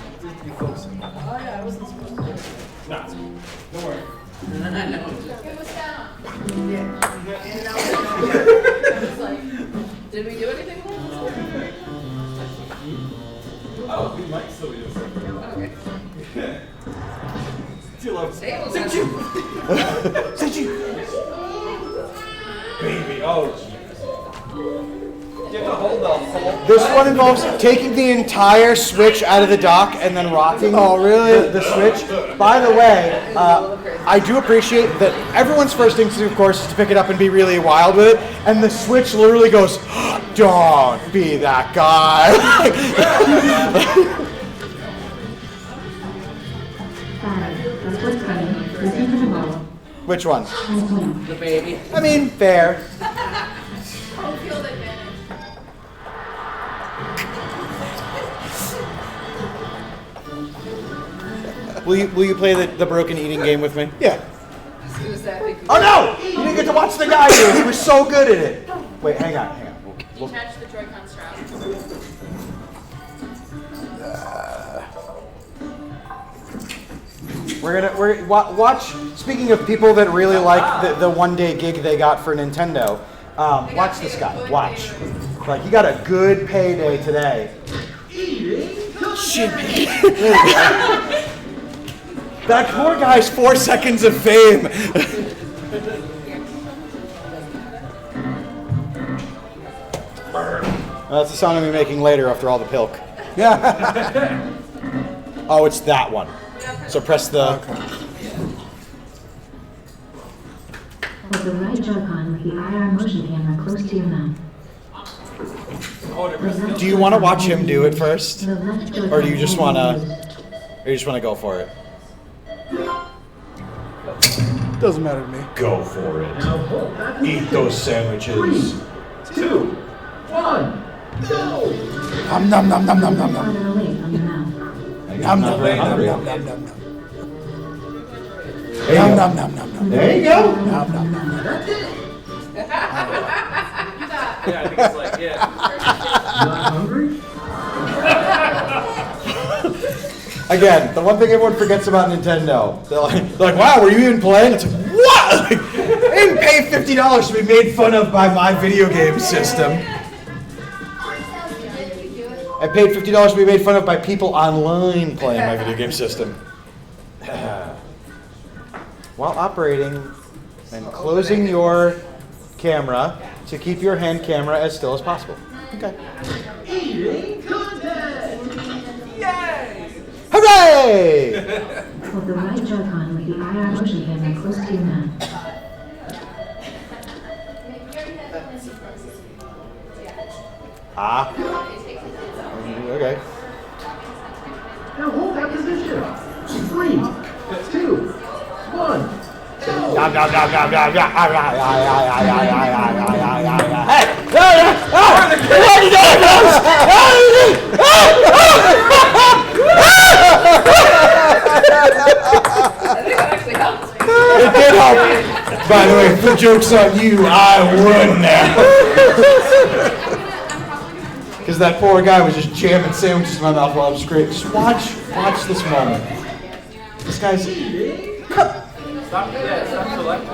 Speaker 3: You folks.
Speaker 12: Oh yeah, I wasn't supposed to do it.
Speaker 3: Nah, don't worry.
Speaker 12: I know.
Speaker 20: It was down.
Speaker 12: Yeah. And I was like, did we do anything with this?
Speaker 3: Oh, we might still do something.
Speaker 12: Okay.
Speaker 3: Too low.
Speaker 12: St. Jude.
Speaker 3: St. Jude. Baby. Oh, jeez. You have to hold the whole.
Speaker 1: This one involves taking the entire switch out of the dock and then rocking the switch. By the way, I do appreciate that everyone's first instinct, of course, is to pick it up and be really wild with it. And the switch literally goes, don't be that guy.
Speaker 7: 5. That's what's coming. Listen for the ball.
Speaker 1: Which one?
Speaker 5: The baby.
Speaker 1: I mean, fair.
Speaker 20: Home field advantage.
Speaker 1: Will you play the broken eating game with me? Yeah.
Speaker 12: Who's that?
Speaker 1: Oh no! You didn't get to watch the guy do it. He was so good at it. Wait, hang on.
Speaker 6: Detach the Joy-Con strap.
Speaker 1: We're watch. Speaking of people that really like the one-day gig they got for Nintendo, watch this guy. Watch. Like, he got a good payday today. Jimmy. That poor guy's 4 seconds of fame. That's the sound of me making later after all the pilk. Yeah. Oh, it's that one. So press the.
Speaker 7: Hold the right Joy-Con with the IR motion camera close to your mouth.
Speaker 1: Do you want to watch him do it first,
Speaker 7: The left Joy-Con
Speaker 1: or do you just want
Speaker 7: has
Speaker 1: to go for it?
Speaker 22: Doesn't matter to me.
Speaker 1: Go for it. Eat those sandwiches.
Speaker 18: 2, 1, go!
Speaker 22: Nom nom nom nom nom nom nom.
Speaker 7: farther away from your mouth.
Speaker 22: Nom nom nom nom nom nom nom. Nom nom nom nom nom.
Speaker 1: There you go.
Speaker 22: Nom nom nom nom.
Speaker 3: Yeah, I think it's like, yeah.
Speaker 18: Not hungry?
Speaker 1: Again, the one thing everyone forgets about Nintendo, they're like, wow, were you even playing? It's like, what? Like, I didn't pay $50 to be made fun of by my video game system. I paid $50 to be made fun of by people online playing my video game system. While operating and closing your camera to keep your hand camera as still as possible. Okay.
Speaker 18: Eating contest! Yay!
Speaker 1: Hooray!
Speaker 7: Hold the right Joy-Con with the IR motion camera close to your mouth.
Speaker 1: Ah. Okay.
Speaker 18: Now hold that position. 3, 2, 1, go!
Speaker 1: Hey! It did help. By the way, if the joke's on you, I won now. Because that poor guy was just jamming sandwiches in my mouth while I was scraping. Just watch this moment. This guy's.
Speaker 3: Stop selecting.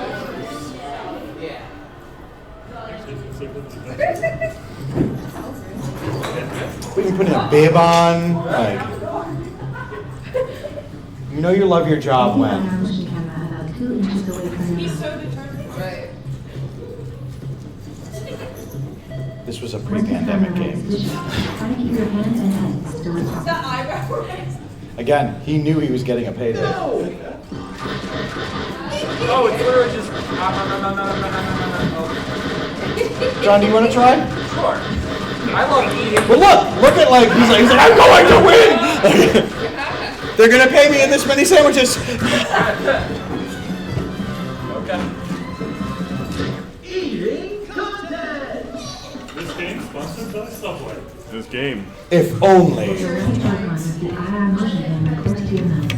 Speaker 1: We can put a bib on. Like, you know you love your job
Speaker 7: IR
Speaker 1: when.
Speaker 7: motion camera about 2 inches away from your mouth.
Speaker 6: So determined.
Speaker 12: Right.
Speaker 1: This was a pre-pandemic game.
Speaker 7: Try to keep your hands and head still as possible.
Speaker 6: That eyebrow raise.
Speaker 1: Again, he knew he was getting a payday.
Speaker 16: Oh, it's literally just.
Speaker 1: John, do you want to try?
Speaker 16: Sure. I love eating.
Speaker 1: Well, look at like he's like I'm going to win. They're gonna pay me in this many sandwiches.
Speaker 16: Okay.
Speaker 18: Eating contest.
Speaker 9: This game sponsored by Subway.
Speaker 4: This game.
Speaker 1: If only.
Speaker 7: The right icon is the IR motion camera close to your mouth.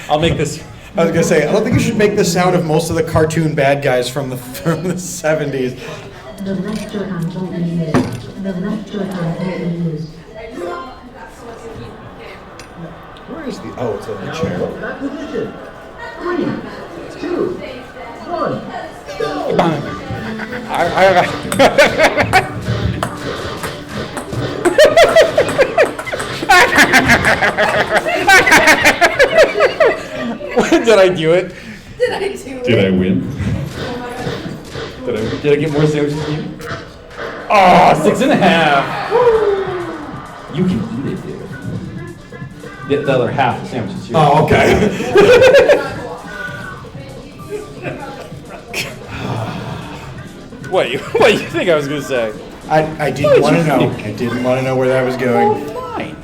Speaker 4: I'll make this.
Speaker 1: I was gonna say I don't think you should make the sound of most of the cartoon bad guys from the 70s.
Speaker 7: The left Joy-Con won't be used. The left Joy-Con won't be used.
Speaker 1: Where is the? Oh, it's in the chair.
Speaker 18: That position. 3, 2, 1.
Speaker 4: Did I do it?
Speaker 15: Did I do it?
Speaker 4: Did I win? Did I get more sandwiches than you? Oh, 6.5. You can eat it, dude. The other half of the sandwich is yours.
Speaker 1: Oh, okay.
Speaker 4: What you think I was gonna say?
Speaker 1: I didn't want to know. I didn't want to know where that was going.
Speaker 4: Fine.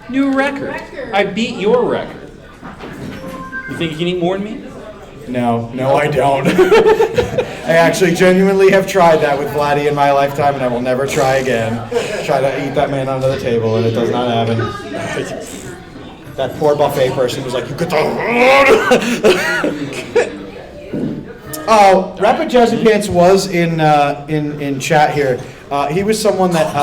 Speaker 4: New record. I beat your record. You think you can eat more than me?
Speaker 1: No, I don't. I actually genuinely have tried that with Vladdy in my lifetime, and I will never try again. Try to eat that man under the table, and it does not happen. That poor buffet person was like, "You get the." Oh, Rapid Jazzy Pants was in chat here. He was someone that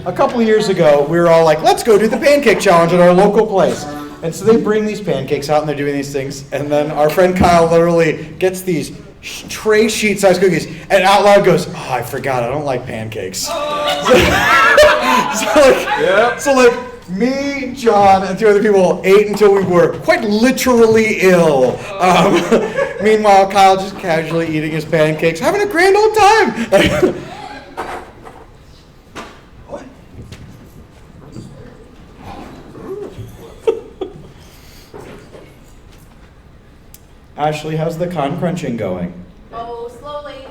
Speaker 1: a couple of years ago we were all like, "Let's go do the pancake challenge at our local place." And so they bring these pancakes out and they're doing these things. And then our friend Kyle literally gets these tray sheet sized cookies and out loud goes, "Oh, I forgot, I don't like pancakes." So like me, John, and 2 other people ate until we were quite literally ill. Meanwhile, Kyle just casually eating his pancakes, having a grand old time. Ashley, how's the con crunching going?
Speaker 15: Oh, slowly.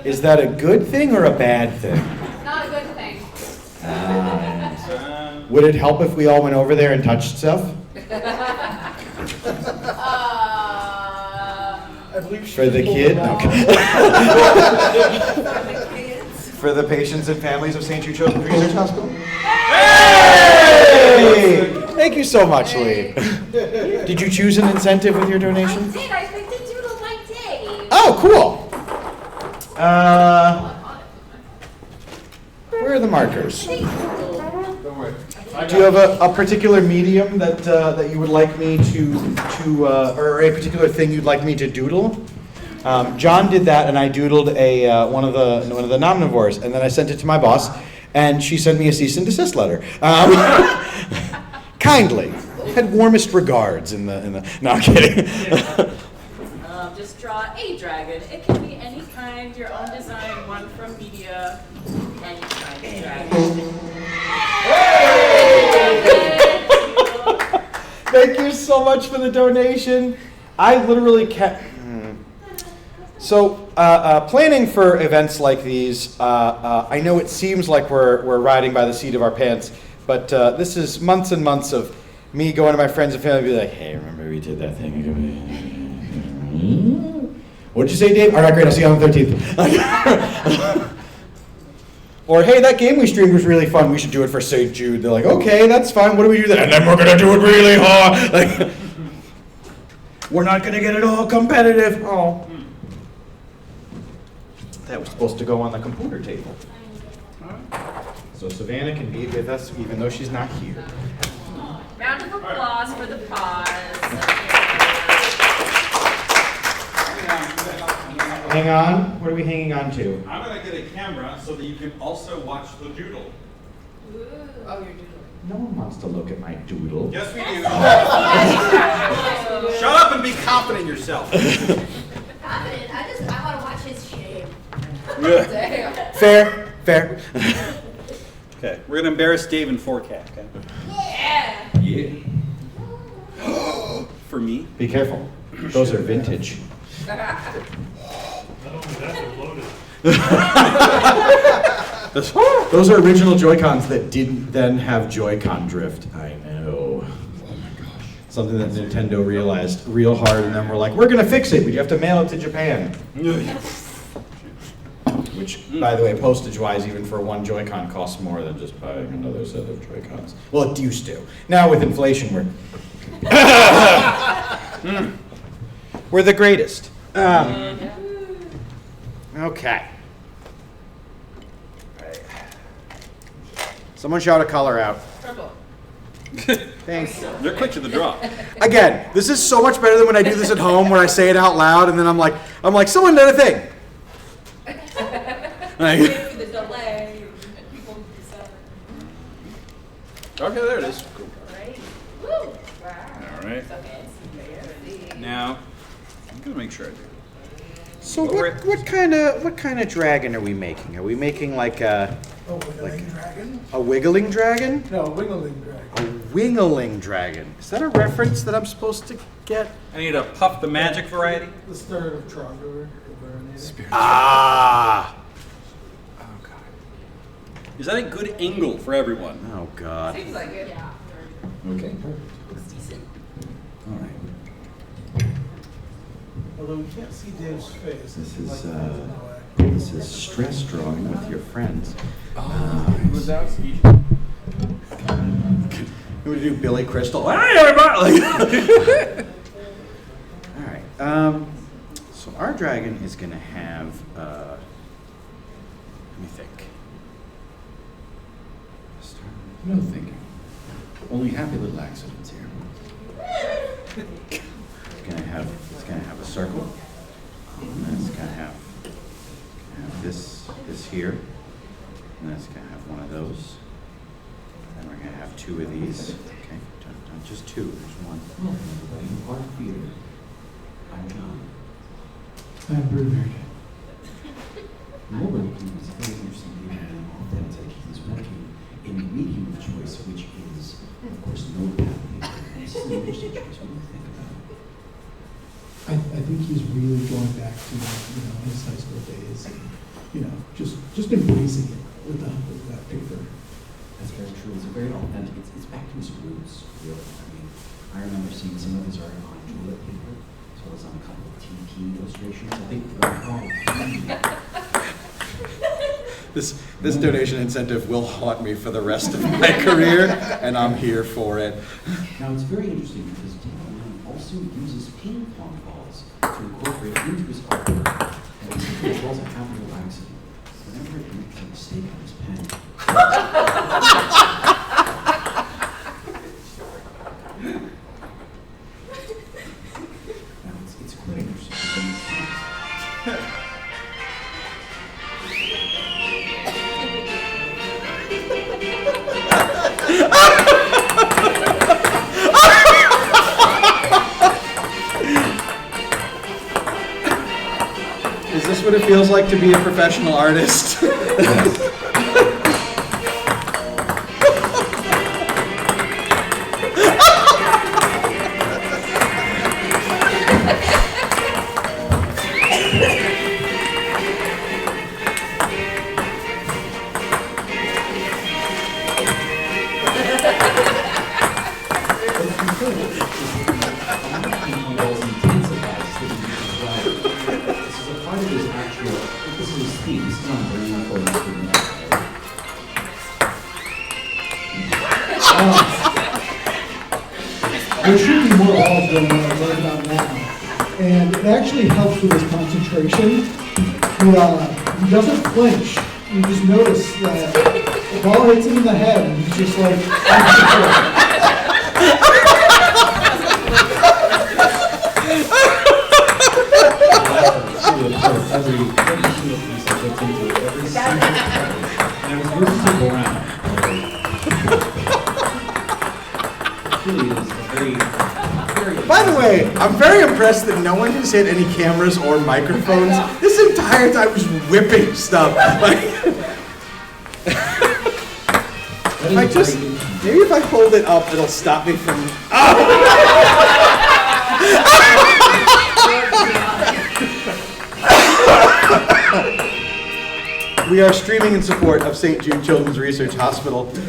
Speaker 1: Is that a good thing or a bad thing?
Speaker 15: Not a good thing.
Speaker 1: Would it help if we all went over there and touched stuff? For the kid? Okay. For the patients and families of St. Jude Children's Research Hospital? Hey! Thank you so much, Lee. Did you choose an incentive with your donation?
Speaker 15: I did. I picked a doodle by Dave.
Speaker 1: Oh, cool. Where are the markers? Do you have a particular medium that you would like me to or a particular thing you'd like me to doodle? John did that, and I doodled one of the nomnivores, and then I sent it to my boss, and she sent me a cease and desist letter. Kindly, had warmest regards in the. No, I'm kidding.
Speaker 14: Just draw a dragon. It can be any kind, your own design, one from media, any kind of dragon.
Speaker 1: Thank you so much for the donation. I literally can't. So, planning for events like these, I know it seems like we're riding by the seat of our pants, but this is months and months of me going to my friends and family and be like, "Hey, remember we did that thing? What'd you say, Dave? All right, great. I'll see you on the 13th. Or, hey, that game we streamed was really fun. We should do it for St. Jude. They're like, okay, that's fine. What do we do then? And then we're going to do it really hard. Like, we're not going to get it all competitive. Oh. That was supposed to go on the computer table. So Savannah can be with us even though she's not here.
Speaker 14: Round of applause for the pause.
Speaker 1: Hang on. What are we hanging on to?
Speaker 4: I'm going to get a camera so that you can also watch the doodle.
Speaker 15: Oh, you're doodling.
Speaker 1: No one wants to look at my doodle.
Speaker 4: Yes, we do. Shut up and be confident in yourself.
Speaker 20: Confident. I want to watch his shame.
Speaker 1: Fair.
Speaker 4: Okay, we're going to embarrass Dave in 4K, okay? yeah. For me?
Speaker 21: Be careful. Those are vintage.
Speaker 9: Not only that, they're loaded.
Speaker 21: Those are original Joy-Cons that didn't then have Joy-Con drift. I know. Something that Nintendo realized real hard, and then we're like, we're gonna fix it, but you have to mail it to Japan. Which, by the way, postage-wise, even for one Joy-Con, costs more than just buying another set of Joy-Cons. Well, it used to. Now with inflation, we're the greatest. Okay. Someone shout a color out.
Speaker 15: Purple.
Speaker 21: Thanks.
Speaker 4: You're quick to the draw.
Speaker 1: Again, this is so much better than when I do this at home, where I say it out loud, and then I'm like, someone did a thing.
Speaker 15: Wait for the delay and people decide.
Speaker 4: Okay, there it is. Cool.
Speaker 15: Right? Woo! Wow.
Speaker 4: All right. Now, I'm gonna make sure I do.
Speaker 1: So what kind of dragon are we making? Are we making like a
Speaker 22: dragon?
Speaker 1: a wiggling dragon?
Speaker 22: No, wiggling dragon.
Speaker 1: A wingling dragon. Is that a reference that I'm supposed to get?
Speaker 4: I need a Puff the Magic variety.
Speaker 22: The spirit of Trogdor.
Speaker 1: Ah.
Speaker 4: Oh god. Is that a good angle for everyone?
Speaker 1: Oh god.
Speaker 15: Seems like it. Yeah.
Speaker 21: Okay, perfect.
Speaker 15: Looks decent.
Speaker 21: All right.
Speaker 22: Although we can't see Dave's face.
Speaker 21: This is stress drawing with your friends.
Speaker 16: Who's that?
Speaker 1: You would do Billy Crystal. Hey everybody! All right. So our dragon is gonna have. Let me think.
Speaker 21: No thinking. Only happy little accidents here. It's gonna have a circle. And then it's gonna have this here. And then it's gonna have one of those. And we're gonna have two of these. Okay, not just two. There's one. Everybody in Park Theater. I'm John. I'm Bernard. Moreover, he was very interesting and authentic. He's working in the medium of choice, which is, of course, no path. This is an interesting choice. What do you think about it?
Speaker 22: I think he's really going back to his high school days, and just embracing it with that paper.
Speaker 21: That's very true. It's very authentic. It's back to his roots, really. I mean, I remember seeing some of his art on toilet paper, as well as on a couple of TP illustrations. I think
Speaker 1: This donation incentive will haunt me for the rest of my career, and I'm here for it.
Speaker 21: Now it's very interesting because Dan also uses ping pong balls to incorporate into his artwork. And it's as well as a happy little accident. Whenever he makes a mistake on his pen. Now it's quite interesting.
Speaker 1: Is this what it feels like to be a professional artist?
Speaker 22: There should be more balls going on right about now. And it actually helps with his concentration. He doesn't flinch. You just notice that the ball hits him in the head and he's just like,
Speaker 1: By the way, I'm very impressed that no one has hit any cameras or microphones. This entire time I was whipping stuff. Like, Maybe if I hold it up, it'll stop me from. We are streaming in support of St. Jude Children's Research Hospital. To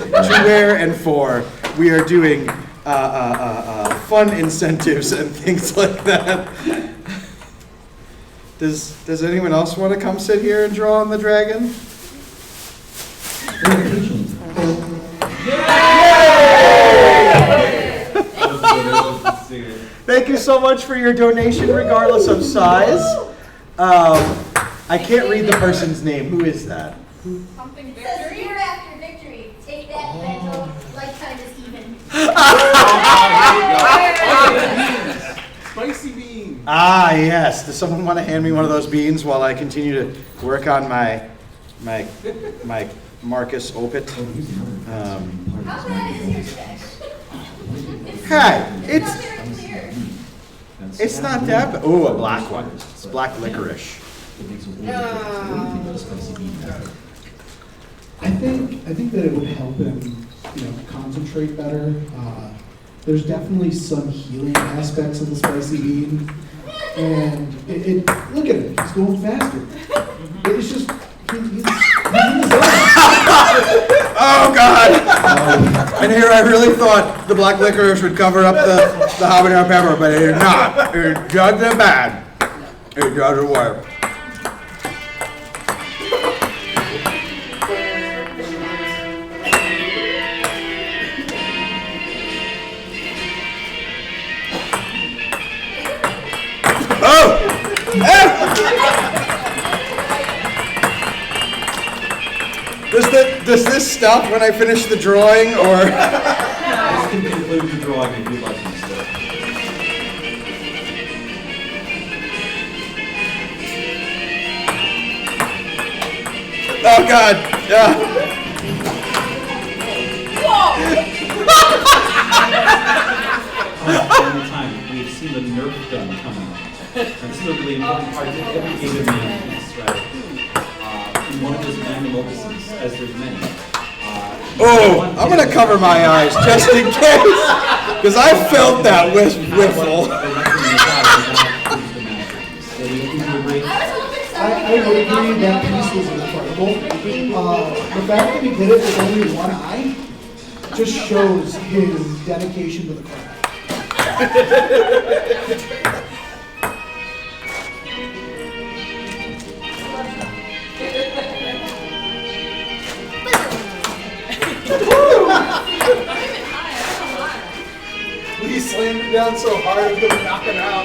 Speaker 1: where and for we are doing fun incentives and things like that. Does anyone else want to come sit here and draw on the dragon? Thank you so much for your donation, regardless of size. I can't read the person's name. Who is that?
Speaker 6: Something
Speaker 20: It says
Speaker 6: victory.
Speaker 20: year after victory. Take that, mental. Lifetime is even.
Speaker 16: Spicy bean.
Speaker 1: Ah, yes. Does someone want to hand me one of those beans while I continue to work on my Marcus Opit?
Speaker 20: How bad is your stash?
Speaker 1: Hey,
Speaker 20: It's not very clear.
Speaker 1: it's not that bad. Ooh, a black one. It's black licorice.
Speaker 22: I think that it would help him, concentrate better. There's definitely some healing aspects of the spicy bean, and it look at him, he's going faster. It's just he's in the zone.
Speaker 1: Oh God! And here I really thought the black licorice would cover up the habanero pepper, but it did not. It doesn't bad. It doesn't work. Oh! Does this stop when I finish the drawing, or?
Speaker 4: This can conclude the drawing if you'd like to start.
Speaker 1: Oh God!
Speaker 4: All the time, we've seen the Nerf gun come out. And this is a really important part of every game of man, right? In one of his magnum opuses, as there's many.
Speaker 1: Oh, I'm gonna cover my eyes just in case, because I felt that whiffle.
Speaker 22: I would agree that piece was incredible. The fact that he did it with only one eye just shows his dedication to the craft.
Speaker 1: He slammed it down so hard I'm gonna knock him out.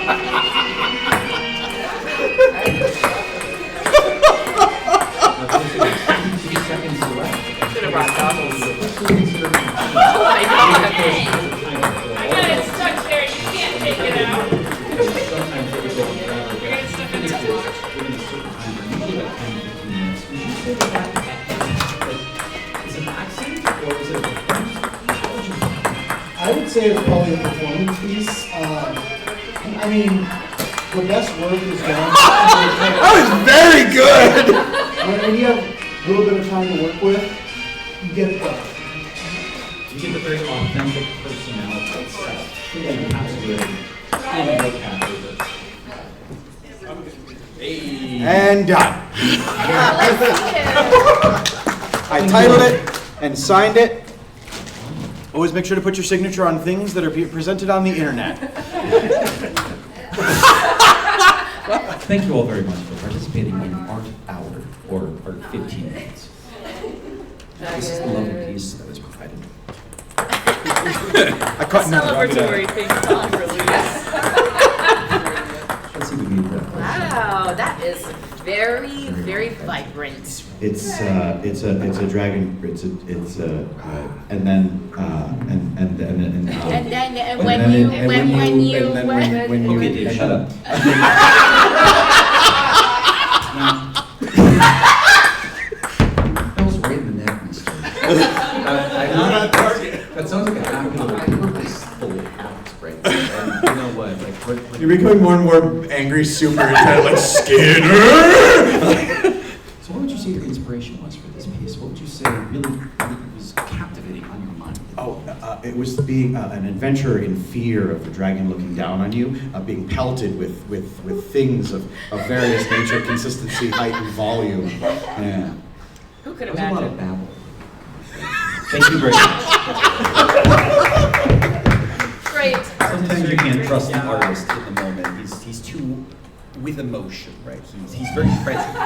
Speaker 5: Should have brought goggles.
Speaker 6: Oh my God. I got it stuck there. You can't take it out. You're gonna stuff it too much.
Speaker 22: I would say it's probably a performance piece. I mean, the best work is done.
Speaker 1: That was very good.
Speaker 22: When you have a little bit of time to work with, you get it done.
Speaker 4: You get the very authentic personality itself. You absolutely
Speaker 1: And done. I titled it and signed it. Always make sure to put your signature on things that are presented on the internet.
Speaker 11: Thank you all very much for participating in Art Hour, or Art 15 Minutes. This is the lovely piece that was provided.
Speaker 1: I caught
Speaker 5: Celebratory ping pong release.
Speaker 11: Let's see if we can get that.
Speaker 5: Wow, that is very, very vibrant.
Speaker 21: It's a dragon. And then
Speaker 11: Okay, Dave, shut up. That was right in the neck, mister. That sounds like a purposeful act right there. And you know what?
Speaker 1: You're becoming more and more angry, super intense, like Skinner.
Speaker 11: So what would you say your inspiration was for this piece? What would you say really was captivating on your mind?
Speaker 1: Oh,
Speaker 21: an adventurer in fear of the dragon looking down on you, being pelted with things of various nature, consistency, height, and volume. Yeah.
Speaker 5: Who could
Speaker 11: There's a lot of
Speaker 5: imagine?
Speaker 11: babble. Thank you very much.
Speaker 5: Great.
Speaker 11: Sometimes you can't trust an artist in the moment. He's too with emotion, right? He's very present.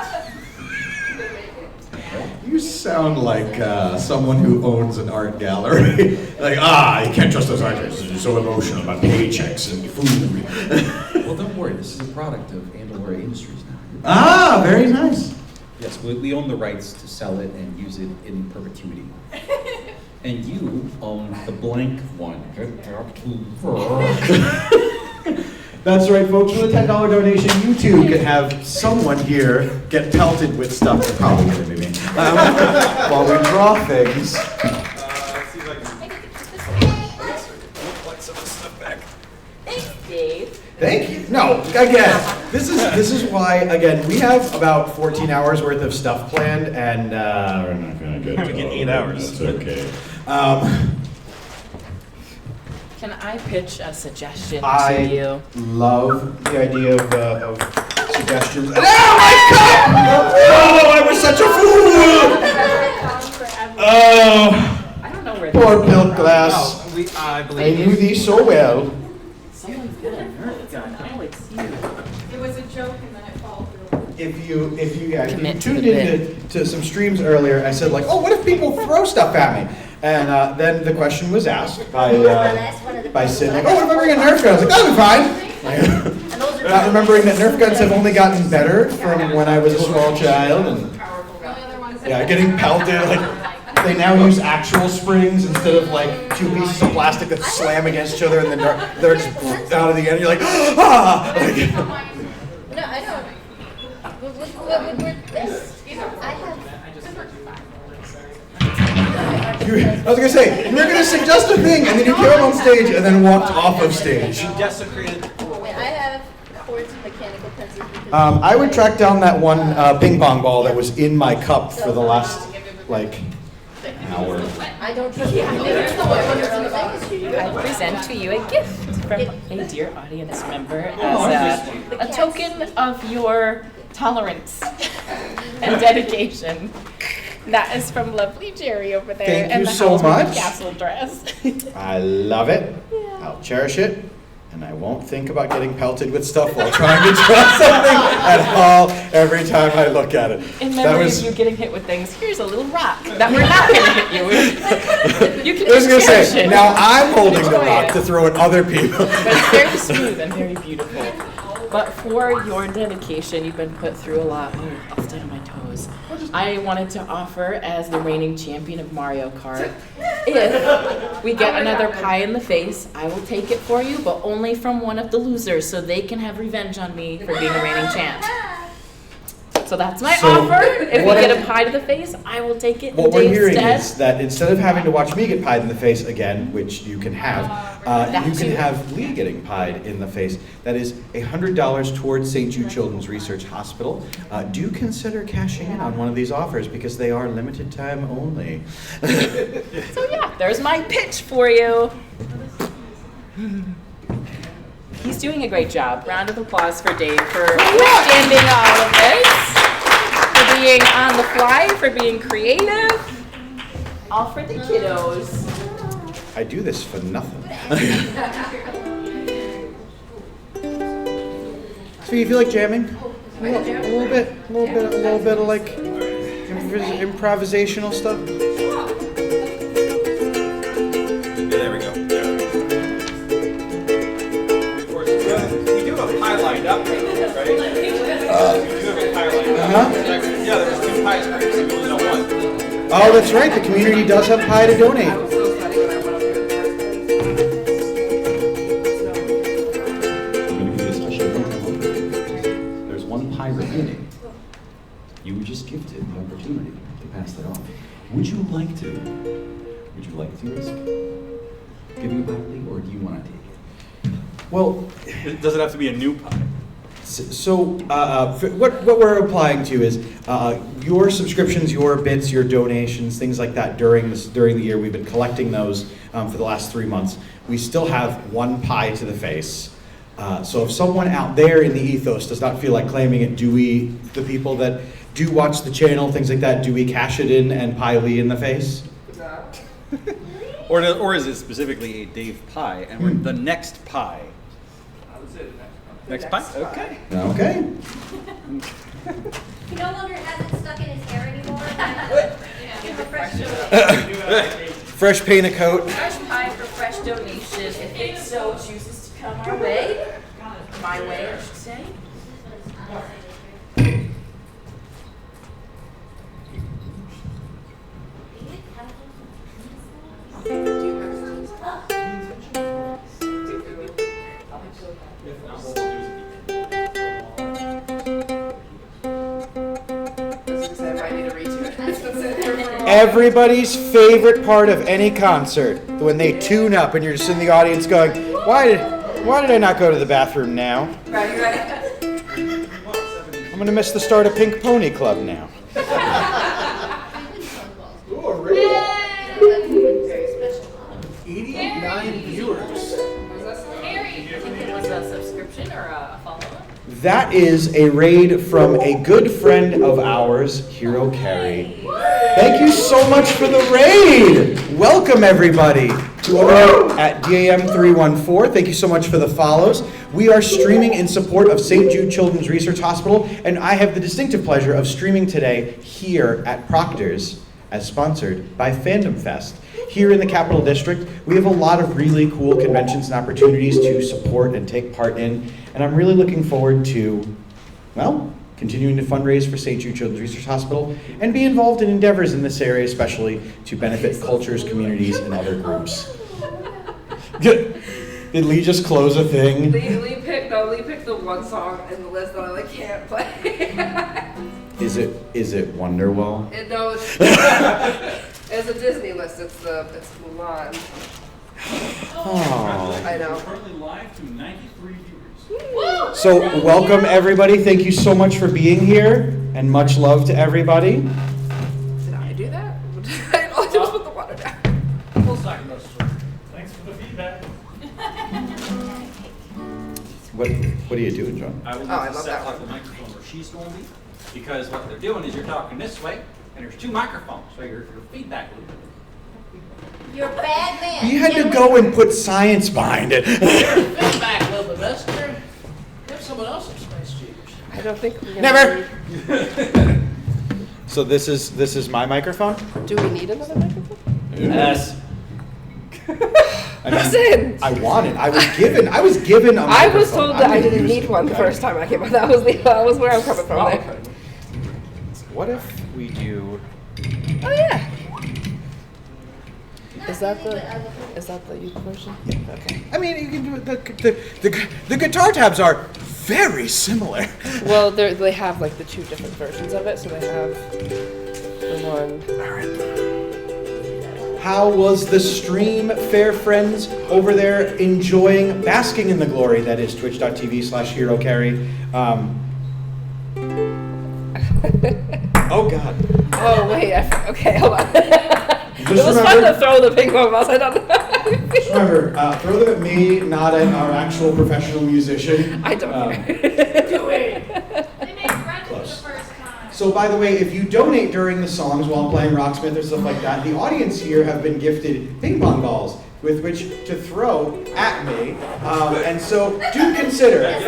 Speaker 21: You sound like someone who owns an art gallery. Like, you can't trust those artists. They're so emotional about paychecks and food.
Speaker 11: Well, don't worry. This is a product of Andalore Industries now.
Speaker 21: Very nice.
Speaker 11: Yes, we own the rights to sell it and use it in perpetuity. And you own the blank one.
Speaker 21: That's right, folks. With a $10 donation, you too can have someone here get pelted with stuff. They're probably going to be me. While we draw things.
Speaker 5: Thanks, Dave.
Speaker 21: Thank you. No, again, this is why, again, we have about 14 hours worth of stuff planned, and we're not going to get
Speaker 4: We get 8 hours.
Speaker 21: That's okay.
Speaker 5: Can I pitch a suggestion to
Speaker 21: I
Speaker 5: you?
Speaker 21: love the idea of suggestions. Oh my God! Oh, I was such a fool! Oh,
Speaker 5: I don't know where
Speaker 21: poor
Speaker 5: this
Speaker 21: Bill
Speaker 5: came
Speaker 21: Glass.
Speaker 16: I
Speaker 21: I
Speaker 16: believe
Speaker 21: knew thee so well.
Speaker 5: from. Someone's got a Nerf gun. Alex, you.
Speaker 10: It was a joke and then it followed through.
Speaker 21: If you
Speaker 5: Commit to
Speaker 21: tuned
Speaker 5: the
Speaker 21: into some streams earlier, I said like, oh, what if people throw stuff at me? And then the question was asked by Sid, like, oh, what if I bring a Nerf gun? I was like, that'll be fine. Not remembering that Nerf guns have only gotten better from when I was a small child, and getting pelted. Like they now use actual springs instead of like 2 pieces of plastic that slam against each other, and then they're just out of the end. You're like, ah! Like,
Speaker 20: No, I don't. What would work best? I have.
Speaker 21: I was gonna say, you were gonna suggest a thing, and then you came on stage and then walked off of stage.
Speaker 3: Desecrated.
Speaker 20: I have cords and mechanical pencils.
Speaker 21: I would track down that one ping pong ball that was in my cup for the last, like, hour.
Speaker 20: I don't trust
Speaker 5: I present to you a gift from a dear audience member as a token of your tolerance and dedication. That is from lovely Jerry over there.
Speaker 21: Thank
Speaker 5: in
Speaker 21: you
Speaker 5: the
Speaker 21: so
Speaker 5: house with the
Speaker 21: much.
Speaker 5: castle dress.
Speaker 21: I love it. I'll cherish it. And I won't think about getting pelted with stuff while trying to draw something at all every time I look at it.
Speaker 5: In memory of you getting hit with things, here's a little rock that we're not going to hit you with. You can
Speaker 21: I was
Speaker 5: just
Speaker 21: gonna
Speaker 5: cherish
Speaker 21: say,
Speaker 5: it.
Speaker 21: now I'm holding the
Speaker 5: Enjoy
Speaker 21: rock
Speaker 5: it.
Speaker 21: to throw at other people.
Speaker 5: But it's very smooth and very beautiful. But for your dedication, you've been put through a lot. Oh, I'll stay on my toes. I wanted to offer as the reigning champion of Mario Kart, if we get another pie in the face, I will take it for you, but only from one of the losers, so they can have revenge on me for being the reigning champ. So that's my offer. If we get a pie to the face, I will take it
Speaker 21: What
Speaker 5: in
Speaker 21: we're
Speaker 5: Dave's
Speaker 21: hearing
Speaker 5: stead.
Speaker 21: is that instead of having to watch me get pied in the face again, which you can have, you can have Lee getting pied in the face. That is $100 towards St. Jude Children's Research Hospital. Do consider cashing in on one of these offers because they are limited time only.
Speaker 5: So yeah, there's my pitch for you. He's doing a great job. Round of applause for Dave for withstanding all of this, for being on the fly, for being creative. All for the kiddos.
Speaker 21: I do this for nothing. So you feel like jamming? A little bit of like improvisational stuff.
Speaker 4: There we go. Of course, we do have a pie lined up, right? We do have a pie lined up. Yeah, there's 2 pies for you, so you only know one.
Speaker 21: Oh, that's right. The community does have pie to donate.
Speaker 11: There's one pie remaining. You were just gifted the opportunity to pass that off. Would you like to risk giving a pie to Lee, or do you want to take it?
Speaker 21: Well,
Speaker 4: does it have to be a new pie?
Speaker 21: So what we're applying to is your subscriptions, your bits, your donations, things like that during the year. We've been collecting those
Speaker 1: for the last 3 months. We still have one pie to the face. So if someone out there in the ethos does not feel like claiming it, do we, the people that do watch the channel, things like that, do we cash it in and pie Lee in the face?
Speaker 13: No.
Speaker 4: Or is it specifically a Dave pie, and we're the next pie?
Speaker 16: I would say the
Speaker 4: Next pie? Okay.
Speaker 1: Okay.
Speaker 20: He no longer has it stuck in his hair anymore. Give a fresh
Speaker 1: Fresh paint a coat.
Speaker 14: Fresh pie for fresh donation, if it so chooses to come our way. My way, I should say.
Speaker 1: Everybody's favorite part of any concert, when they tune up and you're just in the audience going, why did I not go to the bathroom now? I'm gonna miss the start of Pink Pony Club now.
Speaker 16: Ooh, a real 89 viewers.
Speaker 14: You think it was a subscription or a follow-up?
Speaker 1: That is a raid from a good friend of ours, Hero Carey. Thank you so much for the raid. Welcome everybody to our at DAM314. Thank you so much for the follows. We are streaming in support of St. Jude Children's Research Hospital, and I have the distinctive pleasure of streaming today here at Proctor's, as sponsored by Fandom Fest. Here in the Capital District, we have a lot of really cool conventions and opportunities to support and take part in, and I'm really looking forward to, well, continuing to fundraise for St. Jude Children's Research Hospital and be involved in endeavors in this area, especially to benefit cultures, communities, and other groups. Did Lee just close a thing?
Speaker 13: Lee picked the one song in the list that I can't play.
Speaker 1: Is it Wonderwall?
Speaker 13: No, it's a Disney list. It's Mulan.
Speaker 1: Oh.
Speaker 13: I know.
Speaker 4: Currently live to 93 viewers.
Speaker 1: So welcome everybody. Thank you so much for being here, and much love to everybody.
Speaker 13: Did I do that? I just put the water down.
Speaker 9: We'll second those. Thanks for the feedback.
Speaker 1: What are you doing, John?
Speaker 4: I will
Speaker 13: I
Speaker 4: need to
Speaker 13: love
Speaker 4: set
Speaker 13: that
Speaker 4: up the microphone where she's going to be, because what they're doing is you're talking this way, and there's two microphones, so your feedback loop.
Speaker 20: You're a bad man.
Speaker 1: You had to go and put science behind it.
Speaker 15: Feedback a little bit, Lester. Give someone else some space, cheaters.
Speaker 13: I don't think we're
Speaker 1: Never. So this is my microphone?
Speaker 13: Do we need another microphone?
Speaker 1: Yes. I mean,
Speaker 13: Listen.
Speaker 1: I want it. I was given a microphone.
Speaker 13: I was told that I
Speaker 1: I'm gonna
Speaker 13: didn't
Speaker 1: use
Speaker 13: need
Speaker 1: it.
Speaker 13: one the first time I came out. That was where I'm coming from. There.
Speaker 1: What if we do?
Speaker 13: Oh yeah. Is that the youth version?
Speaker 1: Yeah, okay. I mean, you can do it. The guitar tabs are very similar.
Speaker 13: Well, they have like the two different versions of it. So they have the one.
Speaker 1: All right. How was the stream, fair friends, over there enjoying, basking in the glory that is twitch.tv/HeroCarry? Oh God.
Speaker 13: Oh wait, okay, hold on. It was
Speaker 1: remember,
Speaker 13: fun to throw the ping pong balls. I don't know.
Speaker 1: Just remember, throw them at me, not at our actual professional musician.
Speaker 13: I don't care.
Speaker 15: Do it.
Speaker 6: They made friends for the first time.
Speaker 1: So by the way, if you donate during the songs while I'm playing Rocksmith or stuff like that, the audience here have been gifted ping pong balls with which to throw at me. And so do consider.
Speaker 13: Is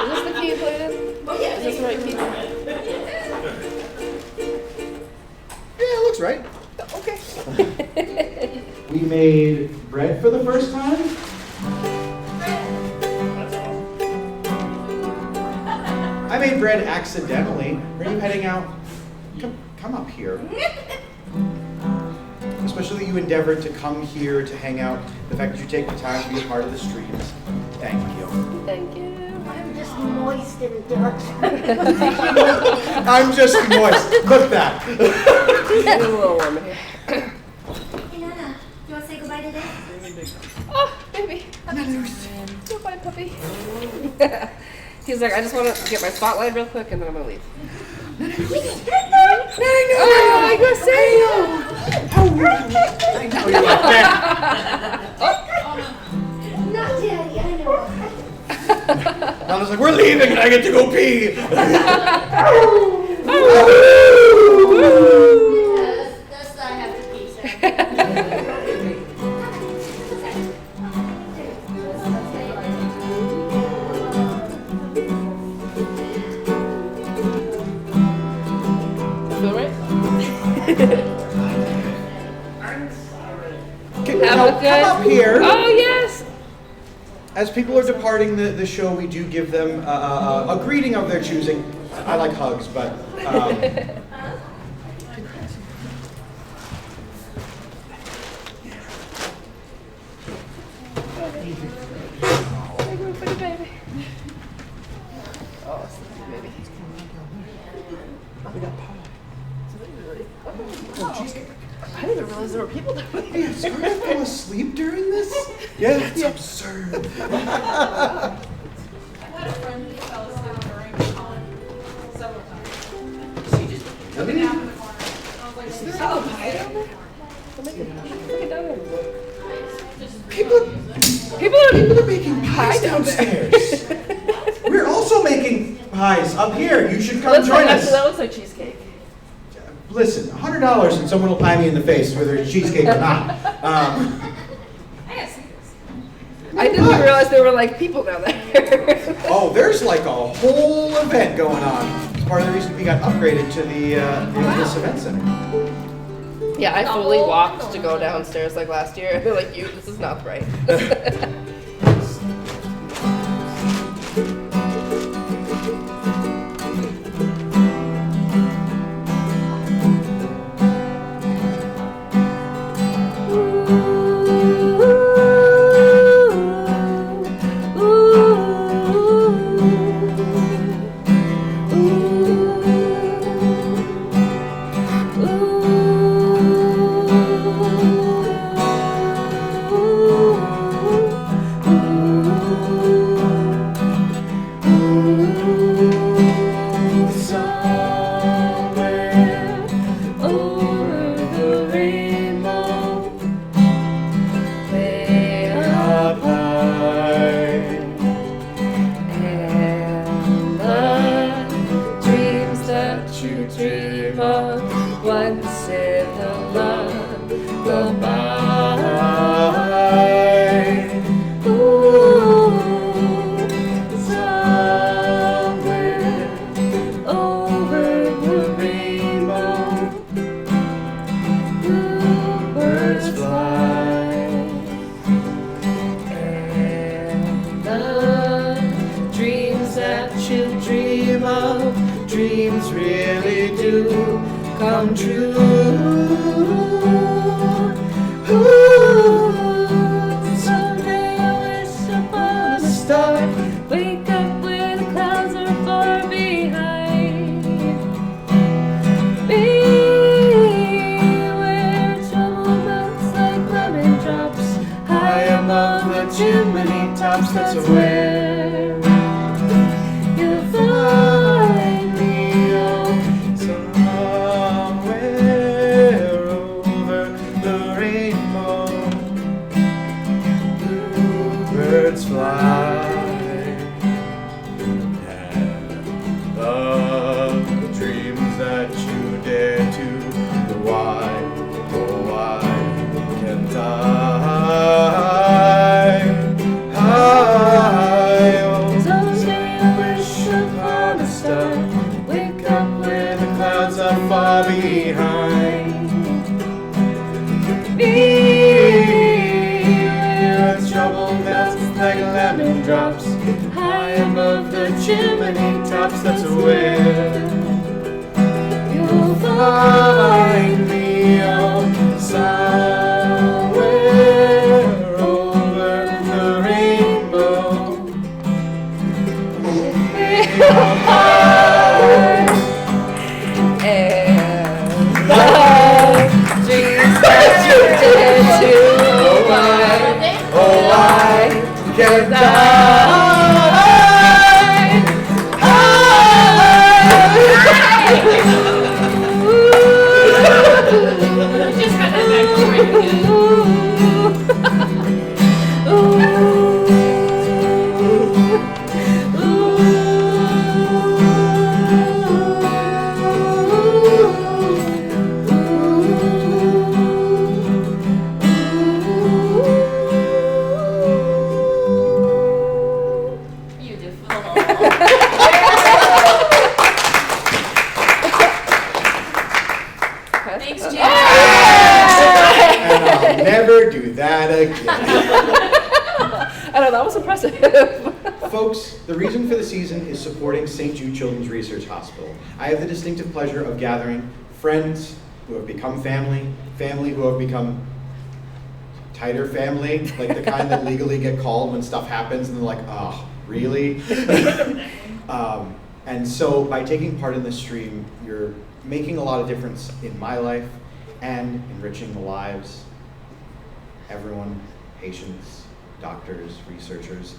Speaker 13: this the key you played in?
Speaker 20: Oh yeah.
Speaker 13: Is this the right key?
Speaker 1: Yeah, it looks right.
Speaker 13: Okay.
Speaker 1: We made bread for the first time. I made bread accidentally. Are you heading out? Come up here. Especially that you endeavored to come here to hang out. The fact that you take the time to be a part of the streams. Thank you.
Speaker 13: Thank you.
Speaker 20: I'm just moist and dark.
Speaker 1: I'm just moist. Look that.
Speaker 13: It's a little warm in here.
Speaker 20: Hey Nana, you want to say goodbye today?
Speaker 13: Oh, baby. Goodbye, puppy. He's like, I just want to get my spotlight real quick and then I'm going to leave. I go say
Speaker 1: I know you're like that.
Speaker 20: Not Daddy, I know.
Speaker 1: Donna's like, we're leaving and I get to go pee.
Speaker 20: That's I have to pee.
Speaker 5: Feel right?
Speaker 1: Now, come up here.
Speaker 13: Oh, yes.
Speaker 1: As people are departing the show, we do give them a greeting of their choosing. I like hugs, but.
Speaker 5: I didn't even realize there were people down there.
Speaker 1: Hey, Scarlett fell asleep during this? Yeah, that's absurd.
Speaker 10: I had a friend who fell asleep during the con several times. She just took a nap in the corner. I was like,
Speaker 13: Is there a pie down there?
Speaker 1: People are making pies downstairs. We're also making pies up here. You should come join us.
Speaker 5: That looks like cheesecake.
Speaker 1: Listen, $100 and someone will pie me in the face, whether it's cheesecake or not.
Speaker 13: I didn't even realize there were like people down there.
Speaker 1: Oh, there's like a whole event going on. It's part of the reason we got upgraded to this event center.
Speaker 13: Yeah, I fully walked to go downstairs like last year. I feel like this is not right.
Speaker 18: come true. Someday I wish upon a star, wake up where the clouds are far behind. Be where trouble melts like lemon drops, high above the chimney tops. That's where you'll find me. Somewhere over the rainbow, bluebirds fly, and the dreams that you dare to, why, oh why can't I? Someday I wish upon a star, wake up where the clouds are far behind. Be where trouble melts like lemon drops, high above the chimney tops. That's where you'll find me. Oh, somewhere over the rainbow. And love dreams that you did too. Oh, why can't I?
Speaker 13: I know, that was impressive.
Speaker 1: Folks, the reason for the season is supporting St. Jude Children's Research Hospital. I have the distinctive pleasure of gathering friends who have become family, family who have become tighter family, like the kind that legally get called when stuff happens and they're like, oh, really? And so by taking part in this stream, you're making a lot of difference in my life and enriching the lives, everyone, patients, doctors, researchers,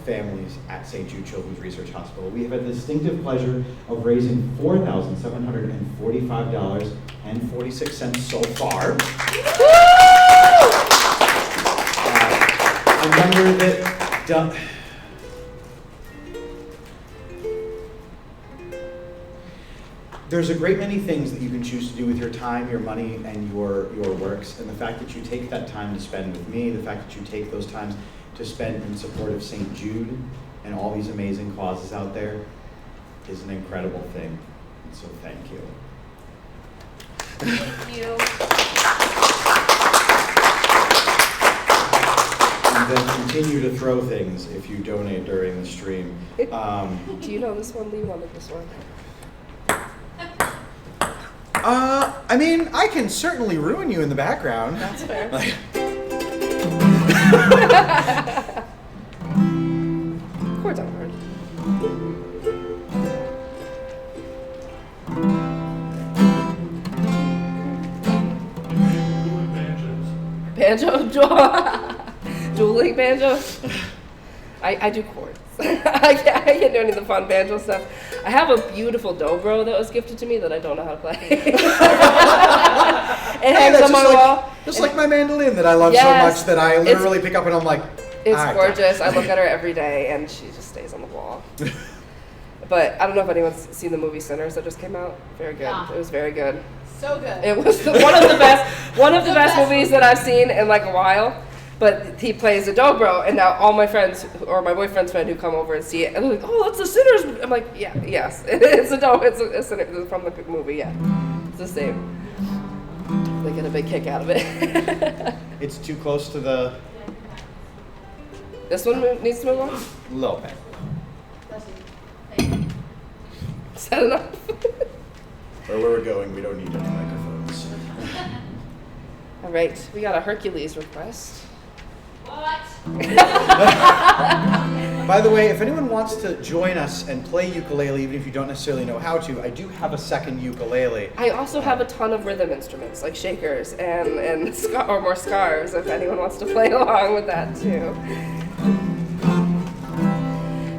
Speaker 1: families at St. Jude Children's Research Hospital. We have had the distinctive pleasure of raising $4,745.46 so far. A number that there's a great many things that you can choose to do with your time, your money, and your works. And the fact that you take that time to spend with me, the fact that you take those times to spend in support of St. Jude and all these amazing causes out there is an incredible thing. And so thank you.
Speaker 2: Thank you.
Speaker 1: And then continue to throw things if you donate during the stream.
Speaker 13: Do you know this one? Lee wanted this one.
Speaker 1: I mean, I can certainly ruin you in the background.
Speaker 13: That's fair. Chords aren't hard. Banjo? Dueling banjo? I do chords. I can't do any of the fun banjo stuff. I have a beautiful dobro that was gifted to me that I don't know how to play. It hangs on my wall.
Speaker 1: Just like my mandolin that I love so much that I literally pick up and I'm like,
Speaker 13: it's gorgeous. I look at her every day and she just stays on the wall. But I don't know if anyone's seen the movie Sinners that just came out. Very good. It was very good.
Speaker 6: So good.
Speaker 13: It was one of the best movies that I've seen in like a while. But he plays a dobro, and now all my friends, or my boyfriend's friend who come over and see it, and they're like, oh, that's the Sinners. I'm like, yeah, yes. It's a dobro. It's a Sinner from the movie, yeah. It's the same. They get a big kick out of it.
Speaker 1: It's too close to the...
Speaker 13: This one needs to move on?
Speaker 1: Little bit.
Speaker 13: Is that enough?
Speaker 1: Where we're going, we don't need any microphones.
Speaker 13: All right, we got a Hercules request.
Speaker 6: What?
Speaker 1: By the way, if anyone wants to join us and play ukulele, even if you don't necessarily know how to, I do have a second ukulele.
Speaker 13: I also have a ton of rhythm instruments, like shakers and or more scarves, if anyone wants to play along with that too.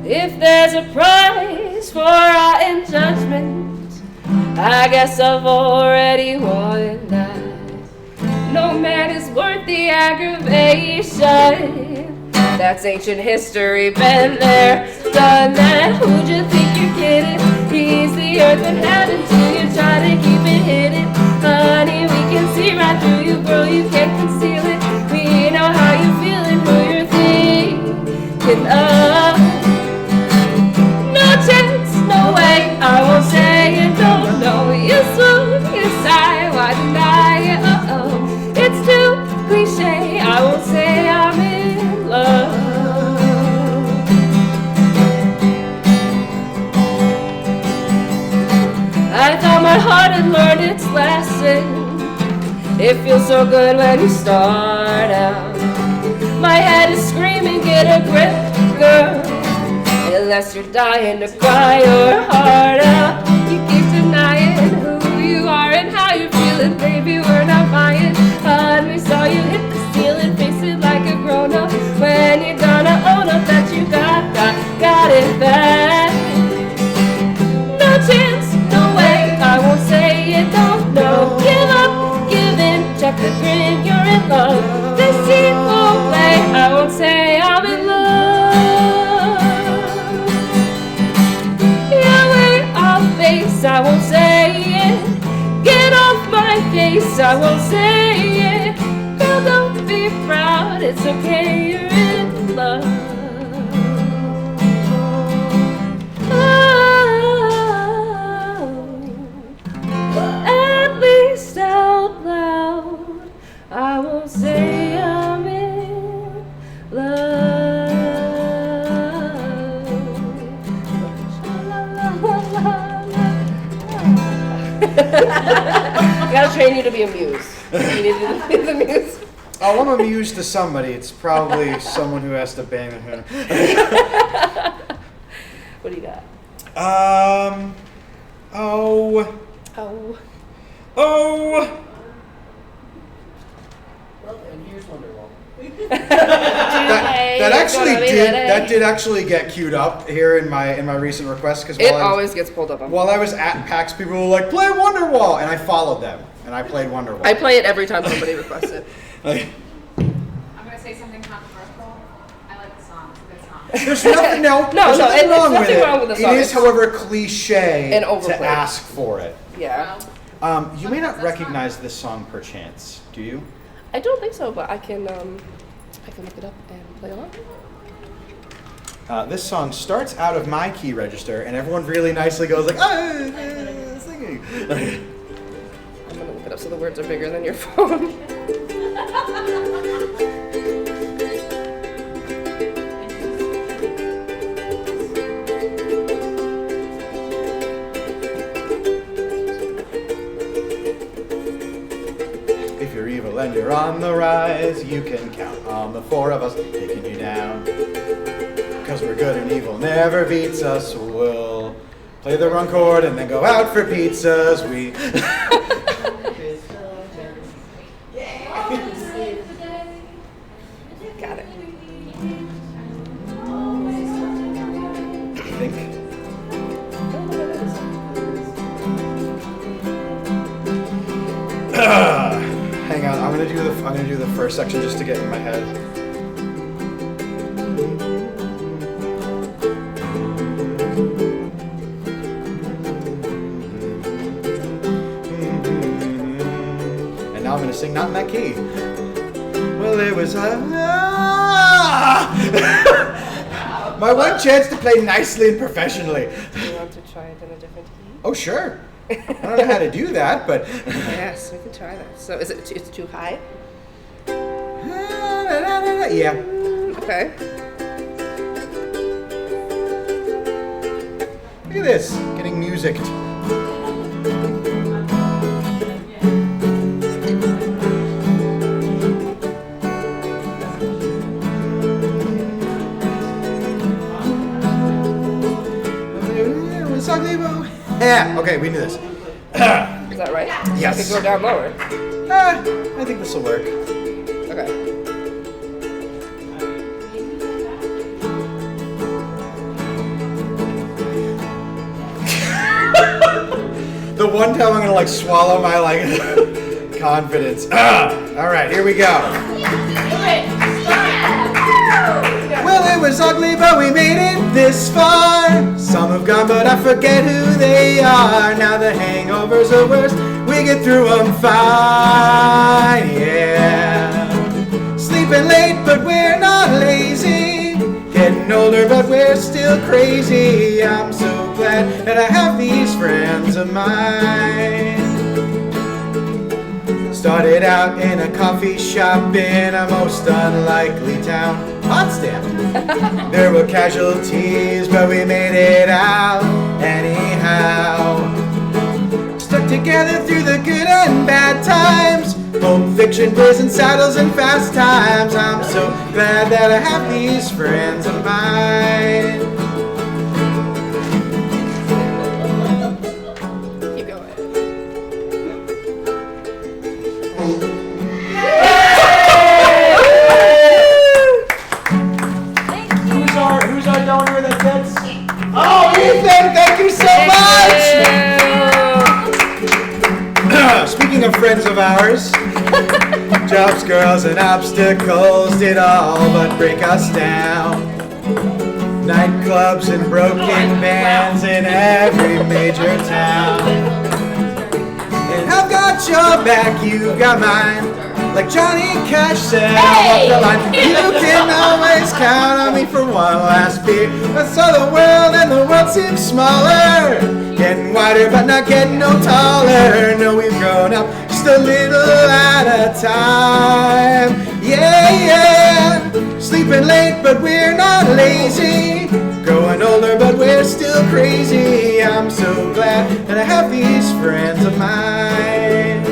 Speaker 13: If there's a prize for our in judgment, I guess I've already won that. No man is worth the aggravation. That's ancient history, been there, done that. Who'd you think you're kidding? He's the earth and heaven till you try to keep it hidden. Honey, we can see right through you, girl, you can't conceal it. We know how you're feeling, who you're thinking of. No chance, no way, I won't say you don't know. You swoon, you sigh, why deny it? It's too cliche, I won't say I'm in love. I thought my heart had learned its lesson. It feels so good when you start out. My head is screaming, get a grip, girl. Unless you're dying to cry your heart out. You keep denying who you are and how you're feeling, baby, we're not buying. We saw you hit the ceiling, face it like a grown-up. When you're gonna own up that you got it back. No chance, no way, I won't say you don't know. Give up, give in, check the grin, you're in love. This scene won't play, I won't say I'm in love. Your way off base, I won't say it. Get off my case, I won't say it. Girl, don't be proud, it's okay, you're in love. Oh, at least out loud, I won't say I'm in you to be a muse. You need to be the muse.
Speaker 21: Oh, I'm amused to somebody. It's probably someone who has to bang the hoon.
Speaker 13: What do you got?
Speaker 21: Oh.
Speaker 8: Well, and here's Wonderwall.
Speaker 21: That did actually get queued up here in my recent request because
Speaker 13: It always gets pulled up.
Speaker 21: While I was at PAX, people were like, "Play Wonderwall," and I followed them and I played Wonderwall.
Speaker 13: I play it every time somebody requests it.
Speaker 2: I'm gonna say something controversial. I like the song. It's a good song.
Speaker 21: There's nothing, there's nothing wrong with it. It is, however, cliche
Speaker 13: And
Speaker 21: to
Speaker 13: overplayed.
Speaker 21: ask for it.
Speaker 13: Yeah.
Speaker 21: You may not recognize this song perchance, do you?
Speaker 13: I don't think so, but I can look it up and play along.
Speaker 21: This song starts out of my key register, and everyone really nicely goes like, singing.
Speaker 13: I'm gonna look it up so the words are bigger than your phone.
Speaker 21: If you're evil and you're on the rise, you can count on the four of us taking you down. Cause we're good and evil never beats us. We'll play the wrong chord and then go out for pizzas. We
Speaker 13: got it.
Speaker 21: I think. Hang on, I'm gonna do the first section just to get in my head. And now I'm gonna sing not in that key. Well, it was my one chance to play nicely and professionally.
Speaker 13: Do you want to try it in a different key?
Speaker 21: Oh, sure. I don't know how to do that, but
Speaker 13: Yes, we can try that. So is it it's too high?
Speaker 21: yeah.
Speaker 13: Okay.
Speaker 21: Look at this, getting music. Yeah, okay, we do this.
Speaker 13: Is that right?
Speaker 21: Yes.
Speaker 13: I could go down lower.
Speaker 21: I think this will work.
Speaker 13: Okay.
Speaker 21: The one time I'm gonna like swallow my like confidence. All right, here we go. Well, it was ugly, but we made it this far. Some have gone, but I forget who they are. Now the hangovers are worse. We get through them fine, yeah. Sleeping late, but we're not lazy. Getting older, but we're still crazy. I'm so glad that I have these friends of mine. Started out in a coffee shop in a most unlikely town, Potsdam. There were casualties, but we made it out anyhow. Stuck together through the good and bad times. Pulp Fiction, Blazing Saddles, and Fast Times. I'm so glad that I have these friends of mine.
Speaker 13: Keep going.
Speaker 21: Who's our donor that gets? Oh, Ethan, thank you so much! Speaking of friends of ours, jobs, girls, and obstacles did all but break us down. Nightclubs and broken bands in every major town. And I've got your back, you got mine. Like Johnny Cash said off the line, you can always count on me for one last beer. I saw the world and the world seems smaller, getting wider but not getting no taller. No, we've grown up just a little at a time. Yeah, yeah. Sleeping late but we're not lazy. Growing older but we're still crazy. I'm so glad that I have these friends of mine.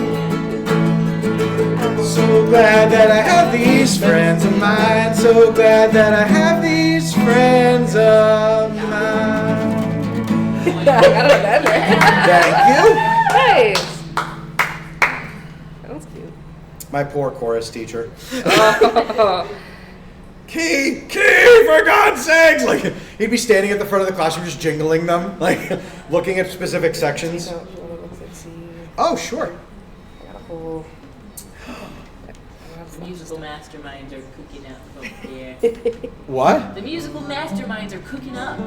Speaker 1: So glad that I have these friends of mine. So glad that I have these friends of mine.
Speaker 13: I got it better.
Speaker 1: Thank you.
Speaker 13: Nice. That was cute.
Speaker 1: My poor chorus teacher.
Speaker 13: Oh.
Speaker 1: Key, for God's sakes! Like, he'd be standing at the front of the classroom just jingling them, like, looking at specific sections. Oh, sure.
Speaker 13: I got a whole...
Speaker 12: Musical masterminds are cooking up over here.
Speaker 1: What?
Speaker 12: The musical masterminds are cooking up.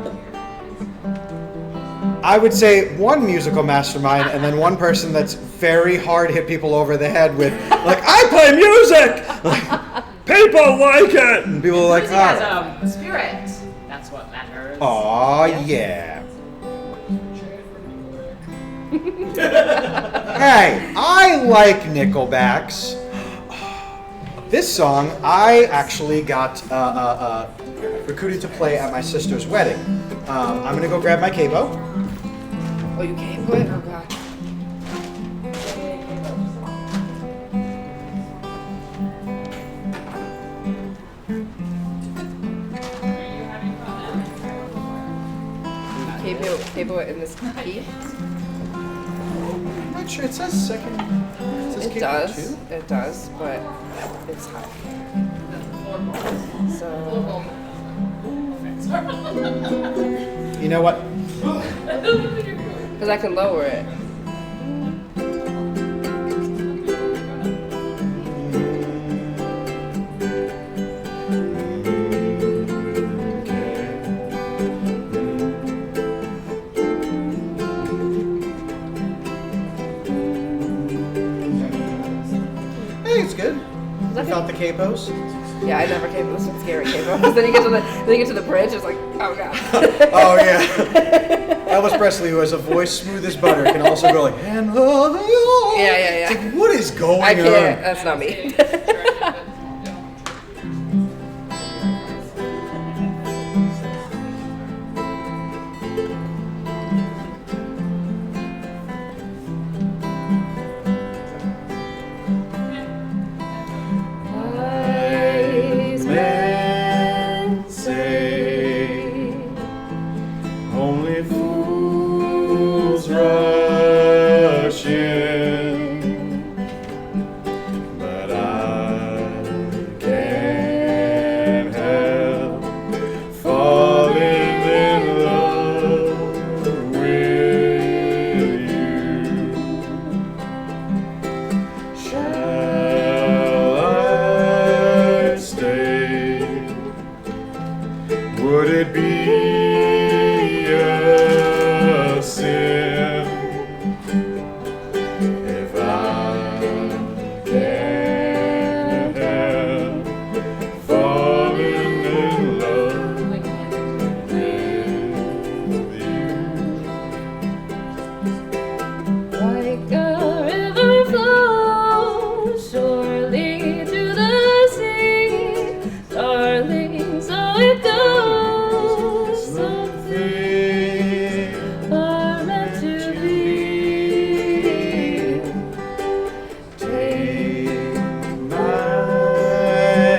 Speaker 1: I would say one musical mastermind and then one person that's very hard hit people over the head with, like, I play music! Like, people like it! And people are like,
Speaker 12: Enthusiasm, spirit. That's what matters.
Speaker 1: Aw, yeah. Hey, I like Nickelbacks. This song I actually got recruited to play at my sister's wedding. I'm gonna go grab my capo.
Speaker 13: Oh, you can't quit? Oh, God. Capo it in this key?
Speaker 1: I'm not sure. It says second.
Speaker 13: It does. It does, but it's high. So.
Speaker 1: You know what?
Speaker 13: Because I can lower it.
Speaker 1: Hey, it's good. Without the capos.
Speaker 13: Yeah, I never came to this one scary capo. Because then you get to the bridge, it's like, oh God.
Speaker 1: Oh yeah. Elvis Presley, who has a voice smooth as butter, can also go like, and
Speaker 13: Yeah.
Speaker 1: It's like, what is going on?
Speaker 13: I can't. That's not me.
Speaker 1: Wise men say only fools rush in, but I can't help falling in love with you. Shall I stay? Would it be a sin if I can't help falling in love with you?
Speaker 18: Like a river flows surely to the sea, darling, so it goes. Some things are meant to be.
Speaker 1: Take my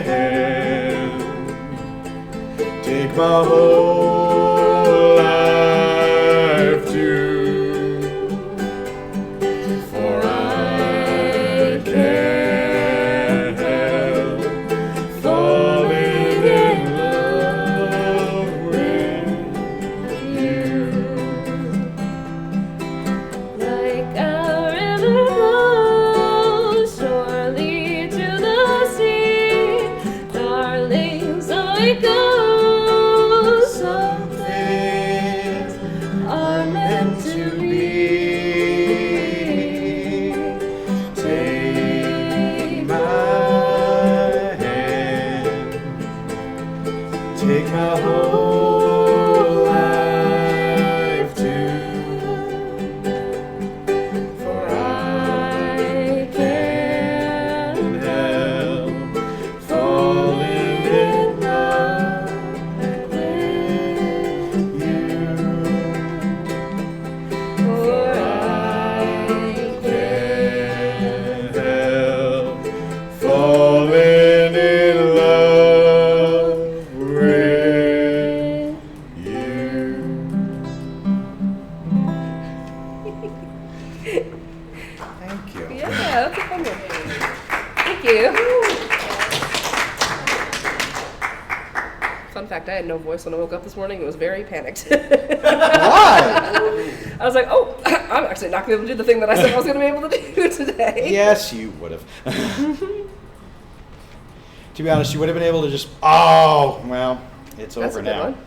Speaker 1: hand, take my whole life too, for I can't help falling in love with you.
Speaker 18: Like a river flows surely to the sea, darling, so it goes. Some things are meant to be.
Speaker 1: Take my hand, take my whole life too, for I can't help falling in love with you. For I can't help
Speaker 13: Fun fact, I had no voice when I woke up this morning. I was very panicked.
Speaker 1: Why?
Speaker 13: I was like, oh, I'm actually not going to be able to do the thing that I said I was going to be able to do today.
Speaker 1: Yes, you would have. To be honest, you would have been able to just, oh, well, it's
Speaker 13: That's
Speaker 1: over
Speaker 13: a good
Speaker 1: now.
Speaker 13: one.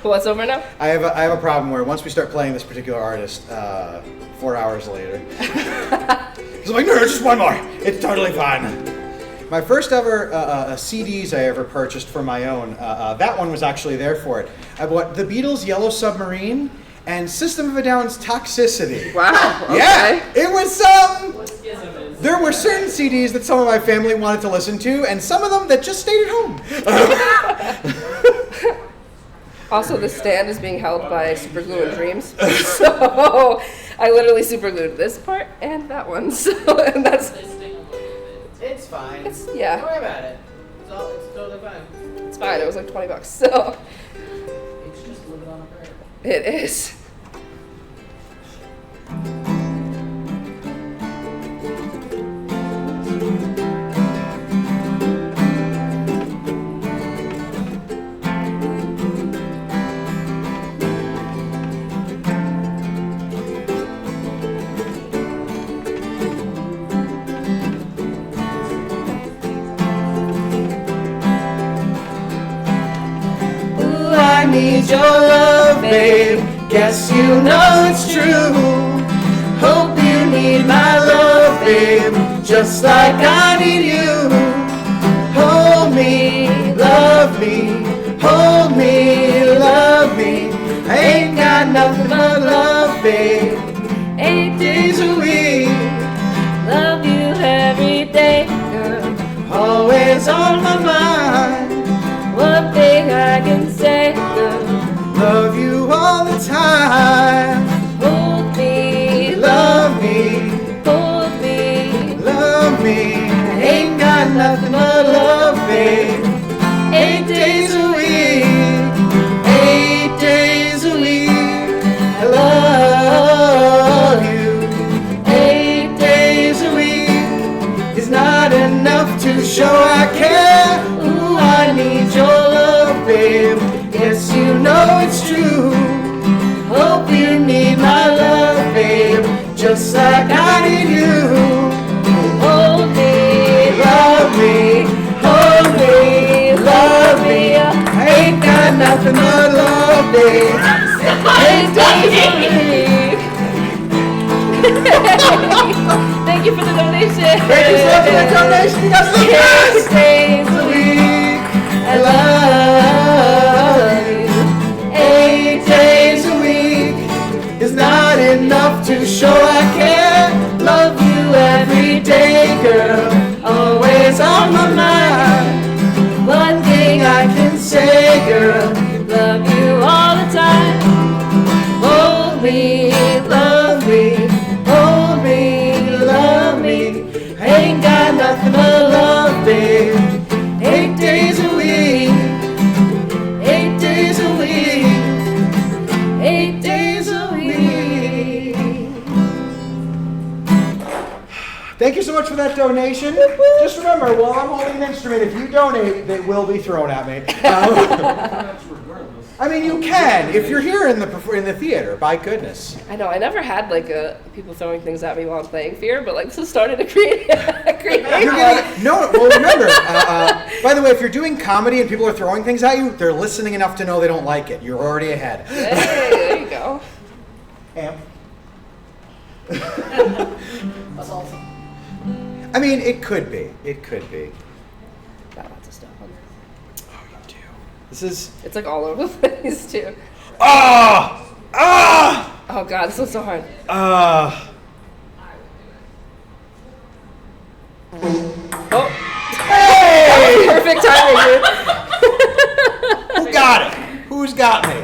Speaker 13: What's over now?
Speaker 1: I have a problem where once we start playing this particular artist, 4 hours later, it's like, no, just one more. It's totally fine. My first ever CDs I ever purchased for my own, that one was actually there for it. I bought the Beatles' Yellow Submarine and System of a Down's Toxicity.
Speaker 13: Wow. Okay.
Speaker 1: Yeah, it was there were certain CDs that some of my family wanted to listen to, and some of them that just stayed at home.
Speaker 13: Also, this stand is being held by super glue and dreams. So I literally super glued this part and that one. So and that's
Speaker 8: It's fine.
Speaker 13: Yeah.
Speaker 8: Don't worry about it. It's totally fine.
Speaker 13: It's fine. It was like $20. So
Speaker 8: It's just living on a prayer.
Speaker 13: it is.
Speaker 18: I need your love, babe. Guess you know it's true. Hope you need my love, babe, just like I need you. Hold me, love me, hold me, love me. I ain't got nothing but love, babe. 8 days a week, love you every day, girl. Always on my mind. One thing I can say, girl, love you all the time. Hold me, love me, hold me, love me. I ain't got nothing but love, babe. 8 days a week, 8 days a week. I love you. 8 days a week is not enough to show I care. Ooh, I need your love, babe. Yes, you know it's true. Hope you need my love, babe, just like I need you. Hold me, love me, hold me, love me. I ain't got nothing but love, babe. 8 days a week. Thank you for the donation. Thank you so much for the donation. You guys are the best. 8 days a week. I love you. 8 days a week is not enough to show I care. Love you every day, girl. Always on my mind. One thing I can say, girl, love you all the time. Hold me, love me, hold me, love me. I ain't got nothing but love, babe. 8 days a week, 8 days a week, 8 days a week.
Speaker 1: Thank you so much for that donation. Just remember, while I'm holding an instrument, if you donate, they will be thrown at me. I mean, you can if you're here in the theater. By goodness.
Speaker 13: I know. I never had like people throwing things at me while I'm playing Fear, but like this has started to create a
Speaker 1: No, well, remember. By the way, if you're doing comedy and people are throwing things at you, they're listening enough to know they don't like it. You're already ahead.
Speaker 13: Hey, there you go.
Speaker 1: Amp.
Speaker 8: That's awesome.
Speaker 1: I mean, it could be. It could be.
Speaker 13: Got lots of stuff on there.
Speaker 1: Oh, you do. This is.
Speaker 13: It's like all over the place too.
Speaker 1: Ah! Ah!
Speaker 13: Oh god, this was so hard.
Speaker 1: Ah!
Speaker 13: Oh!
Speaker 1: Hey!
Speaker 13: Perfect timing, dude.
Speaker 1: Who got it? Who's got me?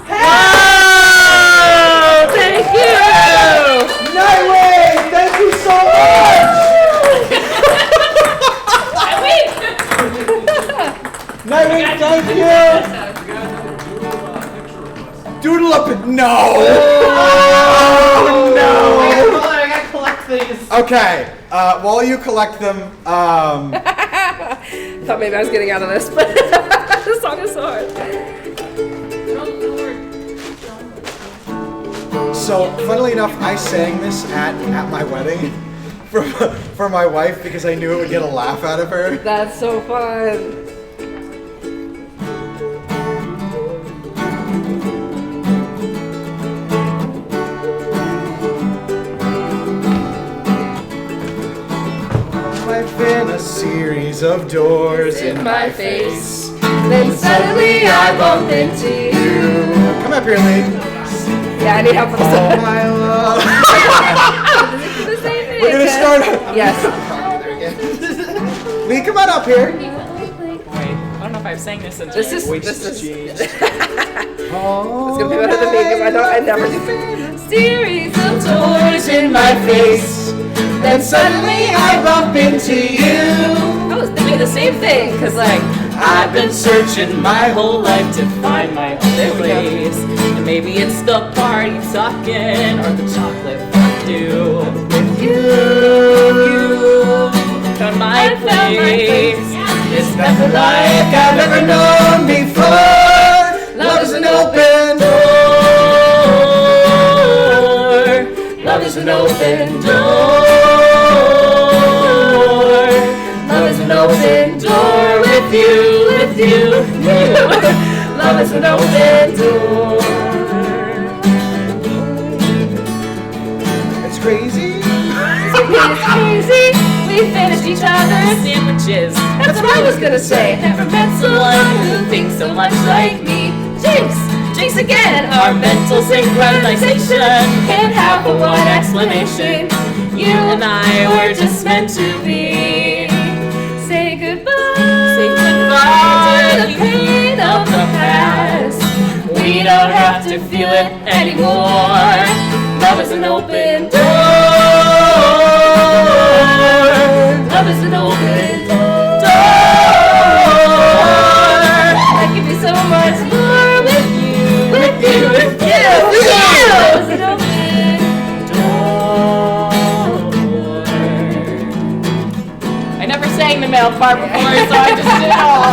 Speaker 13: Oh, thank you!
Speaker 1: Nightwing, thank you so much! Nightwing, thank you! Doodle up it. No! Oh, no!
Speaker 8: I gotta collect these.
Speaker 1: Okay, while you collect them,
Speaker 13: Thought maybe I was getting out of this, but this song is so hard.
Speaker 1: So, funnily enough, I sang this at my wedding for my wife because I knew it would get a laugh out of her.
Speaker 13: That's so fun.
Speaker 1: Life in a series of doors in my face.
Speaker 13: Then suddenly I bump into you.
Speaker 1: Come up here, Lee.
Speaker 13: Yeah, I need help with this.
Speaker 1: Oh, my love.
Speaker 13: The same thing.
Speaker 1: We're gonna start.
Speaker 13: Yes.
Speaker 1: Lee, come on up here.
Speaker 5: Wait, I don't know if I've sang this in
Speaker 13: This is.
Speaker 1: Oh.
Speaker 13: It's gonna be better than me because I never do. Series of doors in my face.
Speaker 18: Then suddenly I bump into you.
Speaker 5: I was thinking the same thing, because like, I've been searching my whole life to find my own place. And maybe it's the party talking or the chocolate fondue. With you found my place. It's nothing like I've ever known before. Love is an open door. Love is an open door. Love is an open door with you, with you, you. Love is an open door.
Speaker 1: It's crazy.
Speaker 13: It's crazy. We finished each other's
Speaker 5: sandwiches.
Speaker 13: That's what I was gonna say.
Speaker 5: Never met someone who thinks so much like me. Jinx, jinx again. Our mental synchronization can't have but one explanation. You and I were just meant to be.
Speaker 13: Say goodbye.
Speaker 5: Say goodbye to the pain of the past. We don't have to feel it anymore. Love is an open door. Love is an open door.
Speaker 13: I give you so much more with you,
Speaker 5: with you, with you,
Speaker 13: with you.
Speaker 5: with
Speaker 13: Love is an open
Speaker 5: I never sang the male part before, so I just did it all.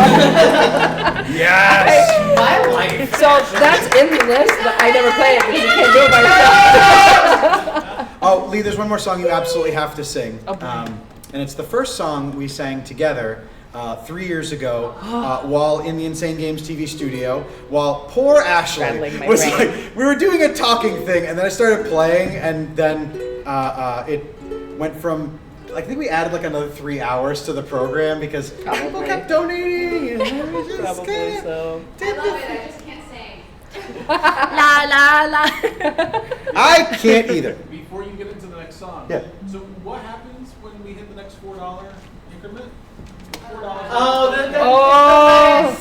Speaker 1: Yes!
Speaker 13: My life. So that's in the list, but I never play it because you can't do it by yourself.
Speaker 1: Oh, Lee, there's one more song you absolutely have to sing. And it's the first song we sang together 3 years ago while in the Insane Games TV studio, while poor Ashley was like, we were doing a talking thing, and then I started playing, and then it went from, I think we added like another 3 hours to the program because people kept donating, and it was just
Speaker 5: Probably so.
Speaker 2: I love it. I just can't sing.
Speaker 13: La la la.
Speaker 1: I can't either.
Speaker 16: Before you get into the next song,
Speaker 1: Yeah.
Speaker 16: so what happens when we hit the next $4 increment? $4.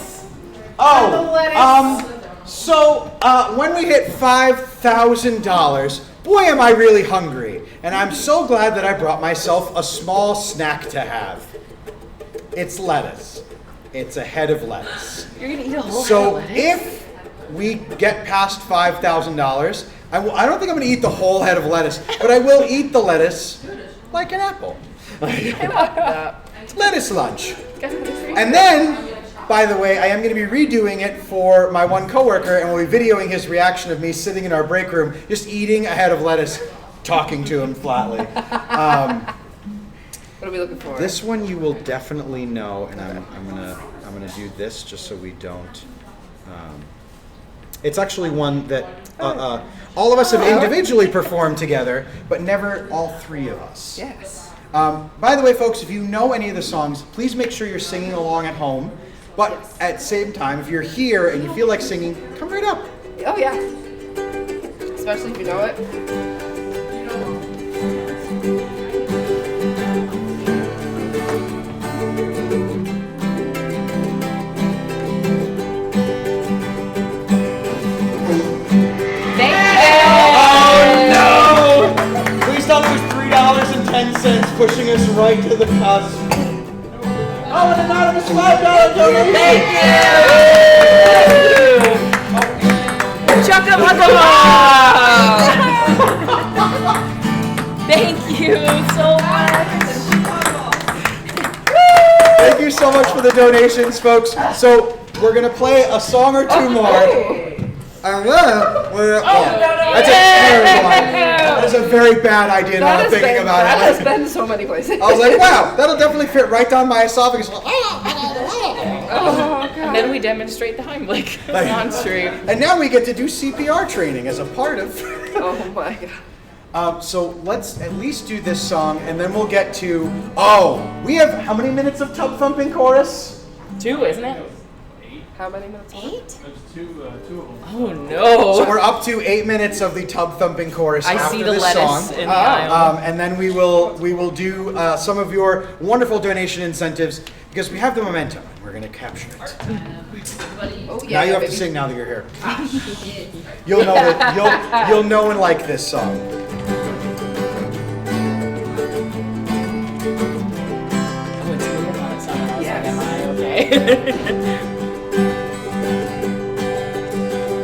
Speaker 1: So when we hit $5,000, boy, am I really hungry. And I'm so glad that I brought myself a small snack to have. It's lettuce. It's a head of lettuce.
Speaker 13: You're gonna eat a whole
Speaker 1: So
Speaker 13: head of lettuce?
Speaker 1: if we get past $5,000, I don't think I'm going to eat the whole head of lettuce, but I will eat the lettuce like an apple. Lettuce lunch. And then, by the way, I am going to be redoing it for my one coworker, and we'll be videoing his reaction of me sitting in our break room, just eating a head of lettuce, talking to him flatly.
Speaker 13: What are we looking for?
Speaker 1: This one you will definitely know, and I'm gonna do this just so we don't. It's actually one that all of us have individually performed together, but never all three of us.
Speaker 13: Yes.
Speaker 1: By the way, folks, if you know any of the songs, please make sure you're singing along at home. But at the same time, if you're here and you feel like singing, come right up.
Speaker 13: Oh yeah. Especially if you know it.
Speaker 1: Please tell me it was $3.10 pushing us right to the cusp. Oh, an anonymous $5 donation!
Speaker 13: Thank you! Chaka Waka!
Speaker 5: Thank you so much.
Speaker 1: Thank you you so much for the donations, folks. So we're gonna play a song or two more. That's a terrible idea. That is a very bad idea now I'm thinking about
Speaker 13: that
Speaker 1: it.
Speaker 13: has been so many places.
Speaker 1: I was like, wow, that'll definitely fit right down my esophagus.
Speaker 13: Oh, God.
Speaker 5: And then we demonstrate the Heimlich on stream.
Speaker 1: And now we get to do CPR training as a part of.
Speaker 13: Oh my God.
Speaker 1: So let's at least do this song, and then we'll get to. Oh, we have how many minutes of tub thumping chorus?
Speaker 5: 2, isn't it?
Speaker 13: How many minutes?
Speaker 20: 8?
Speaker 16: There's two of them.
Speaker 5: Oh no!
Speaker 1: So we're up to 8 minutes of the tub thumping chorus
Speaker 5: I
Speaker 1: after
Speaker 5: see the
Speaker 1: this
Speaker 5: lettuce
Speaker 1: song.
Speaker 5: in the aisle.
Speaker 1: And then we will do some of your wonderful donation incentives because we have the momentum and we're going to capture it.
Speaker 13: Oh,
Speaker 1: Now you have to sing now that you're here. You'll know that you'll know and like this song.
Speaker 5: Oh, it's weird on its own. I was like, am I okay?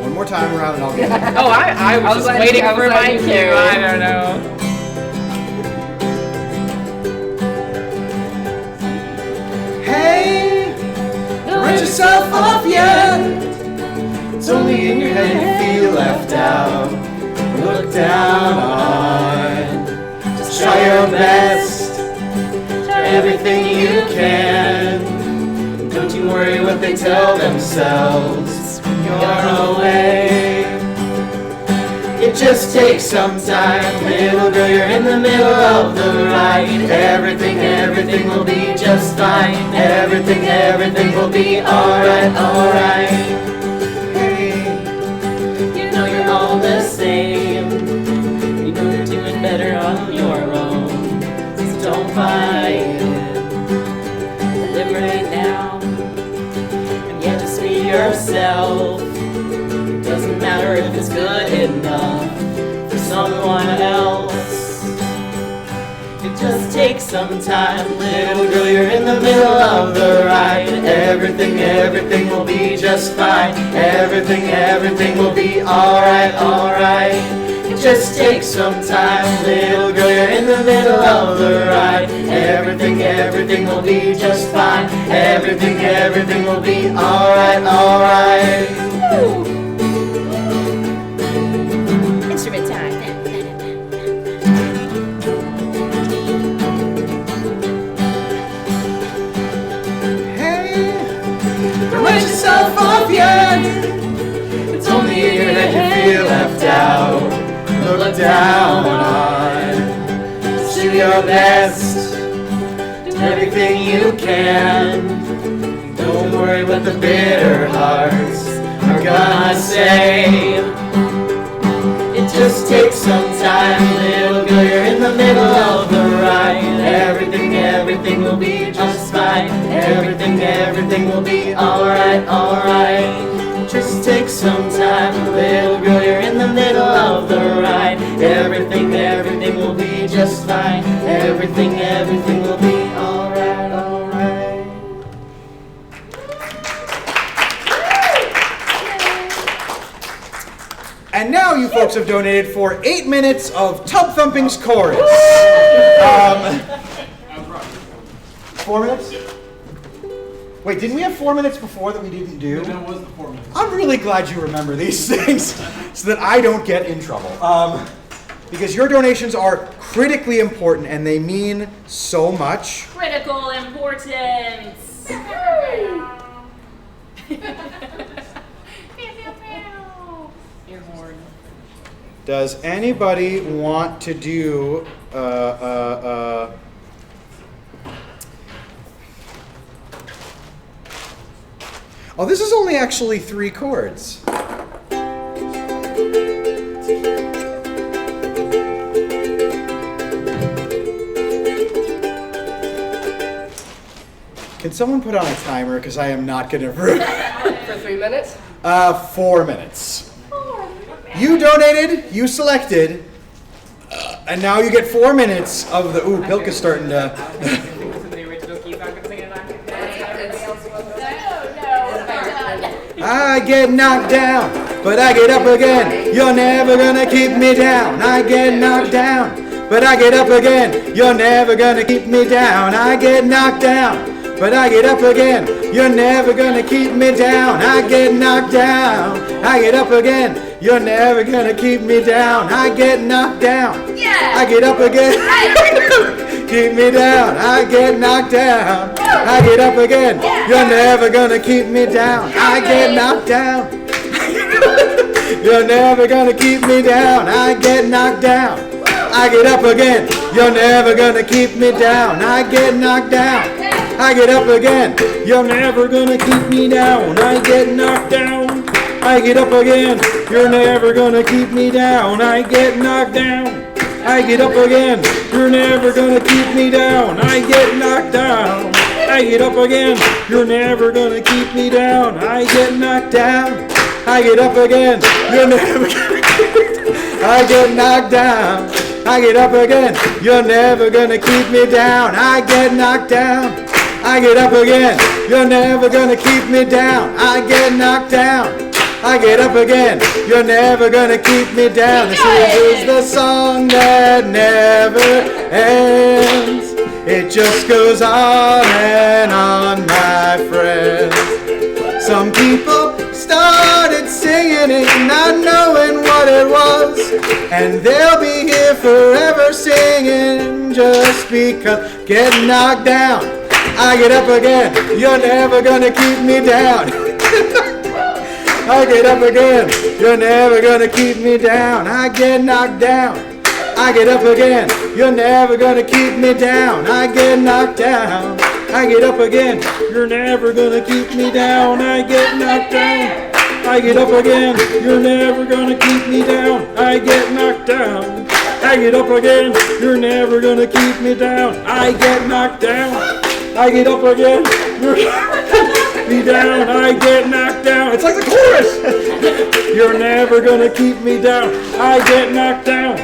Speaker 1: One more time around and I'll get it.
Speaker 5: Oh, I was just
Speaker 13: like-
Speaker 5: waiting
Speaker 13: I was
Speaker 5: for my
Speaker 13: like
Speaker 5: cue.
Speaker 13: you.
Speaker 5: I don't know.
Speaker 18: Hey, don't write yourself off yet. It's only in your head you feel left out, looked down on. Just try your best, try everything you can. Don't you worry what they tell themselves when you're away. It just takes some time, little girl, you're in the middle of the ride. Everything will be just fine. Everything will be alright. Hey, you know you're all the same. You know you're doing better on your own. So don't fight it. Live right now, and you just be yourself. Doesn't matter if it's good enough for someone else. It just takes some time, little girl, you're in the middle of the ride. Everything will be just fine. Everything will be alright. It just takes some time, little girl, you're in the middle of the ride. Everything will be just fine. Everything will be alright.
Speaker 20: Instrument time.
Speaker 18: Don't write yourself off yet. It's only in your head you feel left out, looked down on. Just do your best, do everything you can. Don't worry what the bitter hearts are gonna say. It just takes some time, little girl, you're in the middle of the ride. Everything will be just fine. Everything will be alright. Just take some time, little girl, you're in the middle of the ride. Everything will be just fine. Everything will be alright.
Speaker 1: And now you folks have donated for 8 minutes of Tub Thumping's chorus. 4 minutes? Wait, didn't we have 4 minutes before that we didn't do?
Speaker 16: That was the 4 minutes.
Speaker 1: I'm really glad you remember these things so that I don't get in trouble. Because your donations are critically important and they mean so much.
Speaker 14: Critical importance.
Speaker 5: Ear horn.
Speaker 1: Does anybody want to do Oh, this is only actually 3 chords. Can someone put on a timer? Because I am not going to...
Speaker 13: For 3 minutes?
Speaker 1: 4 minutes. You donated, you selected, and now you get 4 minutes of the... Ooh, Pilk is starting to... I get knocked down, but I get up again. You're never gonna keep me down. I get knocked down, but I get up again. You're never gonna keep me down. I get knocked down, but I get up again. You're never gonna keep me down. I get knocked down. I get up again. You're never gonna keep me down. I get knocked down.
Speaker 6: Yeah.
Speaker 1: I get up again. Keep me down. I get knocked down. I get up again. You're never gonna keep me down. I get knocked down. You're never gonna keep me down. I get knocked down. I get up again. You're never gonna keep me down. I get knocked down. I get up again. You're never gonna keep me down. I get knocked down. I get up again. You're never gonna keep me down. I get knocked down. I get up again. You're never gonna keep me down. I get knocked down. I get up again. You're never gonna keep me down. I get knocked down. I get up again. You're never gonna keep me down. I get knocked down. I get up again. You're never gonna keep me down. I get knocked down. I get up again. You're never gonna keep me down. I get knocked down. I get up again. You're never gonna keep me down. This is the song that never ends. It just goes on and on, my friends. Some people started singing it, not knowing what it was, and they'll be here forever singing just because. Get knocked down. I get up again. You're never gonna keep me down. I get up again. You're never gonna keep me down. I get knocked down. I get up again. You're never gonna keep me down. I get knocked down. I get up again. You're never gonna keep me down. I get knocked down. I get up again. You're never gonna keep me down. I get knocked down. I get up again. You're never gonna keep me down. I get knocked down. I get up again. You're me down. I get knocked down. It's like the chorus. You're never gonna keep me down. I get knocked down.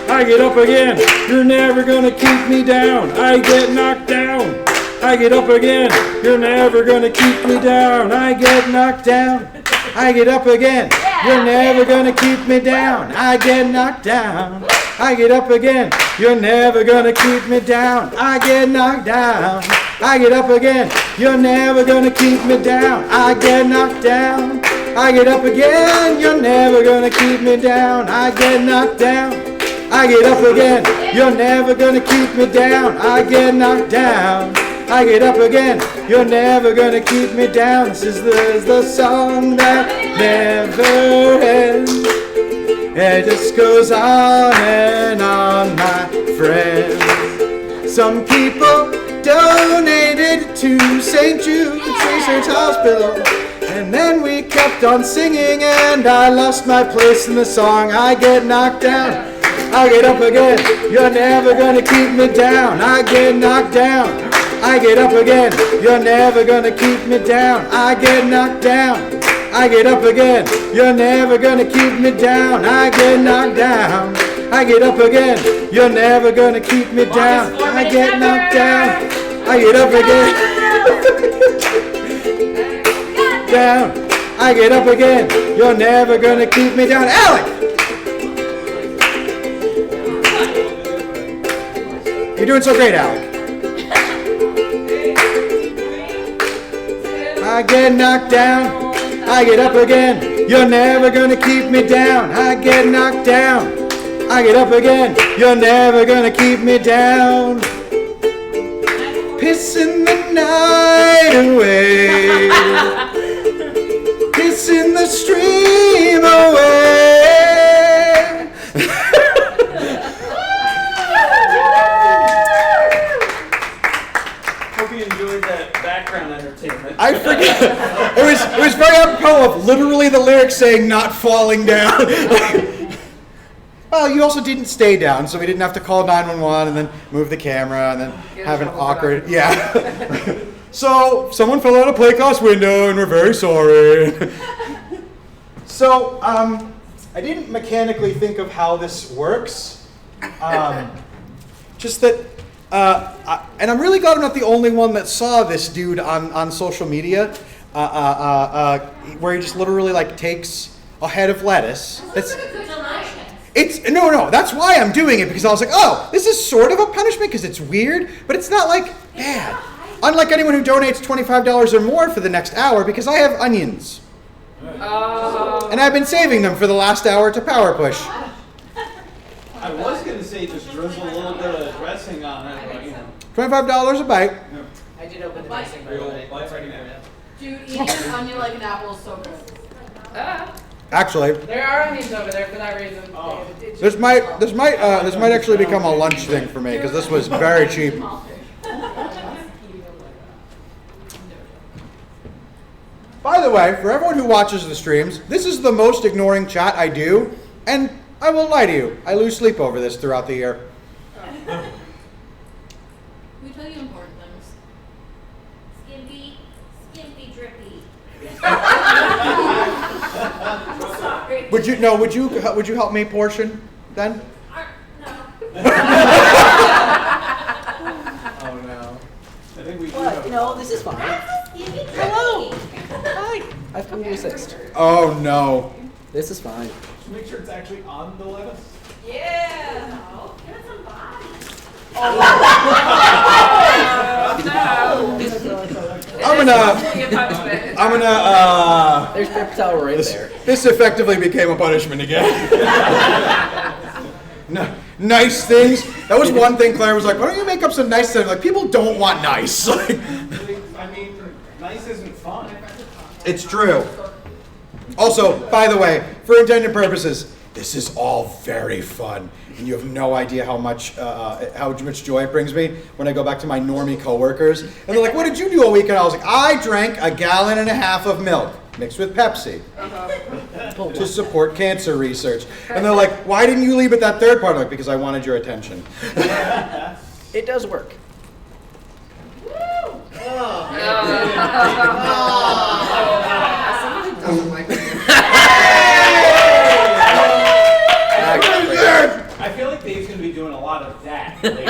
Speaker 1: I get up again. You're never gonna keep me down. I get knocked down. I get up again. You're never gonna keep me down. I get knocked down. I get up again. You're never gonna keep me down. I get knocked down. I get up again. You're never gonna keep me down. I get knocked down. I get up again. You're never gonna keep me down. I get knocked down. I get up again. You're never gonna keep me down. I get knocked down. I get up again. You're never gonna keep me down. I get knocked down. I get up again. You're never gonna keep me down. This is the song that never ends. It just goes on and on, my friends. Some people donated to St. Jude's Research Hospital, and then we kept on singing, and I lost my place in the song. I get knocked down. I get up again. You're never gonna keep me down. I get knocked down. I get up again. You're never gonna keep me down. I get knocked down. I get up again. You're never gonna keep me down. I get knocked down. I get up again. You're never gonna keep me down. I get knocked down. I get up again. Down. I get up again. You're never gonna keep me down. Alec! You're doing so great, Alec. I get knocked down. I get up again. You're never gonna keep me down. I get knocked down. I get up again. You're never gonna keep me down. Pissing the night away. Pissing the stream away.
Speaker 3: Hope you enjoyed that background entertainment.
Speaker 1: I forget. It was very apropos of literally the lyrics saying not falling down. Well, you also didn't stay down, so we didn't have to call 911 and then move the camera and then have an awkward, yeah. So someone fell out a play class window and we're very sorry. So I didn't mechanically think of how this works. Just that, and I'm really glad I'm not the only one that saw this dude on social media, where he just literally like takes a head of lettuce. No, that's why I'm doing it, because I was like, oh, this is sort of a punishment because it's weird, but it's not like bad. Unlike anyone who donates $25 or more for the next hour, because I have onions. And I've been saving them for the last hour to power push.
Speaker 3: I was gonna say just drizzle a little bit of dressing on it, but you know.
Speaker 1: $25 a bite.
Speaker 8: I did open the dressing by the way. It's ready for you.
Speaker 15: Dude, eating an onion like an apple is so good.
Speaker 1: Actually,
Speaker 8: There are onions over there for that reason.
Speaker 1: this might actually become a lunch thing for me because this was very cheap. By the way, for everyone who watches the streams, this is the most ignoring chat I do, and I won't lie to you, I lose sleep over this throughout the year.
Speaker 15: We tell you important things.
Speaker 6: Skimpy drippy.
Speaker 1: Would you help me portion then?
Speaker 16: Oh no. I think we do
Speaker 8: But,
Speaker 16: have
Speaker 8: you know, this is fine. Hello. Hi. I've come to assist.
Speaker 1: Oh no.
Speaker 8: This is fine.
Speaker 16: Just make sure it's actually on the lettuce.
Speaker 6: Yeah. No. Give it some body.
Speaker 1: I'm gonna
Speaker 8: There's paper towel right there.
Speaker 1: This effectively became a punishment again. Nice things. That was one thing Claire was like, why don't you make up some nice things? Like, people don't want nice.
Speaker 3: I mean, nice isn't fun.
Speaker 1: It's true. Also, by the way, for intended purposes, this is all very fun, and you have no idea how much joy it brings me when I go back to my normie coworkers, and they're like, "What did you do all weekend?" I was like, "I drank 1.5 gallons of milk mixed with Pepsi to support cancer research," and they're like, "Why didn't you leave at that third part?" I'm like, "Because I wanted your attention."
Speaker 8: It does work.
Speaker 3: I feel like Dave's gonna be doing a lot of that later.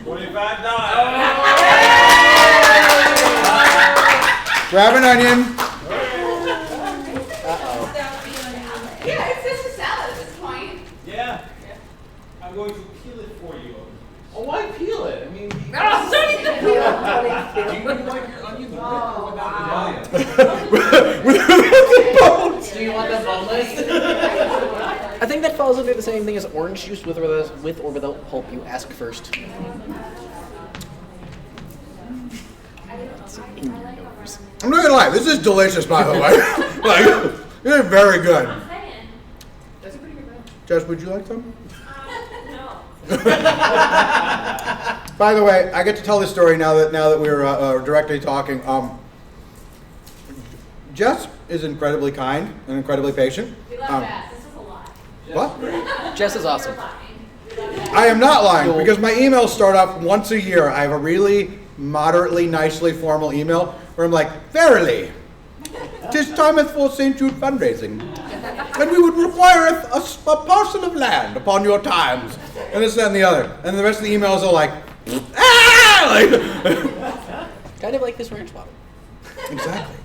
Speaker 3: $25.
Speaker 1: Grab an onion.
Speaker 15: Yeah, it's just a salad at this point.
Speaker 3: Yeah. I'm going to peel it for you. Oh, why peel it? I mean,
Speaker 15: don't even peel it.
Speaker 3: do you like your onions with or without the bones?
Speaker 8: Do you want them boneless? I think that falls under the same thing as orange juice with or without pulp. You ask first.
Speaker 1: I'm not gonna lie, this is delicious, by the way. Like, this is very good.
Speaker 15: That's a pretty good one.
Speaker 1: Jess, would you like some?
Speaker 6: No.
Speaker 1: By the way, I get to tell this story now that we're directly talking. Jess is incredibly kind and incredibly patient.
Speaker 6: We love Jess. This is a lot.
Speaker 1: What?
Speaker 8: Jess is awesome.
Speaker 1: I am not lying because my emails start off once a year. I have a really moderately, nicely formal email where I'm like, "Verily, 'tis timeth for St. Jude fundraising, and we would require a parcel of land upon your times," and this, that, and the other. And the rest of the emails are like, "Ah!" Like,
Speaker 8: kind of like this ranch bottle.
Speaker 1: exactly.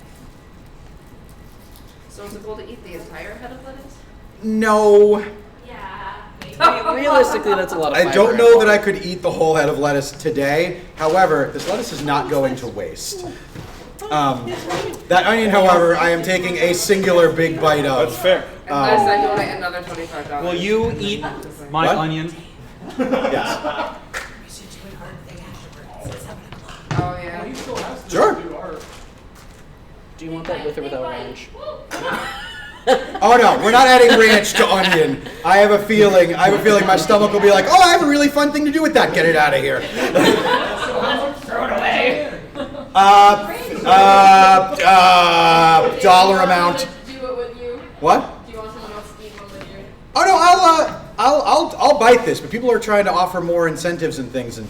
Speaker 13: So is the goal to eat the entire head of lettuce?
Speaker 1: No.
Speaker 8: Realistically, that's a lot of
Speaker 1: I
Speaker 8: fiber
Speaker 1: don't
Speaker 8: and
Speaker 1: know
Speaker 8: water.
Speaker 1: that I could eat the whole head of lettuce today. However, this lettuce is not going to waste. That onion, however, I am taking a singular big bite of.
Speaker 4: That's fair.
Speaker 13: Unless I donate another $25.
Speaker 4: Will you eat my
Speaker 1: What?
Speaker 4: onion?
Speaker 1: Yes.
Speaker 13: Oh yeah.
Speaker 1: Sure.
Speaker 8: Do you want that with or without ranch?
Speaker 1: Oh no, we're not adding ranch to onion. I have a feeling my stomach will be like, "Oh, I have a really fun thing to do with that. Get it out of here."
Speaker 15: Throw it away.
Speaker 1: Dollar amount.
Speaker 15: Do it with you.
Speaker 1: What?
Speaker 15: Do you want someone else to eat one with you?
Speaker 1: Oh no, I'll bite this, but people are trying to offer more incentives and things and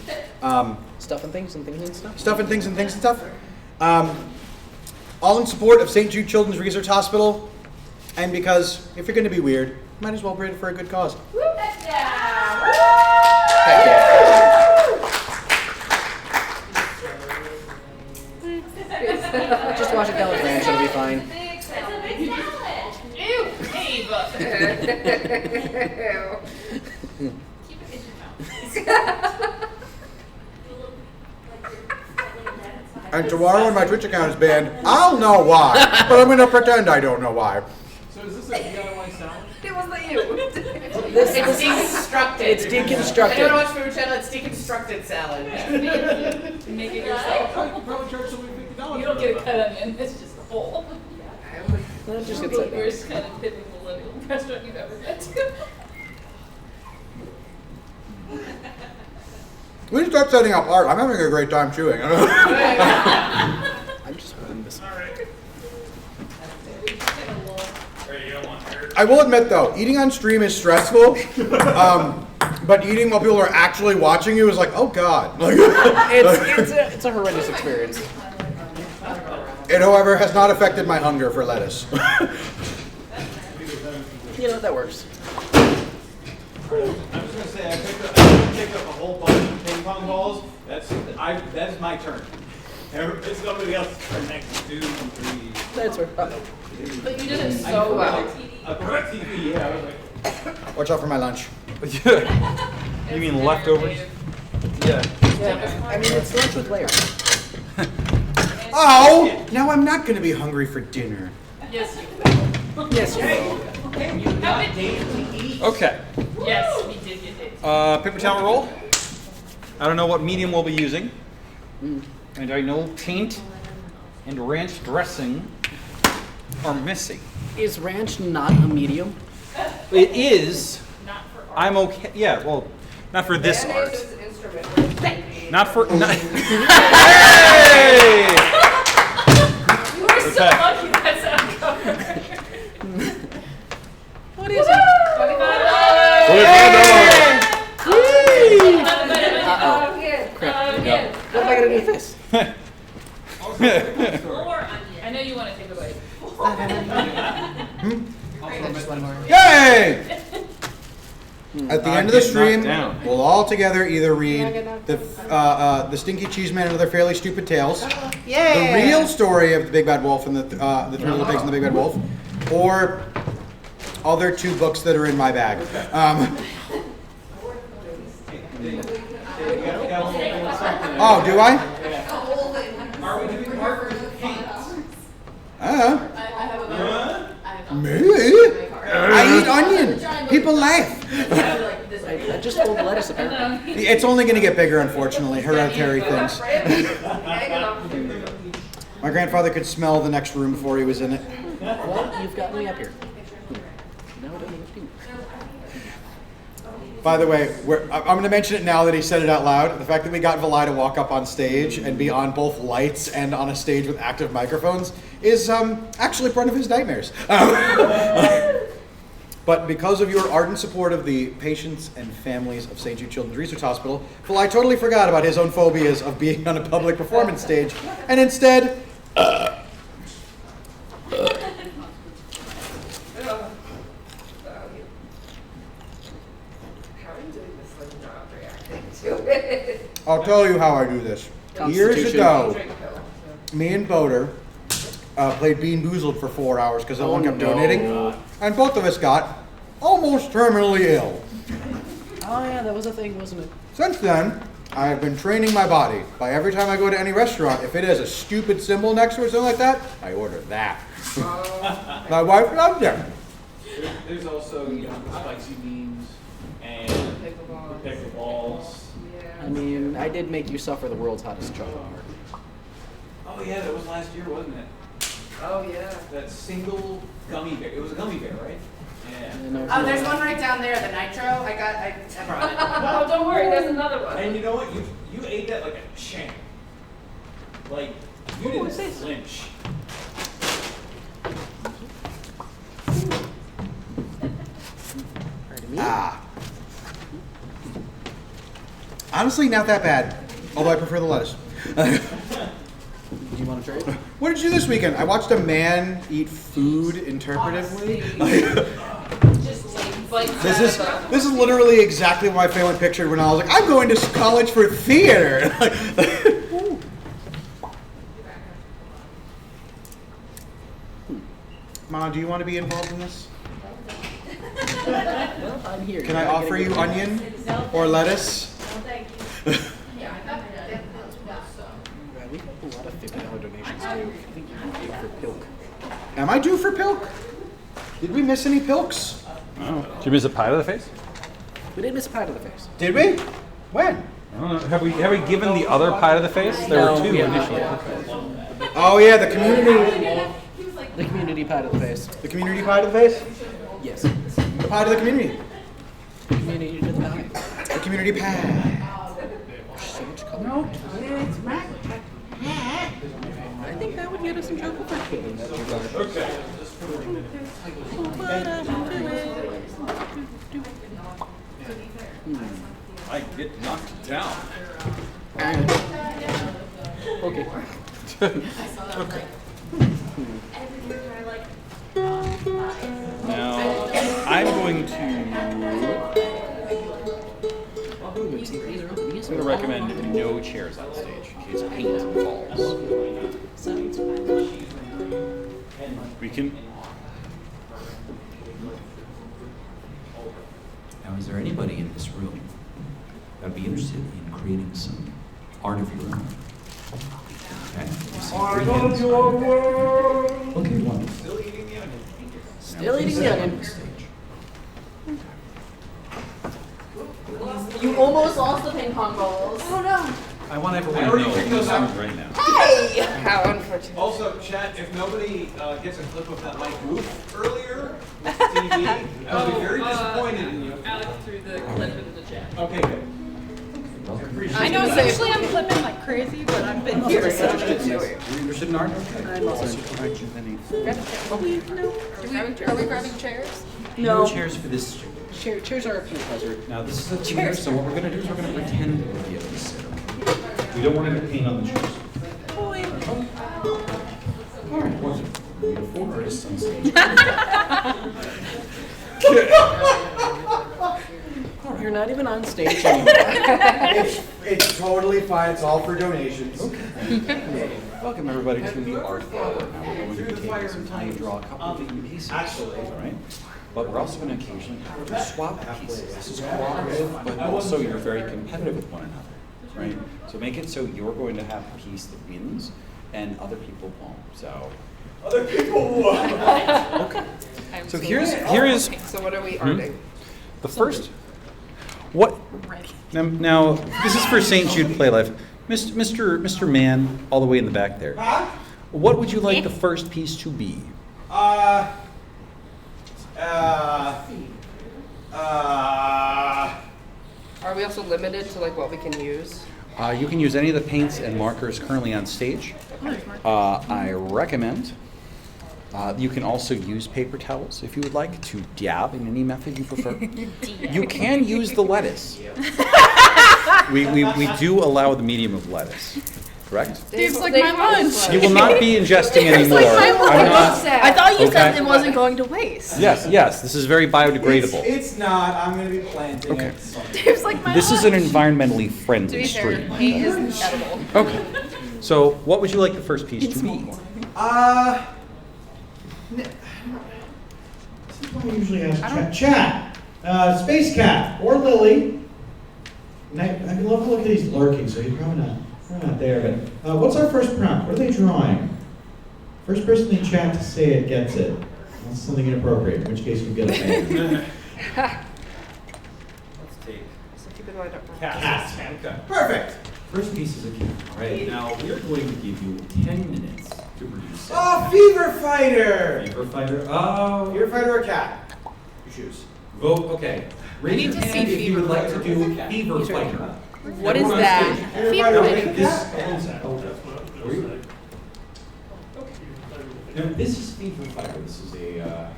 Speaker 8: Stuff and things and things and stuff.
Speaker 1: stuff and things and things and stuff. All in support of St. Jude Children's Research Hospital, and because if you're going to be weird, might as well bring it for a good cause.
Speaker 8: Just wash it down with ranch, it'll be fine.
Speaker 6: It's a big salad.
Speaker 15: Ew, Dave.
Speaker 6: Keep it in your mouth.
Speaker 1: And tomorrow when my Twitch account is banned, I'll know why. But I'm gonna pretend I don't know why.
Speaker 16: So is this a DIY salad?
Speaker 15: It wasn't you.
Speaker 5: This-
Speaker 15: It's deconstructed.
Speaker 5: It's deconstructed.
Speaker 15: I don't watch Food Channel. It's deconstructed salad.
Speaker 12: Make it yourself.
Speaker 16: You probably charge somebody $50.
Speaker 12: You don't get a cut onion. It's just a whole.
Speaker 5: That just
Speaker 12: The
Speaker 5: gets like
Speaker 12: worst kind of piddling millennial restaurant you've ever been to.
Speaker 1: We should start setting up art. I'm having a great time chewing.
Speaker 8: I'm just holding this.
Speaker 1: I will admit though, eating on stream is stressful. But eating while people are actually watching you is like, oh god.
Speaker 8: It's a horrendous experience.
Speaker 1: It, however, has not affected my hunger for lettuce.
Speaker 8: You know, that works.
Speaker 3: I'm just gonna say I picked up a whole bunch of ping pong balls. That's my turn. It's somebody else's turn next. 2, 3.
Speaker 8: That's right.
Speaker 15: But you did it so well.
Speaker 3: A correct TV, yeah. I was like,
Speaker 1: Watch out for my lunch.
Speaker 4: You mean leftovers? Yeah.
Speaker 8: I mean, it's lunch with layers.
Speaker 1: Oh! Now I'm not gonna be hungry for dinner.
Speaker 12: Yes, you
Speaker 8: Yes, you will.
Speaker 12: You got days to eat.
Speaker 4: Okay.
Speaker 12: Yes, we did get days.
Speaker 4: Paper towel roll. I don't know what medium we'll be using. And I know paint and ranch dressing are missing.
Speaker 8: Is ranch not a medium?
Speaker 4: It is. I'm okay. Yeah, well, not for this art. Not for. Not hey!
Speaker 12: We're so
Speaker 4: Okay.
Speaker 12: lucky that's our cover.
Speaker 8: What is it? Crap. What am I gonna do with this?
Speaker 12: More onion. I know you want to take a bite.
Speaker 1: Yay! At the end of the
Speaker 4: Get
Speaker 1: stream,
Speaker 4: knocked down.
Speaker 1: we'll all together either read the Stinky Cheese Man and Other Fairly Stupid Tales, the real story of the Big Bad Wolf and the Three Little Pigs and the Big Bad Wolf, or other 2 books that are in my bag. Oh, do I?
Speaker 3: are we doing markers or paint?
Speaker 1: Me? I eat onion. People laugh.
Speaker 8: I just hold lettuce apparently.
Speaker 1: It's only going to get bigger, unfortunately. Hereditary things. My grandfather could smell the next room before he was in it.
Speaker 8: Well, you've got me up here. No, I don't need to.
Speaker 1: By the way, I'm going to mention it now that he said it out loud. The fact that we got Vilai to walk up on stage and be on both lights and on a stage with active microphones is actually part of his nightmares. But because of your ardent support of the patients and families of St. Jude Children's Research Hospital, Vilai totally forgot about his own phobias of being on a public performance stage and instead... I'll tell you how I do this. Years ago, me and Boder played Bean Boozled for 4 hours because everyone kept donating, and both of us got almost terminally ill.
Speaker 8: Oh yeah, that was a thing, wasn't it?
Speaker 1: Since then, I have been training my body. By every time I go to any restaurant, if it has a stupid symbol next to it or something like that, I order that. My wife loves them.
Speaker 3: There's also the spicy beans and the pickleballs.
Speaker 8: I mean, I did make you suffer the world's hottest chocolate bar.
Speaker 3: Oh yeah, that was last year, wasn't it?
Speaker 15: Oh yeah.
Speaker 3: That single gummy bear. It was a gummy bear, right? Yeah.
Speaker 15: Oh, there's one right down there, the nitro. I brought it.
Speaker 12: Oh, don't worry, there's another one.
Speaker 3: And you know what? You ate that like a champ. Like you didn't flinch.
Speaker 1: Ah. Honestly, not that bad. Although I prefer the lettuce.
Speaker 8: Do you want to trade?
Speaker 1: What did you do this weekend? I watched a man eat food interpretively. This is literally exactly what my family pictured when I was like, I'm going to college for theater. Ma, do you want to be involved in this?
Speaker 8: Well, I'm here.
Speaker 1: Can I offer you onion or lettuce?
Speaker 8: We have a lot of other donations too. I think you're due for Pilk.
Speaker 1: Am I due for Pilk? Did we miss any Pilks?
Speaker 4: Oh. Did you miss a pie to the face?
Speaker 8: We did miss a pie to the face.
Speaker 1: Did we? When?
Speaker 4: I don't know. Have we given the other pie to the face? There
Speaker 8: No,
Speaker 4: were two
Speaker 8: we have not
Speaker 4: initially.
Speaker 8: yet.
Speaker 1: Oh yeah, the community.
Speaker 8: The community pie to the face.
Speaker 1: The community pie to the face?
Speaker 8: Yes.
Speaker 1: The pie to the community.
Speaker 8: Community to the pie.
Speaker 1: The community pie.
Speaker 8: So much color. I think that would get us in trouble for killing that regard.
Speaker 4: Okay. I get knocked down.
Speaker 8: Okay.
Speaker 4: Okay. Now, I'm going to. I'm going to recommend no chairs on stage in case paint falls. We can.
Speaker 11: Now, is there anybody in this room that would be interested in creating some art of your own? Okay. I see three hands. Okay, wonderful.
Speaker 5: Still eating the onion.
Speaker 12: You almost lost the ping pong balls.
Speaker 20: Oh no.
Speaker 4: I want everyone to know this right now.
Speaker 12: Hey!
Speaker 13: How unfortunate.
Speaker 3: Also, chat, if nobody gets a clip of that like goof earlier with TV, I'll be very disappointed in you.
Speaker 6: Alex threw the clip into the chat.
Speaker 3: Okay, good.
Speaker 10: I know usually I'm clipping like crazy, but I've been here.
Speaker 1: Are you interested in art?
Speaker 8: I'm also interested in
Speaker 10: Are we grabbing chairs?
Speaker 11: No chairs for this.
Speaker 8: Chairs are a pleasure.
Speaker 11: Now, this is a theater, so what we're going to do is we're going to pretend that we're the other sit. We don't want to get paint on the chairs. All right, wonderful. We have 4 artists on stage.
Speaker 8: You're not even on stage anymore.
Speaker 1: It's totally fine. It's all for donations.
Speaker 11: Welcome everybody to the art hour. Now we're going to be taking some time to draw a couple of different pieces. All right. But we're also going to occasionally have to swap pieces. This is cooperative, but also you're very competitive with one another, right? So make it so you're going to have a piece that wins, and other people won't. So
Speaker 3: other people won't.
Speaker 11: Okay.
Speaker 4: So here is.
Speaker 13: So what are we arting?
Speaker 4: The first. What? Now this is for St. Jude Play Life. Mr. Man, all the way in the back there. What would you like the first piece to be?
Speaker 13: Are we also limited to like what we can use?
Speaker 4: You can use any of the paints and markers currently on stage. I recommend. You can also use paper towels if you would like to dab in any method you prefer. You can use the lettuce. We do allow the medium of lettuce, correct?
Speaker 10: Dave's like my lunch.
Speaker 4: You will not be ingesting
Speaker 10: Dave's
Speaker 4: anymore.
Speaker 10: like my lunch.
Speaker 4: I'm not-
Speaker 10: I thought you said
Speaker 4: Okay.
Speaker 10: it wasn't going to waste.
Speaker 4: Yes, this is very biodegradable.
Speaker 1: It's not. I'm going to be planting
Speaker 4: Okay.
Speaker 1: it.
Speaker 10: Dave's like my
Speaker 4: This
Speaker 10: lunch.
Speaker 4: is an environmentally
Speaker 10: To
Speaker 4: friendly
Speaker 10: be fair,
Speaker 4: stream.
Speaker 10: he is edible.
Speaker 4: Okay. So, what would you like the first piece to be?
Speaker 21: I usually ask chat. Space Cat or Lily. And I love to look at these lurking, so you're probably not there. But what's our first prompt? What are they drawing? First person in chat to say it gets it. That's something inappropriate, in which case we get it.
Speaker 11: Let's take
Speaker 13: So keep in mind.
Speaker 11: cat.
Speaker 1: Okay. Perfect.
Speaker 11: First piece is a cat. All right. Now we're going to give you 10 minutes to produce.
Speaker 1: Oh, Fever Fighter.
Speaker 11: Fever Fighter. Oh.
Speaker 1: Fever Fighter or cat? You choose.
Speaker 11: Vote. Okay. Raise your hand if you would like to do Fever Fighter.
Speaker 10: What is that?
Speaker 1: Fever Fighter.
Speaker 11: Now, this is Fever Fighter. This is a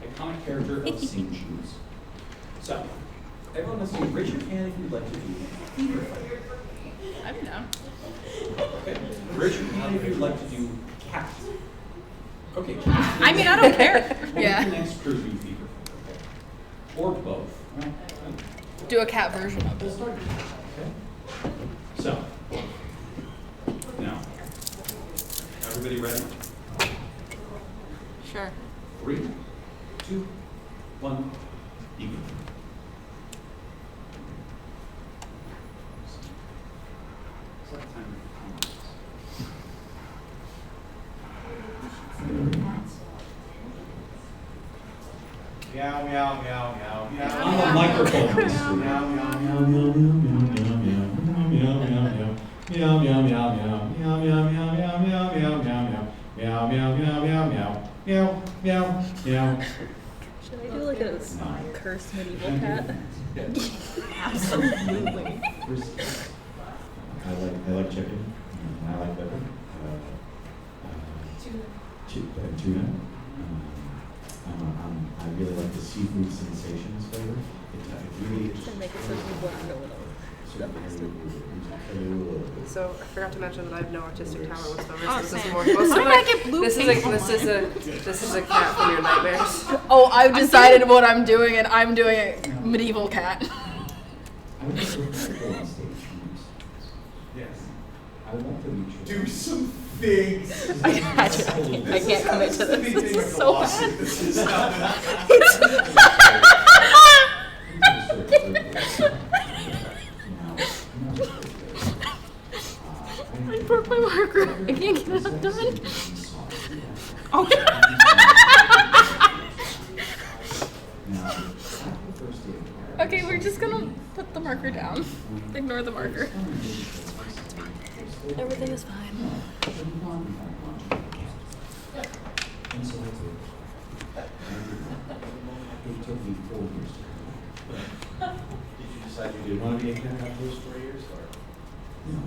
Speaker 11: iconic character of St. Jude's. So, everyone listening, raise your hand if you'd like to do Fever Fighter.
Speaker 10: I'm down.
Speaker 11: Okay. Raise your hand if you'd like to do cat. Okay.
Speaker 10: I mean, I don't care.
Speaker 11: What
Speaker 10: Yeah.
Speaker 11: would the next crew be Fever Fighter? Okay. Or both. Right?
Speaker 10: Do a cat version of it.
Speaker 11: Okay. So, now, everybody ready?
Speaker 10: Sure.
Speaker 11: 3, 2, 1, begin.
Speaker 1: Meow, meow, meow, meow, meow.
Speaker 11: On the microphone.
Speaker 1: Meow, meow, meow, meow,
Speaker 21: Meow, meow, meow. Meow, meow, meow, meow. Meow, meow, meow, meow, meow, meow, meow, meow. Meow, meow, meow, meow, meow. Meow, meow, meow.
Speaker 10: Should I do like a cursed medieval cat? Absolutely.
Speaker 21: I like chicken. I like liver. Tuna. I really like the seafood sensations flavor. It really
Speaker 10: Should I make it so you won't know it all?
Speaker 13: So I forgot to mention that I have no artistic talent whatsoever.
Speaker 10: Oh,
Speaker 13: So this is
Speaker 10: same.
Speaker 13: more
Speaker 10: Why
Speaker 13: supposed to
Speaker 10: did I get blue
Speaker 13: this is
Speaker 10: paint on
Speaker 13: this is a cat from your nightmares.
Speaker 10: Oh, I've decided what I'm doing, and I'm doing a medieval cat.
Speaker 21: I would like to go on stage.
Speaker 1: Yes.
Speaker 21: I would like to meet you.
Speaker 1: Do some things.
Speaker 10: I can't commit to this. This is so bad.
Speaker 1: This is not.
Speaker 10: I broke my marker. I can't get it undone. Oh. Okay, we're just gonna put the marker down. Ignore the marker. Everything is fine.
Speaker 21: And so I did. It took me 4 years to come.
Speaker 11: Did you decide you did want to be a cat after those 4 years, or?
Speaker 21: No,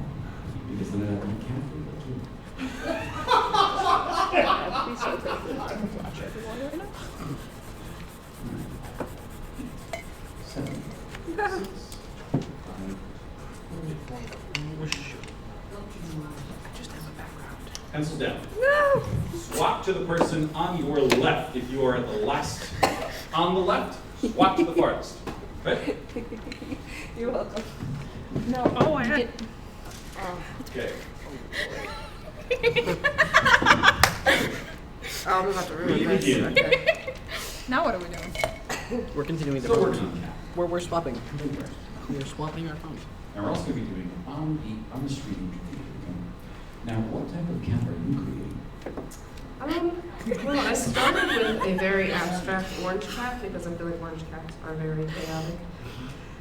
Speaker 21: because then I got cat food too.
Speaker 10: I'd be so grateful to flash everyone right now.
Speaker 21: 7, 6, 5, 4.
Speaker 4: Pencil down. No! Swap to the person on your left if you are at the last. On the left, swap to the farthest. Right?
Speaker 13: You're welcome.
Speaker 10: No. Oh, I had.
Speaker 4: Okay.
Speaker 13: I'm about to ruin
Speaker 4: We
Speaker 13: this.
Speaker 4: begin.
Speaker 13: Okay.
Speaker 10: Now what are we doing?
Speaker 8: We're continuing the
Speaker 4: Still
Speaker 8: program.
Speaker 4: working on that.
Speaker 8: We're swapping. We're swapping our phones.
Speaker 11: And we're also going to be doing on the street interview. Now, what type of cat are you creating?
Speaker 13: Well, I started with a very abstract orange cat because I feel like orange cats are very chaotic.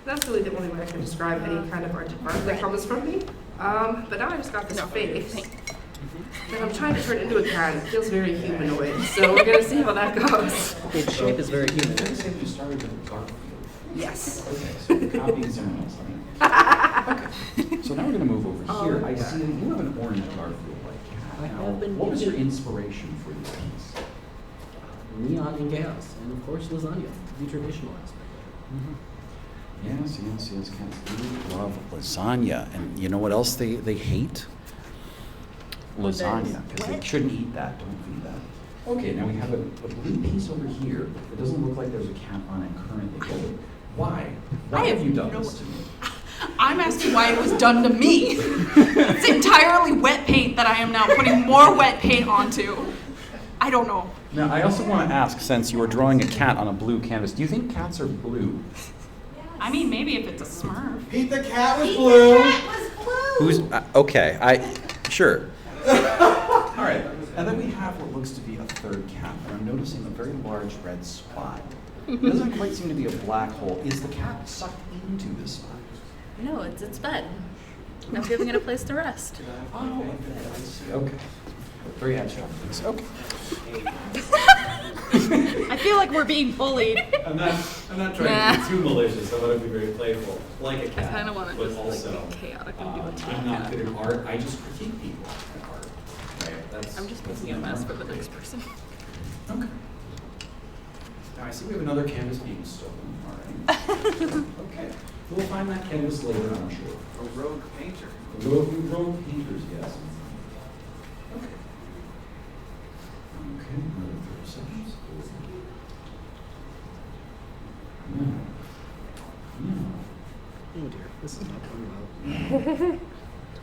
Speaker 13: That's really the only way I can describe any kind of art that comes from me. But now I just got this face that I'm trying to turn into a cat. It feels very humanoid, so we're gonna see how that goes.
Speaker 8: Okay, the shape is very human.
Speaker 11: Did you say you started with Garfield?
Speaker 13: Yes.
Speaker 11: Okay, so you're copying someone else. Okay. So now we're going to move over here. I see that you have an orange Garfield-like cat.
Speaker 8: I
Speaker 11: Now,
Speaker 8: have been
Speaker 11: what was your
Speaker 8: given-
Speaker 11: inspiration for this piece?
Speaker 8: Neon and chaos, and of course lasagna, the traditional aspect.
Speaker 11: Yes, cats do love lasagna. And you know what else they hate? Lasagna, because they shouldn't eat that. Don't feed that. Okay, now we have a blue piece over here. It doesn't look like there's a cat on it currently. Why? Why have you done this to me?
Speaker 17: I'm asking why it was done to me. It's entirely wet paint that I am now putting more wet paint onto. I don't know.
Speaker 11: Now, I also want to ask, since you are drawing a cat on a blue canvas, do you think cats are blue?
Speaker 17: I mean, maybe if it's a Smurf.
Speaker 1: Pete the cat was blue.
Speaker 11: Who's, okay, sure. All right, and then we have what looks to be a third cat, and I'm noticing a very large red spot. It doesn't quite seem to be a black hole. Is the cat sucked into this spot?
Speaker 2: No, it's its bed. I'm giving it a place to rest.
Speaker 11: Oh, I see. Okay. Very abstract. Okay.
Speaker 17: I feel like we're being bullied.
Speaker 4: I'm not trying to be too malicious. I want to be very playful, like a cat.
Speaker 17: I kinda wanna
Speaker 4: but
Speaker 17: just,
Speaker 4: also,
Speaker 17: like, be chaotic and do a cat.
Speaker 11: I'm not good at art. I just critique people at art. Right?
Speaker 17: I'm just making a mess for the next person.
Speaker 11: Okay. Now I see we have another canvas being stolen. All right. Okay. We'll find that canvas later, I'm sure.
Speaker 3: A rogue painter.
Speaker 11: Rogue painters, yes. Okay. Okay, another 30 seconds. No.
Speaker 8: Oh dear, this is not going well.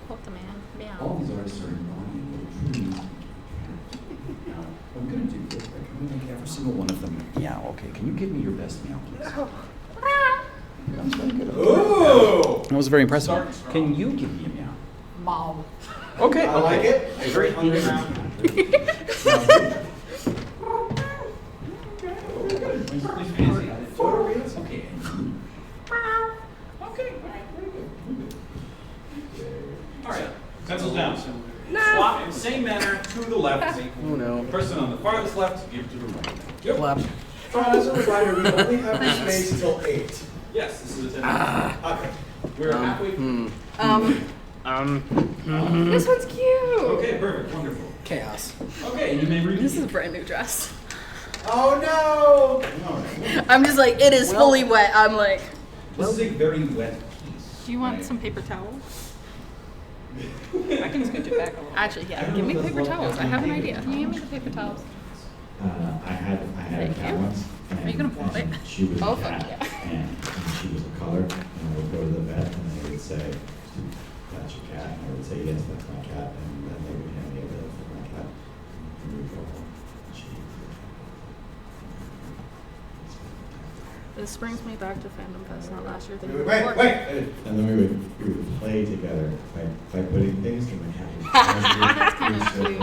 Speaker 2: Quote the man. Meow.
Speaker 11: All these artists are embodying what it truly means to be cat. Now, I'm going to do this. I'm going to make every single one of them meow. Okay, can you give me your best meow, please? That's very good.
Speaker 4: Ooh!
Speaker 11: That was very impressive. Can you give me a meow?
Speaker 17: Mom.
Speaker 11: Okay,
Speaker 1: I like it.
Speaker 11: A very
Speaker 1: Hungry
Speaker 11: hungry
Speaker 1: now.
Speaker 11: meow.
Speaker 4: Please same manner to the left.
Speaker 8: Oh no.
Speaker 4: The person on the farthest left, give to the right. Yep.
Speaker 8: Left.
Speaker 21: As a reminder, we only have this space till 8.
Speaker 4: Yes, this is a 10 Okay. We're halfway.
Speaker 13: This one's cute.
Speaker 4: Okay, perfect, wonderful.
Speaker 8: Chaos.
Speaker 4: Okay, you may read.
Speaker 17: This is a brand new dress.
Speaker 21: Oh no!
Speaker 17: I'm just like, it is fully wet. I'm like,
Speaker 4: This is a very wet piece.
Speaker 17: do you want some paper towels? I can scooch it back a little. Actually, yeah, give me paper towels. I have an idea. Can you give me the paper towels?
Speaker 21: I had a cat once.
Speaker 17: Are you gonna want it?
Speaker 21: She was
Speaker 17: Oh,
Speaker 21: a
Speaker 17: fuck
Speaker 21: cat,
Speaker 17: yeah.
Speaker 21: and she was a color. And I would go to the vet, and they would say, "That's your cat." And I would say, "Yes, that's my cat." And then they would hand me a bill for my cat. And we would go home.
Speaker 17: This brings me back to Fandom Fest, not last year.
Speaker 21: Wait! And then we would play together by putting things in the cat.
Speaker 17: That's kind of sweet.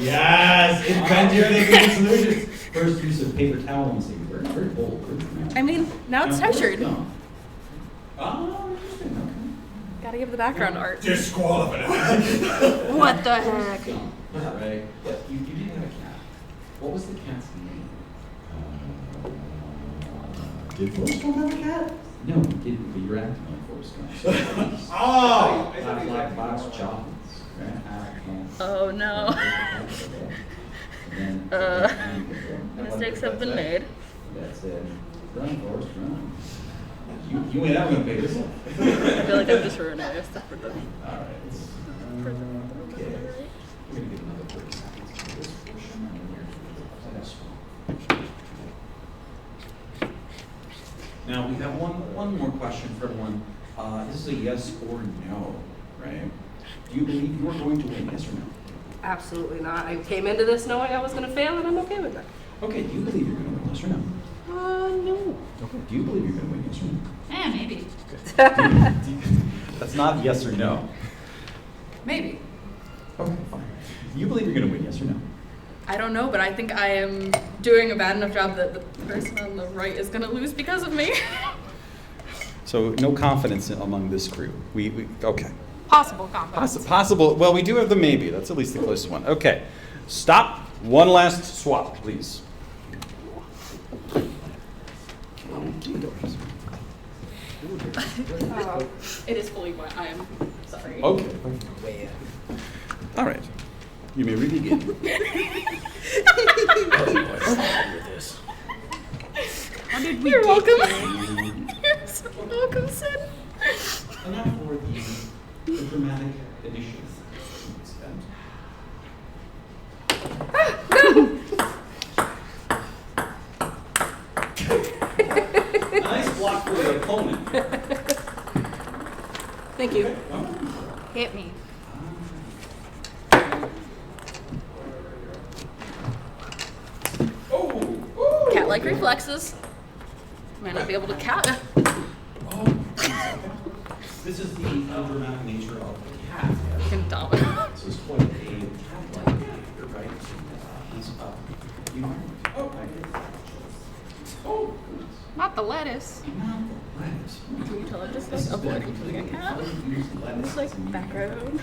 Speaker 21: Yes! Invent your thinking solutions! First use of paper towel and things. Very bold.
Speaker 17: I mean, now it's textured.
Speaker 21: No. Oh, interesting. Okay.
Speaker 17: Gotta give the background art.
Speaker 21: Disqualified.
Speaker 17: What the heck?
Speaker 11: Right. Yeah, you didn't have a cat. What was the cat's name?
Speaker 21: Did Forrest Gump have a cat?
Speaker 11: No, you didn't, but you're acting like Forrest Gump.
Speaker 21: Oh!
Speaker 11: Black box chocolates.
Speaker 17: Oh no. Mistakes have been made.
Speaker 11: That's it. Run, Forrest, run. You ain't ever gonna pay this one.
Speaker 17: I feel like I'm just ruining it for them.
Speaker 11: Alright. Okay. We're gonna give another 30 seconds for this portion. Now, we have one more question for everyone. This is a yes or no, right? Do you believe you're going to win, yes or no?
Speaker 13: Absolutely not. I came into this knowing I was going to fail, and I'm okay with that.
Speaker 11: Okay, do you believe you're going to win, yes or no?
Speaker 13: No.
Speaker 11: Okay, do you believe you're going to win, yes or no?
Speaker 17: Yeah, maybe.
Speaker 4: That's not yes or no.
Speaker 17: Maybe.
Speaker 11: Okay, fine. Do you believe you're going to win, yes or no?
Speaker 17: I don't know, but I think I am doing a bad enough job that the person on the right is gonna lose because of me.
Speaker 4: So no confidence among this crew. We okay.
Speaker 17: Possible confidence.
Speaker 4: Possible. Well, we do have the maybe. That's at least the closest one. Okay. Stop. One last swap, please.
Speaker 17: It is fully wet. I am sorry.
Speaker 4: Okay. All right. You may re-begin.
Speaker 17: How did we You're welcome. You're so welcome, Sid.
Speaker 11: And now for the dramatic addition.
Speaker 4: Nice block for the opponent.
Speaker 17: Thank you.
Speaker 4: Okay.
Speaker 17: Hit me. Cat-like reflexes. Might not be able to cat.
Speaker 11: This is the dramatic nature of the cat.
Speaker 17: Can dominate.
Speaker 11: So it's quite a cat-like behavior, right? He's up. You know. Oh, goodness.
Speaker 17: Not the lettuce.
Speaker 11: Not the lettuce.
Speaker 17: Can you tell I'm just like avoiding killing a cat? It's like background.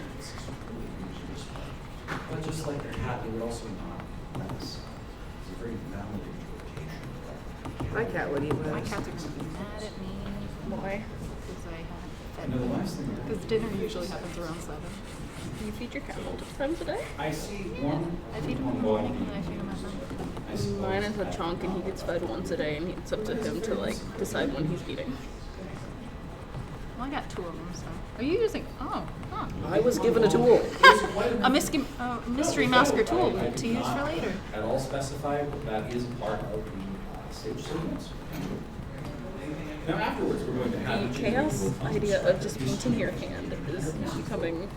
Speaker 11: But just like the cat, they would also not lettuce. It's a very valid interpretation.
Speaker 13: My cat would eat
Speaker 17: My
Speaker 13: lettuce.
Speaker 17: cats are gonna be mad at me. Why? Because I haven't
Speaker 11: No, the last thing.
Speaker 17: Because dinner usually happens around 7. Do you feed your cat multiple times a day?
Speaker 11: I see one.
Speaker 17: I feed him in the morning and I feed him at night. Mine is a chunk and he gets fed once a day and it's up to him to like decide when he's eating. Well, I got 2 of them, so. Are you using? Oh, huh.
Speaker 8: I was given a tool.
Speaker 17: A mystery masker tool to use for later.
Speaker 11: At all specified, that is part of the stage sequence. Now afterwards, we're going to have
Speaker 17: The chaos idea of just painting your hand is becoming.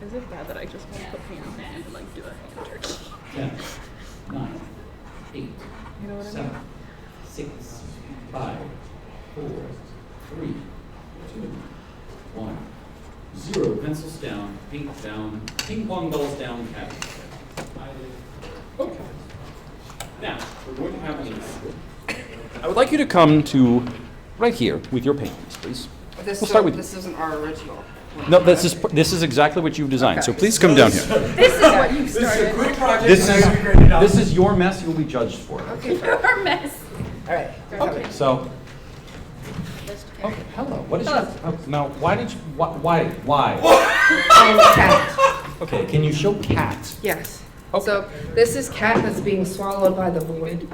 Speaker 17: Is it bad that I just want to put paint on my hand and like do a hand turkey?
Speaker 11: 10, 9, 8,
Speaker 17: You know what I
Speaker 11: 7,
Speaker 17: mean?
Speaker 11: 6, 5, 4, 3, 2, 1, 0. Pencils down, paint down, ping pong balls down, cat. Okay. Now, we're going to have these.
Speaker 4: I would like you to come to right here with your paintings, please.
Speaker 13: This
Speaker 4: We'll start with you.
Speaker 13: This isn't our original.
Speaker 4: No, this is exactly what you've designed. So please come down here.
Speaker 2: This is what you started.
Speaker 4: This is your mess. You'll be judged for it.
Speaker 2: Okay, your mess.
Speaker 8: All right.
Speaker 4: Okay. So. Okay. Hello. What is your? Oh, now, why did you? Why?
Speaker 13: Cat.
Speaker 4: Okay. Can you show cat?
Speaker 13: Yes. So this is cat that's being swallowed by the void.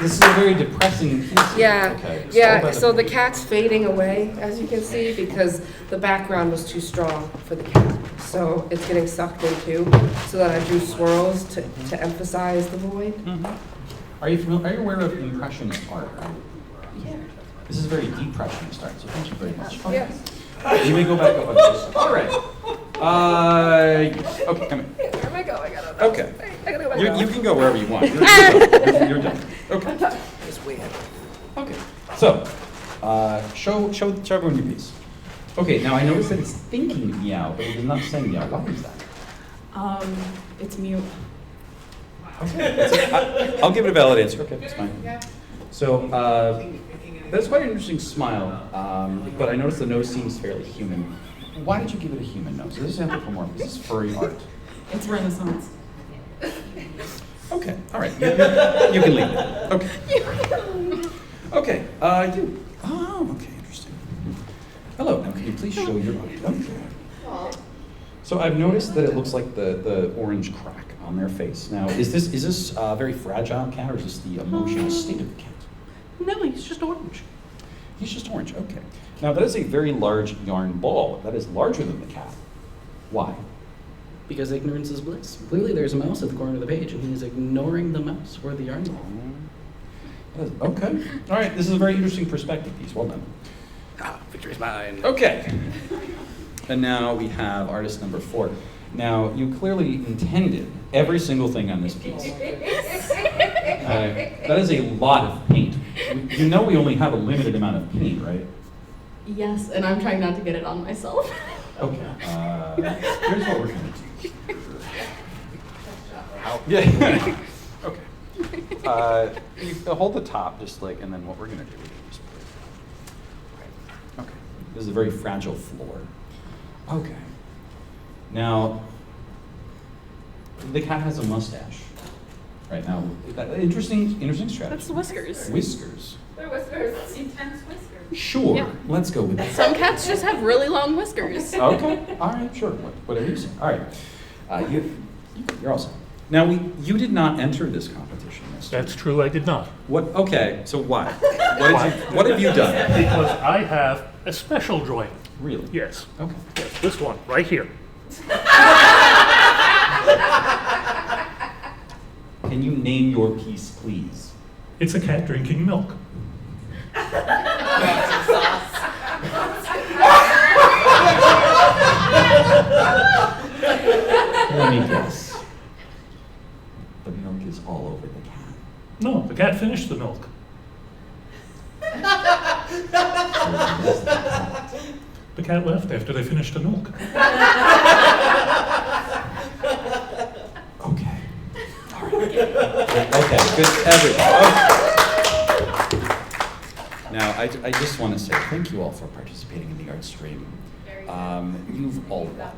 Speaker 4: This is a very depressing piece.
Speaker 13: Yeah,
Speaker 4: Okay.
Speaker 13: yeah. So the cat's fading away, as you can see, because the background was too strong for the cat. So it's getting sucked into. So that I drew swirls to emphasize the void.
Speaker 4: Are you aware of impressionist art? Yeah. This is very depressionist art. So thank you very much. Okay.
Speaker 13: Yes.
Speaker 4: You may go back up on this. All right. Okay, come here.
Speaker 13: Where am I going? I don't know.
Speaker 4: Okay.
Speaker 13: I gotta go back
Speaker 4: You
Speaker 13: up.
Speaker 4: can go wherever you want. You're done. Okay.
Speaker 13: It's weird.
Speaker 4: Okay. So, show everyone your piece. Okay. Now I noticed that it's thinking meow, but it is not saying meow. Why is that?
Speaker 5: It's mute.
Speaker 4: Okay. I'll give it a valid answer. Okay, that's fine. So, that's quite an interesting smile, but I noticed the nose seems fairly human. Why did you give it a human nose? This is anthropomorphic. This is furry art.
Speaker 5: It's Renaissance.
Speaker 4: Okay, all right. You can leave it. Okay. Okay, you. Oh, okay, interesting. Hello, now can you please show your body? Okay. So I've noticed that it looks like the orange crack on their face. Now, is this a very fragile cat, or is this the emotional state of the cat?
Speaker 8: No, he's just orange.
Speaker 4: He's just orange, okay. Now that is a very large yarn ball. That is larger than the cat. Why?
Speaker 8: Because ignorance is bliss. Clearly there's a mouse at the corner of the page, and he's ignoring the mouse or the yarn ball.
Speaker 4: Okay. All right, this is a very interesting perspective piece. Well done.
Speaker 8: Victory's mine.
Speaker 4: Okay. And now we have artist number 4. Now, you clearly intended every single thing on this piece. That is a lot of paint. You know we only have a limited amount of paint, right?
Speaker 5: Yes, and I'm trying not to get it on myself.
Speaker 4: Okay. Here's what we're going to do. Yeah. Okay. You hold the top, just like, and then what we're going to do is just put it. Okay. This is a very fragile floor. Okay. Now, the cat has a mustache. Right now, interesting strategy.
Speaker 2: That's whiskers.
Speaker 4: Whiskers.
Speaker 2: They're whiskers. Intense whiskers.
Speaker 4: Sure.
Speaker 2: Yeah.
Speaker 4: Let's go with that.
Speaker 2: Some cats just have really long whiskers.
Speaker 4: Okay. All right. Sure. Whatever you say. All right. You're all set. Now, you did not enter this competition.
Speaker 9: That's true. I did not.
Speaker 4: What? Okay. So why? What have you done?
Speaker 9: Because I have a special drawing.
Speaker 4: Really?
Speaker 9: Yes.
Speaker 4: Okay.
Speaker 9: Yes, this one right here.
Speaker 4: Can you name your piece, please?
Speaker 9: It's a cat drinking milk.
Speaker 4: Let me guess. The milk is all over the cat.
Speaker 9: No, the cat finished the milk. The cat left after they finished the milk.
Speaker 4: Okay. All right. Okay, good. Everyone. Okay. Now, I just want to say thank you all for participating in the art stream. You've all won.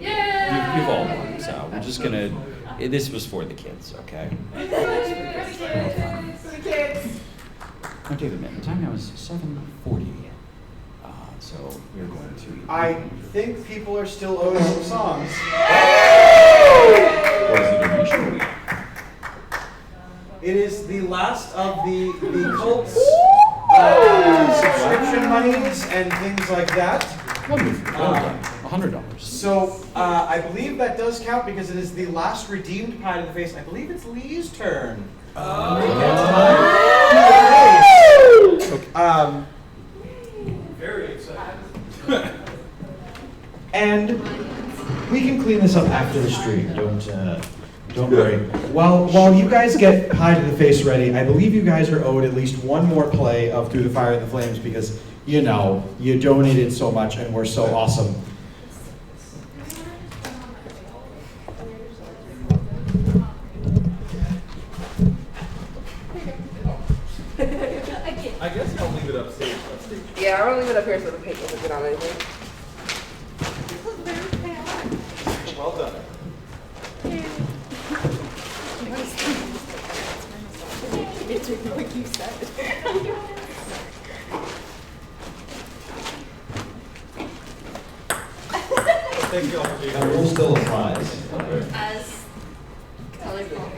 Speaker 4: You've all won. So we're just gonna. This was for the kids, okay?
Speaker 6: For the kids.
Speaker 4: Now, David, man, the time now is 7:40. So we're going to.
Speaker 1: I think people are still owed some songs.
Speaker 4: What is the donation?
Speaker 1: It is the last of the cult's subscription monies and things like that.
Speaker 4: Wonderful. $100.
Speaker 1: So I believe that does count because it is the last redeemed pie to the face. I believe it's Lee's turn.
Speaker 3: Very excited.
Speaker 21: And we can clean this up after the stream. Don't worry. While you guys get pie to the face ready, I believe you guys are owed at least one more play of Through the Fire and the Flames because you donated so much and we're so awesome.
Speaker 16: I guess I'll leave it up stage.
Speaker 13: Yeah, I'm gonna leave it up here so the paint doesn't get on anything.
Speaker 16: Well done.
Speaker 17: It's like you said.
Speaker 16: Thank you all for being
Speaker 11: That rule still applies.
Speaker 20: As colorful.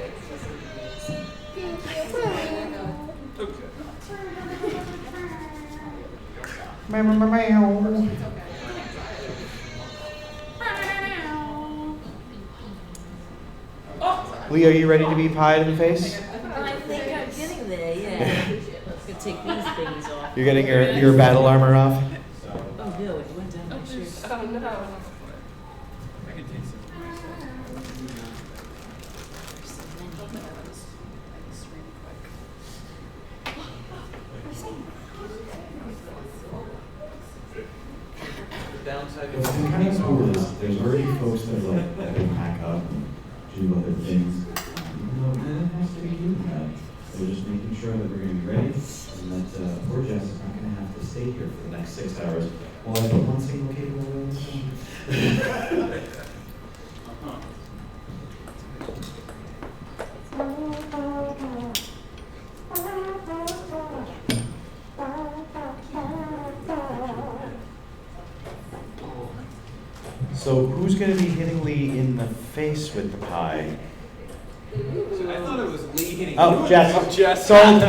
Speaker 1: Lee, are you ready to be pied in the face?
Speaker 12: I think I'm getting there, yeah. Gonna take these things off.
Speaker 1: You're getting your battle armor off?
Speaker 12: Oh no, it went down my shirt.
Speaker 13: Oh no.
Speaker 16: I can take some. Downside
Speaker 11: What's been kind of cool is there's already folks that are like that can pack up and do other things. Even though it has to be doing that. They're just making sure that we're going to be ready and that poor Jess is not going to have to stay here for the next 6 hours while I put one single cable away in the sun.
Speaker 1: So who's going to be hitting Lee in the face with the pie?
Speaker 16: So I thought it was Lee hitting
Speaker 1: Oh,
Speaker 16: you.
Speaker 1: Jess.
Speaker 16: Oh, Jess.
Speaker 1: Sold.
Speaker 16: Sold.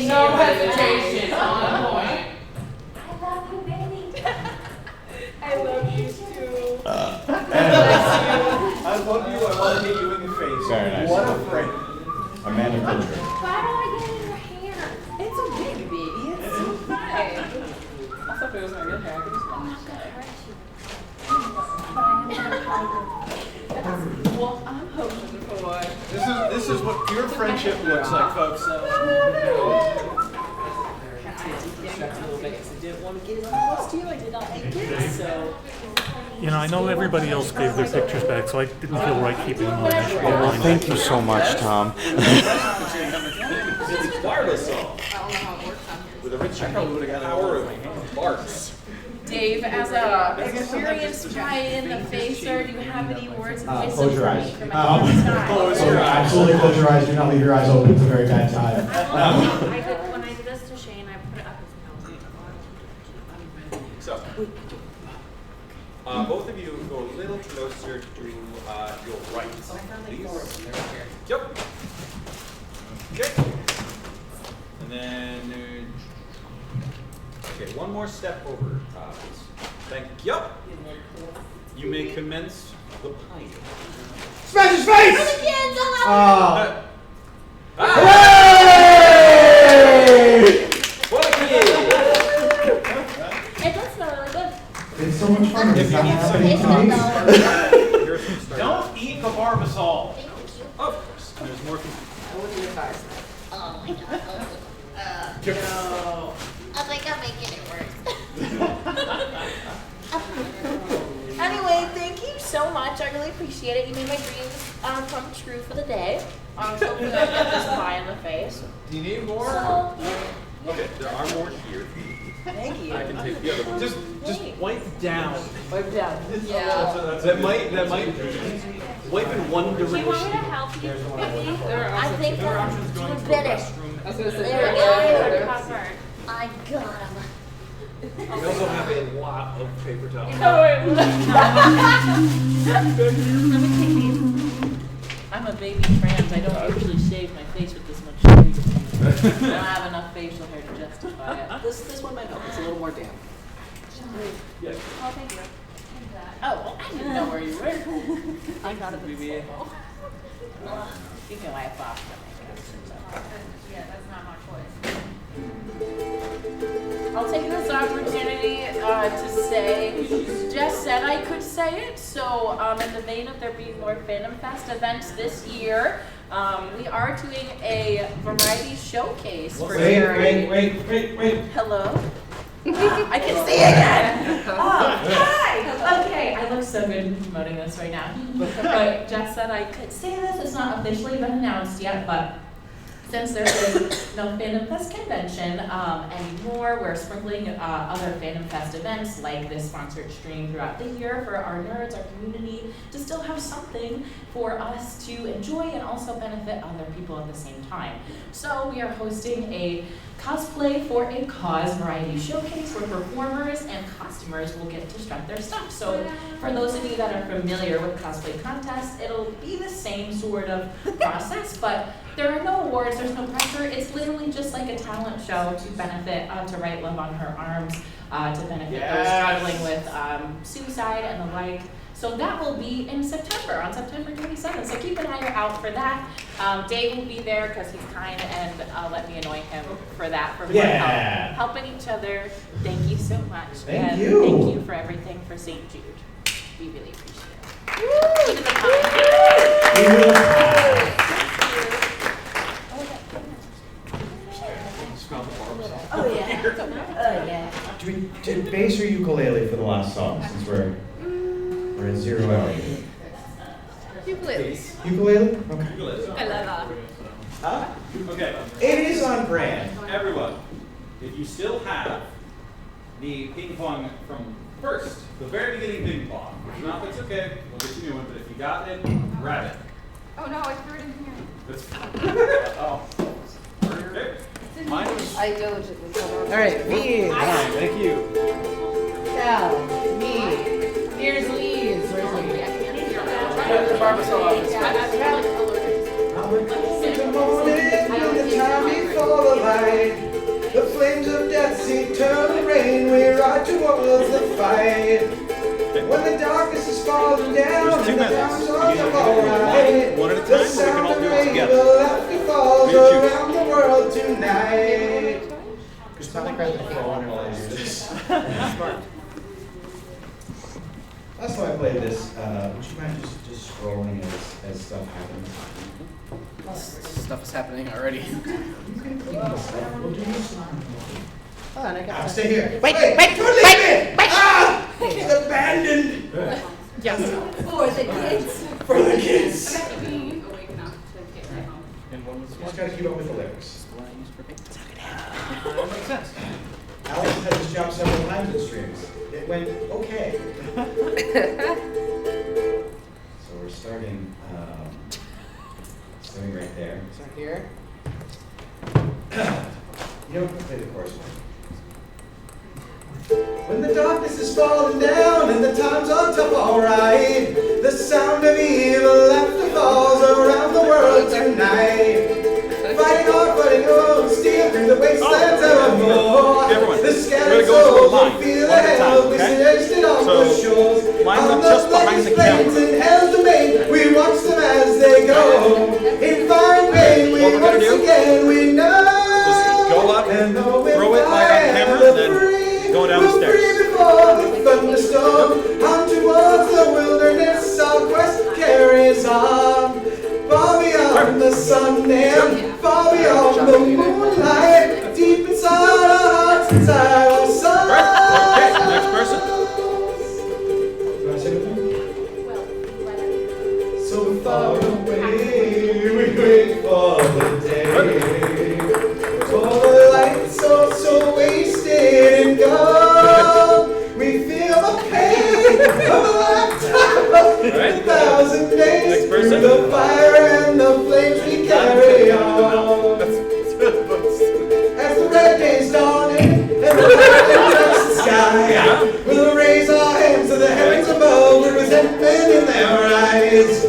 Speaker 12: No hesitation, on point.
Speaker 20: I love you, baby.
Speaker 12: I love you too.
Speaker 16: I love you. I want to hit you in the face.
Speaker 1: Very nice.
Speaker 16: What a friend.
Speaker 1: A man of culture.
Speaker 20: Why do I get in your hand?
Speaker 12: It's okay, baby. It's so fine. Also, if it was my real hair, I could just
Speaker 20: I'm
Speaker 12: want
Speaker 20: not
Speaker 12: to
Speaker 20: gonna
Speaker 12: say.
Speaker 20: hurt you. But I am gonna hug you.
Speaker 12: What I'm hoping for.
Speaker 16: This is what pure friendship looks like, folks.
Speaker 12: Distracted a little bit because I didn't want to get as close to you. I did not like it, so.
Speaker 9: You know, I know everybody else gave their pictures back, so I didn't feel right keeping them on.
Speaker 1: Well, thank you so much, Tom.
Speaker 16: It's wireless all. With a rich probably would have got power of Bart's.
Speaker 12: Dave, as a experienced pie in the face, sir, do you have any words of wisdom
Speaker 21: Close your
Speaker 12: for
Speaker 21: eyes.
Speaker 12: me from my
Speaker 21: Close your eyes. Absolutely close your eyes. Do not leave your eyes open. It's a very bad time.
Speaker 20: When I did this to Shane, I put it up his nose.
Speaker 4: So, both of you go a little closer to your right, please. Yep. Okay. And then, okay, one more step over, please. Thank you. Yep. You may commence the pie.
Speaker 21: Smash his face!
Speaker 4: Ah! What a kid!
Speaker 20: It does smell really good.
Speaker 21: It's so much fun. It's not happening
Speaker 20: It's
Speaker 21: to
Speaker 20: good
Speaker 21: me.
Speaker 20: though.
Speaker 16: Don't eat carbarbasol.
Speaker 4: Of course. There's more.
Speaker 20: Oh my god.
Speaker 12: No.
Speaker 20: I think I'm making it worse. Anyway, thank you so much. I really appreciate it. You made my dreams come true for the day. I'm so glad I get this pie in the face.
Speaker 16: Do you need more?
Speaker 20: So, yeah.
Speaker 4: Okay, there are more here.
Speaker 12: Thank you.
Speaker 4: I can take the other one.
Speaker 16: Just wipe down.
Speaker 12: Wipe down.
Speaker 20: Yeah.
Speaker 16: That might wipe in one
Speaker 20: Do you
Speaker 16: direction.
Speaker 20: want me to help you, baby?
Speaker 12: There are
Speaker 20: I
Speaker 12: options.
Speaker 20: think
Speaker 16: There are
Speaker 20: I'm
Speaker 16: options going
Speaker 20: doing
Speaker 16: to
Speaker 20: better.
Speaker 16: a restroom.
Speaker 12: I was gonna say
Speaker 20: There we
Speaker 12: there
Speaker 20: go.
Speaker 12: are
Speaker 20: Covered. I got him.
Speaker 16: We also have a lot of paper towels.
Speaker 12: I'm a baby trans. I don't usually shave my face with this much shaving. I don't have enough facial hair to justify it. This one might help. It's a little more damp.
Speaker 16: Yes.
Speaker 20: Oh, thank you.
Speaker 12: Oh, well, I didn't know where you were.
Speaker 20: I got it.
Speaker 12: You can wipe off
Speaker 20: Yeah, that's not my choice.
Speaker 12: I'll take this opportunity to say, Jess said I could say it, so in the vein of there being more Fandom Fest events this year, we are doing a variety showcase for charity.
Speaker 21: Wait.
Speaker 12: Hello? I can see again! Oh, hi! Okay, I look so good promoting this right now. But Jess said I could say this, it's not officially been announced yet, but
Speaker 14: Since there is no Fandom Fest convention anymore, we're sprinkling other Fandom Fest events like this sponsored stream throughout the year for our nerds, our community, to still have something for us to enjoy and also benefit other people at the same time. So we are hosting a Cosplay for a Cause variety showcase where performers and costumers will get to strut their stuff. So for those of you that are familiar with cosplay contests, it'll be the same sort of process, but there are no awards, there's no pressure. It's literally just like a talent show to benefit, to write Love on Her Arms, to benefit those struggling with suicide and the like. So that will be in September, on September 27th. So keep an eye out for that. Dave will be there because he's kind and let me annoy him for that, for helping each other. Thank you so much.
Speaker 21: Thank you.
Speaker 14: Thank you for everything for St. Jude. We really appreciate it. Keep the time.
Speaker 21: Oh yeah. Do we do bass or ukulele for the last song since we're at 0 hour?
Speaker 17: Ukulele.
Speaker 21: Ukulele? Okay.
Speaker 17: I love
Speaker 21: Huh?
Speaker 3: Okay.
Speaker 21: It is on brand.
Speaker 3: Everyone, if you still have the ping pong from first, the very beginning ping pong, if not, that's okay. We'll get you a new one. But if you got it, grab it.
Speaker 2: Oh no, I threw it in here.
Speaker 3: That's oh. Perfect. Mine was.
Speaker 13: I diligently covered.
Speaker 18: All right, me.
Speaker 3: All right, thank you.
Speaker 18: Sal, me. Here's Lee's. Where's Lee? The barbershop office.
Speaker 21: In the morning, in the time before the light, the flames of death seek turn to rain. We ride towards the fight. When the darkness is falling down and the times are alright,
Speaker 4: one at a time,
Speaker 21: the
Speaker 4: or we can
Speaker 21: sound
Speaker 4: all
Speaker 21: of
Speaker 4: do it
Speaker 21: rain,
Speaker 4: together.
Speaker 21: the laughter falls around the world tonight. Because I think I want to do this. Last time I played this, would you mind just scrolling as stuff happens?
Speaker 8: Stuff is happening already.
Speaker 21: We'll do this.
Speaker 18: Hold on, I got
Speaker 21: Stay here.
Speaker 18: Wait,
Speaker 21: Hey,
Speaker 18: wait,
Speaker 21: don't leave me! Ah! He's abandoned!
Speaker 17: Yes.
Speaker 13: For the kids.
Speaker 21: For the kids.
Speaker 2: Be awake enough to get back home.
Speaker 21: You just gotta keep up with the lyrics.
Speaker 3: That makes sense.
Speaker 21: Alex had this job several times in streams. It went okay. So we're starting right there.
Speaker 18: Start here.
Speaker 21: You don't play the chorus one. When the darkness is falling down and the times are tough, alright, the sound of evil laughter falls around the world tonight. Fighting on, steal through the wastelands evermore. The scattered souls will feel the hell we tasted on the shores. On the bloody flames in hell's domain, we watch them as they go. In fire and pain, we once again we know.
Speaker 4: Just go up, throw it right on camera, and then go down the stairs.
Speaker 21: Before the thunderstorm, on towards the wilderness, our quest carries on. Far beyond the sun and far beyond the moonlight, deep inside our hearts, inside our souls.
Speaker 4: Okay, next person.
Speaker 21: Do I say anything? So far away, we wait for the day. For the light so wasted and gone. We feel the pain of a lifetime of 1,000 days.
Speaker 4: Next person.
Speaker 21: Through the fire and the flames we carry on. As the red days dawning and the lightning touch the sky, we'll raise our hands to the heavens above with resentment in their eyes.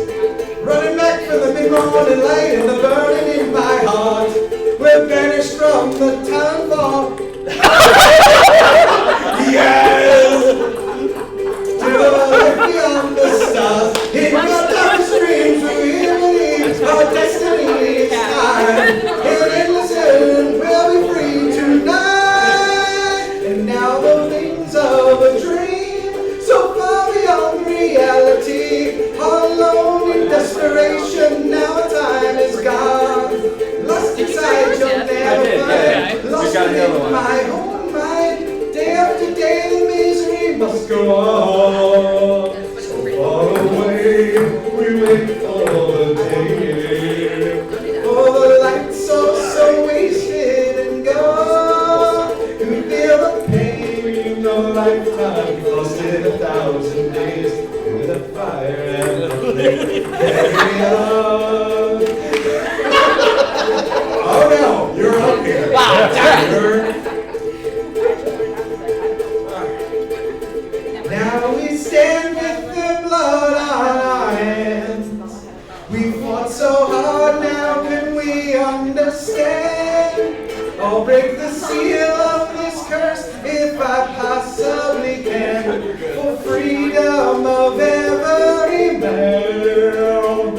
Speaker 21: Running back for the mid-morning light and the burning in my heart. We're banished from the town fall. Yes! To the light beyond the stars. In the darkest dreams we believe our destiny is time. In endless heaven we'll be free tonight. And now the wings of a dream, so far beyond reality. All alone in desperation, now our time is gone. Lost inside your never find. Lost in my own mind. Day after day the misery must go on. So far away we wait for the day. For the light so
Speaker 18: in a lifetime, lost in 1,000 days, through the fire and the flame. Carry on. Oh no, you're up here. Now we stand with the blood on our hands. We fought so hard, now can we understand? I'll break the seal of this curse if I possibly can, for freedom of every man.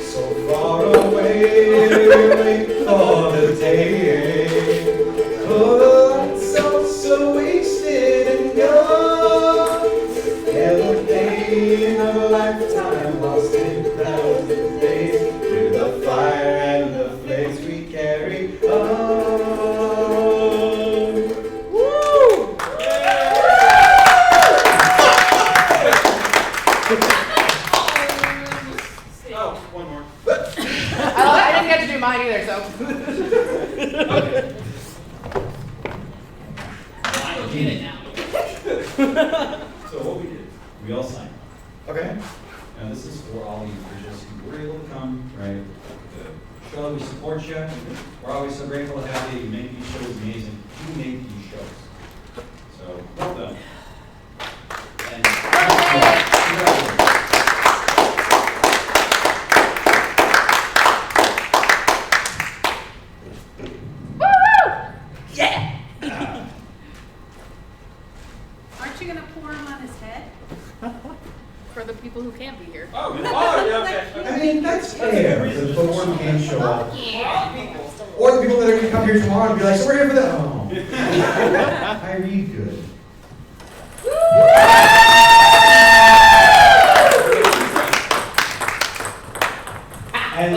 Speaker 18: So far away, wait for the day. Oh, the lights are so wasted and gone. Every day in a lifetime, lost in 1,000 days, through the fire and the flames we carry on. Woo!
Speaker 4: Oh, one more.
Speaker 15: I didn't get to do mine either, so.
Speaker 11: I get it now. So what we did, we all signed.
Speaker 21: Okay.
Speaker 11: Now this is for all you officials who were able to come, right? To show that we support you. We're always so grateful to have you. You make these shows amazing. You make these shows. So well done. And
Speaker 15: Yeah!
Speaker 6: Aren't you gonna pour him on his head?
Speaker 17: For the people who can't be here.
Speaker 4: Oh, yeah, okay.
Speaker 21: I mean, that's fair for the folks who can't show up. Or the people that are going to come here tomorrow and be like, so we're here for the. Oh. I read good. And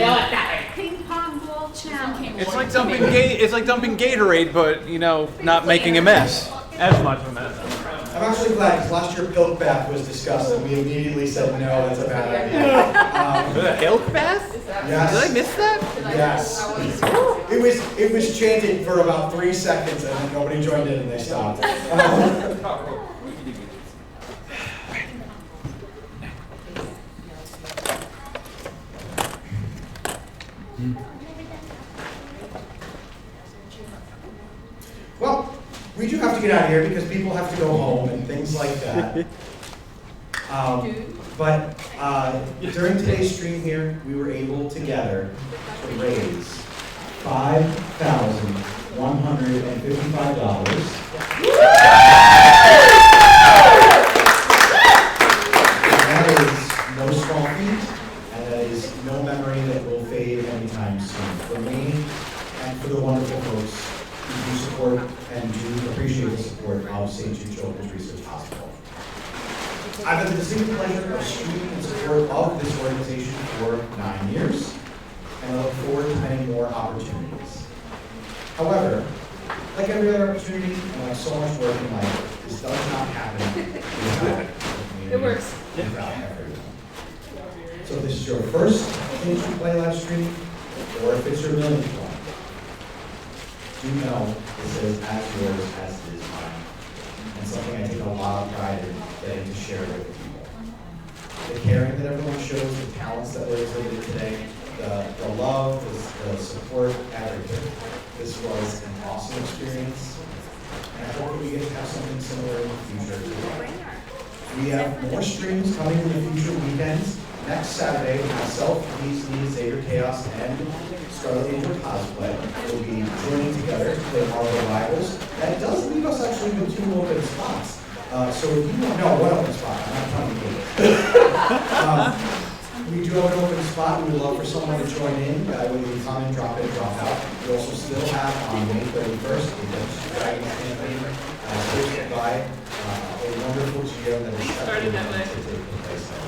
Speaker 6: Ping pong ball challenge.
Speaker 16: It's like dumping Gatorade, but not making a mess. As much of a mess.
Speaker 21: I'm actually glad because last year Pilk Bath was discussed and we immediately said, no, that's a bad idea.
Speaker 16: Pilk Bath?
Speaker 21: Yes.
Speaker 16: Did I miss that?
Speaker 21: Yes. It was chanted for about 3 seconds and then nobody joined in and they stopped. Well, we do have to get out of here because people have to go home and things like that. But during today's stream here, we were able together to raise $5,155. That is no small feat, and that is no memory that will fade anytime soon. For me and for the wonderful folks who do support and do appreciate the support of St. Jude Children's Research Hospital. I've had the distinct pleasure of stewarding in support of this organization for 9 years, and I look forward to many more opportunities. However, like every other opportunity, and like so much work in life, this does not happen without the community.
Speaker 15: It works.
Speaker 21: Without everyone. So if this is your first St. Jude Play live stream, or if it's your millionth one, do know this is as yours as it is mine, and something I take a lot of pride in getting to share with people. The caring that everyone shows, the talents that were exhibited today, the love, the support, everything. This was an awesome experience, and I hope that we get to have something similar in the future. We have more streams coming in the future weekends. Next Saturday, myself, Lee, Xavier Chaos, and Scarlet Angel Cosplay will be joining together to play Marvel Rivals. That does leave us actually with 2 open spots. So if you want, no, 1 open spot. I'm not trying to get it. We do have an open spot. We would love for someone to join in. Whether you come in, drop in, drop out. We also still have on May 31st the Dungeons & Dragons campaign hosted by a wonderful GM that is starting to take place there.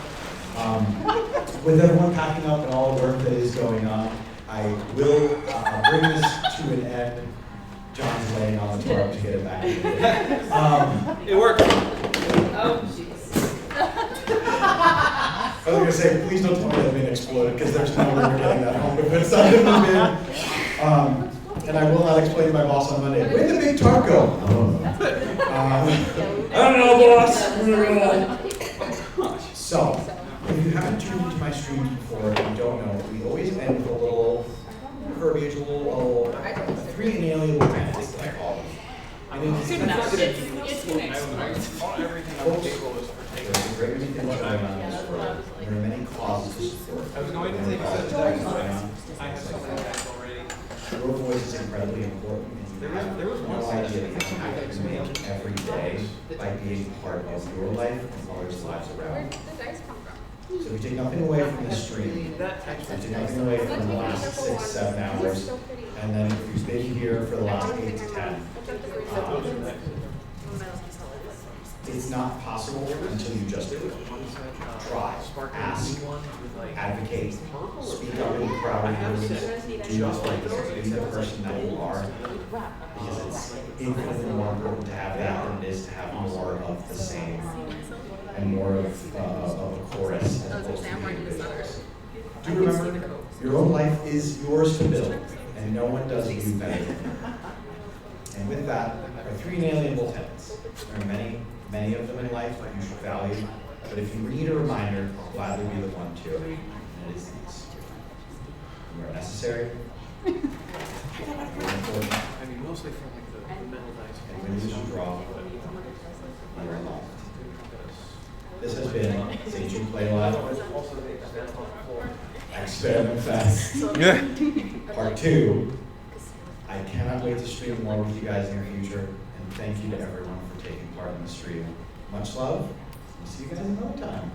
Speaker 21: With everyone packing up and all the work that is going on, I will bring this to an end. John's laying on the tarp to get it back.
Speaker 4: It worked.
Speaker 15: Oh, jeez.
Speaker 21: I was going to say, please don't tell me that bin exploded, because there's no way we're getting that home if it's not in the bin. and I will not explain to my boss on Monday, where did the big tarp go? I don't know, boss. So, if you haven't tuned into my streams before, and you don't know, we always end with a little verbiage, a little 3 inalienable tenets, I call them. I mean,
Speaker 6: Good enough. It's next.
Speaker 21: There's a great many things going on in this world. There are many causes to support.
Speaker 3: I was going to take a set of dice, but I have so many dice already.
Speaker 21: Your voice is incredibly important, and you have no idea the impact you make every day by being part of your life and others' lives around you. So if you take nothing away from this stream, if you take nothing away from the last 6, 7 hours, and then if you've been here for the last 8 to 10, it's not possible until you just do it. Try, ask, advocate, speak up in crowded rooms, do just like this, be the person that you are, because it's infinitely more important to have that than it is to have more of the same and more of a chorus as opposed to individuals. Do remember, your own life is yours to build, and no one does you better than you. And with that are 3 inalienable tenets. There are many of them in life that you should value, but if you need a reminder, I'll gladly be the one to, and it is these. You are necessary. You're important.
Speaker 16: I mean, mostly from like the mental dice.
Speaker 21: And when you draw, you are loved. This has been St. Jude Play Live. Experiment Fest. Part 2. I cannot wait to stream more with you guys in your future, and thank you to everyone for taking part in the stream. Much love, and see you guys another time.